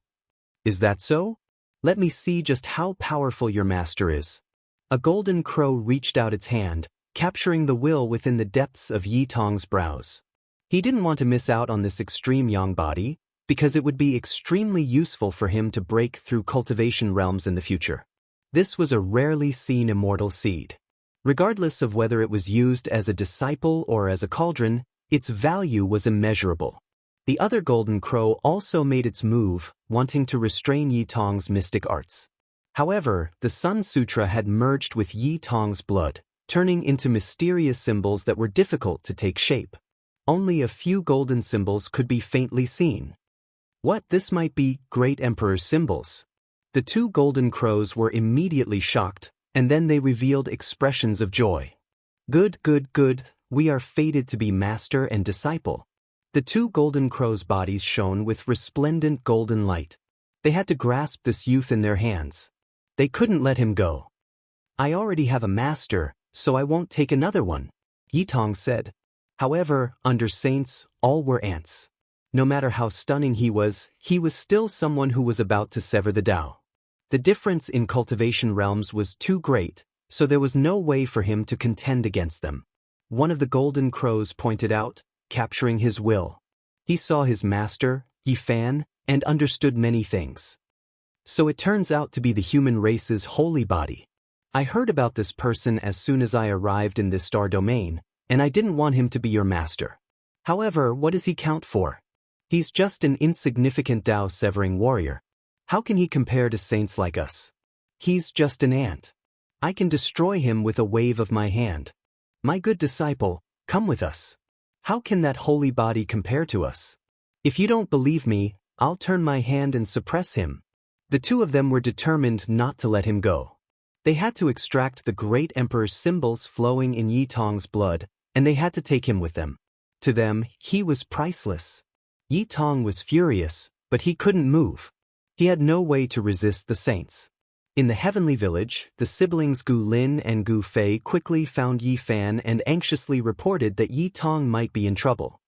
Is that so? Let me see just how powerful your master is. A golden crow reached out its hand, capturing the will within the depths of Yi Tong's brows. He didn't want to miss out on this extreme yang body, because it would be extremely useful for him to break through cultivation realms in the future. This was a rarely seen immortal seed. Regardless of whether it was used as a disciple or as a cauldron, its value was immeasurable. The other golden crow also made its move, wanting to restrain Yi Tong's mystic arts. However, the Sun Sutra had merged with Yi Tong's blood, turning into mysterious symbols that were difficult to take shape. Only a few golden symbols could be faintly seen. What? This might be Great Emperor's symbols. The 2 golden crows were immediately shocked, and then they revealed expressions of joy. Good, good, good, we are fated to be master and disciple. The 2 golden crows' bodies shone with resplendent golden light. They had to grasp this youth in their hands. They couldn't let him go. I already have a master, so I won't take another one, Yi Tong said. However, under saints, all were ants. No matter how stunning he was still someone who was about to sever the Tao. The difference in cultivation realms was too great, so there was no way for him to contend against them. One of the golden crows pointed out, capturing his will. He saw his master, Yi Fan, and understood many things. So it turns out to be the human race's holy body. I heard about this person as soon as I arrived in this star domain, and I didn't want him to be your master. However, what does he count for? He's just an insignificant Tao-severing warrior. How can he compare to saints like us? He's just an ant. I can destroy him with a wave of my hand. My good disciple, come with us. How can that holy body compare to us? If you don't believe me, I'll turn my hand and suppress him. The 2 of them were determined not to let him go. They had to extract the great emperor's symbols flowing in Yi Tong's blood, and they had to take him with them. To them, he was priceless. Yi Tong was furious, but he couldn't move. He had no way to resist the saints. In the heavenly village, the siblings Gu Lin and Gu Fei quickly found Yi Fan and anxiously reported that Yi Tong might be in trouble.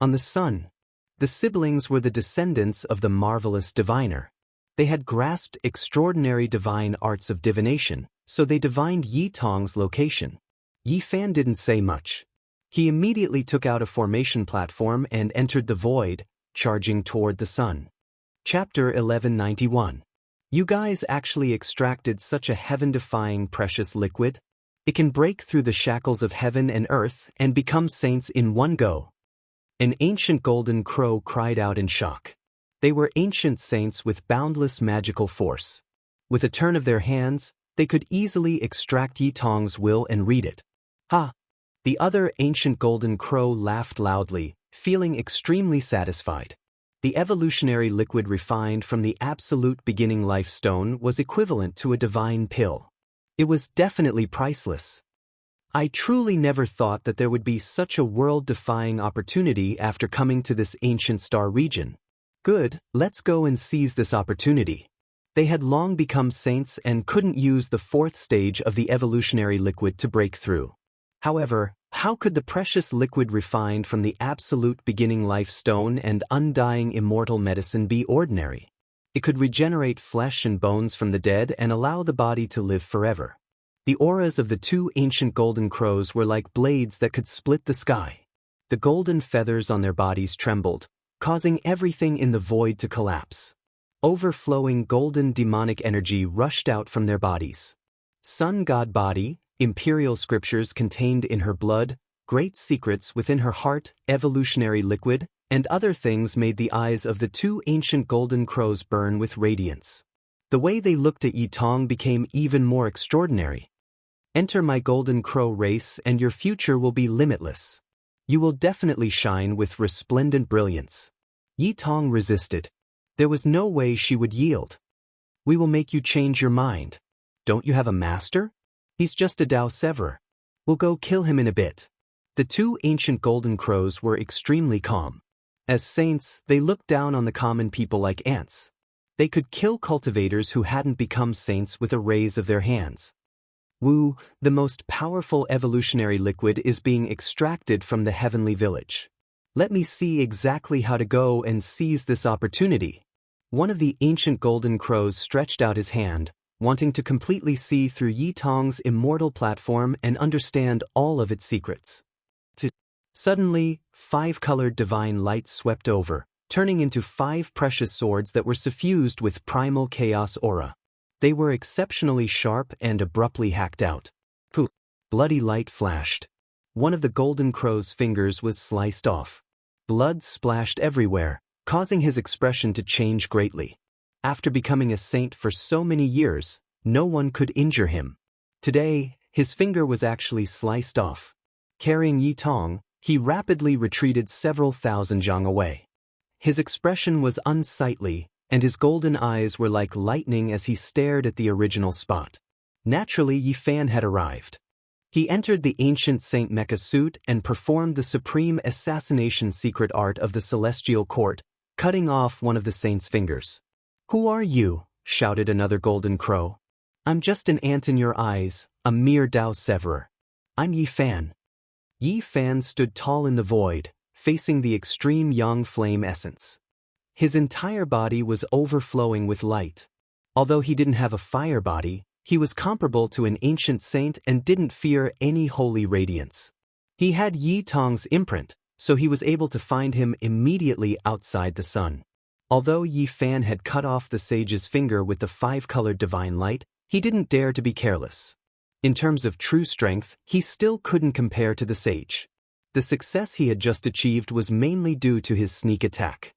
On the sun, the siblings were the descendants of the marvelous diviner. They had grasped extraordinary divine arts of divination, so they divined Yi Tong's location. Yi Fan didn't say much. He immediately took out a formation platform and entered the void, charging toward the sun. Chapter 1191. You guys actually extracted such a heaven-defying precious liquid? It can break through the shackles of heaven and earth and become saints in one go. An ancient golden crow cried out in shock. They were ancient saints with boundless magical force. With a turn of their hands, they could easily extract Yi Tong's will and read it. Ha! The other ancient golden crow laughed loudly, feeling extremely satisfied. The evolutionary liquid refined from the absolute beginning life stone was equivalent to a divine pill. It was definitely priceless. I truly never thought that there would be such a world-defying opportunity after coming to this ancient star region. Good, let's go and seize this opportunity. They had long become saints and couldn't use the fourth stage of the evolutionary liquid to break through. However, how could the precious liquid refined from the absolute beginning life stone and undying immortal medicine be ordinary? It could regenerate flesh and bones from the dead and allow the body to live forever. The auras of the two ancient golden crows were like blades that could split the sky. The golden feathers on their bodies trembled, causing everything in the void to collapse. Overflowing golden demonic energy rushed out from their bodies. Sun God body, imperial scriptures contained in her blood, great secrets within her heart, evolutionary liquid, and other things made the eyes of the two ancient golden crows burn with radiance. The way they looked at Yi Tong became even more extraordinary. Enter my golden crow race and your future will be limitless. You will definitely shine with resplendent brilliance. Yi Tong resisted. There was no way she would yield. We will make you change your mind. Don't you have a master? He's just a Dao Severer. We'll go kill him in a bit. The two ancient golden crows were extremely calm. As saints, they looked down on the common people like ants. They could kill cultivators who hadn't become saints with a raise of their hands. Wu, the most powerful evolutionary liquid is being extracted from the heavenly village. Let me see exactly how to go and seize this opportunity. One of the ancient golden crows stretched out his hand, wanting to completely see through Yi Tong's immortal platform and understand all of its secrets. Suddenly, 5-colored divine light swept over, turning into 5 precious swords that were suffused with primal chaos aura. They were exceptionally sharp and abruptly hacked out. Poof! Bloody light flashed. One of the golden crow's fingers was sliced off. Blood splashed everywhere, causing his expression to change greatly. After becoming a saint for so many years, no one could injure him. Today, his finger was actually sliced off. Carrying Yi Tong, he rapidly retreated several thousand zhang away. His expression was unsightly, and his golden eyes were like lightning as he stared at the original spot. Naturally, Yi Fan had arrived. He entered the ancient Saint mecha suit and performed the supreme assassination secret art of the celestial court, cutting off one of the saint's fingers. "Who are you?" shouted another golden crow. "I'm just an ant in your eyes, a mere Dao Severer. I'm Yi Fan." Yi Fan stood tall in the void, facing the extreme young flame essence. His entire body was overflowing with light. Although he didn't have a fire body, he was comparable to an ancient saint and didn't fear any holy radiance. He had Yi Tong's imprint, so he was able to find him immediately outside the sun. Although Yi Fan had cut off the sage's finger with the 5-colored divine light, he didn't dare to be careless. In terms of true strength, he still couldn't compare to the sage. The success he had just achieved was mainly due to his sneak attack.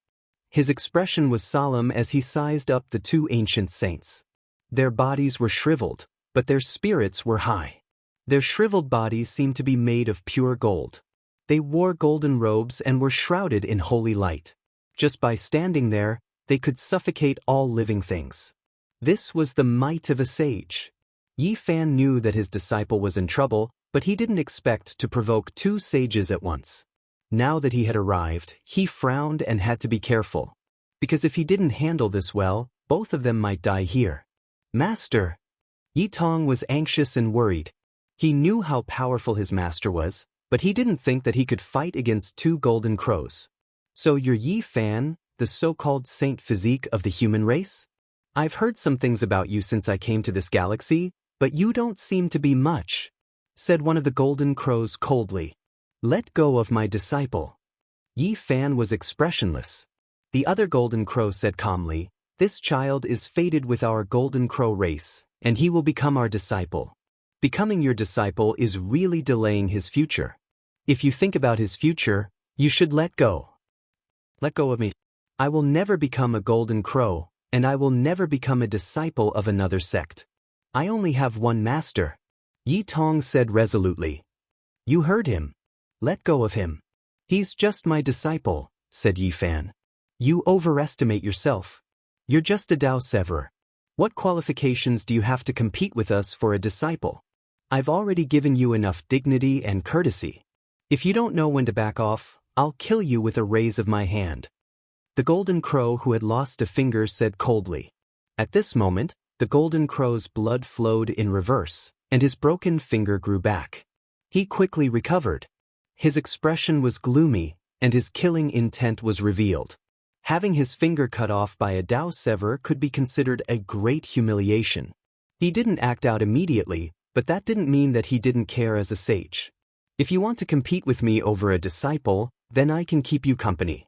His expression was solemn as he sized up the two ancient saints. Their bodies were shriveled, but their spirits were high. Their shriveled bodies seemed to be made of pure gold. They wore golden robes and were shrouded in holy light. Just by standing there, they could suffocate all living things. This was the might of a sage. Yi Fan knew that his disciple was in trouble, but he didn't expect to provoke 2 sages at once. Now that he had arrived, he frowned and had to be careful. Because if he didn't handle this well, both of them might die here. "Master!" Yi Tong was anxious and worried. He knew how powerful his master was, but he didn't think that he could fight against 2 golden crows. "So you're Yi Fan, the so-called saint physique of the human race? I've heard some things about you since I came to this galaxy, but you don't seem to be much," said one of the golden crows coldly. Let go of my disciple. Yi Fan was expressionless. The other Golden Crow said calmly, "This child is fated with our Golden Crow race, and he will become our disciple. Becoming your disciple is really delaying his future. If you think about his future, you should let go. Let go of me. I will never become a Golden Crow, and I will never become a disciple of another sect. I only have one master." Yi Tong said resolutely. "You heard him. Let go of him." "He's just my disciple," said Yi Fan. "You overestimate yourself. You're just a Dao Severer. What qualifications do you have to compete with us for a disciple? I've already given you enough dignity and courtesy. If you don't know when to back off, I'll kill you with a raise of my hand." The Golden Crow who had lost a finger said coldly. At this moment, the Golden Crow's blood flowed in reverse, and his broken finger grew back. He quickly recovered. His expression was gloomy, and his killing intent was revealed. Having his finger cut off by a Dao Severer could be considered a great humiliation. He didn't act out immediately, but that didn't mean that he didn't care as a sage. "If you want to compete with me over a disciple, then I can keep you company."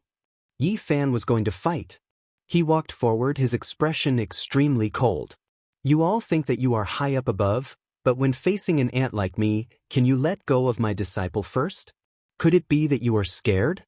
Yi Fan was going to fight. He walked forward, his expression extremely cold. "You all think that you are high up above, but when facing an ant like me, can you let go of my disciple first? Could it be that you are scared?"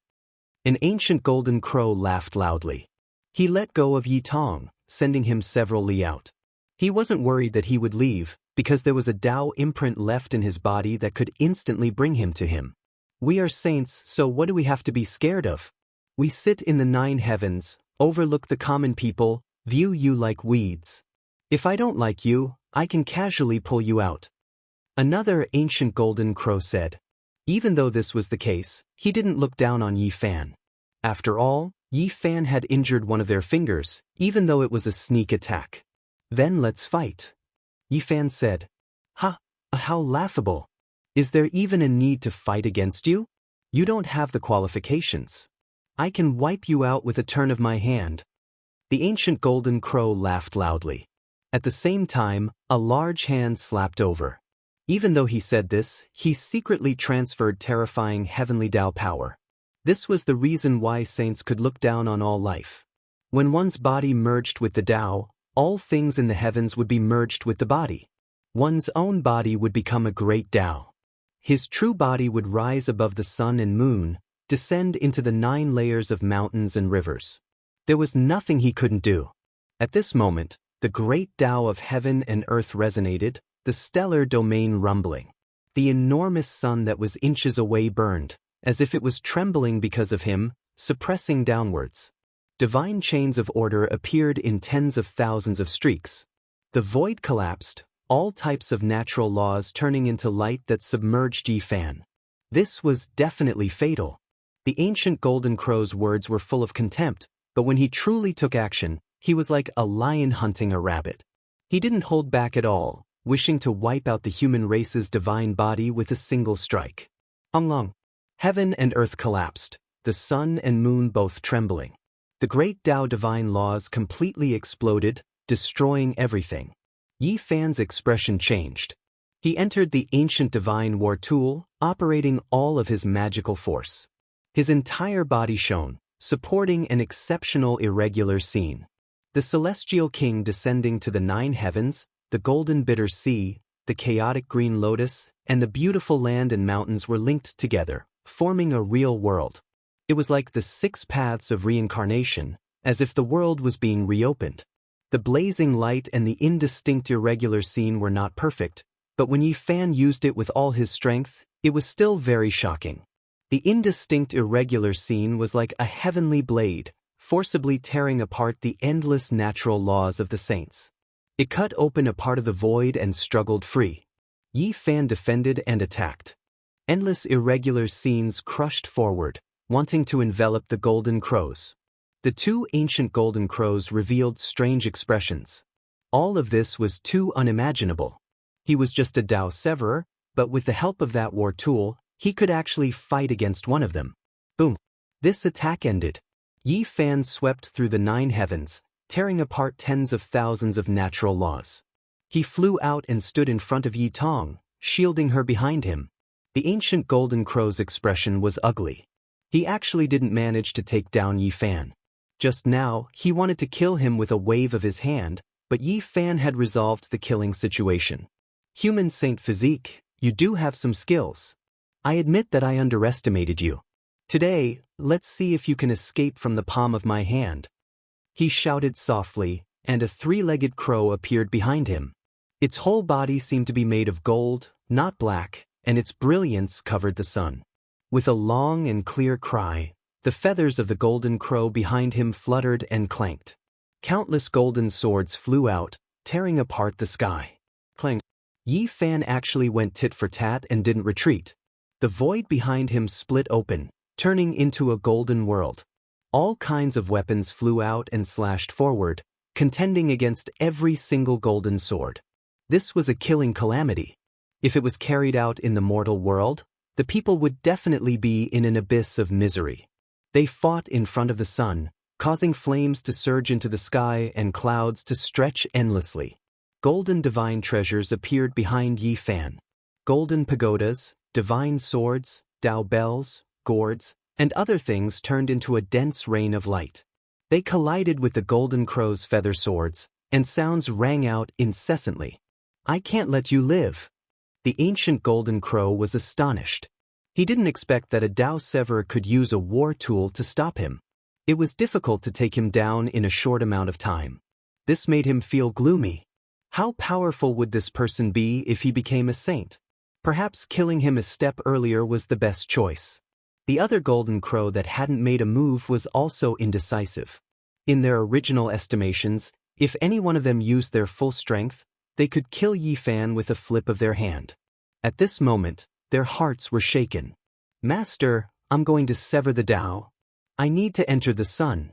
An ancient Golden Crow laughed loudly. He let go of Yi Tong, sending him several li out. He wasn't worried that he would leave, because there was a Dao imprint left in his body that could instantly bring him to him. "We are saints, so what do we have to be scared of? We sit in the 9 heavens, overlook the common people, view you like weeds. If I don't like you, I can casually pull you out." Another ancient Golden Crow said. Even though this was the case, he didn't look down on Yi Fan. After all, Yi Fan had injured one of their fingers, even though it was a sneak attack. "Then let's fight," Yi Fan said. "Ha! How laughable. Is there even a need to fight against you? You don't have the qualifications. I can wipe you out with a turn of my hand." The ancient Golden Crow laughed loudly. At the same time, a large hand slapped over. Even though he said this, he secretly transferred terrifying heavenly Dao power. This was the reason why saints could look down on all life. When one's body merged with the Dao, all things in the heavens would be merged with the body. One's own body would become a great Dao. His true body would rise above the sun and moon, descend into the 9 layers of mountains and rivers. There was nothing he couldn't do. At this moment, the great Dao of heaven and earth resonated, the stellar domain rumbling. The enormous sun that was inches away burned, as if it was trembling because of him, suppressing downwards. Divine chains of order appeared in tens of thousands of streaks. The void collapsed, all types of natural laws turning into light that submerged Yi Fan. This was definitely fatal. The ancient Golden Crow's words were full of contempt, but when he truly took action, he was like a lion hunting a rabbit. He didn't hold back at all, wishing to wipe out the human race's divine body with a single strike. Long. Heaven and earth collapsed, the sun and moon both trembling. The great Dao divine laws completely exploded, destroying everything. Yi Fan's expression changed. He entered the ancient divine war tool, operating all of his magical force. His entire body shone, supporting an exceptional irregular scene. The celestial king descending to the 9 heavens, the golden bitter sea, the chaotic green lotus, and the beautiful land and mountains were linked together, forming a real world. It was like the 6 paths of reincarnation, as if the world was being reopened. The blazing light and the indistinct irregular scene were not perfect, but when Yi Fan used it with all his strength, it was still very shocking. The indistinct irregular scene was like a heavenly blade, forcibly tearing apart the endless natural laws of the saints. It cut open a part of the void and struggled free. Yi Fan defended and attacked. Endless irregular scenes crushed forward, wanting to envelop the Golden Crows. The 2 ancient Golden Crows revealed strange expressions. All of this was too unimaginable. He was just a Dao Severer, but with the help of that war tool, he could actually fight against one of them. Boom! This attack ended. Yi Fan swept through the 9 heavens, tearing apart tens of thousands of natural laws. He flew out and stood in front of Yi Tong, shielding her behind him. The ancient golden crow's expression was ugly. He actually didn't manage to take down Yi Fan. Just now, he wanted to kill him with a wave of his hand, but Yi Fan had resolved the killing situation. Human Saint Physique, you do have some skills. I admit that I underestimated you. Today, let's see if you can escape from the palm of my hand. He shouted softly, and a three-legged crow appeared behind him. Its whole body seemed to be made of gold, not black, and its brilliance covered the sun. With a long and clear cry, the feathers of the golden crow behind him fluttered and clanked. Countless golden swords flew out, tearing apart the sky. Clang. Yi Fan actually went tit for tat and didn't retreat. The void behind him split open, turning into a golden world. All kinds of weapons flew out and slashed forward, contending against every single golden sword. This was a killing calamity. If it was carried out in the mortal world, the people would definitely be in an abyss of misery. They fought in front of the sun, causing flames to surge into the sky and clouds to stretch endlessly. Golden divine treasures appeared behind Yi Fan. Golden pagodas, divine swords, Tao bells, gourds, and other things turned into a dense rain of light. They collided with the golden crow's feather swords, and sounds rang out incessantly. I can't let you live. The ancient golden crow was astonished. He didn't expect that a Tao Sever could use a war tool to stop him. It was difficult to take him down in a short amount of time. This made him feel gloomy. How powerful would this person be if he became a saint? Perhaps killing him a step earlier was the best choice. The other golden crow that hadn't made a move was also indecisive. In their original estimations, if any one of them used their full strength, they could kill Yi Fan with a flip of their hand. At this moment, their hearts were shaken. Master, I'm going to sever the Tao. I need to enter the sun.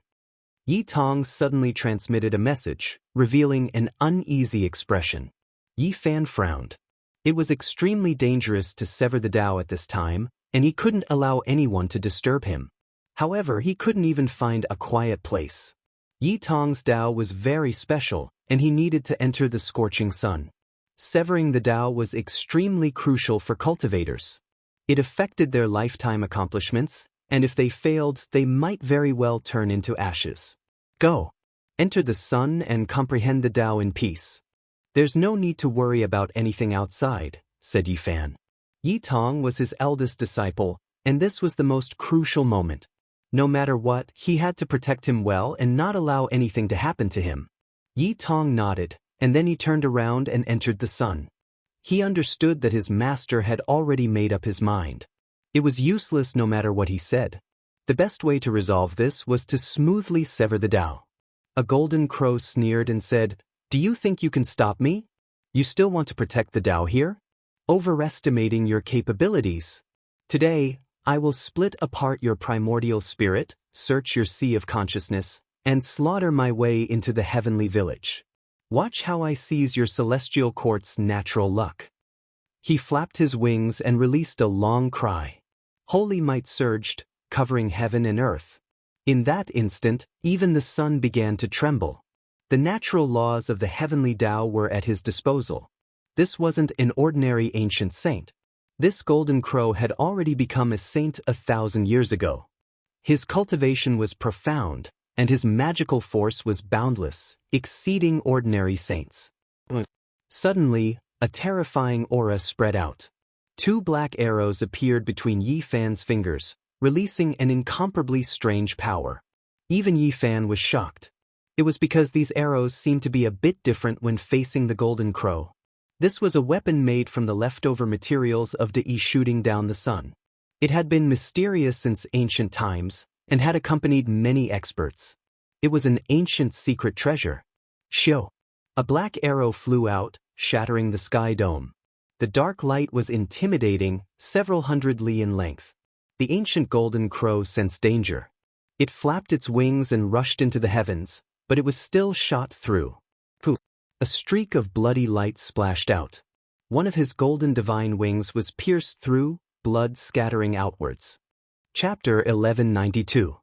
Yi Tong suddenly transmitted a message, revealing an uneasy expression. Yi Fan frowned. It was extremely dangerous to sever the Tao at this time, and he couldn't allow anyone to disturb him. However, he couldn't even find a quiet place. Yi Tong's Tao was very special, and he needed to enter the scorching sun. Severing the Tao was extremely crucial for cultivators. It affected their lifetime accomplishments, and if they failed, they might very well turn into ashes. Go. Enter the sun and comprehend the Tao in peace. There's no need to worry about anything outside, said Yi Fan. Yi Tong was his eldest disciple, and this was the most crucial moment. No matter what, he had to protect him well and not allow anything to happen to him. Yi Tong nodded, and then he turned around and entered the sun. He understood that his master had already made up his mind. It was useless no matter what he said. The best way to resolve this was to smoothly sever the Tao. A golden crow sneered and said, "Do you think you can stop me? You still want to protect the Tao here? Overestimating your capabilities. Today, I will split apart your primordial spirit, search your sea of consciousness, and slaughter my way into the heavenly village. Watch how I seize your celestial court's natural luck." He flapped his wings and released a long cry. Holy might surged, covering heaven and earth. In that instant, even the sun began to tremble. The natural laws of the heavenly Tao were at his disposal. This wasn't an ordinary ancient saint. This golden crow had already become a saint 1,000 years ago. His cultivation was profound, and his magical force was boundless, exceeding ordinary saints. Suddenly, a terrifying aura spread out. 2 black arrows appeared between Yi Fan's fingers, releasing an incomparably strange power. Even Yi Fan was shocked. It was because these arrows seemed to be a bit different when facing the golden crow. This was a weapon made from the leftover materials of the shooting down the sun. It had been mysterious since ancient times, and had accompanied many experts. It was an ancient secret treasure. Shio! A black arrow flew out, shattering the sky dome. The dark light was intimidating, several hundred li in length. The ancient golden crow sensed danger. It flapped its wings and rushed into the heavens, but it was still shot through. Poof! A streak of bloody light splashed out. One of his golden divine wings was pierced through, blood scattering outwards. Chapter 1192.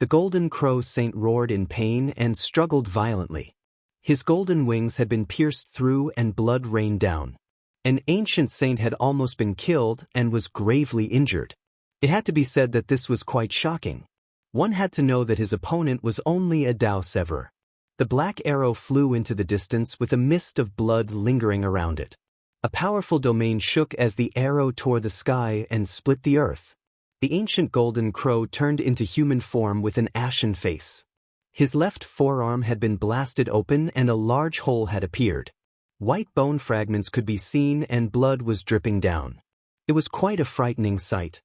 The golden crow saint roared in pain and struggled violently. His golden wings had been pierced through and blood rained down. An ancient saint had almost been killed and was gravely injured. It had to be said that this was quite shocking. One had to know that his opponent was only a Dao Severer. The black arrow flew into the distance with a mist of blood lingering around it. A powerful domain shook as the arrow tore the sky and split the earth. The ancient golden crow turned into human form with an ashen face. His left forearm had been blasted open and a large hole had appeared. White bone fragments could be seen and blood was dripping down. It was quite a frightening sight.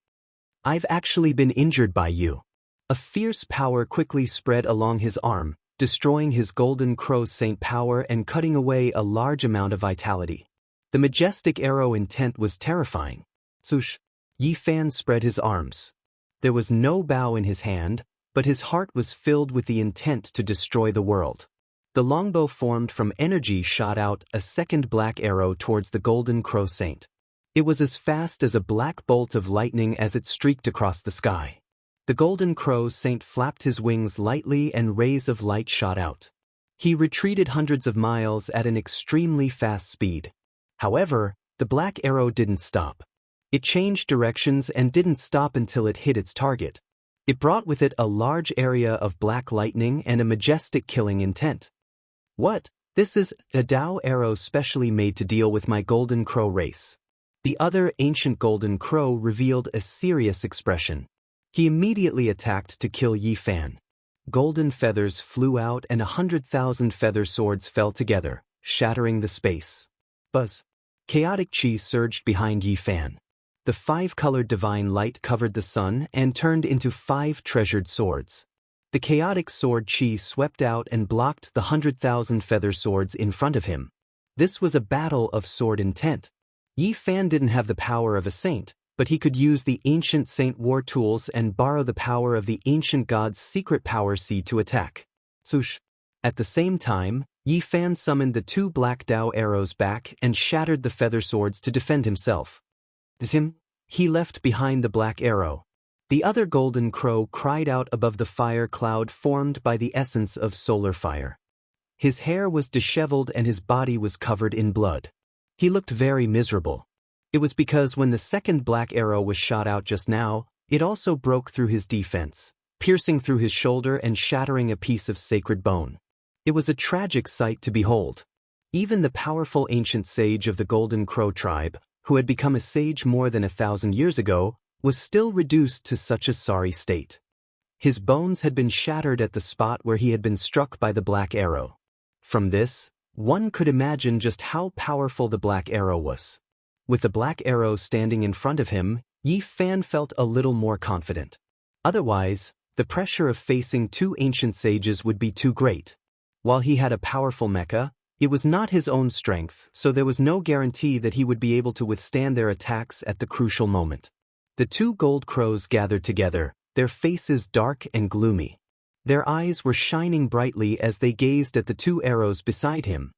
"I've actually been injured by you." A fierce power quickly spread along his arm, destroying his golden crow saint power and cutting away a large amount of vitality. The majestic arrow intent was terrifying. Swoosh! Yi Fan spread his arms. There was no bow in his hand, but his heart was filled with the intent to destroy the world. The longbow formed from energy shot out a second black arrow towards the golden crow saint. It was as fast as a black bolt of lightning as it streaked across the sky. The golden crow saint flapped his wings lightly and rays of light shot out. He retreated hundreds of miles at an extremely fast speed. However, the black arrow didn't stop. It changed directions and didn't stop until it hit its target. It brought with it a large area of black lightning and a majestic killing intent. "What? This is a Dao arrow specially made to deal with my golden crow race." The other ancient golden crow revealed a serious expression. He immediately attacked to kill Yi Fan. Golden feathers flew out and 100,000 feather swords fell together, shattering the space. Buzz! Chaotic chi surged behind Yi Fan. The 5-colored divine light covered the sun and turned into 5 treasured swords. The chaotic sword chi swept out and blocked the 100,000 feather swords in front of him. This was a battle of sword intent. Yi Fan didn't have the power of a saint, but he could use the ancient saint war tools and borrow the power of the ancient god's secret power seed to attack. Swoosh! At the same time, Yi Fan summoned the 2 black Dao arrows back and shattered the feather swords to defend himself. He left behind the black arrow. The other golden crow cried out above the fire cloud formed by the essence of solar fire. His hair was disheveled and his body was covered in blood. He looked very miserable. It was because when the second black arrow was shot out just now, it also broke through his defense, piercing through his shoulder and shattering a piece of sacred bone. It was a tragic sight to behold. Even the powerful ancient sage of the Golden Crow tribe, who had become a sage more than 1,000 years ago, was still reduced to such a sorry state. His bones had been shattered at the spot where he had been struck by the black arrow. From this, one could imagine just how powerful the black arrow was. With the black arrow standing in front of him, Yi Fan felt a little more confident. Otherwise, the pressure of facing 2 ancient sages would be too great. While he had a powerful mecha, it was not his own strength, so there was no guarantee that he would be able to withstand their attacks at the crucial moment. The 2 gold crows gathered together, their faces dark and gloomy. Their eyes were shining brightly as they gazed at the 2 arrows beside him.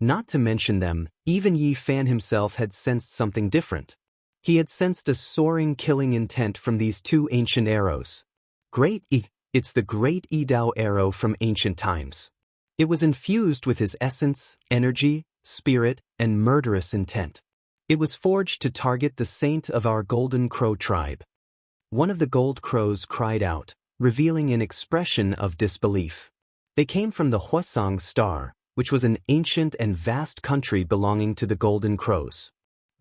Not to mention them, even Yi Fan himself had sensed something different. He had sensed a soaring killing intent from these 2 ancient arrows. Great E, it's the Great E Dao arrow from ancient times. It was infused with his essence, energy, spirit, and murderous intent. It was forged to target the saint of our Golden Crow tribe. One of the gold crows cried out, revealing an expression of disbelief. They came from the Huasong star, which was an ancient and vast country belonging to the Golden Crows.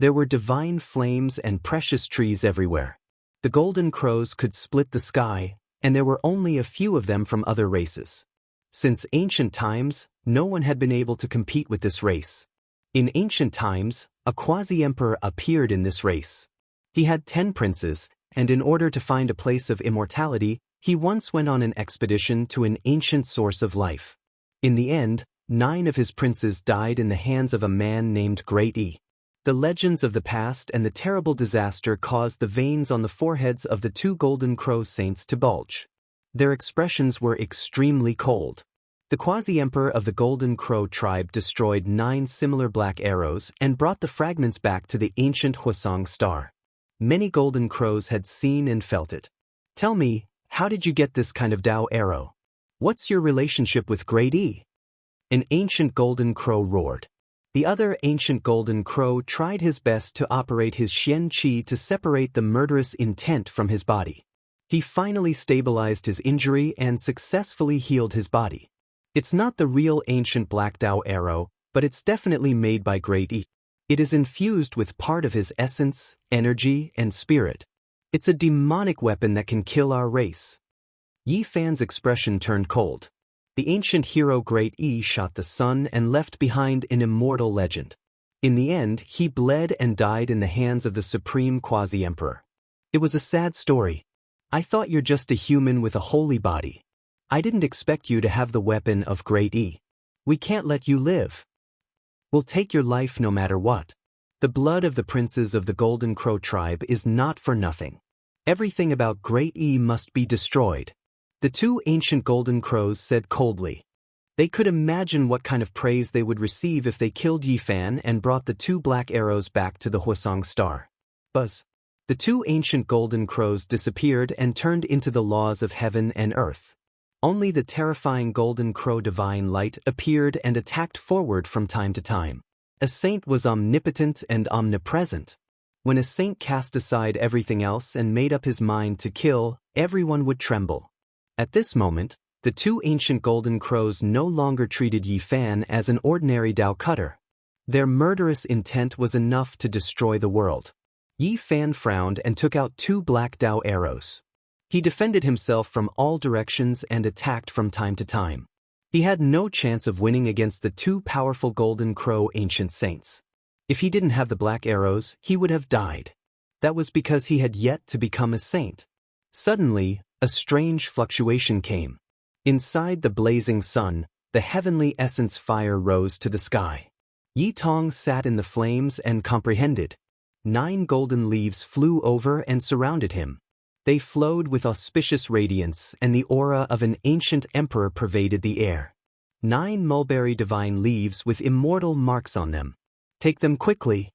There were divine flames and precious trees everywhere. The Golden Crows could split the sky, and there were only a few of them from other races. Since ancient times, no one had been able to compete with this race. In ancient times, a quasi-emperor appeared in this race. He had 10 princes, and in order to find a place of immortality, he once went on an expedition to an ancient source of life. In the end, 9 of his princes died in the hands of a man named Great E. The legends of the past and the terrible disaster caused the veins on the foreheads of the 2 Golden Crow saints to bulge. Their expressions were extremely cold. The quasi-emperor of the Golden Crow tribe destroyed 9 similar black arrows and brought the fragments back to the ancient Huasong star. Many Golden Crows had seen and felt it. "Tell me, how did you get this kind of Dao arrow? What's your relationship with Great E?" An ancient Golden Crow roared. The other ancient golden crow tried his best to operate his Xian Qi to separate the murderous intent from his body. He finally stabilized his injury and successfully healed his body. It's not the real ancient Black Dao arrow, but it's definitely made by Great Yi. It is infused with part of his essence, energy, and spirit. It's a demonic weapon that can kill our race. Yi Fan's expression turned cold. The ancient hero Great Yi shot the sun and left behind an immortal legend. In the end, he bled and died in the hands of the supreme quasi-emperor. It was a sad story. I thought you're just a human with a holy body. I didn't expect you to have the weapon of Great Yi. We can't let you live. We'll take your life no matter what. The blood of the princes of the Golden Crow tribe is not for nothing. Everything about Great Yi must be destroyed. The two ancient Golden Crows said coldly. They could imagine what kind of praise they would receive if they killed Yi Fan and brought the two black arrows back to the Huasong star. Buzz. The two ancient Golden Crows disappeared and turned into the laws of heaven and earth. Only the terrifying Golden Crow divine light appeared and attacked forward from time to time. A saint was omnipotent and omnipresent. When a saint cast aside everything else and made up his mind to kill, everyone would tremble. At this moment, the two ancient Golden Crows no longer treated Yi Fan as an ordinary Dao cutter. Their murderous intent was enough to destroy the world. Yi Fan frowned and took out two black Dao arrows. He defended himself from all directions and attacked from time to time. He had no chance of winning against the two powerful Golden Crow ancient saints. If he didn't have the black arrows, he would have died. That was because he had yet to become a saint. Suddenly, a strange fluctuation came. Inside the blazing sun, the heavenly essence fire rose to the sky. Yi Tong sat in the flames and comprehended. 9 golden leaves flew over and surrounded him. They flowed with auspicious radiance, and the aura of an ancient emperor pervaded the air. 9 mulberry divine leaves with immortal marks on them. Take them quickly.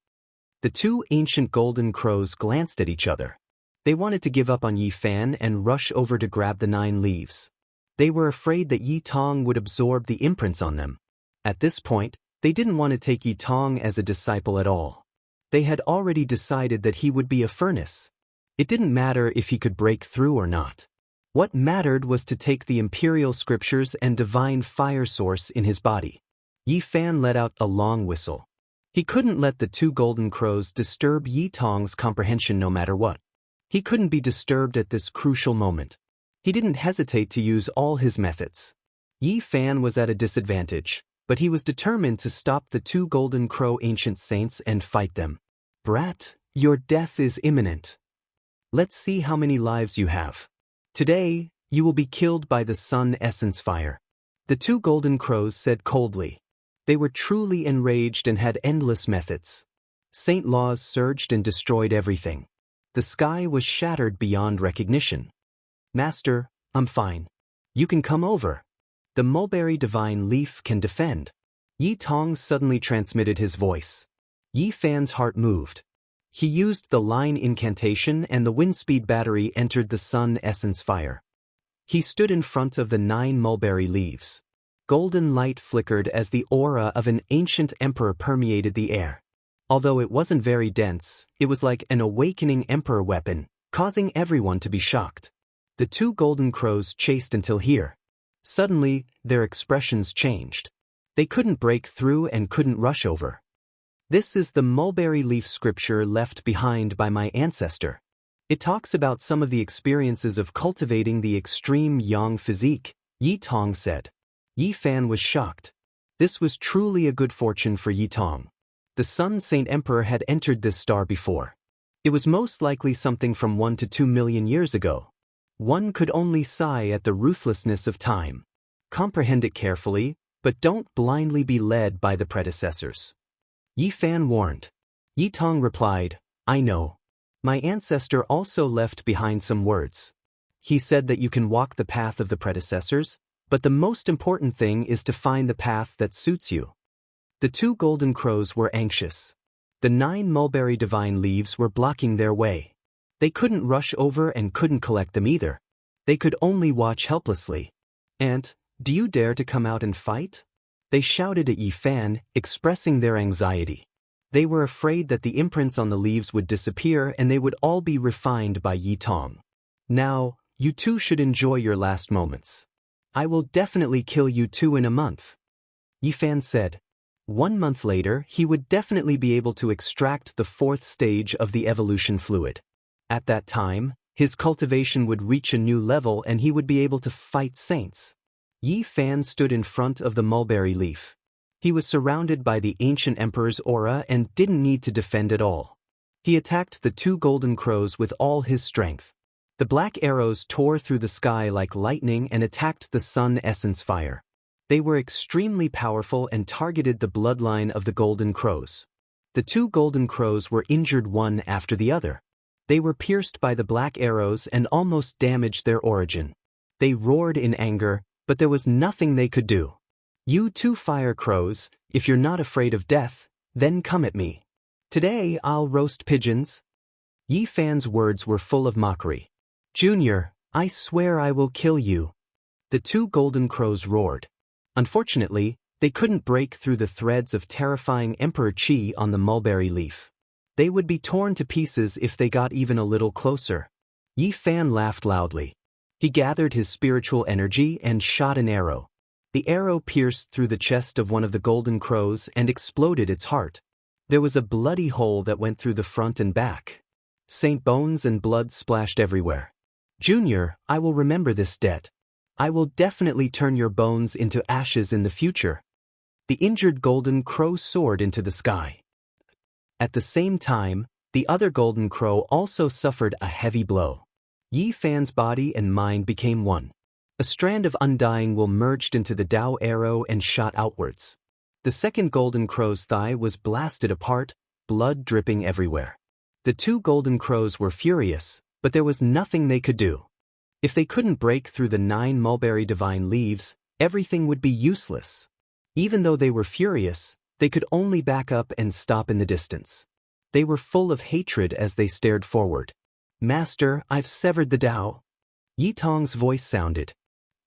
The two ancient Golden Crows glanced at each other. They wanted to give up on Yi Fan and rush over to grab the 9 leaves. They were afraid that Yi Tong would absorb the imprints on them. At this point, they didn't want to take Yi Tong as a disciple at all. They had already decided that he would be a furnace. It didn't matter if he could break through or not. What mattered was to take the imperial scriptures and divine fire source in his body. Yi Fan let out a long whistle. He couldn't let the two Golden Crows disturb Yi Tong's comprehension no matter what. He couldn't be disturbed at this crucial moment. He didn't hesitate to use all his methods. Yi Fan was at a disadvantage, but he was determined to stop the two Golden Crow ancient saints and fight them. Brat, your death is imminent. Let's see how many lives you have. Today, you will be killed by the sun essence fire. The two Golden Crows said coldly. They were truly enraged and had endless methods. Saint laws surged and destroyed everything. The sky was shattered beyond recognition. Master, I'm fine. You can come over. The mulberry divine leaf can defend. Yi Tong suddenly transmitted his voice. Yi Fan's heart moved. He used the line incantation and the windspeed battery entered the sun essence fire. He stood in front of the 9 mulberry leaves. Golden light flickered as the aura of an ancient emperor permeated the air. Although it wasn't very dense, it was like an awakening emperor weapon, causing everyone to be shocked. The two Golden Crows chased until here. Suddenly, their expressions changed. They couldn't break through and couldn't rush over. This is the mulberry leaf scripture left behind by my ancestor. It talks about some of the experiences of cultivating the extreme yang physique, Yi Tong said. Yi Fan was shocked. This was truly a good fortune for Yi Tong. The Sun Saint Emperor had entered this star before. It was most likely something from 1 to 2 million years ago. One could only sigh at the ruthlessness of time. Comprehend it carefully, but don't blindly be led by the predecessors. Yi Fan warned. Yi Tong replied, I know. My ancestor also left behind some words. He said that you can walk the path of the predecessors, but the most important thing is to find the path that suits you. The two Golden Crows were anxious. The 9 mulberry divine leaves were blocking their way. They couldn't rush over and couldn't collect them either. They could only watch helplessly. Ant, do you dare to come out and fight? They shouted at Yi Fan, expressing their anxiety. They were afraid that the imprints on the leaves would disappear and they would all be refined by Yi Tong. Now, you two should enjoy your last moments. I will definitely kill you two in a month. Yi Fan said. 1 month later, he would definitely be able to extract the 4th stage of the evolution fluid. At that time, his cultivation would reach a new level and he would be able to fight saints. Yi Fan stood in front of the mulberry leaf. He was surrounded by the ancient emperor's aura and didn't need to defend at all. He attacked the 2 golden crows with all his strength. The black arrows tore through the sky like lightning and attacked the sun essence fire. They were extremely powerful and targeted the bloodline of the golden crows. The 2 golden crows were injured one after the other. They were pierced by the black arrows and almost damaged their origin. They roared in anger, but there was nothing they could do. You 2 fire crows, if you're not afraid of death, then come at me. Today I'll roast pigeons. Yi Fan's words were full of mockery. Junior, I swear I will kill you. The 2 golden crows roared. Unfortunately, they couldn't break through the threads of terrifying Emperor Qi on the mulberry leaf. They would be torn to pieces if they got even a little closer. Yi Fan laughed loudly. He gathered his spiritual energy and shot an arrow. The arrow pierced through the chest of one of the golden crows and exploded its heart. There was a bloody hole that went through the front and back. Saint bones and blood splashed everywhere. Junior, I will remember this debt. I will definitely turn your bones into ashes in the future. The injured golden crow soared into the sky. At the same time, the other golden crow also suffered a heavy blow. Yi Fan's body and mind became one. A strand of undying will merged into the Dao arrow and shot outwards. The second golden crow's thigh was blasted apart, blood dripping everywhere. The 2 golden crows were furious, but there was nothing they could do. If they couldn't break through the 9 mulberry divine leaves, everything would be useless. Even though they were furious, they could only back up and stop in the distance. They were full of hatred as they stared forward. Master, I've severed the Dao. Yi Tong's voice sounded.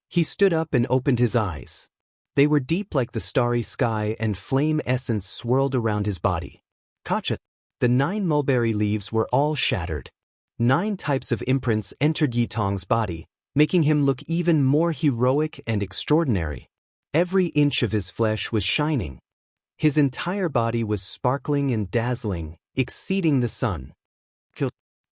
He stood up and opened his eyes. They were deep like the starry sky and flame essence swirled around his body. Kacha! The 9 mulberry leaves were all shattered. 9 types of imprints entered Yi Tong's body, making him look even more heroic and extraordinary. Every inch of his flesh was shining. His entire body was sparkling and dazzling, exceeding the sun.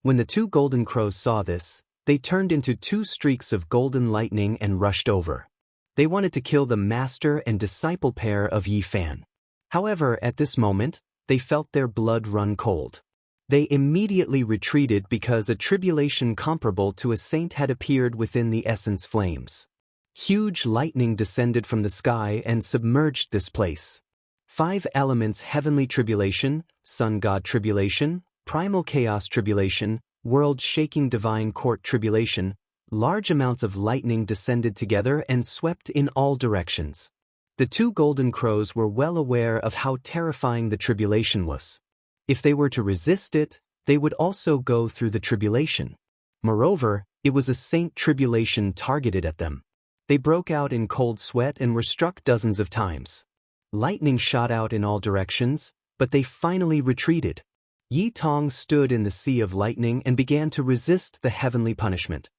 When the 2 golden crows saw this, they turned into 2 streaks of golden lightning and rushed over. They wanted to kill the master and disciple pair of Yi Fan. However, at this moment, they felt their blood run cold. They immediately retreated because a tribulation comparable to a saint had appeared within the essence flames. Huge lightning descended from the sky and submerged this place. 5 elements: heavenly tribulation, sun god tribulation, primal chaos tribulation, world-shaking divine court tribulation. Large amounts of lightning descended together and swept in all directions. The 2 golden crows were well aware of how terrifying the tribulation was. If they were to resist it, they would also go through the tribulation. Moreover, it was a saint tribulation targeted at them. They broke out in cold sweat and were struck dozens of times. Lightning shot out in all directions, but they finally retreated. Yi Tong stood in the sea of lightning and began to resist the heavenly punishment.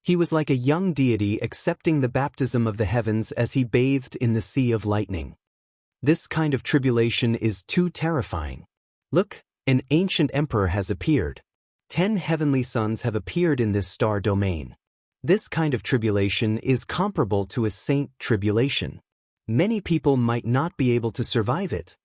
He was like a young deity accepting the baptism of the heavens as he bathed in the sea of lightning. This kind of tribulation is too terrifying. Look, an ancient emperor has appeared. 10 heavenly suns have appeared in this star domain. This kind of tribulation is comparable to a saint tribulation. Many people might not be able to survive it.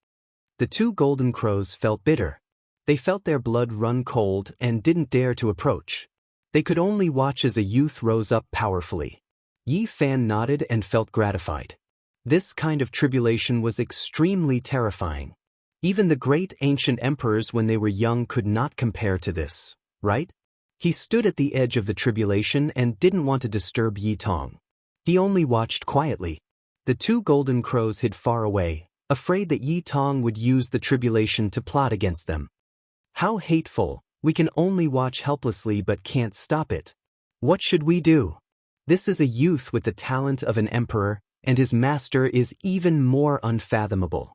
The 2 golden crows felt bitter. They felt their blood run cold and didn't dare to approach. They could only watch as a youth rose up powerfully. Yi Fan nodded and felt gratified. This kind of tribulation was extremely terrifying. Even the great ancient emperors when they were young could not compare to this, right? He stood at the edge of the tribulation and didn't want to disturb Yi Tong. He only watched quietly. The 2 golden crows hid far away, afraid that Yi Tong would use the tribulation to plot against them. How hateful! We can only watch helplessly but can't stop it. What should we do? This is a youth with the talent of an emperor, and his master is even more unfathomable.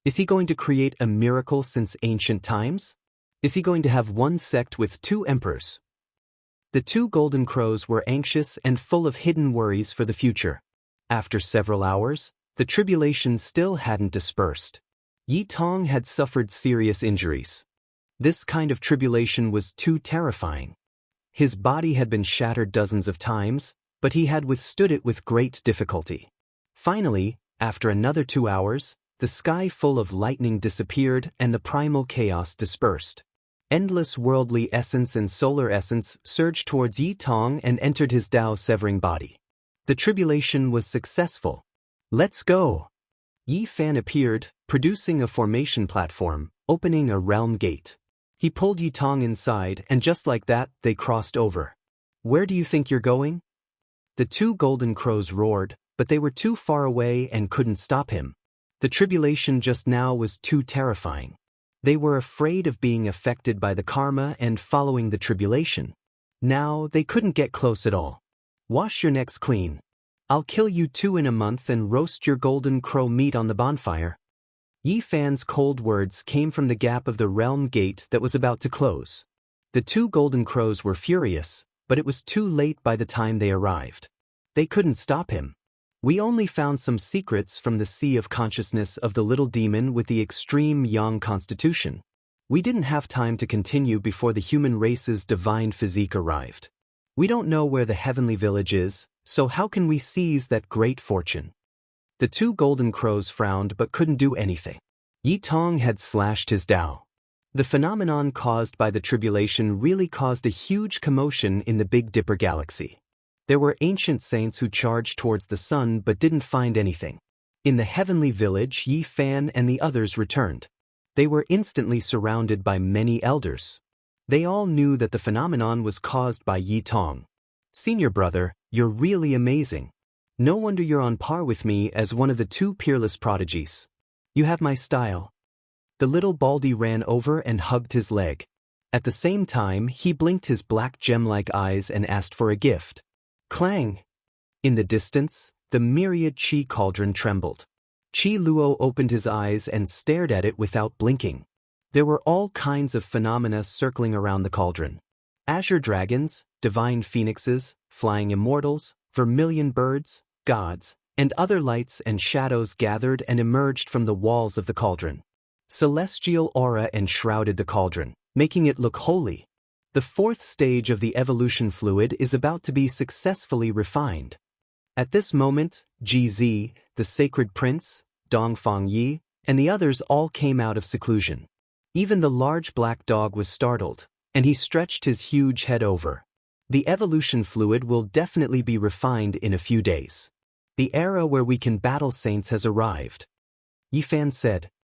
Is he going to create a miracle since ancient times? Is he going to have one sect with two emperors? The two golden crows were anxious and full of hidden worries for the future. After several hours, the tribulation still hadn't dispersed. Yi Tong had suffered serious injuries. This kind of tribulation was too terrifying. His body had been shattered dozens of times, but he had withstood it with great difficulty. Finally, after another 2 hours, the sky full of lightning disappeared and the primal chaos dispersed. Endless worldly essence and solar essence surged towards Yi Tong and entered his Tao-severing body. The tribulation was successful. Let's go! Yi Fan appeared, producing a formation platform, opening a realm gate. He pulled Yi Tong inside, and just like that, they crossed over. Where do you think you're going? The two golden crows roared, but they were too far away and couldn't stop him. The tribulation just now was too terrifying. They were afraid of being affected by the karma and following the tribulation. Now, they couldn't get close at all. Wash your necks clean. I'll kill you two in a month and roast your golden crow meat on the bonfire. Yi Fan's cold words came from the gap of the realm gate that was about to close. The two golden crows were furious, but it was too late by the time they arrived. They couldn't stop him. We only found some secrets from the sea of consciousness of the little demon with the extreme yang constitution. We didn't have time to continue before the human race's divine physique arrived. We don't know where the heavenly village is, so how can we seize that great fortune? The two golden crows frowned but couldn't do anything. Yi Tong had slashed his Tao. The phenomenon caused by the tribulation really caused a huge commotion in the Big Dipper galaxy. There were ancient saints who charged towards the sun but didn't find anything. In the heavenly village, Yi Fan and the others returned. They were instantly surrounded by many elders. They all knew that the phenomenon was caused by Yi Tong. Senior brother, you're really amazing. No wonder you're on par with me as one of the two peerless prodigies. You have my style. The little Baldy ran over and hugged his leg. At the same time, he blinked his black gem-like eyes and asked for a gift. Clang! In the distance, the myriad Qi cauldron trembled. Qi Luo opened his eyes and stared at it without blinking. There were all kinds of phenomena circling around the cauldron. Azure dragons, divine phoenixes, flying immortals, vermilion birds, gods, and other lights and shadows gathered and emerged from the walls of the cauldron. Celestial aura enshrouded the cauldron, making it look holy. The fourth stage of the evolution fluid is about to be successfully refined. At this moment, GZ, the sacred prince, Dongfang Yi, and the others all came out of seclusion. Even the large black dog was startled, and he stretched his huge head over. The evolution fluid will definitely be refined in a few days. The era where we can battle saints has arrived. Yi Fan said.